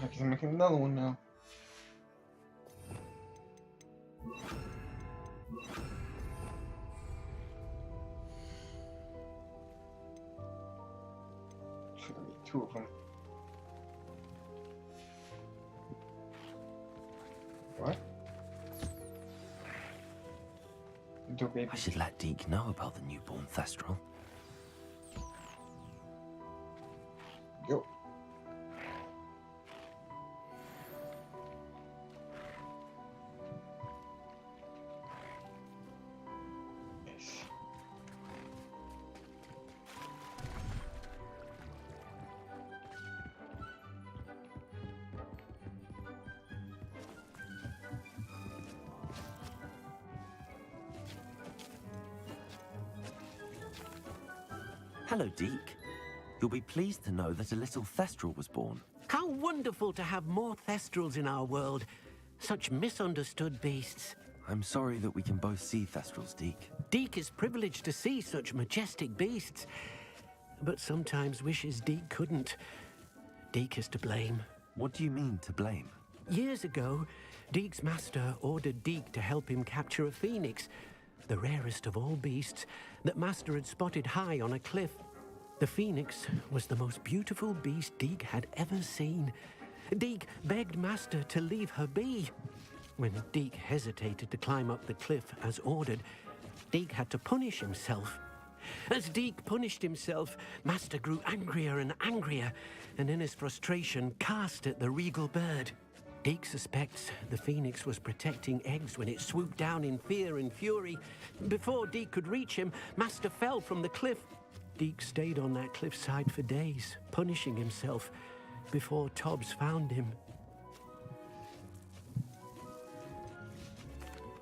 I can make another one now. Should be two of them. What? I should let Deke know about the newborn Thestral. Yo. Hello, Deke. You'll be pleased to know that a little Thestral was born. How wonderful to have more Thestrals in our world. Such misunderstood beasts. I'm sorry that we can both see Thestrals, Deke. Deke is privileged to see such majestic beasts, but sometimes wishes Deke couldn't. Deke is to blame. What do you mean, to blame? Years ago, Deke's master ordered Deke to help him capture a phoenix, the rarest of all beasts, that master had spotted high on a cliff. The phoenix was the most beautiful beast Deke had ever seen. Deke begged master to leave her be. When Deke hesitated to climb up the cliff as ordered, Deke had to punish himself. As Deke punished himself, master grew angrier and angrier, and in his frustration cast at the regal bird. Deke suspects the phoenix was protecting eggs when it swooped down in fear and fury. Before Deke could reach him, master fell from the cliff. Deke stayed on that cliffside for days, punishing himself, before Tobbs found him.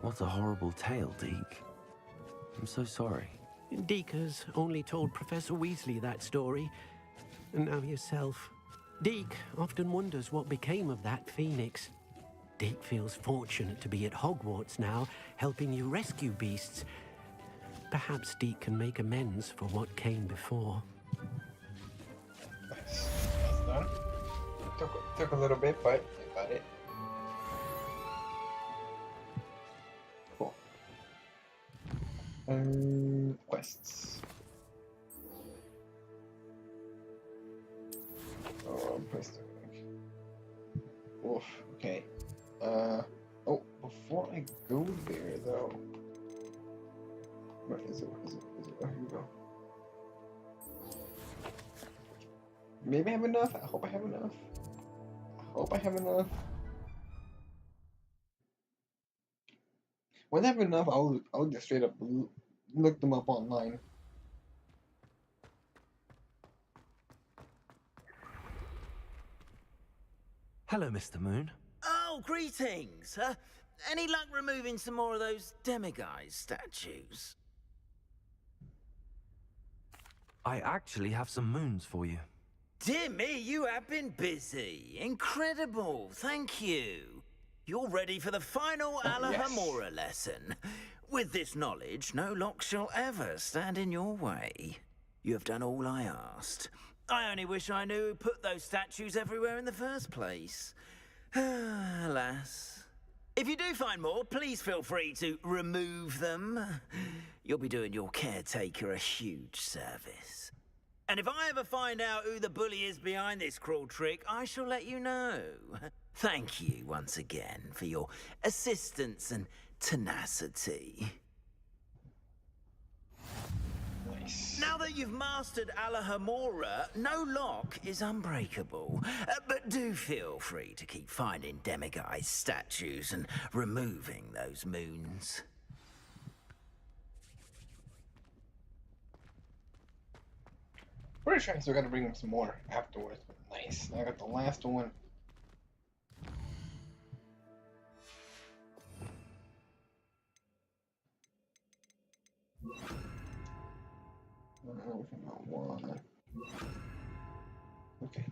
What a horrible tale, Deke. I'm so sorry. Deke has only told Professor Weasley that story, and now yourself. Deke often wonders what became of that phoenix. Deke feels fortunate to be at Hogwarts now, helping you rescue beasts. Perhaps Deke can make amends for what came before. That's done. Took a little bit, but I got it. Cool. Quests. Oh, press the link. Oof, okay. Oh, before I go there, though. Where is it? Oh, here we go. Maybe I have enough. I hope I have enough. When I have enough, I'll just straight up look them up online. Hello, Mr. Moon. Oh, greetings. Any luck removing some more of those demiguise statues? I actually have some moons for you. Dear me, you have been busy. Incredible. Thank you. You're ready for the final Alahamora lesson. With this knowledge, no lock shall ever stand in your way. You have done all I asked. I only wish I knew who put those statues everywhere in the first place. Alas. If you do find more, please feel free to remove them. You'll be doing your caretaker a huge service. And if I ever find out who the bully is behind this cruel trick, I shall let you know. Thank you once again for your assistance and tenacity. Nice. Now that you've mastered Alahamora, no lock is unbreakable. But do feel free to keep finding demiguise statues and removing those moons. Pretty sure I still gotta bring him some more afterwards, but nice. I got the last one. One. Okay.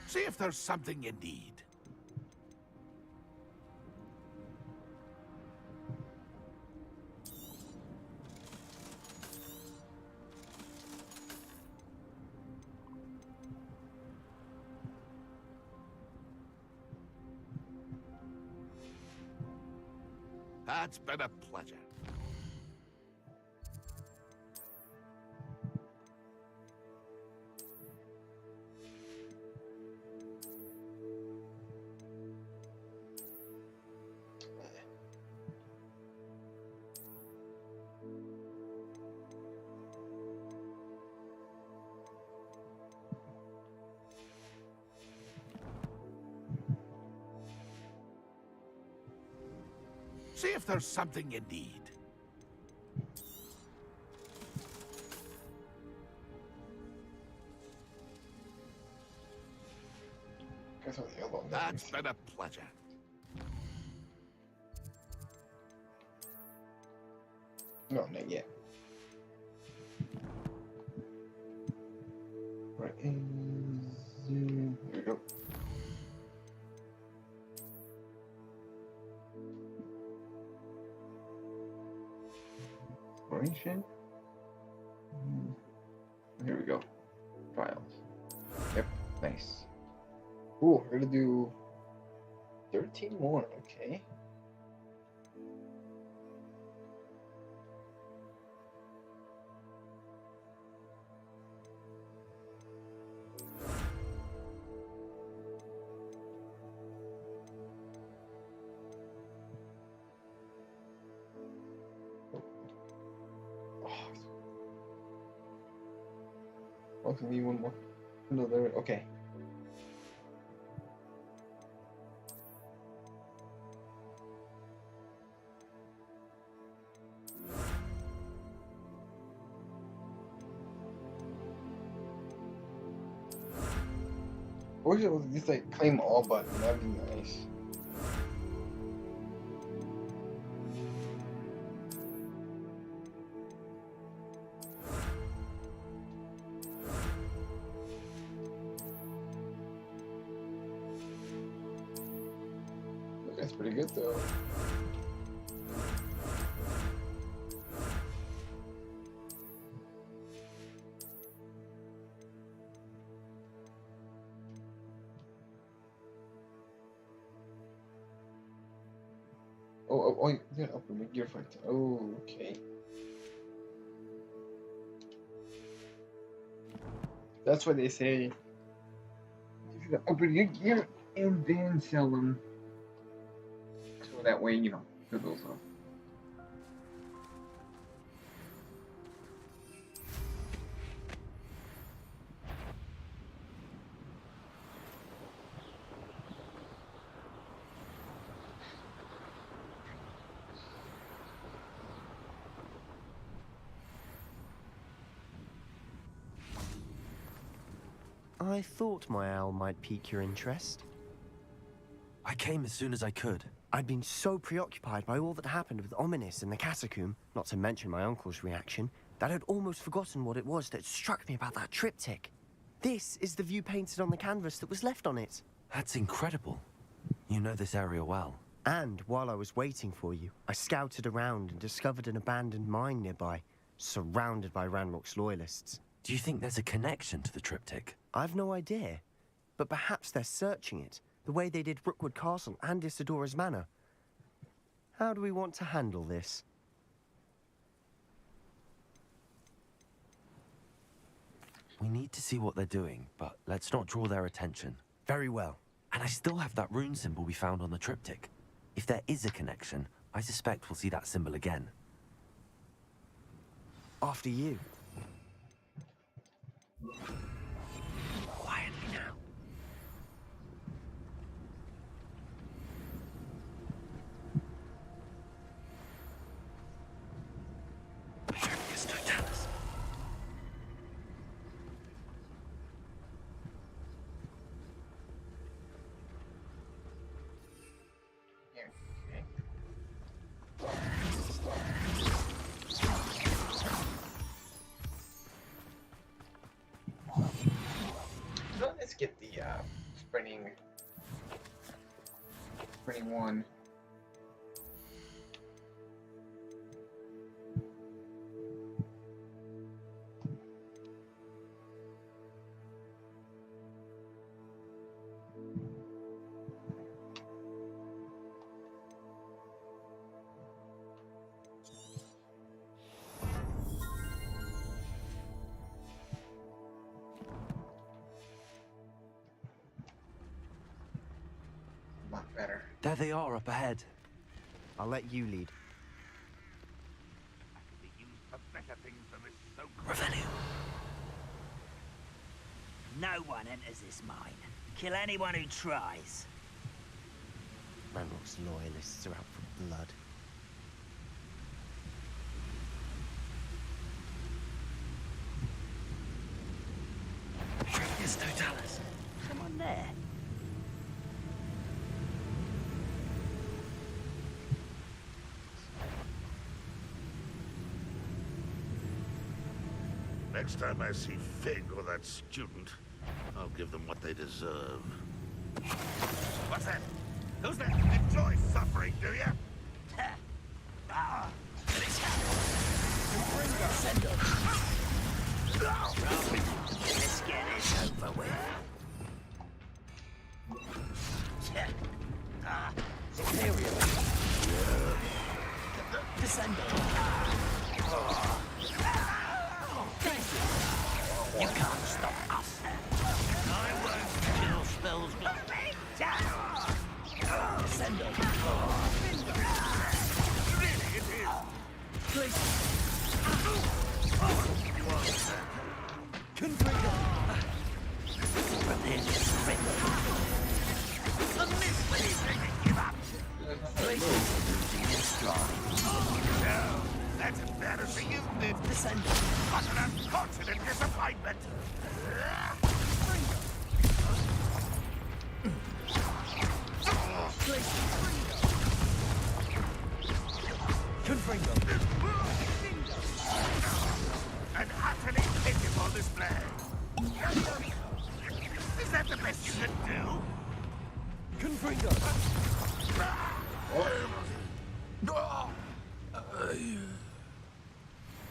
See if there's something you need. It's been a pleasure. See if there's something you need. That's been a pleasure. No, not yet. Right, here we go. Exploration. Here we go. Files. Yep, nice. Ooh, we're gonna do 13 more, okay. Also need one more. No, there. Okay. I wish it was just like claim all button. That'd be nice. That's pretty good though. Oh, yeah, upper mid-gear fight. Oh, okay. That's what they say. Upper your gear and then sell them. So that way, you know, good those off. I thought my owl might pique your interest. I came as soon as I could. I'd been so preoccupied by all that happened with Ominis and the catacomb, not to mention my uncle's reaction, that I'd almost forgotten what it was that struck me about that triptych. This is the view painted on the canvas that was left on it. That's incredible. You know this area well. And while I was waiting for you, I scouted around and discovered an abandoned mine nearby, surrounded by Ranrock's loyalists. Do you think there's a connection to the triptych? I've no idea, but perhaps they're searching it, the way they did Rookwood Castle and Isidora's Manor. How do we want to handle this? We need to see what they're doing, but let's not draw their attention. Very well. And I still have that rune symbol we found on the triptych. If there is a connection, I suspect we'll see that symbol again. After you. Quietly now. Let's get the sprinting one. Better. There they are up ahead. I'll let you lead. I could be used for better things than this so-called revenue. No one enters this mine. Kill anyone who tries. Ranrock's loyalists are out for blood. Next time I see Fig or that student, I'll give them what they deserve. What's that? Who's that? Enjoy suffering, do you? Send them. Let's get this over with. Superior. Descendo. You can't stop us. I won't kill spells. Descendo. Really, it is. Please. No, that's embarrassing, isn't it? What an unfortunate disappointment. An utterly pitiful display. Is that the best you can do? Confringo.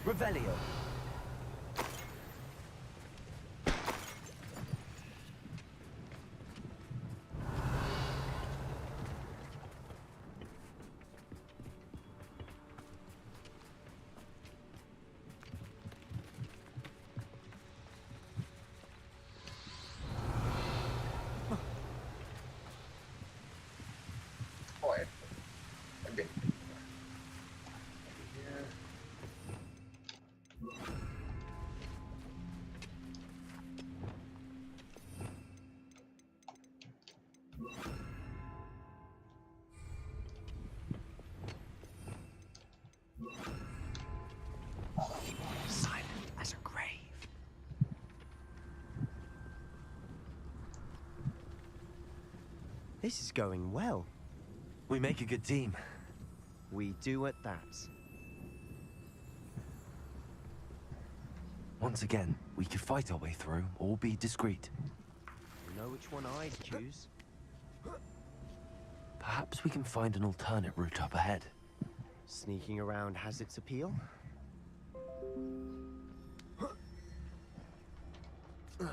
Revelio. This is going well. We make a good team. We do at that. Once again, we could fight our way through or be discreet. You know which one I'd choose? Perhaps we can find an alternate route up ahead. Sneaking around has its appeal. We're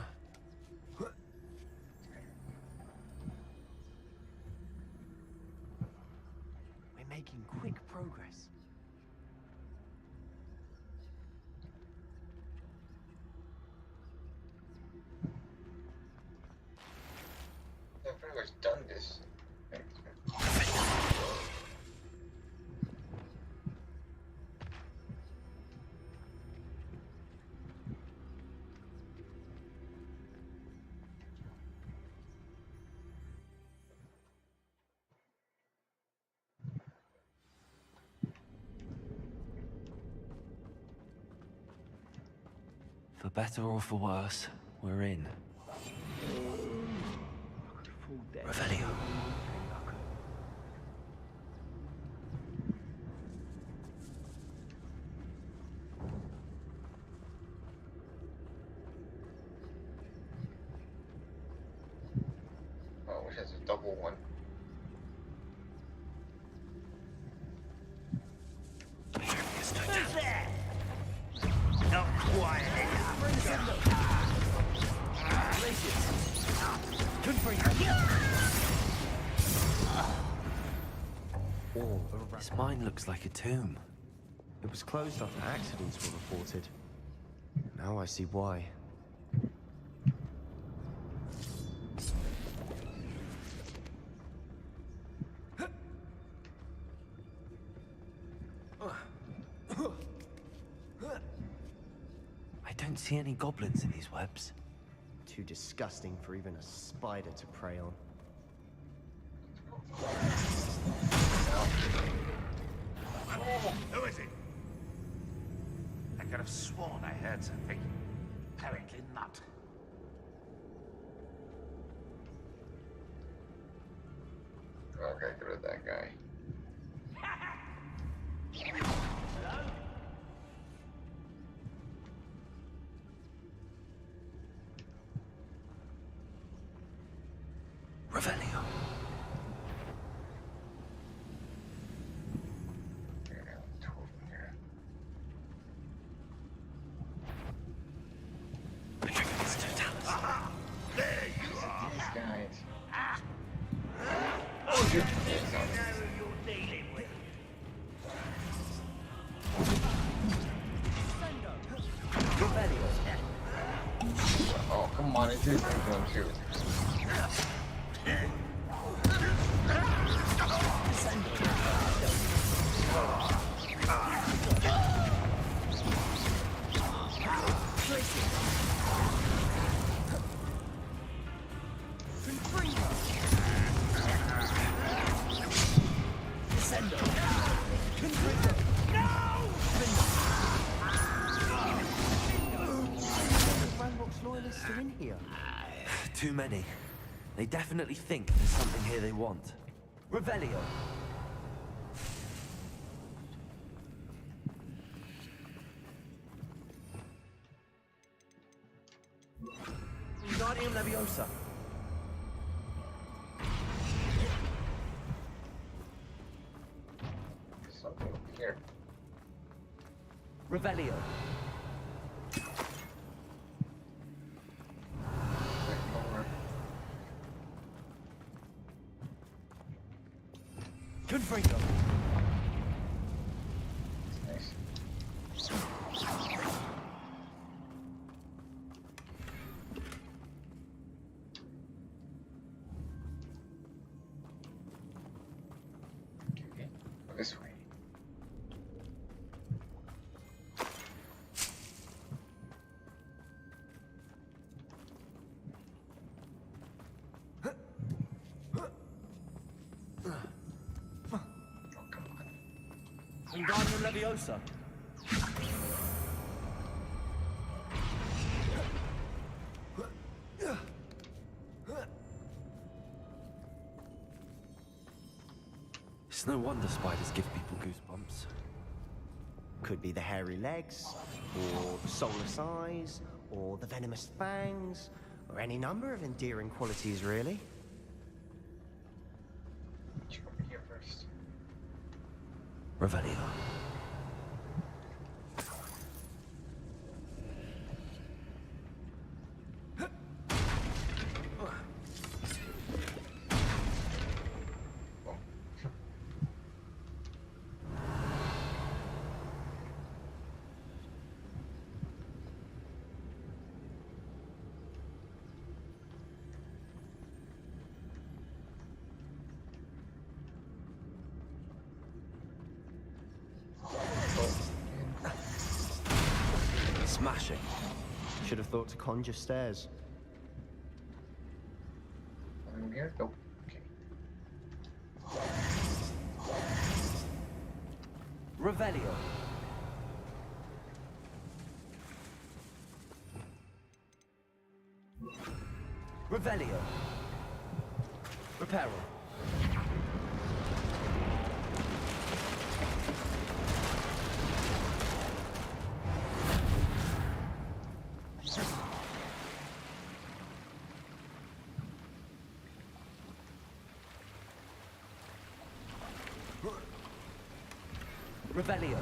making quick progress. I've pretty much done this. For better or for worse, we're in. Revelio. Oh, I wish it was a double one. Who's there? Not quiet enough. This mine looks like a tomb. It was closed after accidents were reported. Now I see why. I don't see any goblins in these webs. Too disgusting for even a spider to prey on. Who is it? I could have sworn I heard something. Apparently not. Okay, get rid of that guy. Revelio. Oh, come on, it is going to. Loyalists are in here. Too many. They definitely think there's something here they want. Revelio. Wingardium Leviosa. Something over here. Revelio. Confringo. Nice. Okay, this way. Wingardium Leviosa. It's no wonder spiders give people goosebumps. Could be the hairy legs, or the soulless eyes, or the venomous fangs, or any number of endearing qualities, really. You come here first. Revelio. Smashing. Should have thought to conjure stairs. Over here? Nope. Okay. Revelio. Revelio. Reparo. Revelio.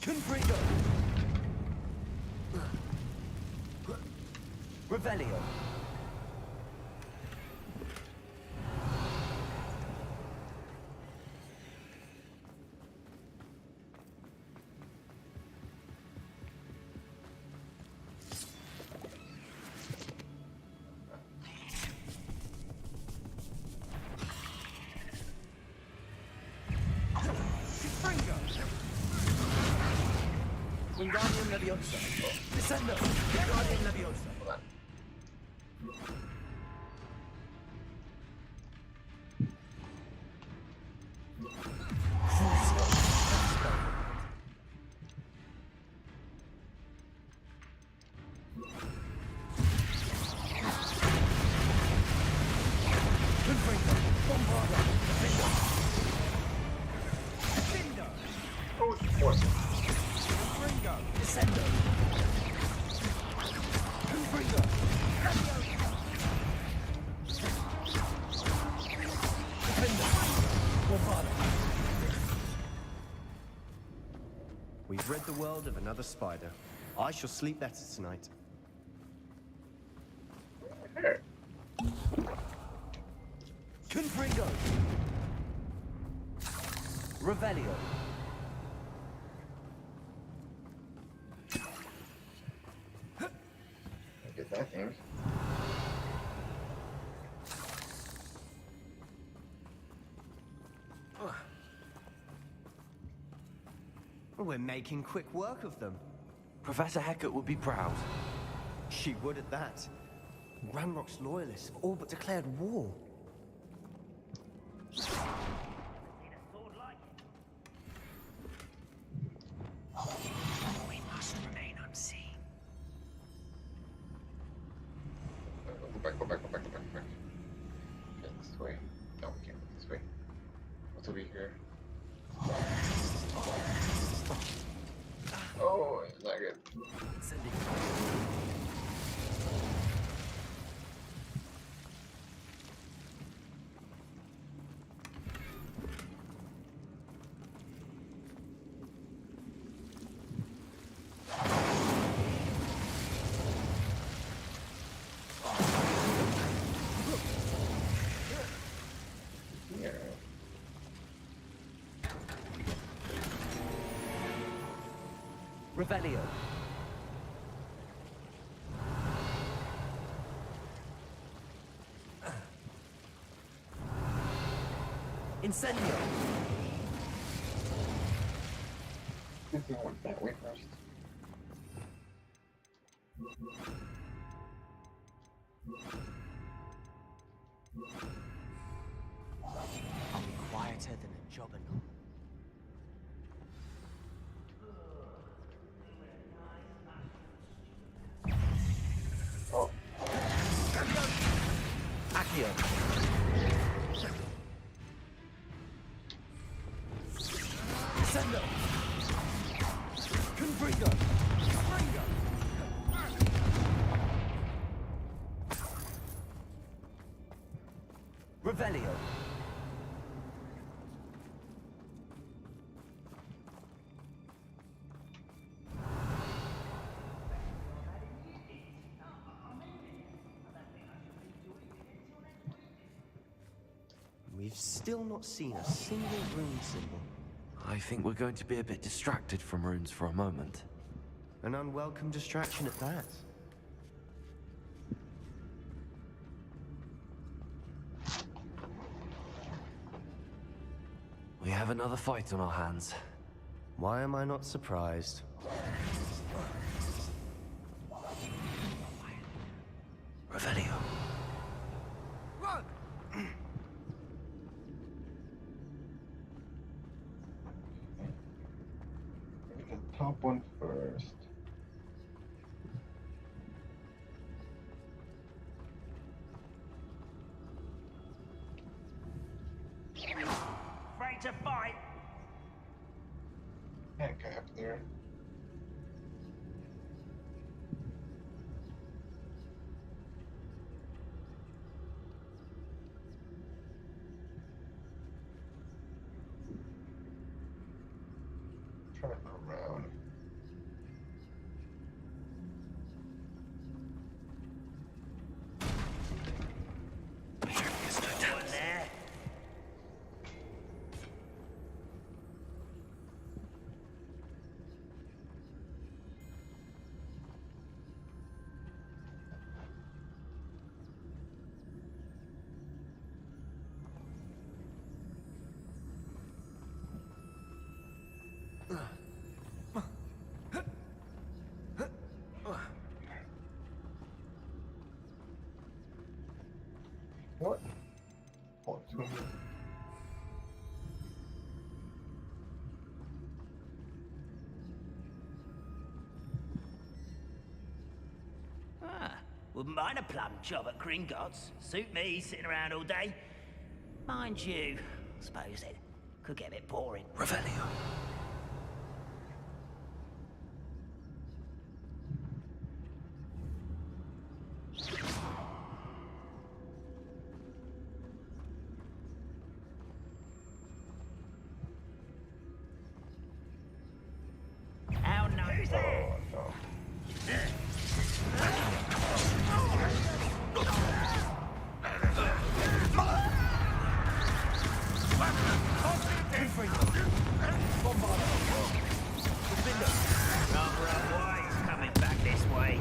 Confringo. Revelio. Wingardium Leviosa. Descendo. Wingardium Leviosa. Oh, what? We've rid the world of another spider. I shall sleep better tonight. Confringo! Revelio! Get that thing. We're making quick work of them. Professor Hecat would be proud. She would at that. Ranrock's loyalists have all but declared war. We must remain unseen. Go back. Okay, this way. No, we can't go this way. What's over here? Oh, it's not good. Revelio. Incendio. I think we went that way first. I'll be quieter than a jobberknoll. Oh. Accio. Sendo. Confringo. Revelio. We've still not seen a single rune symbol. I think we're going to be a bit distracted from runes for a moment. An unwelcome distraction at that. We have another fight on our hands. Why am I not surprised? Revelio. Run! The top one first. Afraid to fight? Can't go up there. Turn around. What? Oh, it's over. Wouldn't mind a plum job at Gringotts. Suit me, sitting around all day. Mind you, I suppose it could get a bit boring. Revelio. How nice. Coming back this way.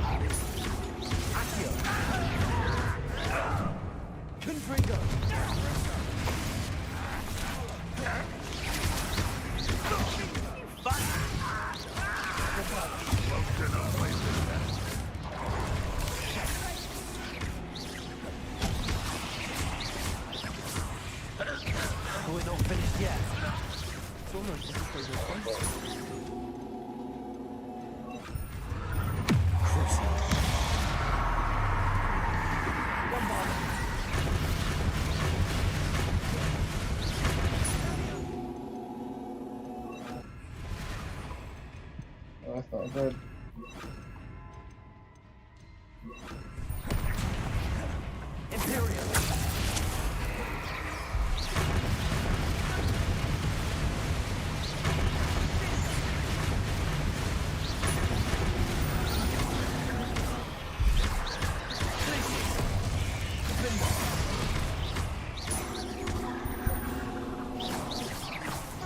We're not finished yet. It's almost as if they were Oh, that's not good. Imperial.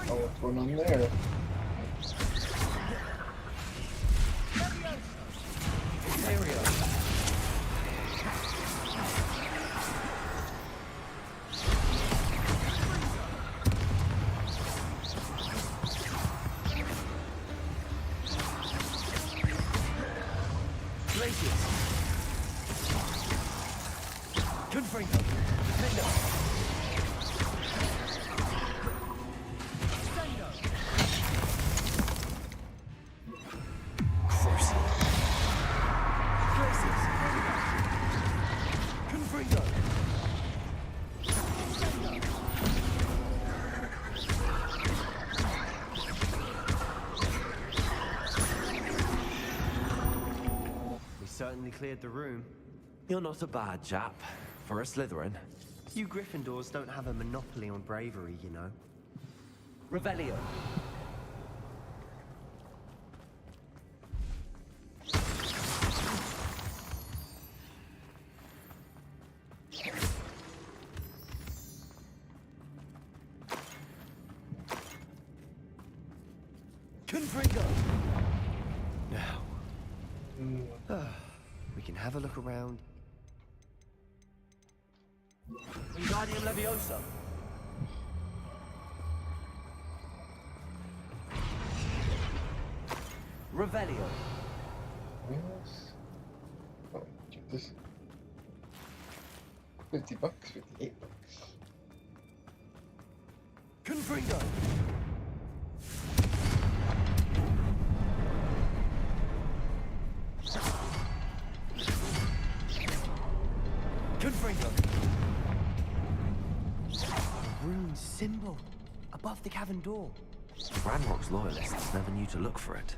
Oh, what's going on there? Certainly cleared the room. You're not a bad chap for a Slytherin. You Gryffindors don't have a monopoly on bravery, you know. Revelio. Confringo. Now. We can have a look around. Wingardium Leviosa. Revelio. Yes. Oh, check this. $50, $58. Confringo. Confringo. A rune symbol above the cavern door. Ranrock's loyalists never knew to look for it.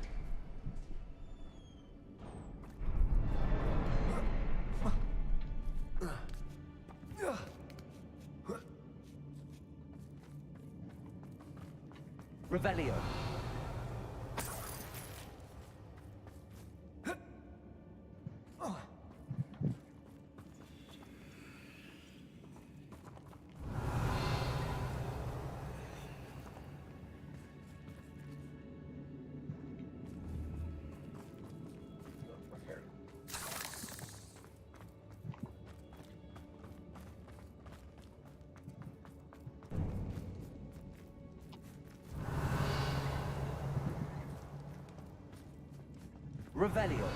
Revelio. Revelio.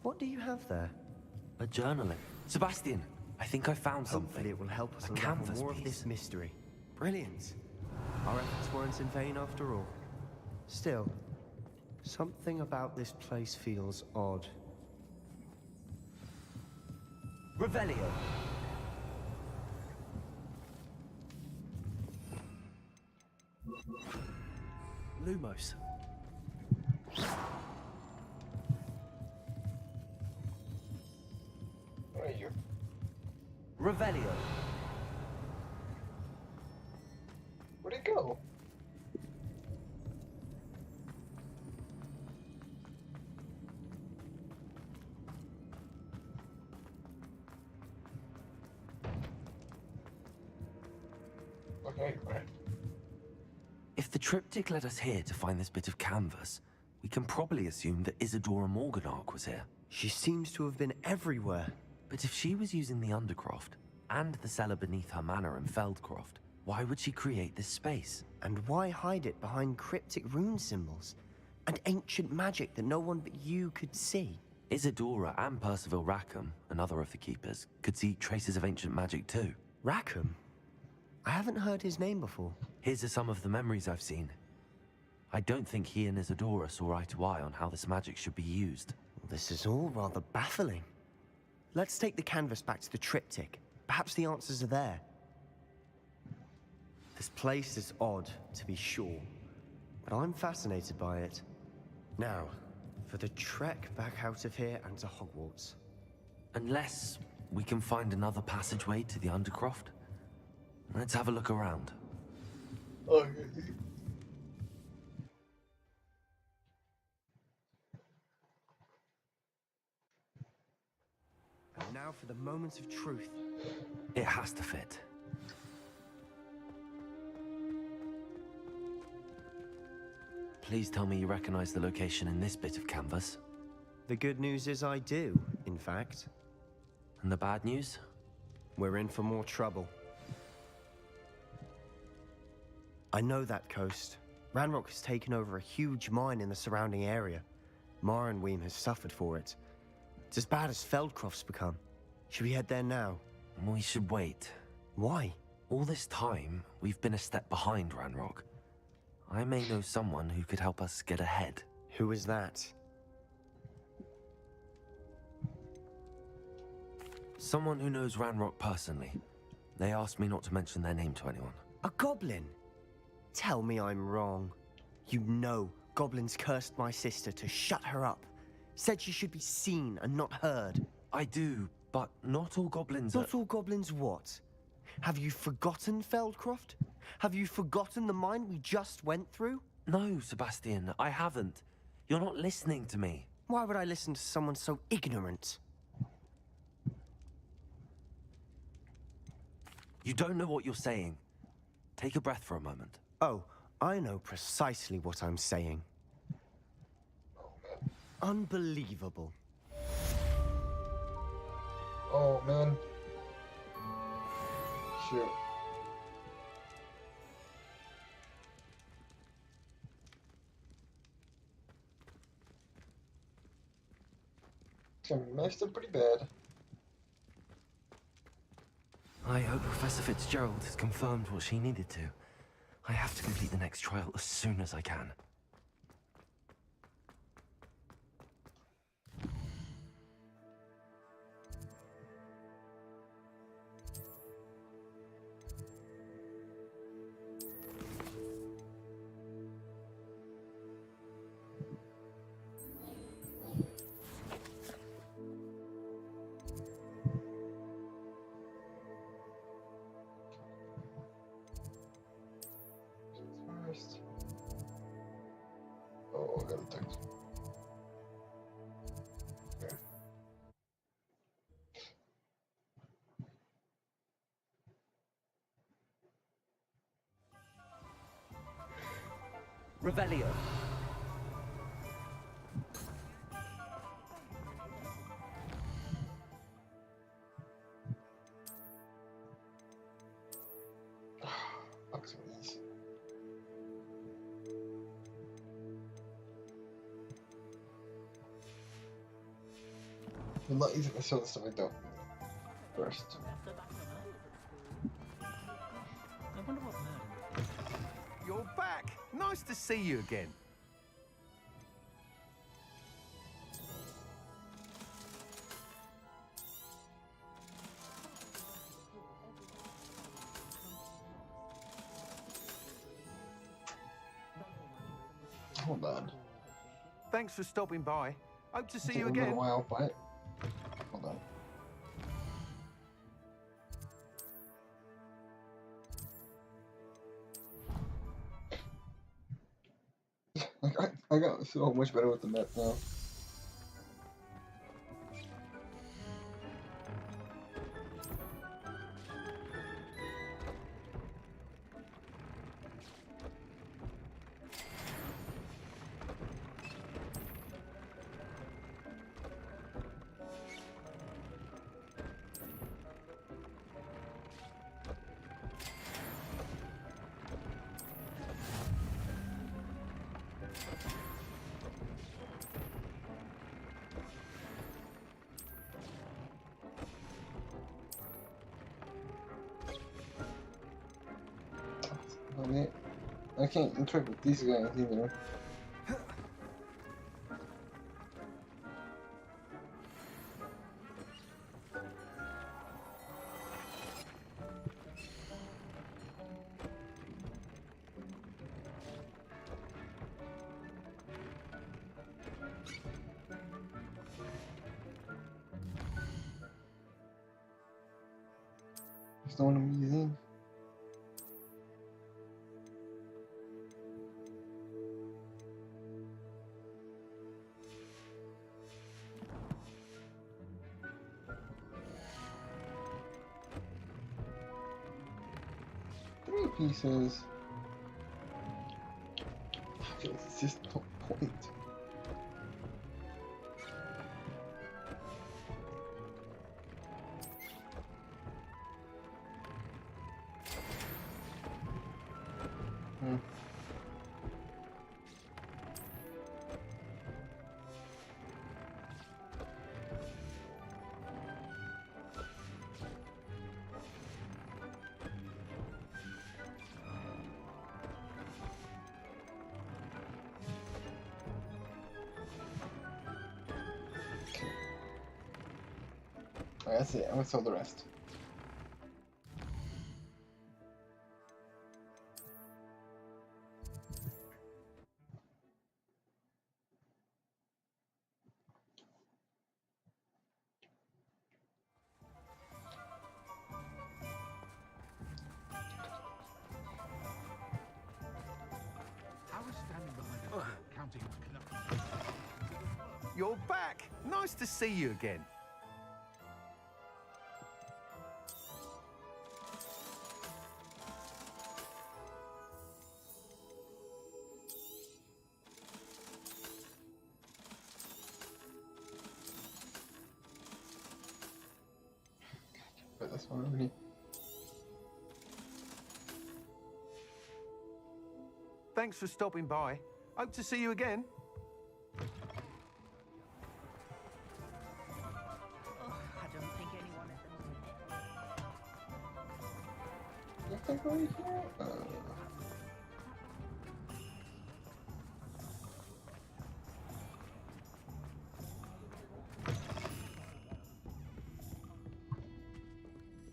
What do you have there? A journaling. Sebastian, I think I found something. Hopefully it will help us A unravel canvas more of piece. this mystery. Brilliant. Our efforts weren't in vain after all. Still, something about this place feels odd. Revelio. Lumos. Where are you? Revelio. Where'd it go? Okay, right. If the triptych led us here to find this bit of canvas, we can probably assume that Isadora Morganach was here. She seems to have been everywhere. But if she was using the Undercroft, and the cellar beneath her manor in Feldcroft, why would she create this space? And why hide it behind cryptic rune symbols? And ancient magic that no one but you could see? Isadora and Percival Rackham, another of the Keepers, could see traces of ancient magic too. Rackham? I haven't heard his name before. Here's some of the memories I've seen. I don't think he and Isadora saw eye to eye on how this magic should be used. This is all rather baffling. Let's take the canvas back to the triptych. Perhaps the answers are there. This place is odd, to be sure, but I'm fascinated by it. Now, for the trek back out of here and to Hogwarts. Unless we can find another passageway to the Undercroft. Let's have a look around. Okay. And now for the moment of truth. It has to fit. Please tell me you recognize the location in this bit of canvas. The good news is I do, in fact. And the bad news? We're in for more trouble. I know that coast. Ranrock has taken over a huge mine in the surrounding area. Mornweem has suffered for it. It's as bad as Feldcroft's become. Should we head there now? We should wait. Why? All this time, we've been a step behind Ranrock. I may know someone who could help us get ahead. Who is that? Someone who knows Ranrock personally. They asked me not to mention their name to anyone. A goblin? Tell me I'm wrong. You know goblins cursed my sister to shut her up. Said she should be seen and not heard. I do, but not all goblins Not all goblins what? Have you forgotten Feldcroft? Have you forgotten the mine we just went through? No, Sebastian, I haven't. You're not listening to me. Why would I listen to someone so ignorant? You don't know what you're saying. Take a breath for a moment. Oh, I know precisely what I'm saying. Unbelievable. Oh, man. Shoot. I messed up pretty bad. I hope Professor Fitzgerald has confirmed what she needed to. I have to complete the next trial as soon as I can. Oh, I got a text. Okay. Revelio. I'm not using the sort of stuff I don't. first. I wonder what Merlin... You're back! Nice to see you again. Hold on. Thanks for stopping by. Hope to see Take you a again. little while, but hold on. I got so much better with the map now. I can't interact with these guys either. There's no one amazing. Pieces. It's just no point. That's it. I'm gonna sell the rest. I was standing behind a door, counting my... You're back! Nice to see you again. But that's one already. Thanks for stopping by. Hope to see you again. Oh, I don't think anyone at the I think right here.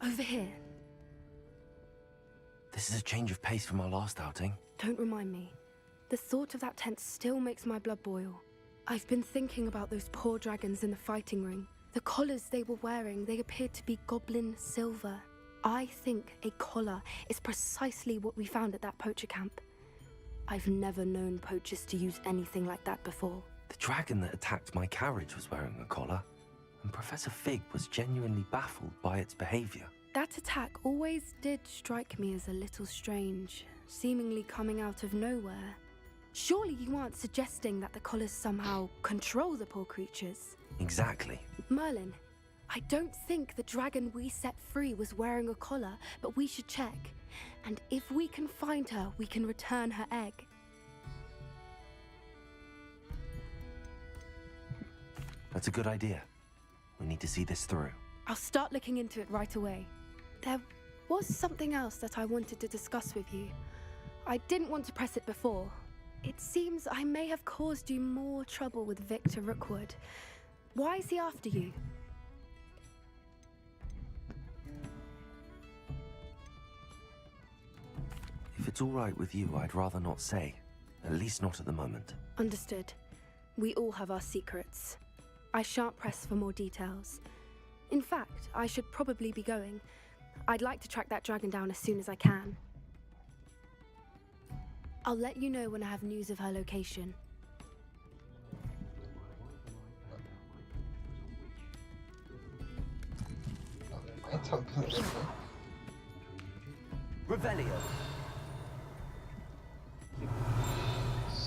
Over here. This is a change of pace from our last outing. Don't remind me. The thought of that tent still makes my blood boil. I've been thinking about those poor dragons in the fighting ring. The collars they were wearing, they appeared to be goblin silver. I think a collar is precisely what we found at that poacher camp. I've never known poachers to use anything like that before. The dragon that attacked my carriage was wearing a collar, and Professor Fig was genuinely baffled by its behavior. That attack always did strike me as a little strange, seemingly coming out of nowhere. Surely you aren't suggesting that the collars somehow control the poor creatures? Exactly. Merlin, I don't think the dragon we set free was wearing a collar, but we should check. And if we can find her, we can return her egg. That's a good idea. We need to see this through. I'll start looking into it right away. There was something else that I wanted to discuss with you. I didn't want to press it before. It seems I may have caused you more trouble with Victor Rookwood. Why is he after you? If it's all right with you, I'd rather not say. At least not at the moment. Understood. We all have our secrets. I shan't press for more details. In fact, I should probably be going. I'd like to track that dragon down as soon as I can. I'll let you know when I have news of her location. Revelio.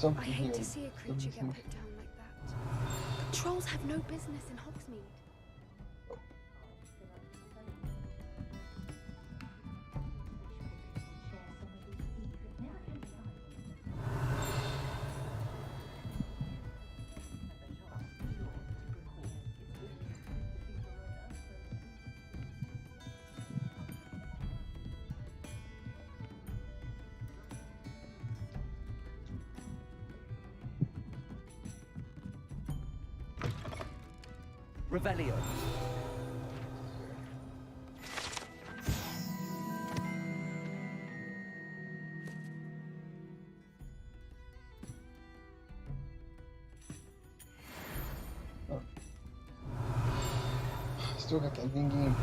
I hate to see a creature get put down like that. Trolls have no business in Hogsmeade. Revelio. Still got that ending game.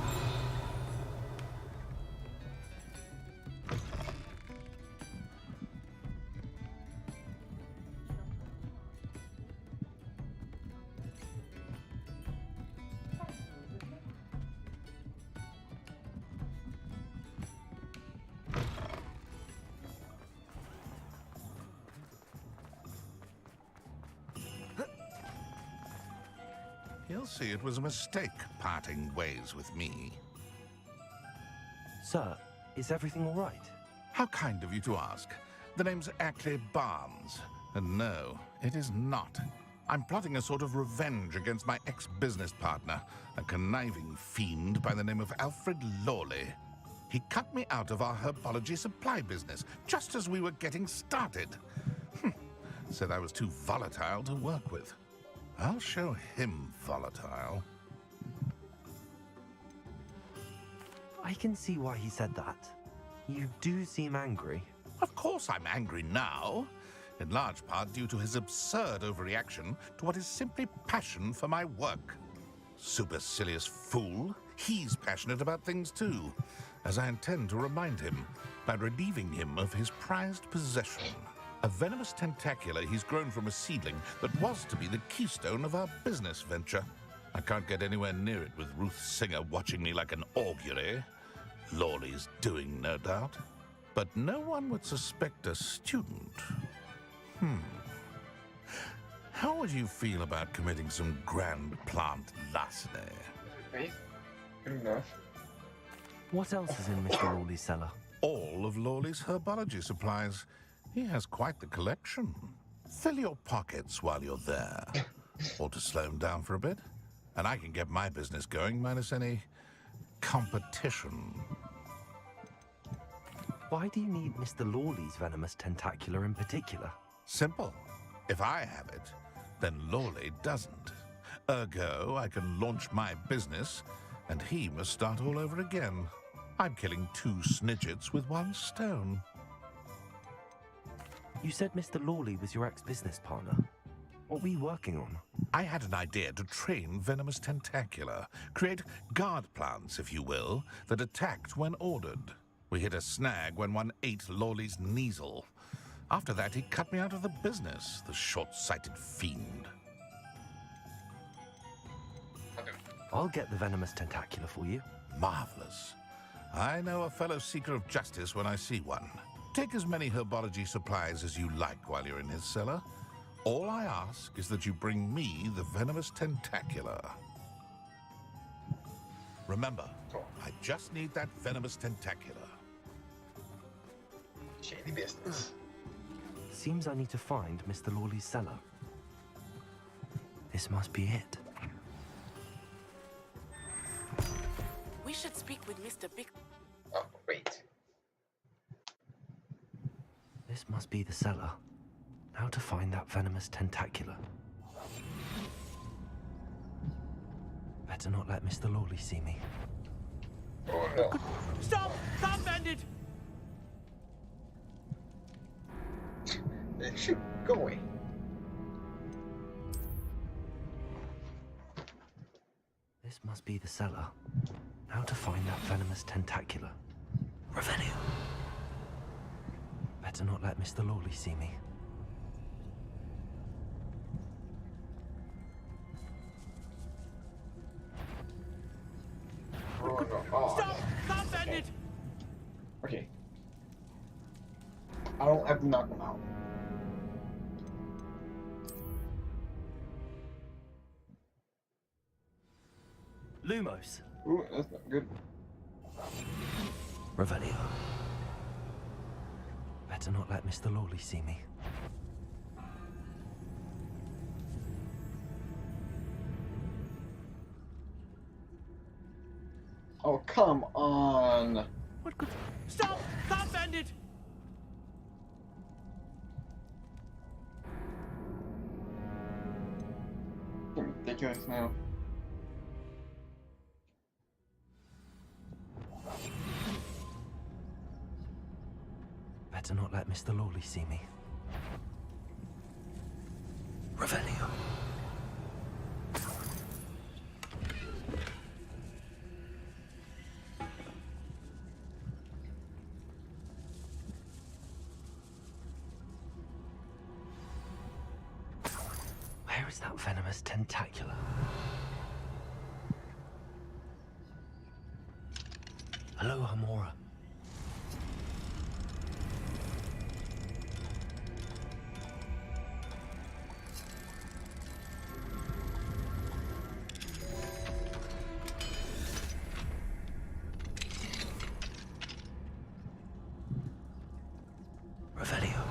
He'll see it was a mistake parting ways with me. Sir, is everything all right? How kind of you to ask. The name's Ackley Barnes. And no, it is not. I'm plotting a sort of revenge against my ex-business partner, a conniving fiend by the name of Alfred Lawley. He cut me out of our herbology supply business just as we were getting started. Said I was too volatile to work with. I'll show him volatile. I can see why he said that. You do seem angry. Of course I'm angry now. In large part due to his absurd overreaction to what is simply passion for my work. Supercilious fool. He's passionate about things too, as I intend to remind him by relieving him of his prized possession. A venomous tentacula he's grown from a seedling that was to be the keystone of our business venture. I can't get anywhere near it with Ruth Singer watching me like an augury. Lawley's doing, no doubt. But no one would suspect a student. How would you feel about committing some grand plant larceny? Right. Good enough. What else is in Mr. Lawley's cellar? All of Lawley's herbology supplies. He has quite the collection. Fill your pockets while you're there. Or to slow him down for a bit. And I can get my business going minus any competition. Why do you need Mr. Lawley's venomous tentacula in particular? Simple. If I have it, then Lawley doesn't. Ergo, I can launch my business, and he must start all over again. I'm killing 2 snidgets with 1 stone. You said Mr. Lawley was your ex-business partner. What were you working on? I had an idea to train venomous tentacula, create guard plants, if you will, that attacked when ordered. We hit a snag when one ate Lawley's Kneasel. After that, he cut me out of the business, the short-sighted fiend. I'll get the venomous tentacula for you. Marvelous. I know a fellow seeker of justice when I see one. Take as many herbology supplies as you like while you're in his cellar. All I ask is that you bring me the venomous tentacula. Remember, I just need that venomous tentacula. Shady business. Seems I need to find Mr. Lawley's cellar. This must be it. with Mr. Big. Oh, wait. This must be the cellar. How to find that venomous tentacula? Better not let Mr. Lawley see me. Oh no. Stop! Stop, bandit! Shoot, go away. This must be the cellar. How to find that venomous tentacula? Revelio. Better not let Mr. Lawley see me. Oh no. Oh, Stop! Stop, bandit! okay. I don't have to knock him out. Lumos. Ooh, that's not good. Revelio. Better not let Mr. Lawley see me. Oh, come on. What could... Stop! Stop, bandit! Ridiculous now. Better not let Mr. Lawley see me. Revelio. Where is that venomous tentacula? Hello, Hamora. Revelio.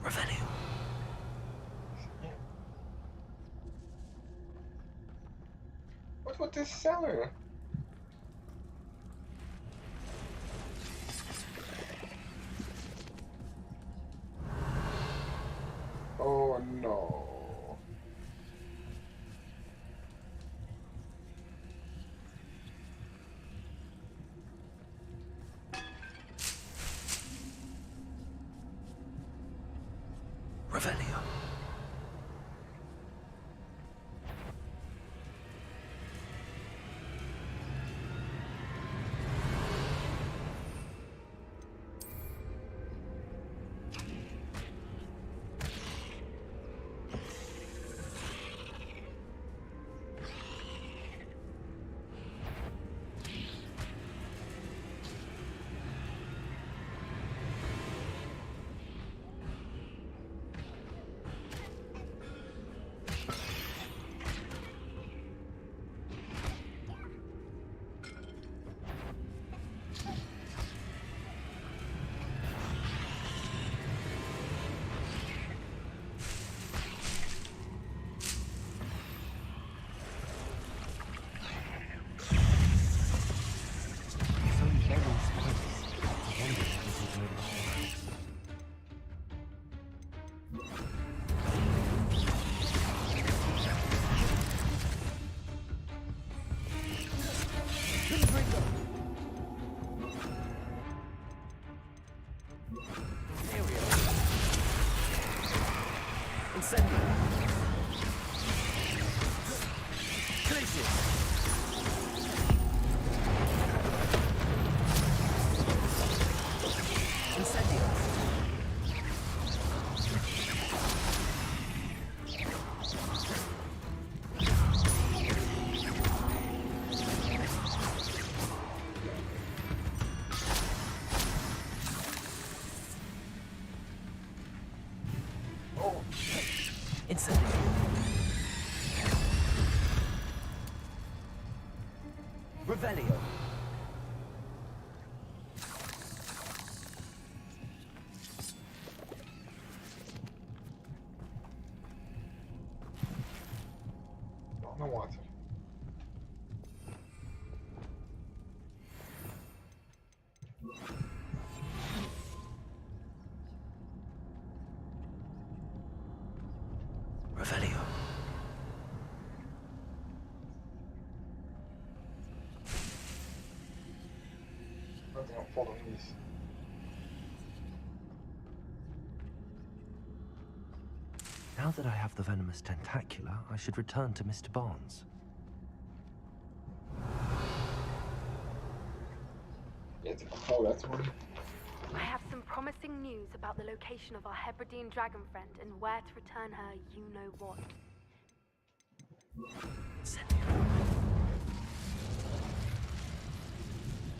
Revelio. What's with this cellar? Oh no. Revelio. Revelio. No water. Revelio. I think I'm following this. Now that I have the venomous tentacula, I should return to Mr. Barnes. Yeah, oh, that's one. I have some promising news about the location of our Hebridean dragon friend and where to return her you-know-what.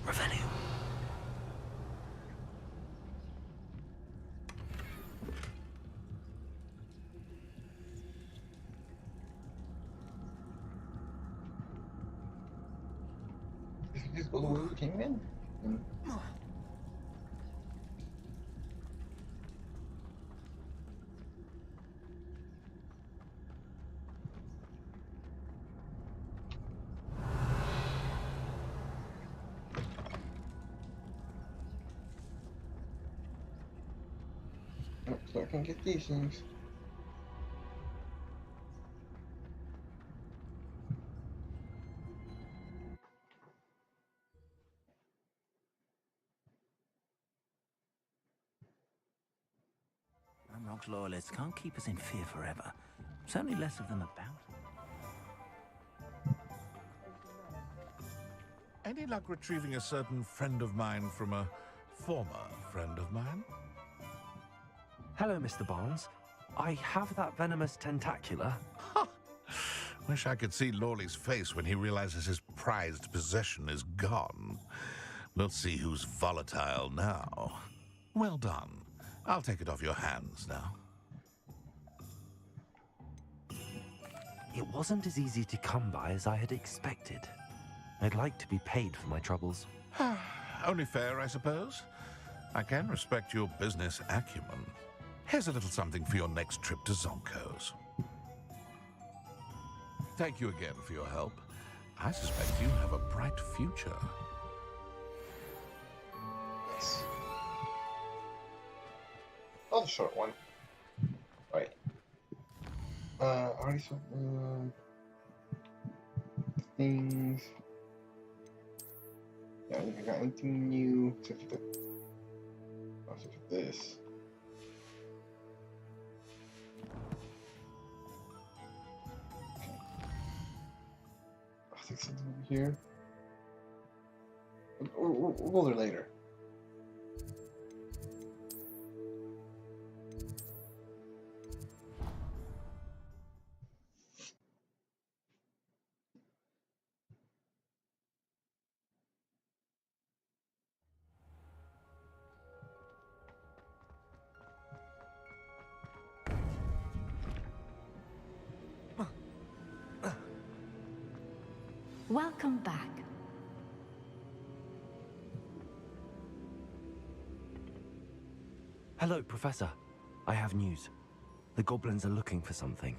Revelio. Just go the way we came in. So I can get these things. Amrock's loyalists can't keep us in fear forever. There's only less of them about. Any luck retrieving a certain friend of mine from a former friend of mine? Hello, Mr. Barnes. I have that venomous tentacula. Wish I could see Lawley's face when he realizes his prized possession is gone. Let's see who's volatile now. Well done. I'll take it off your hands now. It wasn't as easy to come by as I had expected. I'd like to be paid for my troubles. Only fair, I suppose. I can respect your business acumen. Here's a little something for your next trip to Zonko's. Thank you again for your help. I suspect you have a bright future. Yes. Another short one. Right. Already saw things. Yeah, I don't think I got anything new except for this. Okay. I think something over here. We'll go there later. Welcome back. Hello, Professor. I have news. The goblins are looking for something.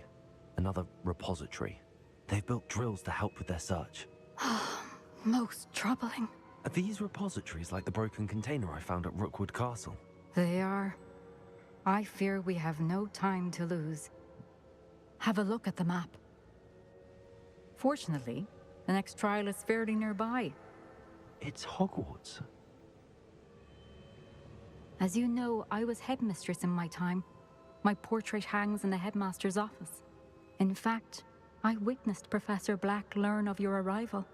Another repository. They've built drills to help with their search. Most troubling. Are these repositories like the broken container I found at Rookwood Castle? They are. I fear we have no time to lose. Have a look at the map. Fortunately, the next trial is fairly nearby. It's Hogwarts. As you know, I was headmistress in my time. My portrait hangs in the headmaster's office. In fact, I witnessed Professor Black learn of your arrival.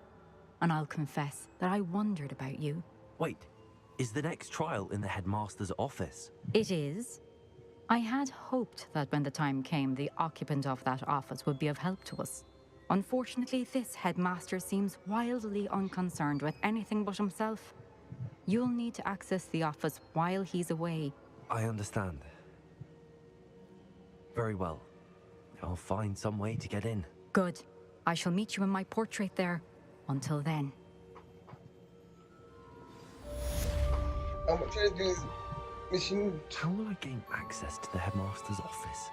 And I'll confess that I wondered about you. Wait, is the next trial in the headmaster's office? It is. I had hoped that when the time came, the occupant of that office would be of help to us. Unfortunately, this headmaster seems wildly unconcerned with anything but himself. You'll need to access the office while he's away. I understand. Very well. I'll find some way to get in. Good. I shall meet you in my portrait there. Until then. I'm trying to do this mission. How will I gain access to the headmaster's office?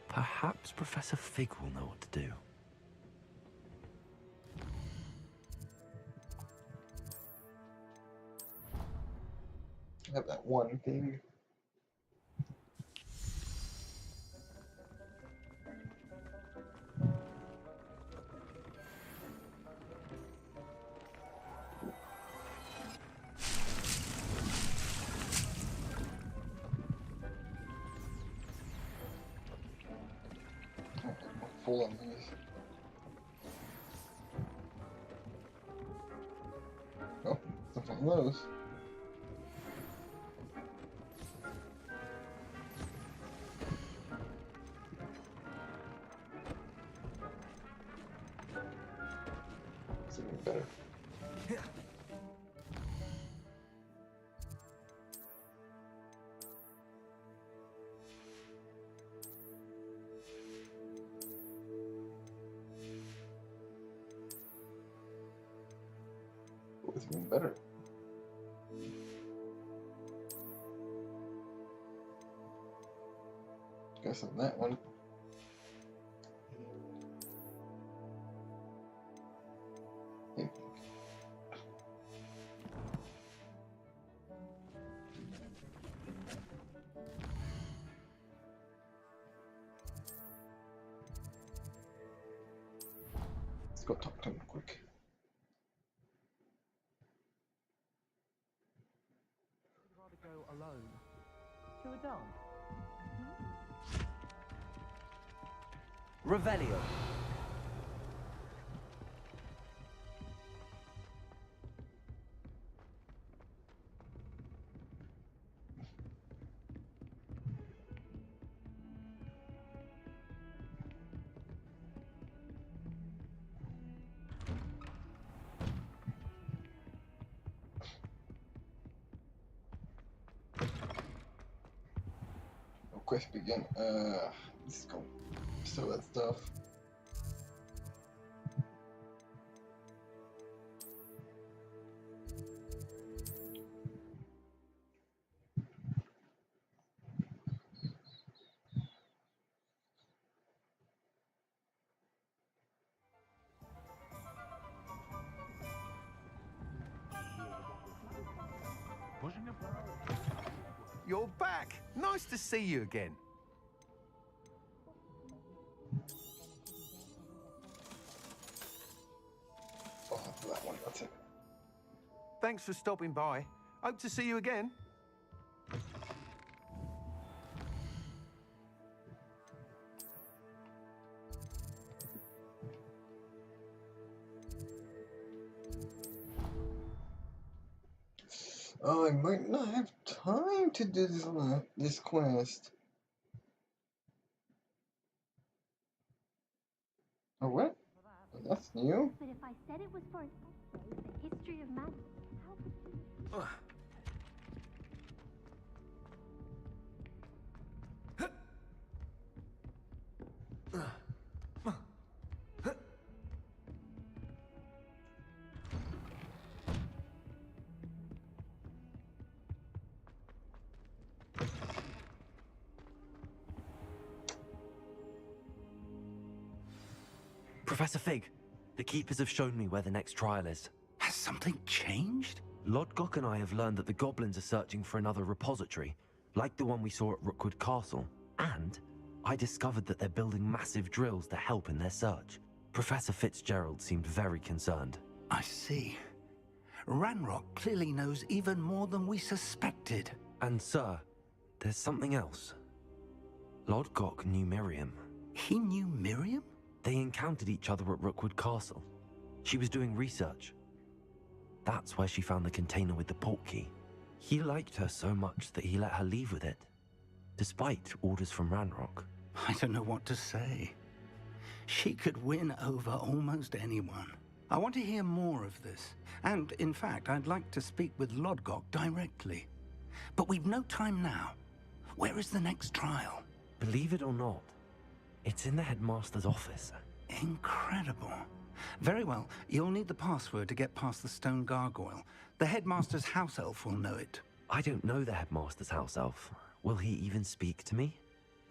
Perhaps Professor Fig will know what to do. I have that one thing. Full on these. Oh, something on those. It's even better. It's even better. Guess on that one. Hey. Let's go talk to him quick. Go alone to a dance. Revelio. Quest begin. Let's go sell that stuff. You're back. Nice to see you again. Oh, that one, that's it. Thanks for stopping by. Hope to see you again. I might not have time to do this quest. Oh, what? That's new. But if I said it was for an essay, the history of magic, how could you? Professor Fig, the Keepers have shown me where the next trial is. Has something changed? Lodgok and I have learned that the goblins are searching for another repository, like the one we saw at Rookwood Castle. And I discovered that they're building massive drills to help in their search. Professor Fitzgerald seemed very concerned. I see. Ranrock clearly knows even more than we suspected. And sir, there's something else. Lodgok knew Miriam. He knew Miriam? They encountered each other at Rookwood Castle. She was doing research. That's where she found the container with the port key. He liked her so much that he let her leave with it, despite orders from Ranrock. I don't know what to say. She could win over almost anyone. I want to hear more of this. And, in fact, I'd like to speak with Lodgok directly. But we've no time now. Where is the next trial? Believe it or not, it's in the headmaster's office. Incredible. Very well. You'll need the password to get past the stone gargoyle. The headmaster's house elf will know it. I don't know the headmaster's house elf. Will he even speak to me?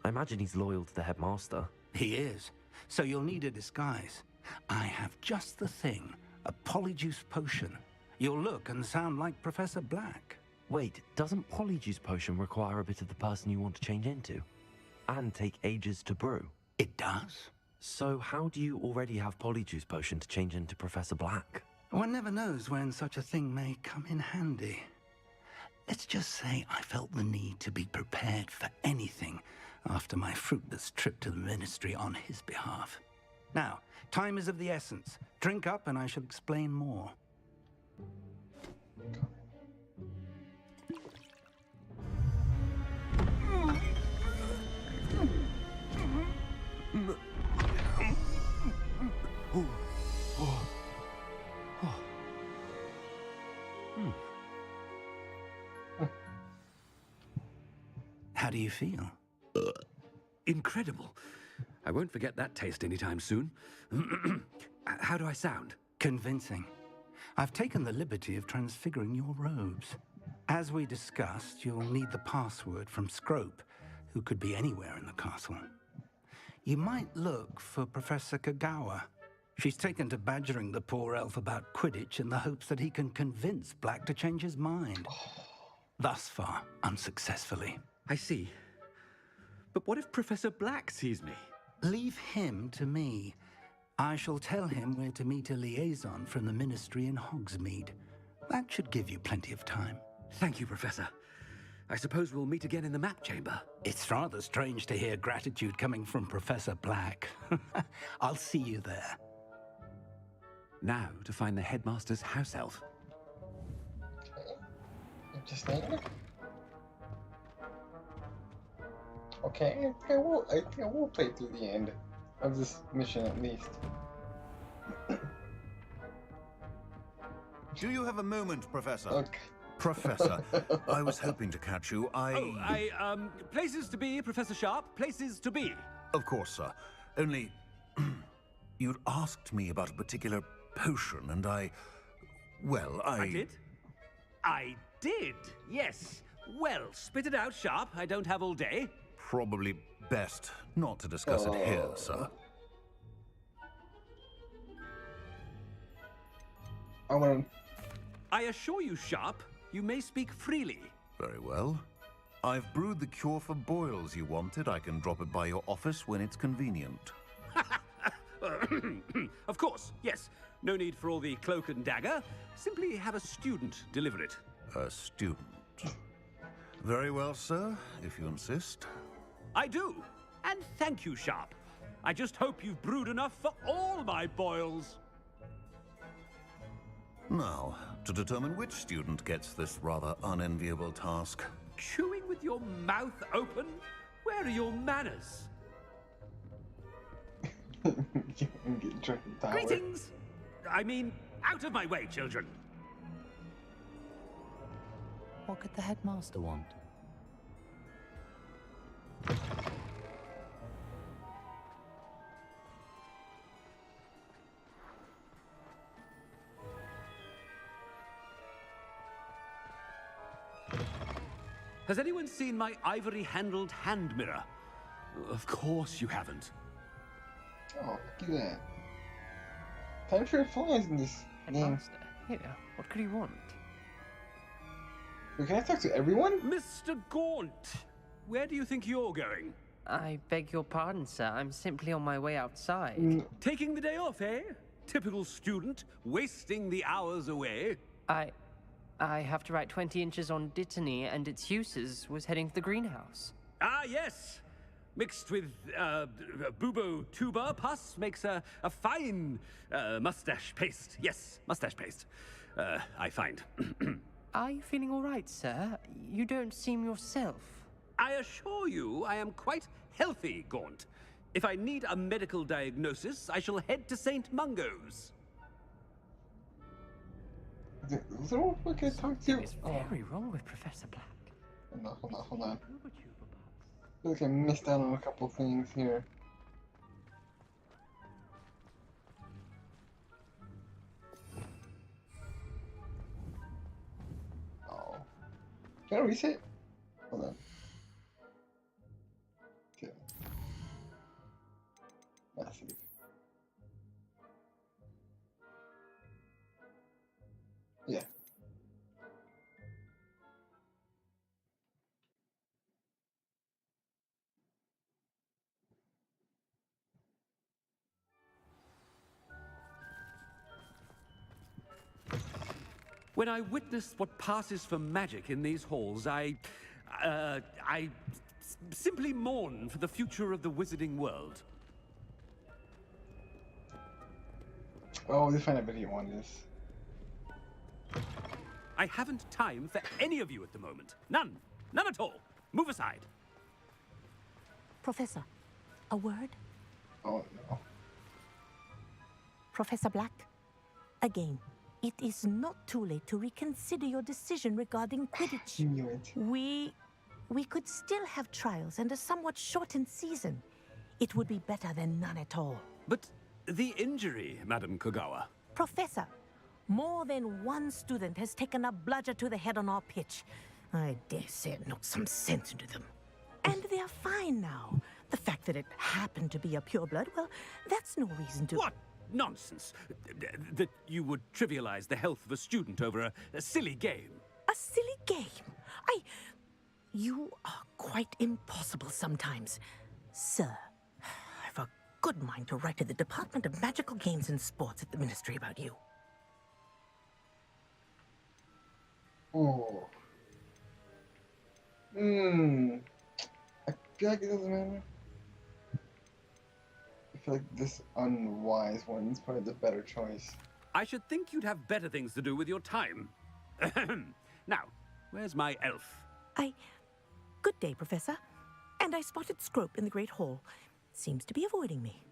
I imagine he's loyal to the headmaster. He is. So you'll need a disguise. I have just the thing. A polyjuice potion. You'll look and sound like Professor Black. Wait, doesn't polyjuice potion require a bit of the person you want to change into? And take ages to brew? It does. So how do you already have polyjuice potion to change into Professor Black? One never knows when such a thing may come in handy. Let's just say I felt the need to be prepared for anything after my fruitless trip to the ministry on his behalf. Now, time is of the essence. Drink up and I shall explain more. How do you feel? Incredible. I won't forget that taste anytime soon. How do I sound? Convincing. I've taken the liberty of transfiguring your robes. As we discussed, you'll need the password from Scrope, who could be anywhere in the castle. You might look for Professor Kagawa. She's taken to badgering the poor elf about Quidditch in the hopes that he can convince Black to change his mind. Thus far, unsuccessfully. I see. But what if Professor Black sees me? Leave him to me. I shall tell him where to meet a liaison from the ministry in Hogsmeade. That should give you plenty of time. Thank you, Professor. I suppose we'll meet again in the map chamber. It's rather strange to hear gratitude coming from Professor Black. I'll see you there. Now to find the headmaster's house elf. Interesting. Okay, I think I will play through the end of this mission at least. Do you have a moment, Professor? Okay. Professor, I was hoping to catch you. Places to be, Professor Sharp, places to be. Of course, sir. Only, you'd asked me about a particular potion, and I did? I did, yes. Well, spit it out, Sharp. I don't have all day. Probably best not to discuss it here, sir. I assure you, Sharp, you may speak freely. Very well. I've brewed the cure for boils you wanted. I can drop it by your office when it's convenient. Of course, yes. No need for all the cloak and dagger. Simply have a student deliver it. A student? Very well, sir, if you insist. I do. And thank you, Sharp. I just hope you've brewed enough for all my boils. Now, to determine which student gets this rather unenviable task. Chewing with your mouth open? Where are your manners? Greetings! I mean, out of my way, children. What could the headmaster want? Has anyone seen my ivory-handled hand mirror? Of course you haven't. Oh, look at that. Time sure flies in this game. Headmaster, here, what could he want? Wait, can I talk to everyone? Mr. Gaunt, where do you think you're going? I beg your pardon, sir. I'm simply on my way outside. Taking the day off, eh? Typical student, wasting the hours away. I have to write 20 inches on Dittany and its uses. Was heading to the greenhouse. Ah, yes. Mixed with bubo tuber pus makes a fine mustache paste. Yes, mustache paste. I find. Are you feeling all right, sir? You don't seem yourself. I assure you I am quite healthy, Gaunt. If I need a medical diagnosis, I shall head to St. Mungo's. Is there one we can talk to? Something is very wrong with Professor Black. Hold on. I feel like I missed out on a couple things here. Can I reset? Hold on. Okay. Massive. Yeah. When I witness what passes for magic in these halls, I simply mourn for the future of the wizarding world. Oh, they find a video on this. I haven't time for any of you at the moment. None. None at all. Move aside. Professor, a word? Oh, no. Professor Black, again, it is not too late to reconsider your decision regarding Quidditch. I knew it. We could still have trials and a somewhat shortened season. It would be better than none at all. But the injury, Madam Kogawa. Professor, more than one student has taken a bludger to the head on our pitch. I dare say it knocked some sense into them. And they are fine now. The fact that it happened to be a pureblood, well, that's no reason to... What nonsense! That you would trivialize the health of a student over a silly game. A silly game? You are quite impossible sometimes. Sir, I've a good mind to write to the Department of Magical Games and Sports at the Ministry about you. Oh. I feel like it doesn't matter. I feel like this unwise one is probably the better choice. I should think you'd have better things to do with your time. Now, where's my elf? Good day, Professor. And I spotted Scrope in the Great Hall. Seems to be avoiding me.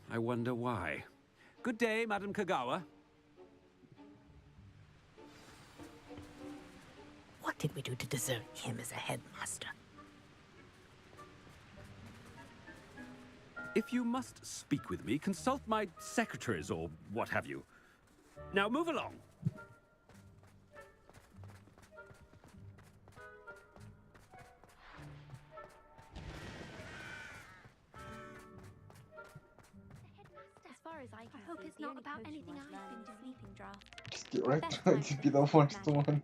I wonder why. Good day, Madam Kogawa. What did we do to deserve him as a headmaster? If you must speak with me, consult my secretaries or what have you. Now move along. As far as I hope it's not about anything I've been doing. Sleeping draft. Just get right to it. Just be the worst one.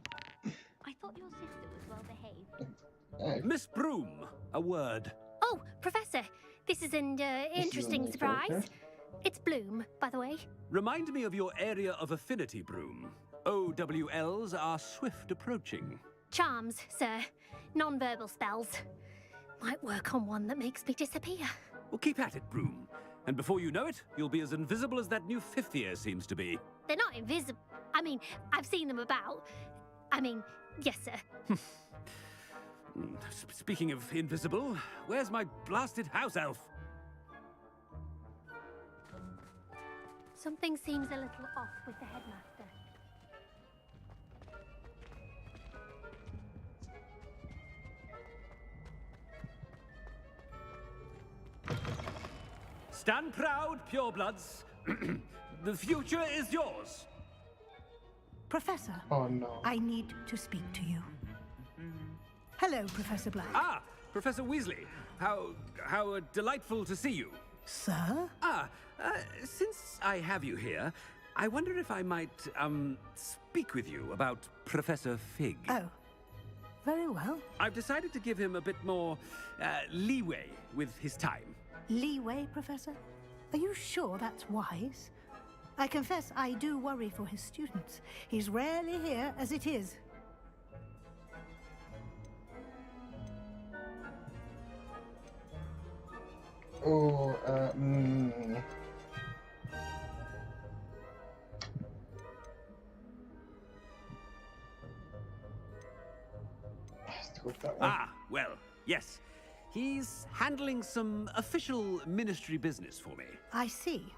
I thought your sister was well behaved. Hey. Miss Broom, a word. Oh, Professor, this is an interesting surprise. It's Bloom, by the way. Remind me of your area of affinity, Broom. OWLs are swift approaching. Charms, sir. Non-verbal spells. Might work on one that makes me disappear. Well, keep at it, Broom. And before you know it, you'll be as invisible as that new fifth year seems to be. They're not invisible. I mean, I've seen them about. I mean, yes, sir. Speaking of invisible, where's my blasted house elf? Something seems a little off with the headmaster. Stand proud, purebloods. The future is yours. Professor. Oh no. I need to speak to you. Hello, Professor Black. Ah, Professor Weasley. How delightful to see you. Sir? Since I have you here, I wonder if I might, speak with you about Professor Fig. Oh, very well. I've decided to give him a bit more, leeway with his time. Leeway, Professor? Are you sure that's wise? I confess I do worry for his students. He's rarely here as it is. Oh, Let's go with that one. Ah, well, yes. He's handling some official ministry business for me. I see.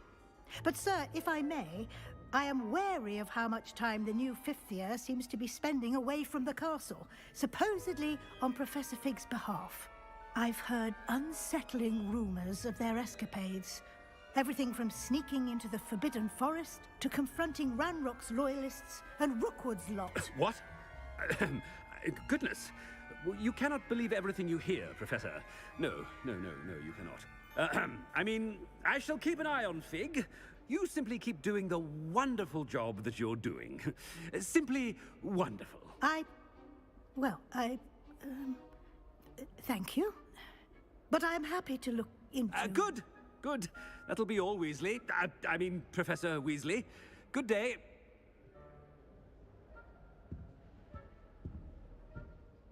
But, sir, if I may, I am wary of how much time the new fifth year seems to be spending away from the castle, supposedly on Professor Fig's behalf. I've heard unsettling rumors of their escapades. Everything from sneaking into the Forbidden Forest to confronting Ranrock's loyalists and Rookwood's lot. What? Goodness. You cannot believe everything you hear, Professor. No, you cannot. I mean, I shall keep an eye on Fig. You simply keep doing the wonderful job that you're doing. Simply wonderful. Thank you. But I'm happy to look into... Good. That'll be all, Weasley. I mean, Professor Weasley. Good day.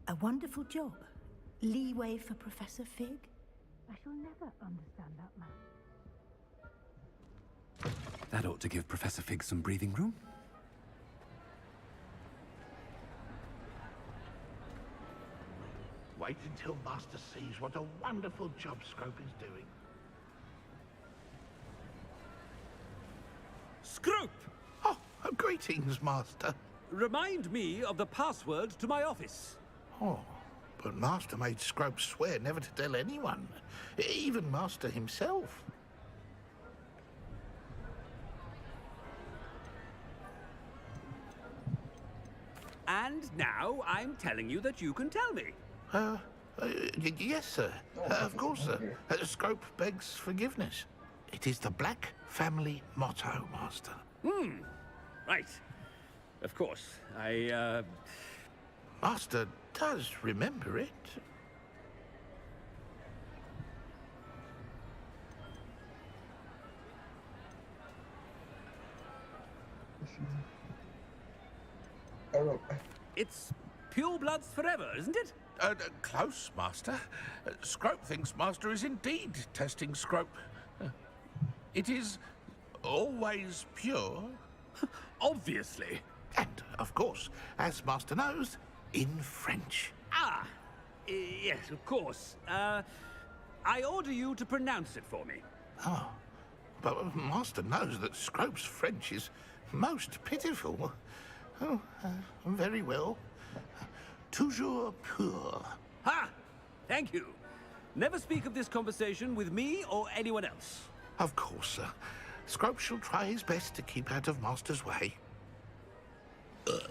A wonderful job. Leeway for Professor Fig? I shall never understand that man. That ought to give Professor Fig some breathing room. Wait until Master sees what a wonderful job Scrope is doing. Scrope! Oh, greetings, Master. Remind me of the password to my office. Oh, but Master made Scrope swear never to tell anyone, even Master himself. And now I'm telling you that you can tell me. Yes, sir. Of course, sir. Scrope begs forgiveness. It is the Black family motto, Master. Right. Of course. Master does remember it. It's pure bloods forever, isn't it? Close, Master. Scrope thinks Master is indeed testing Scrope. It is always pure. Obviously. And, of course, as Master knows, in French. Yes, of course. I order you to pronounce it for me. Oh, but Master knows that Scrope's French is most pitiful. Oh, very well. Toujours pur. Ha! Thank you. Never speak of this conversation with me or anyone else. Of course, sir. Scrope shall try his best to keep out of Master's way. The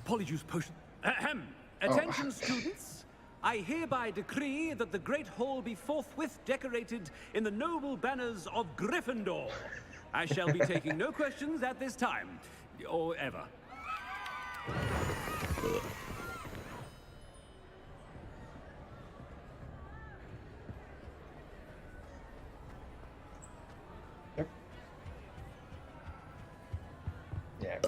Polyjuice Potion. Ahem. Attention, students. I hereby decree that the Great Hall be forthwith decorated in the noble banners of Gryffindor. I shall be taking no questions at this time, or ever. Yeah.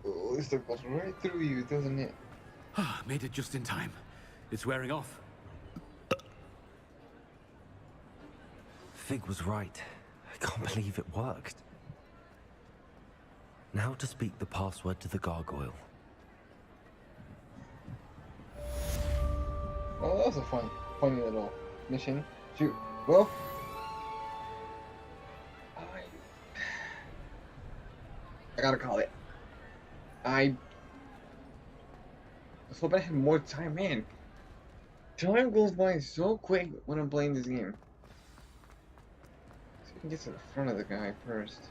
Oh, this stuff goes right through you, doesn't it? Made it just in time. It's wearing off. Fig was right. I can't believe it worked. Now to speak the password to the gargoyle. Oh, that was a funny little mission. Shoot. Well, I gotta call it. I was hoping I had more time, man. Time goes by so quick when I'm playing this game. So I can get to the front of the guy first.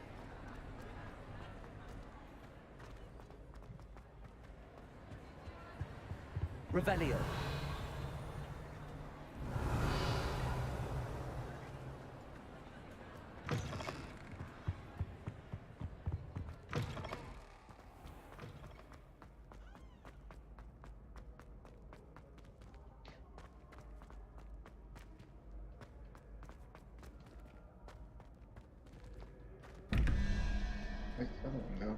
Revelio. Where's the other one go?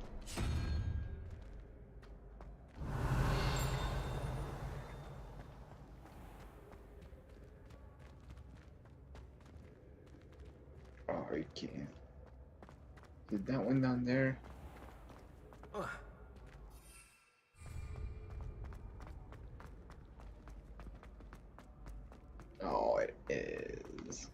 Oh, you can't. Did that one down there? Oh, it is.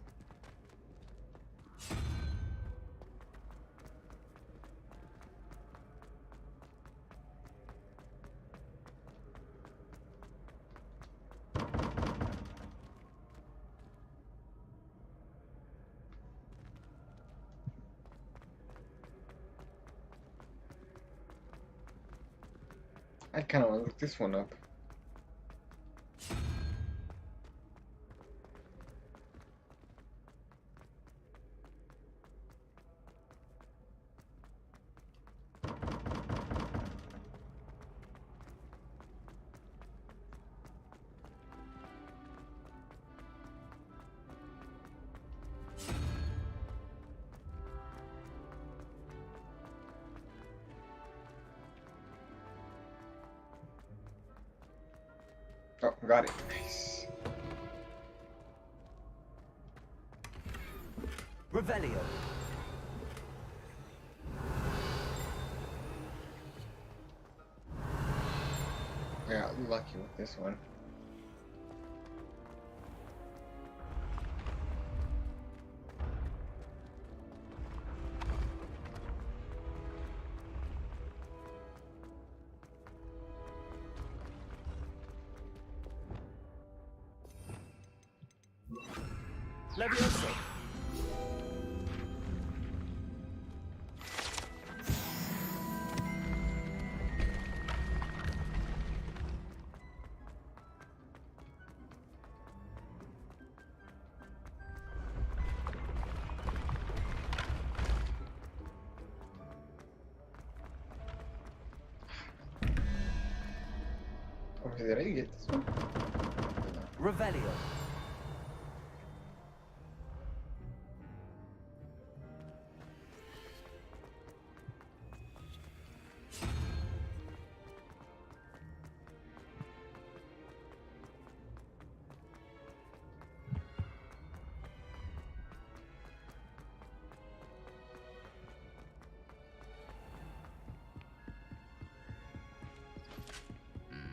I kind of want to look this one up. Oh, got it. Nice. Revelio. I got lucky with this one. Levioso. Okay, did I get this one? Revelio.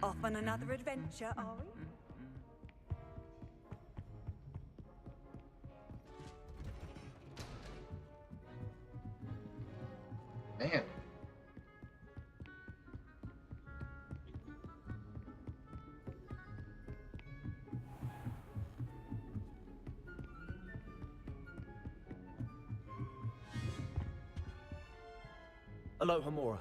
Off on another adventure, are we? Man. Aloha Mora.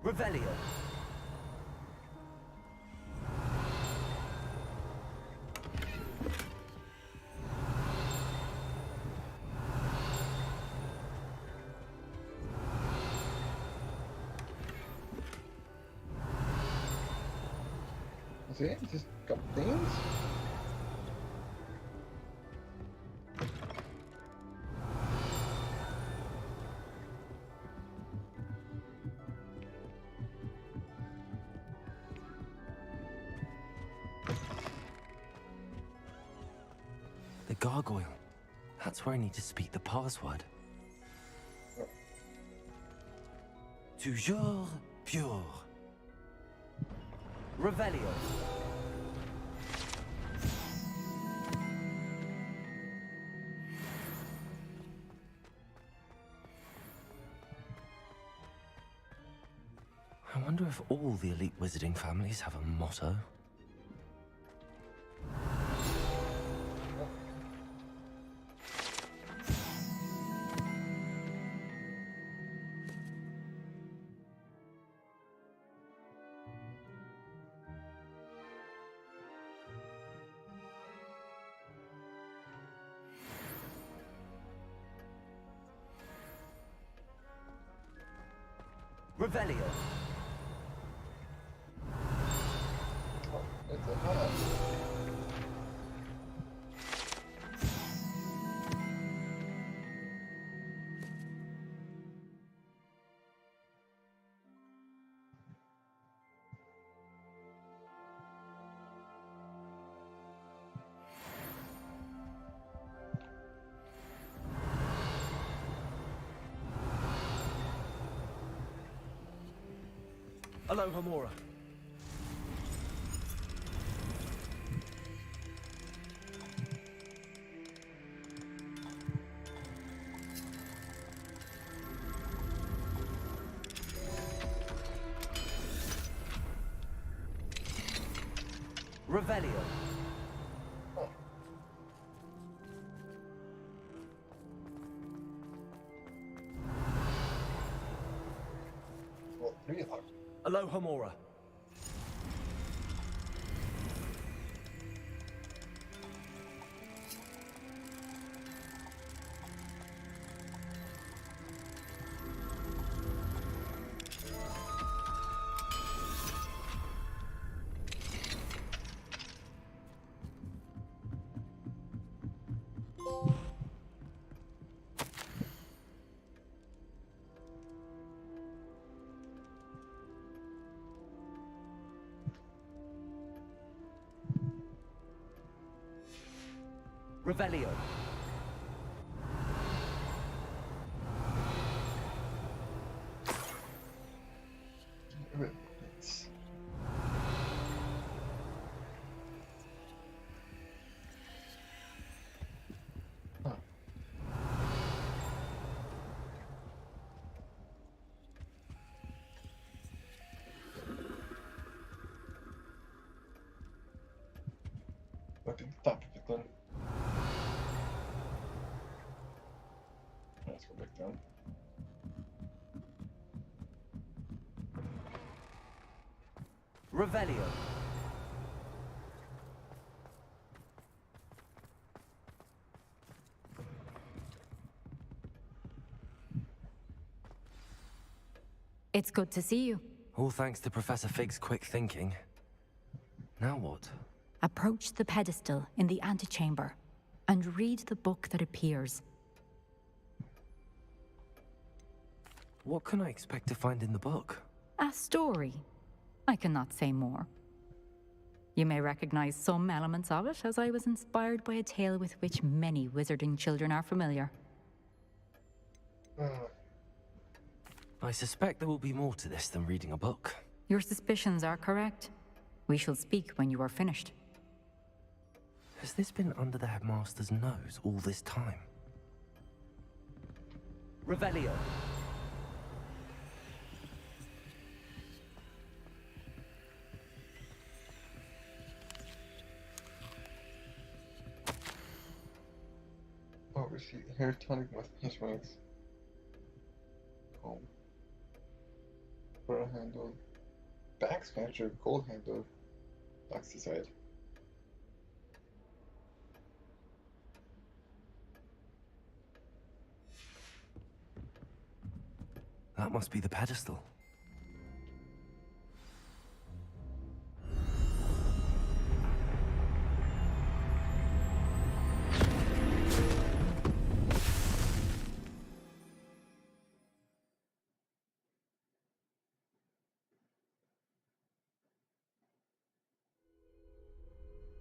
Revelio. That's it? Just a couple things? The gargoyle. That's where I need to speak the password. Toujours pure. Revelio. I wonder if all the elite wizarding families have a motto. Revelio. Oh, it's a hut. Aloha Mora. Revelio. Well, 3 o'clock. Alohomora. Revelio. What did the top of it then? Let's go back down. Revelio. It's good to see you. All thanks to Professor Fig's quick thinking. Now what? Approach the pedestal in the antechamber and read the book that appears. What can I expect to find in the book? A story. I cannot say more. You may recognize some elements of it, as I was inspired by a tale with which many wizarding children are familiar. I suspect there will be more to this than reading a book. Your suspicions are correct. We shall speak when you are finished. Has this been under the headmaster's nose all this time? Revelio. Oh, receipt. Hair tonic with his wings. Comb. Pearl handle. Back scratcher. Gold handle. Doxyside. That must be the pedestal.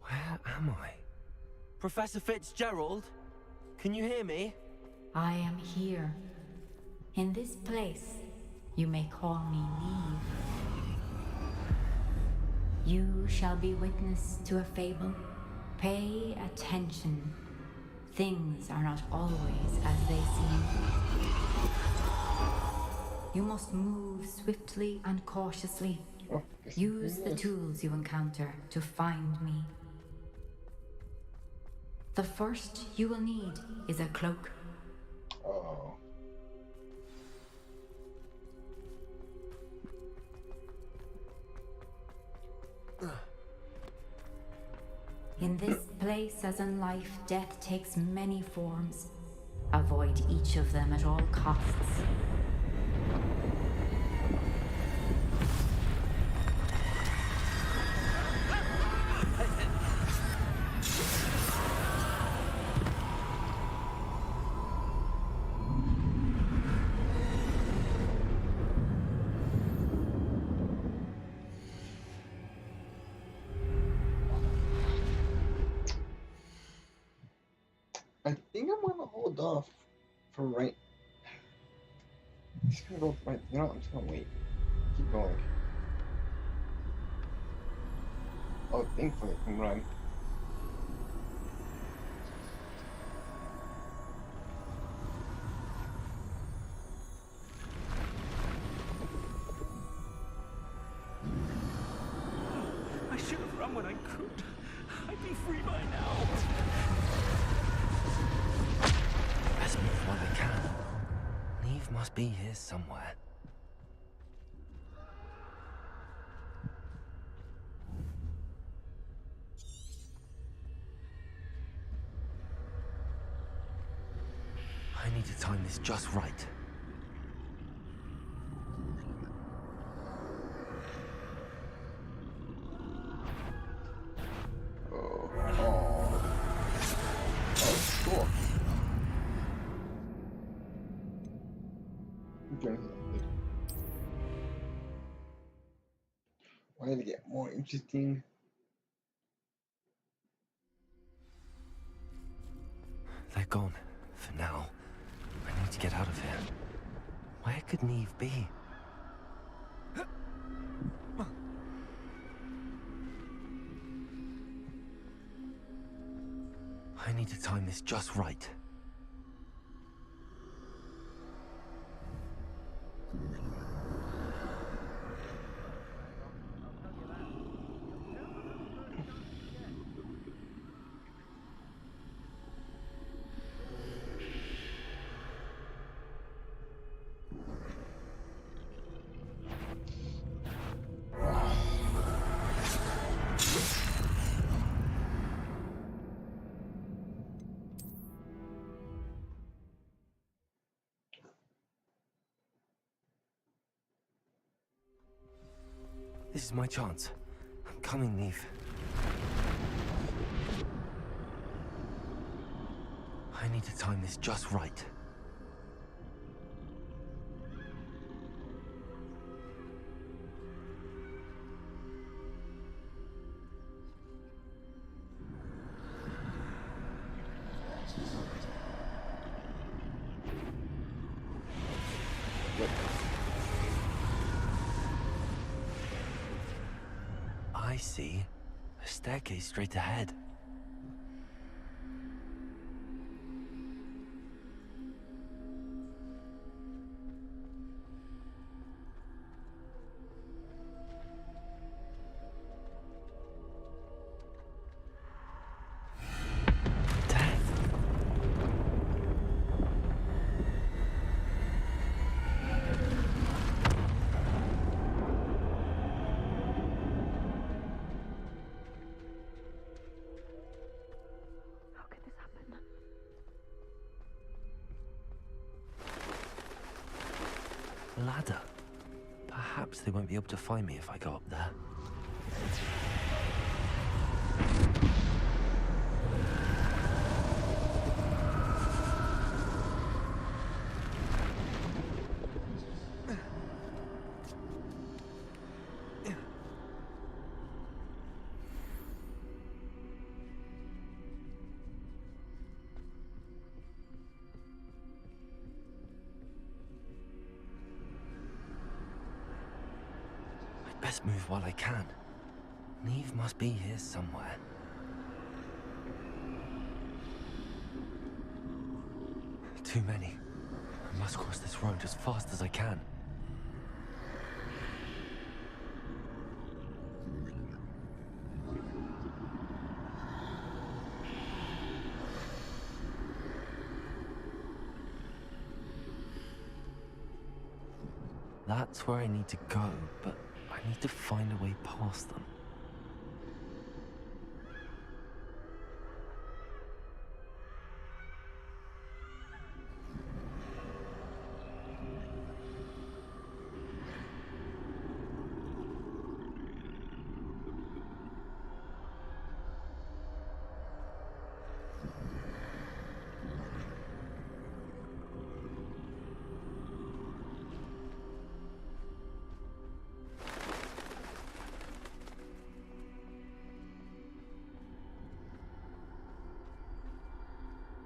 Where am I? Professor Fitzgerald? Can you hear me? I am here. In this place, you may call me Neve. You shall be witness to a fable. Pay attention. Things are not always as they seem. You must move swiftly and cautiously. Use the tools you encounter to find me. The first you will need is a cloak. Oh. In this place, as in life, death takes many forms. Avoid each of them at all costs. I think I'm gonna hold off for right. I'm just gonna go right. You know what? I'm just gonna wait. Keep going. Oh, thankfully I can run. I should have run when I could. I'd be free by now. Best move while I can. Neve must be here somewhere. I need to time this just right. Cool. Why did it get more interesting? They're gone. For now. I need to get out of here. Where could Neve be? I need to time this just right. This is my chance. I'm coming, Neve. I need to time this just right. I see a staircase straight ahead. Ladder. Perhaps they won't be able to find me if I go up there. Best move while I can. Neve must be here somewhere. Too many. I must cross this road as fast as I can. That's where I need to go, but I need to find a way past them.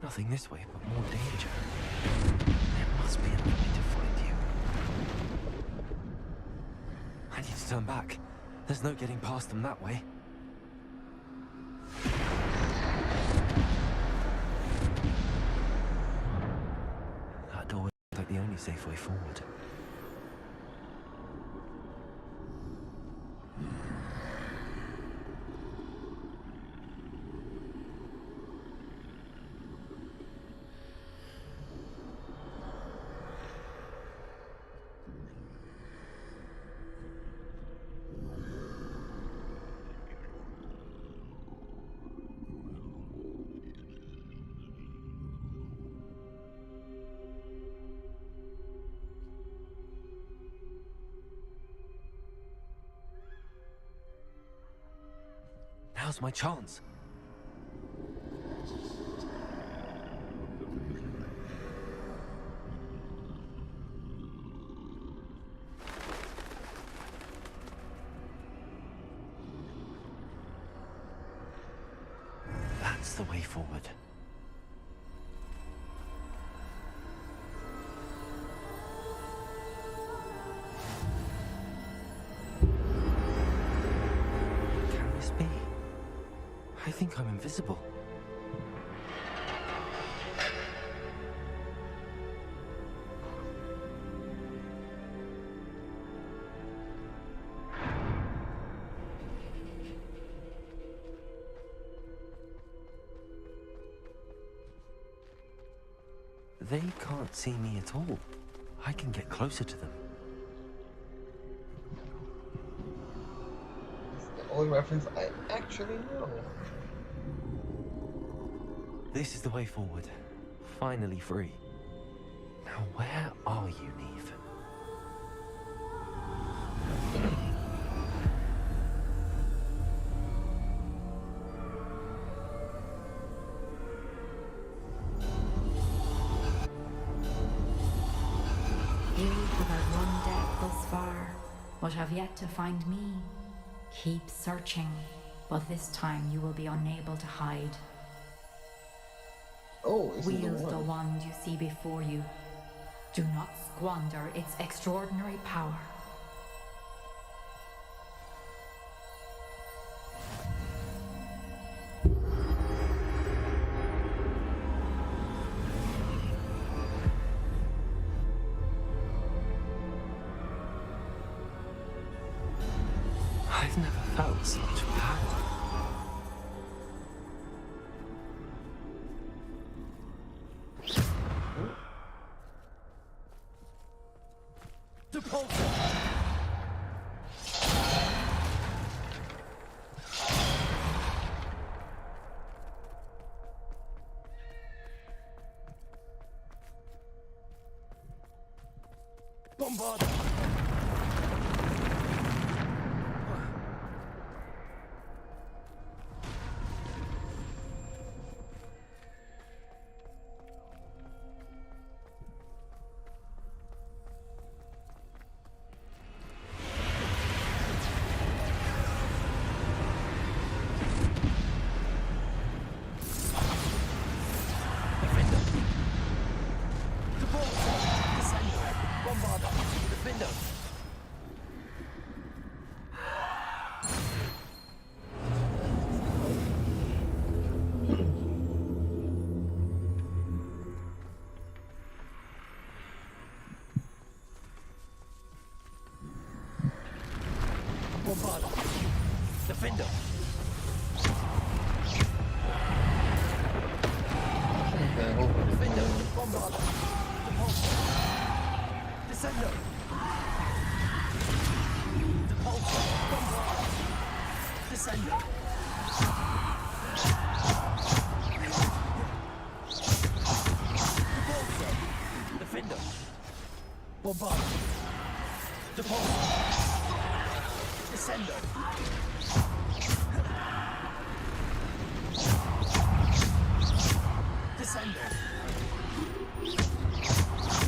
Nothing this way, but more danger. There must be another way to find you. I need to turn back. There's no getting past them that way. That door looks like the only safe way forward. Now's my chance. That's the way forward. Can this be? I think I'm invisible. They can't see me at all. I can get closer to them. It's the only reference I actually know. This is the way forward. Finally free. Now where are you, Neve? You have run death thus far, but have yet to find me. Keep searching, but this time you will be unable to hide. Oh, this is Wield the the one. wand you see before you. Do not squander its extraordinary power. I've never felt such power. Bombard! Bombarda. Defender. Defender. Bombarda. Depulsor. Descender. Depulsor. Bombarda. Descender. Depulsor. Defender. Bombarda. Depulsor. Descender. Descender.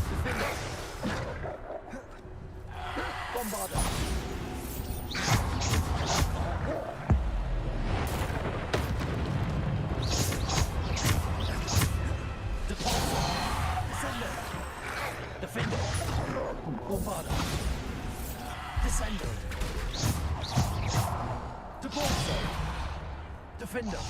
Defender. Bombarder. Depulsor. Descender. Defender. Bombarder. Descender. Depulsor. Defender.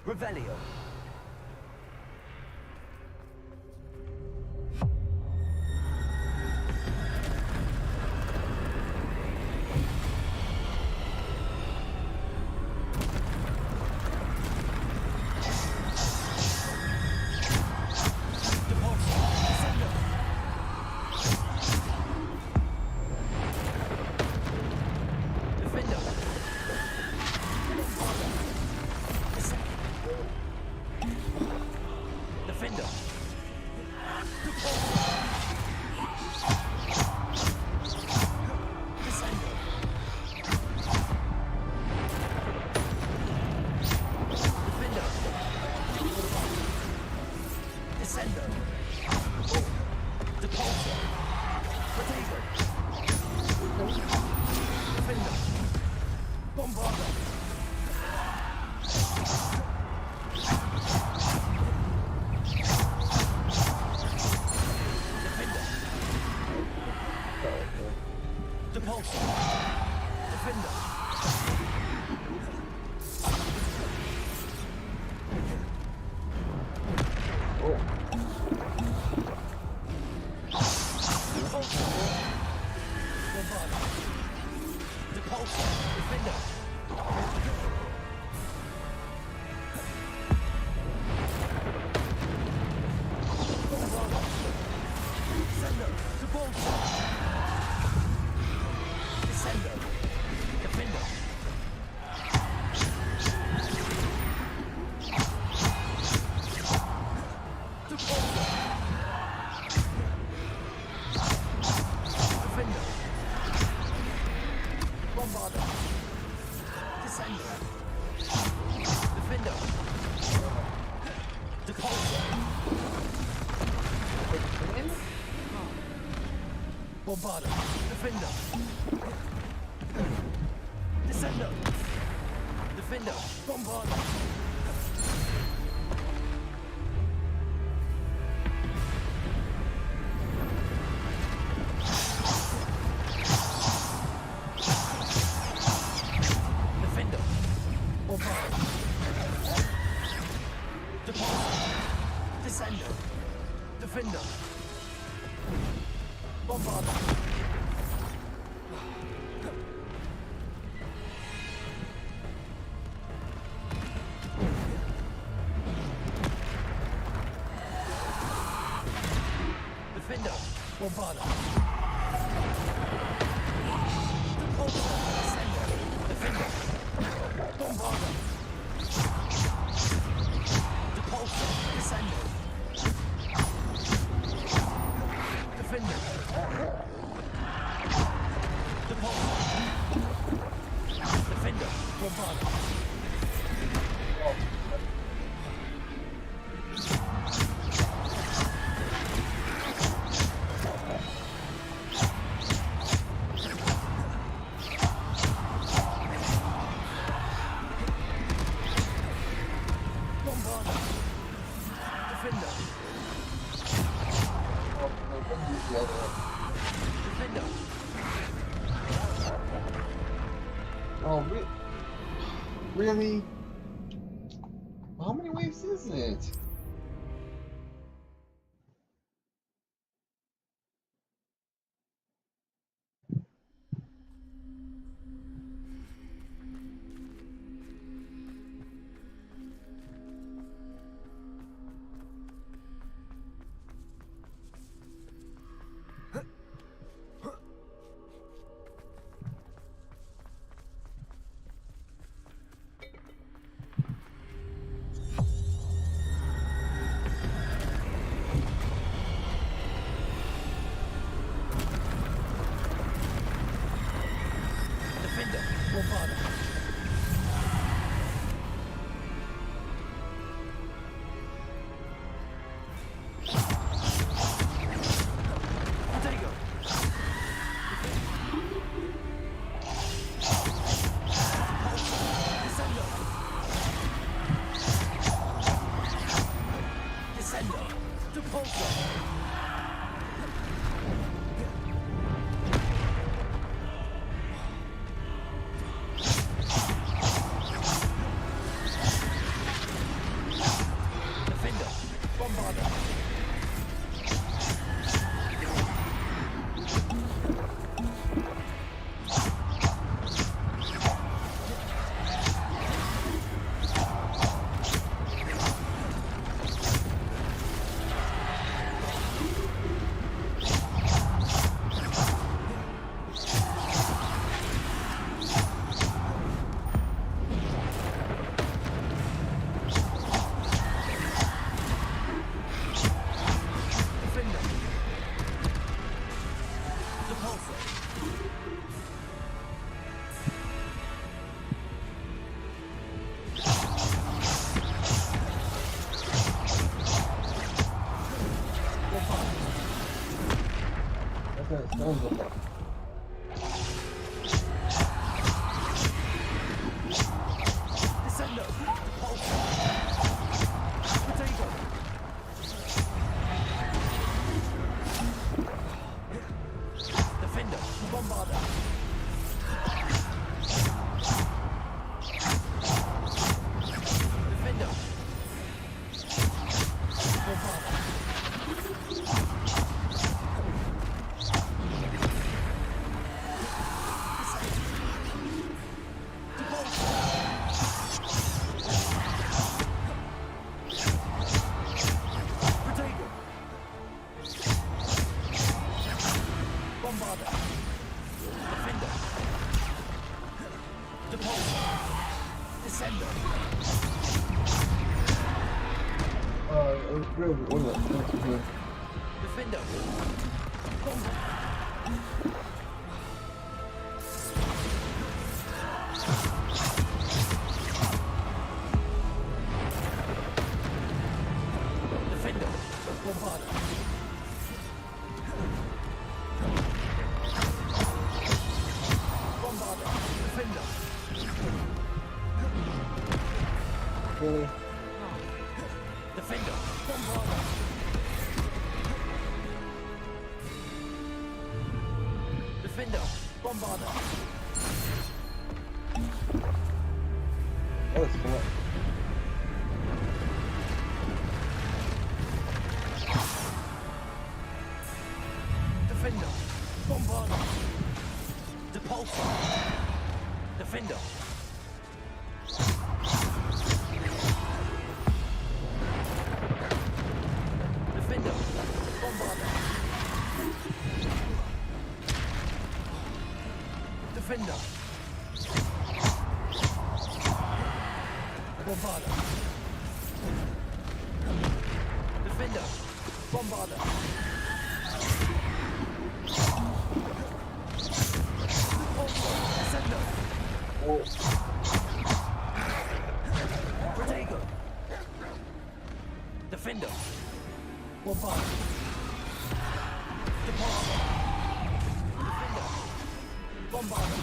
Revelio. Depulsor. Defender. Bombarder, Defender. Descender. Defender, Bombarder. Defender, Bombarder. Depulsor. Descender. Defender. Bombarder. Defender. Bombarder. Depulsor. Descender. Defender. Bombarder. Depulsor. Descender. Defender. Defender. Bombarder. Oh, really? How many waves is it? Defender. Bombarder. Defender. Bombarder. Defender. Defender. Bombarder. Bombarder. Defender. Really? Defender. Bombarder. Defender. Bombarder. Oh, it's cool. Defender. Bombarder. Depulsor. Defender. Defender. Bombarder. Defender. Bombarder. Defender. Bombarder. Defender. Protego. Defender. Bombarder. Depulsor. Defender. Bombarder.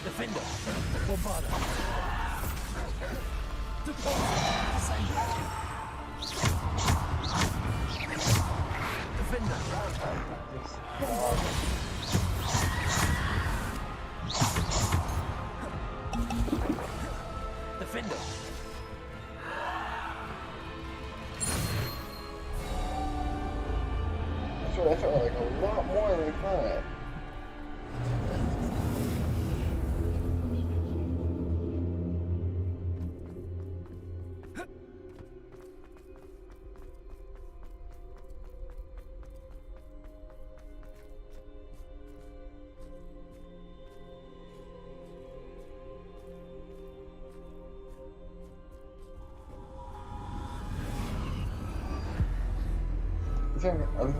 Defender. Bombarder. Defender. Bombarder. Defender. So that felt like a lot more than I thought. I'm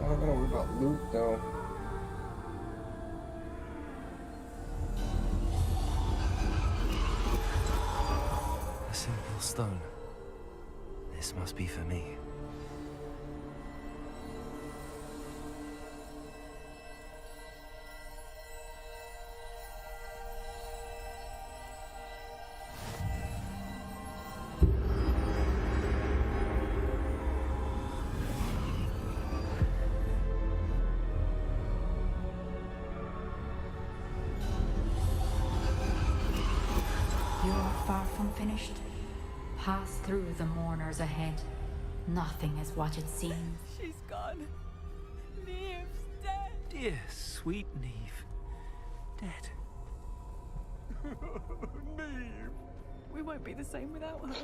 not gonna worry about loot though. A simple stone. This must be for me. Far from finished. Pass through the mourners ahead. Nothing is what it seems. She's gone. Neve's dead. Dear, sweet Neve. Dead. Neve. We won't be the same without her.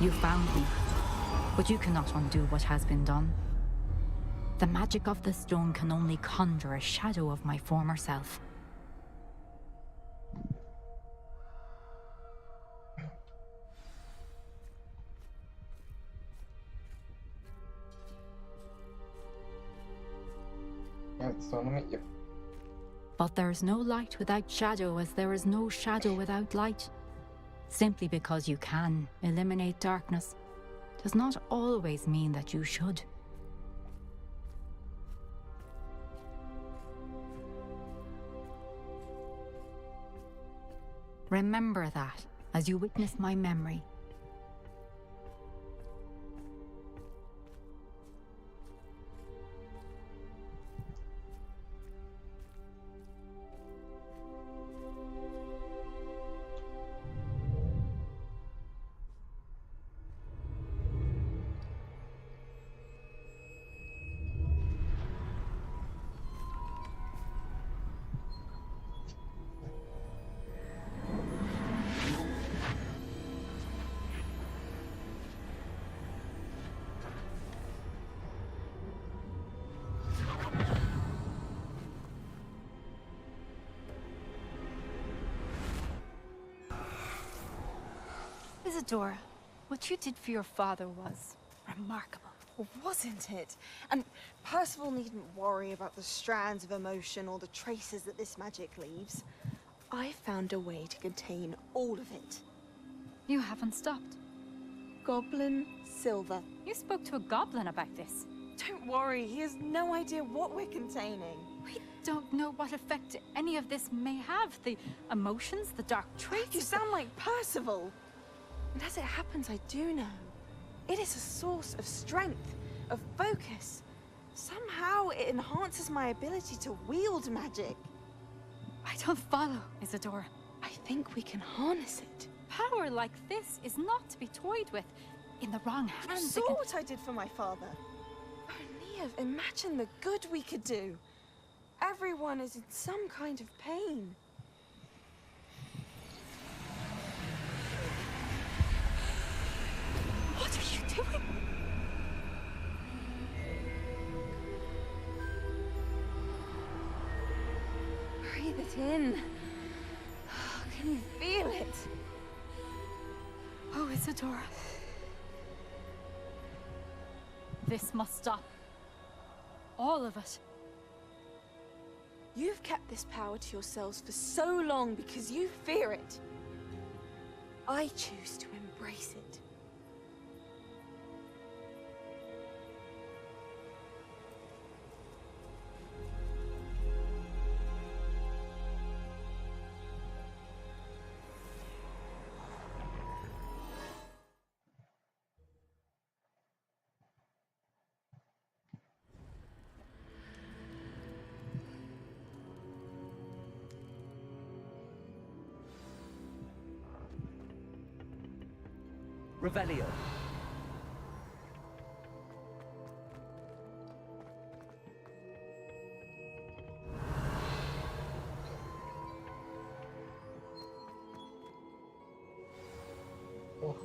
You found me, but you cannot undo what has been done. The magic of the stone can only conjure a shadow of my former self. But there is no light without shadow, as there is no shadow without light. Simply because you can eliminate darkness does not always mean that you should. Remember that as you witness my memory. Isadora, what you did for your father was remarkable. Well, wasn't it? And Percival needn't worry about the strands of emotion or the traces that this magic leaves. I found a way to contain all of it. You haven't stopped. Goblin Silver. You spoke to a goblin about this. Don't worry, he has no idea what we're containing. We don't know what effect any of this may have. The emotions, the dark traits. You sound like Percival. And as it happens, I do know. It is a source of strength, of focus. Somehow it enhances my ability to wield magic. I don't follow, Isadora. I think we can harness it. Power like this is not to be toyed with. In the wrong hands, You saw what I did for my father. Oh, Neve, imagine the good we could do. Everyone is in some kind of pain. What are you doing? Breathe it in. Can you feel it? Oh, Isadora. This must stop. All of it. You've kept this power to yourselves for so long because you fear it. I choose to embrace it. Revelio. Oh.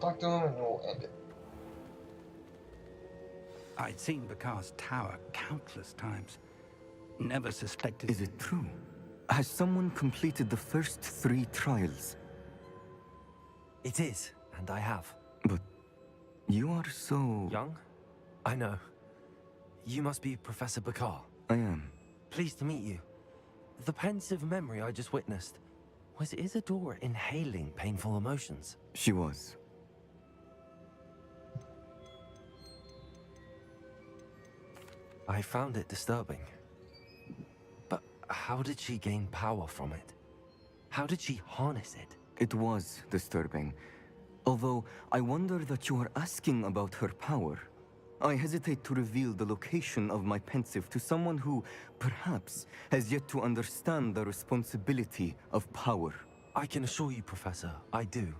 Talk to him and we'll end it. I'd seen Bakar's tower countless times. Never suspected... Is it true? Has someone completed the first 3 trials? It is, and I have. But you are so... Young? I know. You must be Professor Bakar. I am. Pleased to meet you. The pensive memory I just witnessed, was Isadora inhaling painful emotions? She was. I found it disturbing. But how did she gain power from it? How did she harness it? It was disturbing. Although, I wonder that you are asking about her power. I hesitate to reveal the location of my pensive to someone who, perhaps, has yet to understand the responsibility of power. I can assure you, Professor, I do.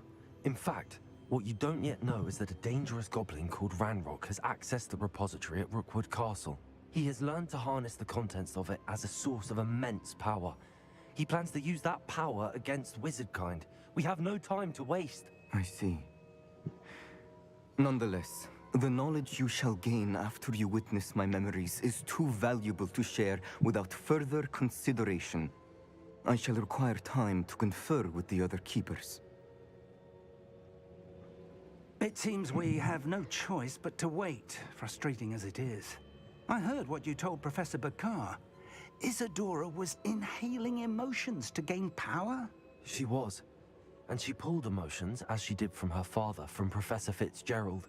In fact, what you don't yet know is that a dangerous goblin called Ranrock has accessed the repository at Rookwood Castle. He has learned to harness the contents of it as a source of immense power. He plans to use that power against wizardkind. We have no time to waste. I see. Nonetheless, the knowledge you shall gain after you witness my memories is too valuable to share without further consideration. I shall require time to confer with the other keepers. It seems we have no choice but to wait, frustrating as it is. I heard what you told Professor Bakar. Isadora was inhaling emotions to gain power? She was. And she pulled emotions, as she did from her father, from Professor Fitzgerald,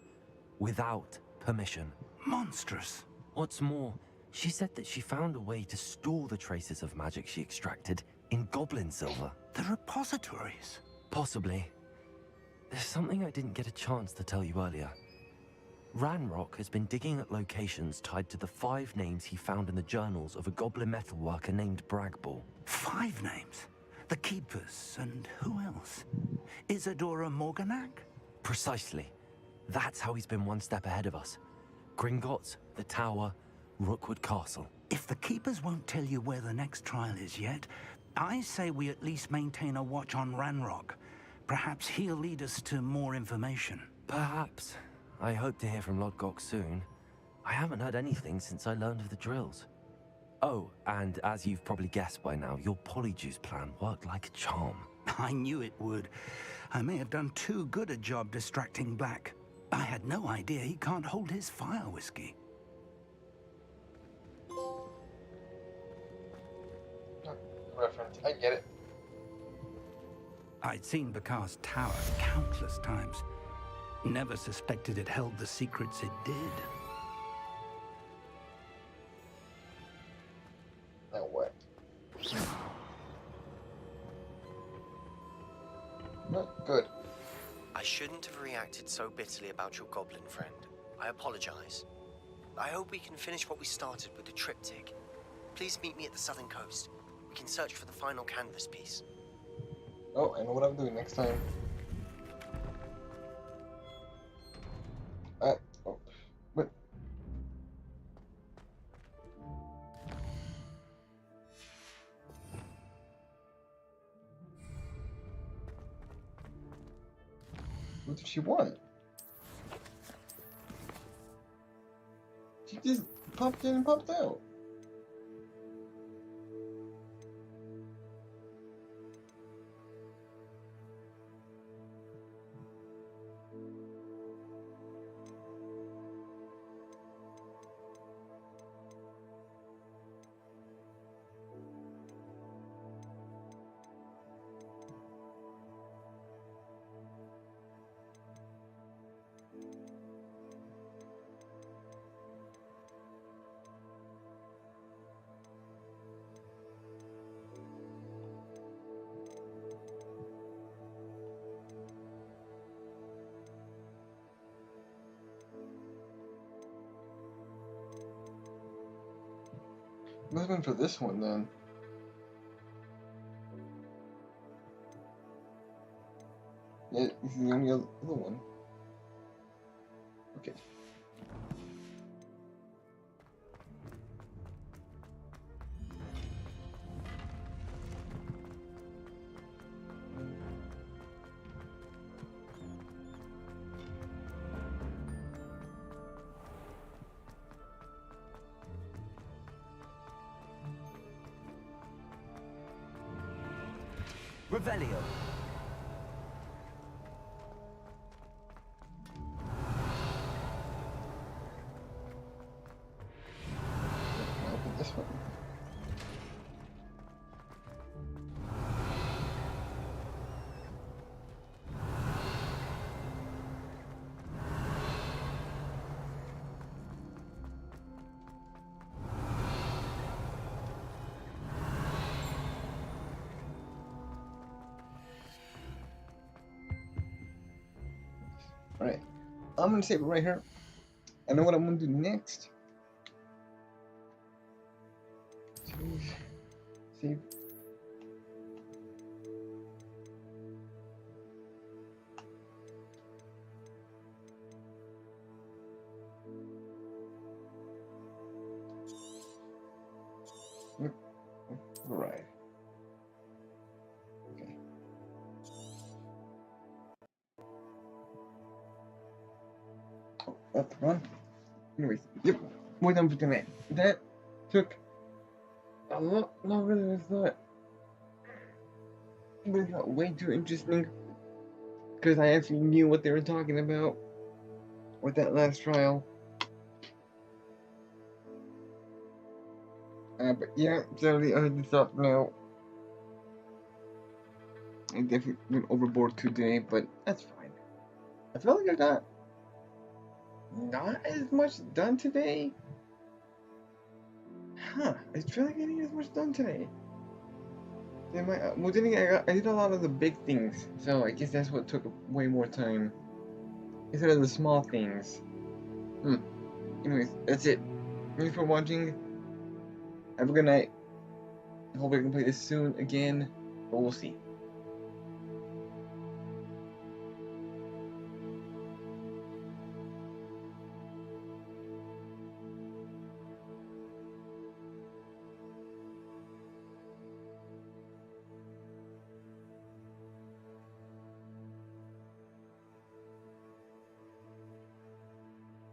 without permission. Monstrous. What's more, she said that she found a way to store the traces of magic she extracted in goblin silver. The repositories. Possibly. There's something I didn't get a chance to tell you earlier. Ranrock has been digging at locations tied to the 5 names he found in the journals of a goblin metalworker named Bragball. 5 names? The Keepers, and who else? Isadora Morganac? Precisely. That's how he's been one step ahead of us. Gringotts, the Tower, Rookwood Castle. If the Keepers won't tell you where the next trial is yet, I say we at least maintain a watch on Ranrock. Perhaps he'll lead us to more information. Perhaps. I hope to hear from Lodgok soon. I haven't heard anything since I learned of the drills. Oh, and as you've probably guessed by now, your Polyjuice plan worked like a charm. I knew it would. I may have done too good a job distracting Black. I had no idea he can't hold his fire whiskey. Reference, I get it. I'd seen Bakar's tower countless times. Never suspected it held the secrets it did. Now what? Not good. I shouldn't have reacted so bitterly about your goblin friend. I apologize. I hope we can finish what we started with the triptych. Please meet me at the southern coast. We can search for the final canvas piece. Oh, I know what I'm doing next time. Oh, what? What did she want? She just popped in and popped out. Must have been for this one then. Yeah, this is the only other one. Okay. Revelio. Open this one. Alright, I'm gonna save it right here. I know what I'm gonna do next. Save. Yep. Right. Okay. Oh, that's the one. Anyways, yep. We're done for tonight. That took a lot longer than I thought. But it got way too interesting. Because I actually knew what they were talking about with that last trial. But yeah, so the other stuff now. I definitely went overboard today, but that's fine. I feel like I got not as much done today. Huh, I feel like I didn't get as much done today. Well, then again, I did a lot of the big things, so I guess that's what took way more time. Instead of the small things. Anyways, that's it. Thanks for watching. Have a good night. I hope I can play this soon again, but we'll see.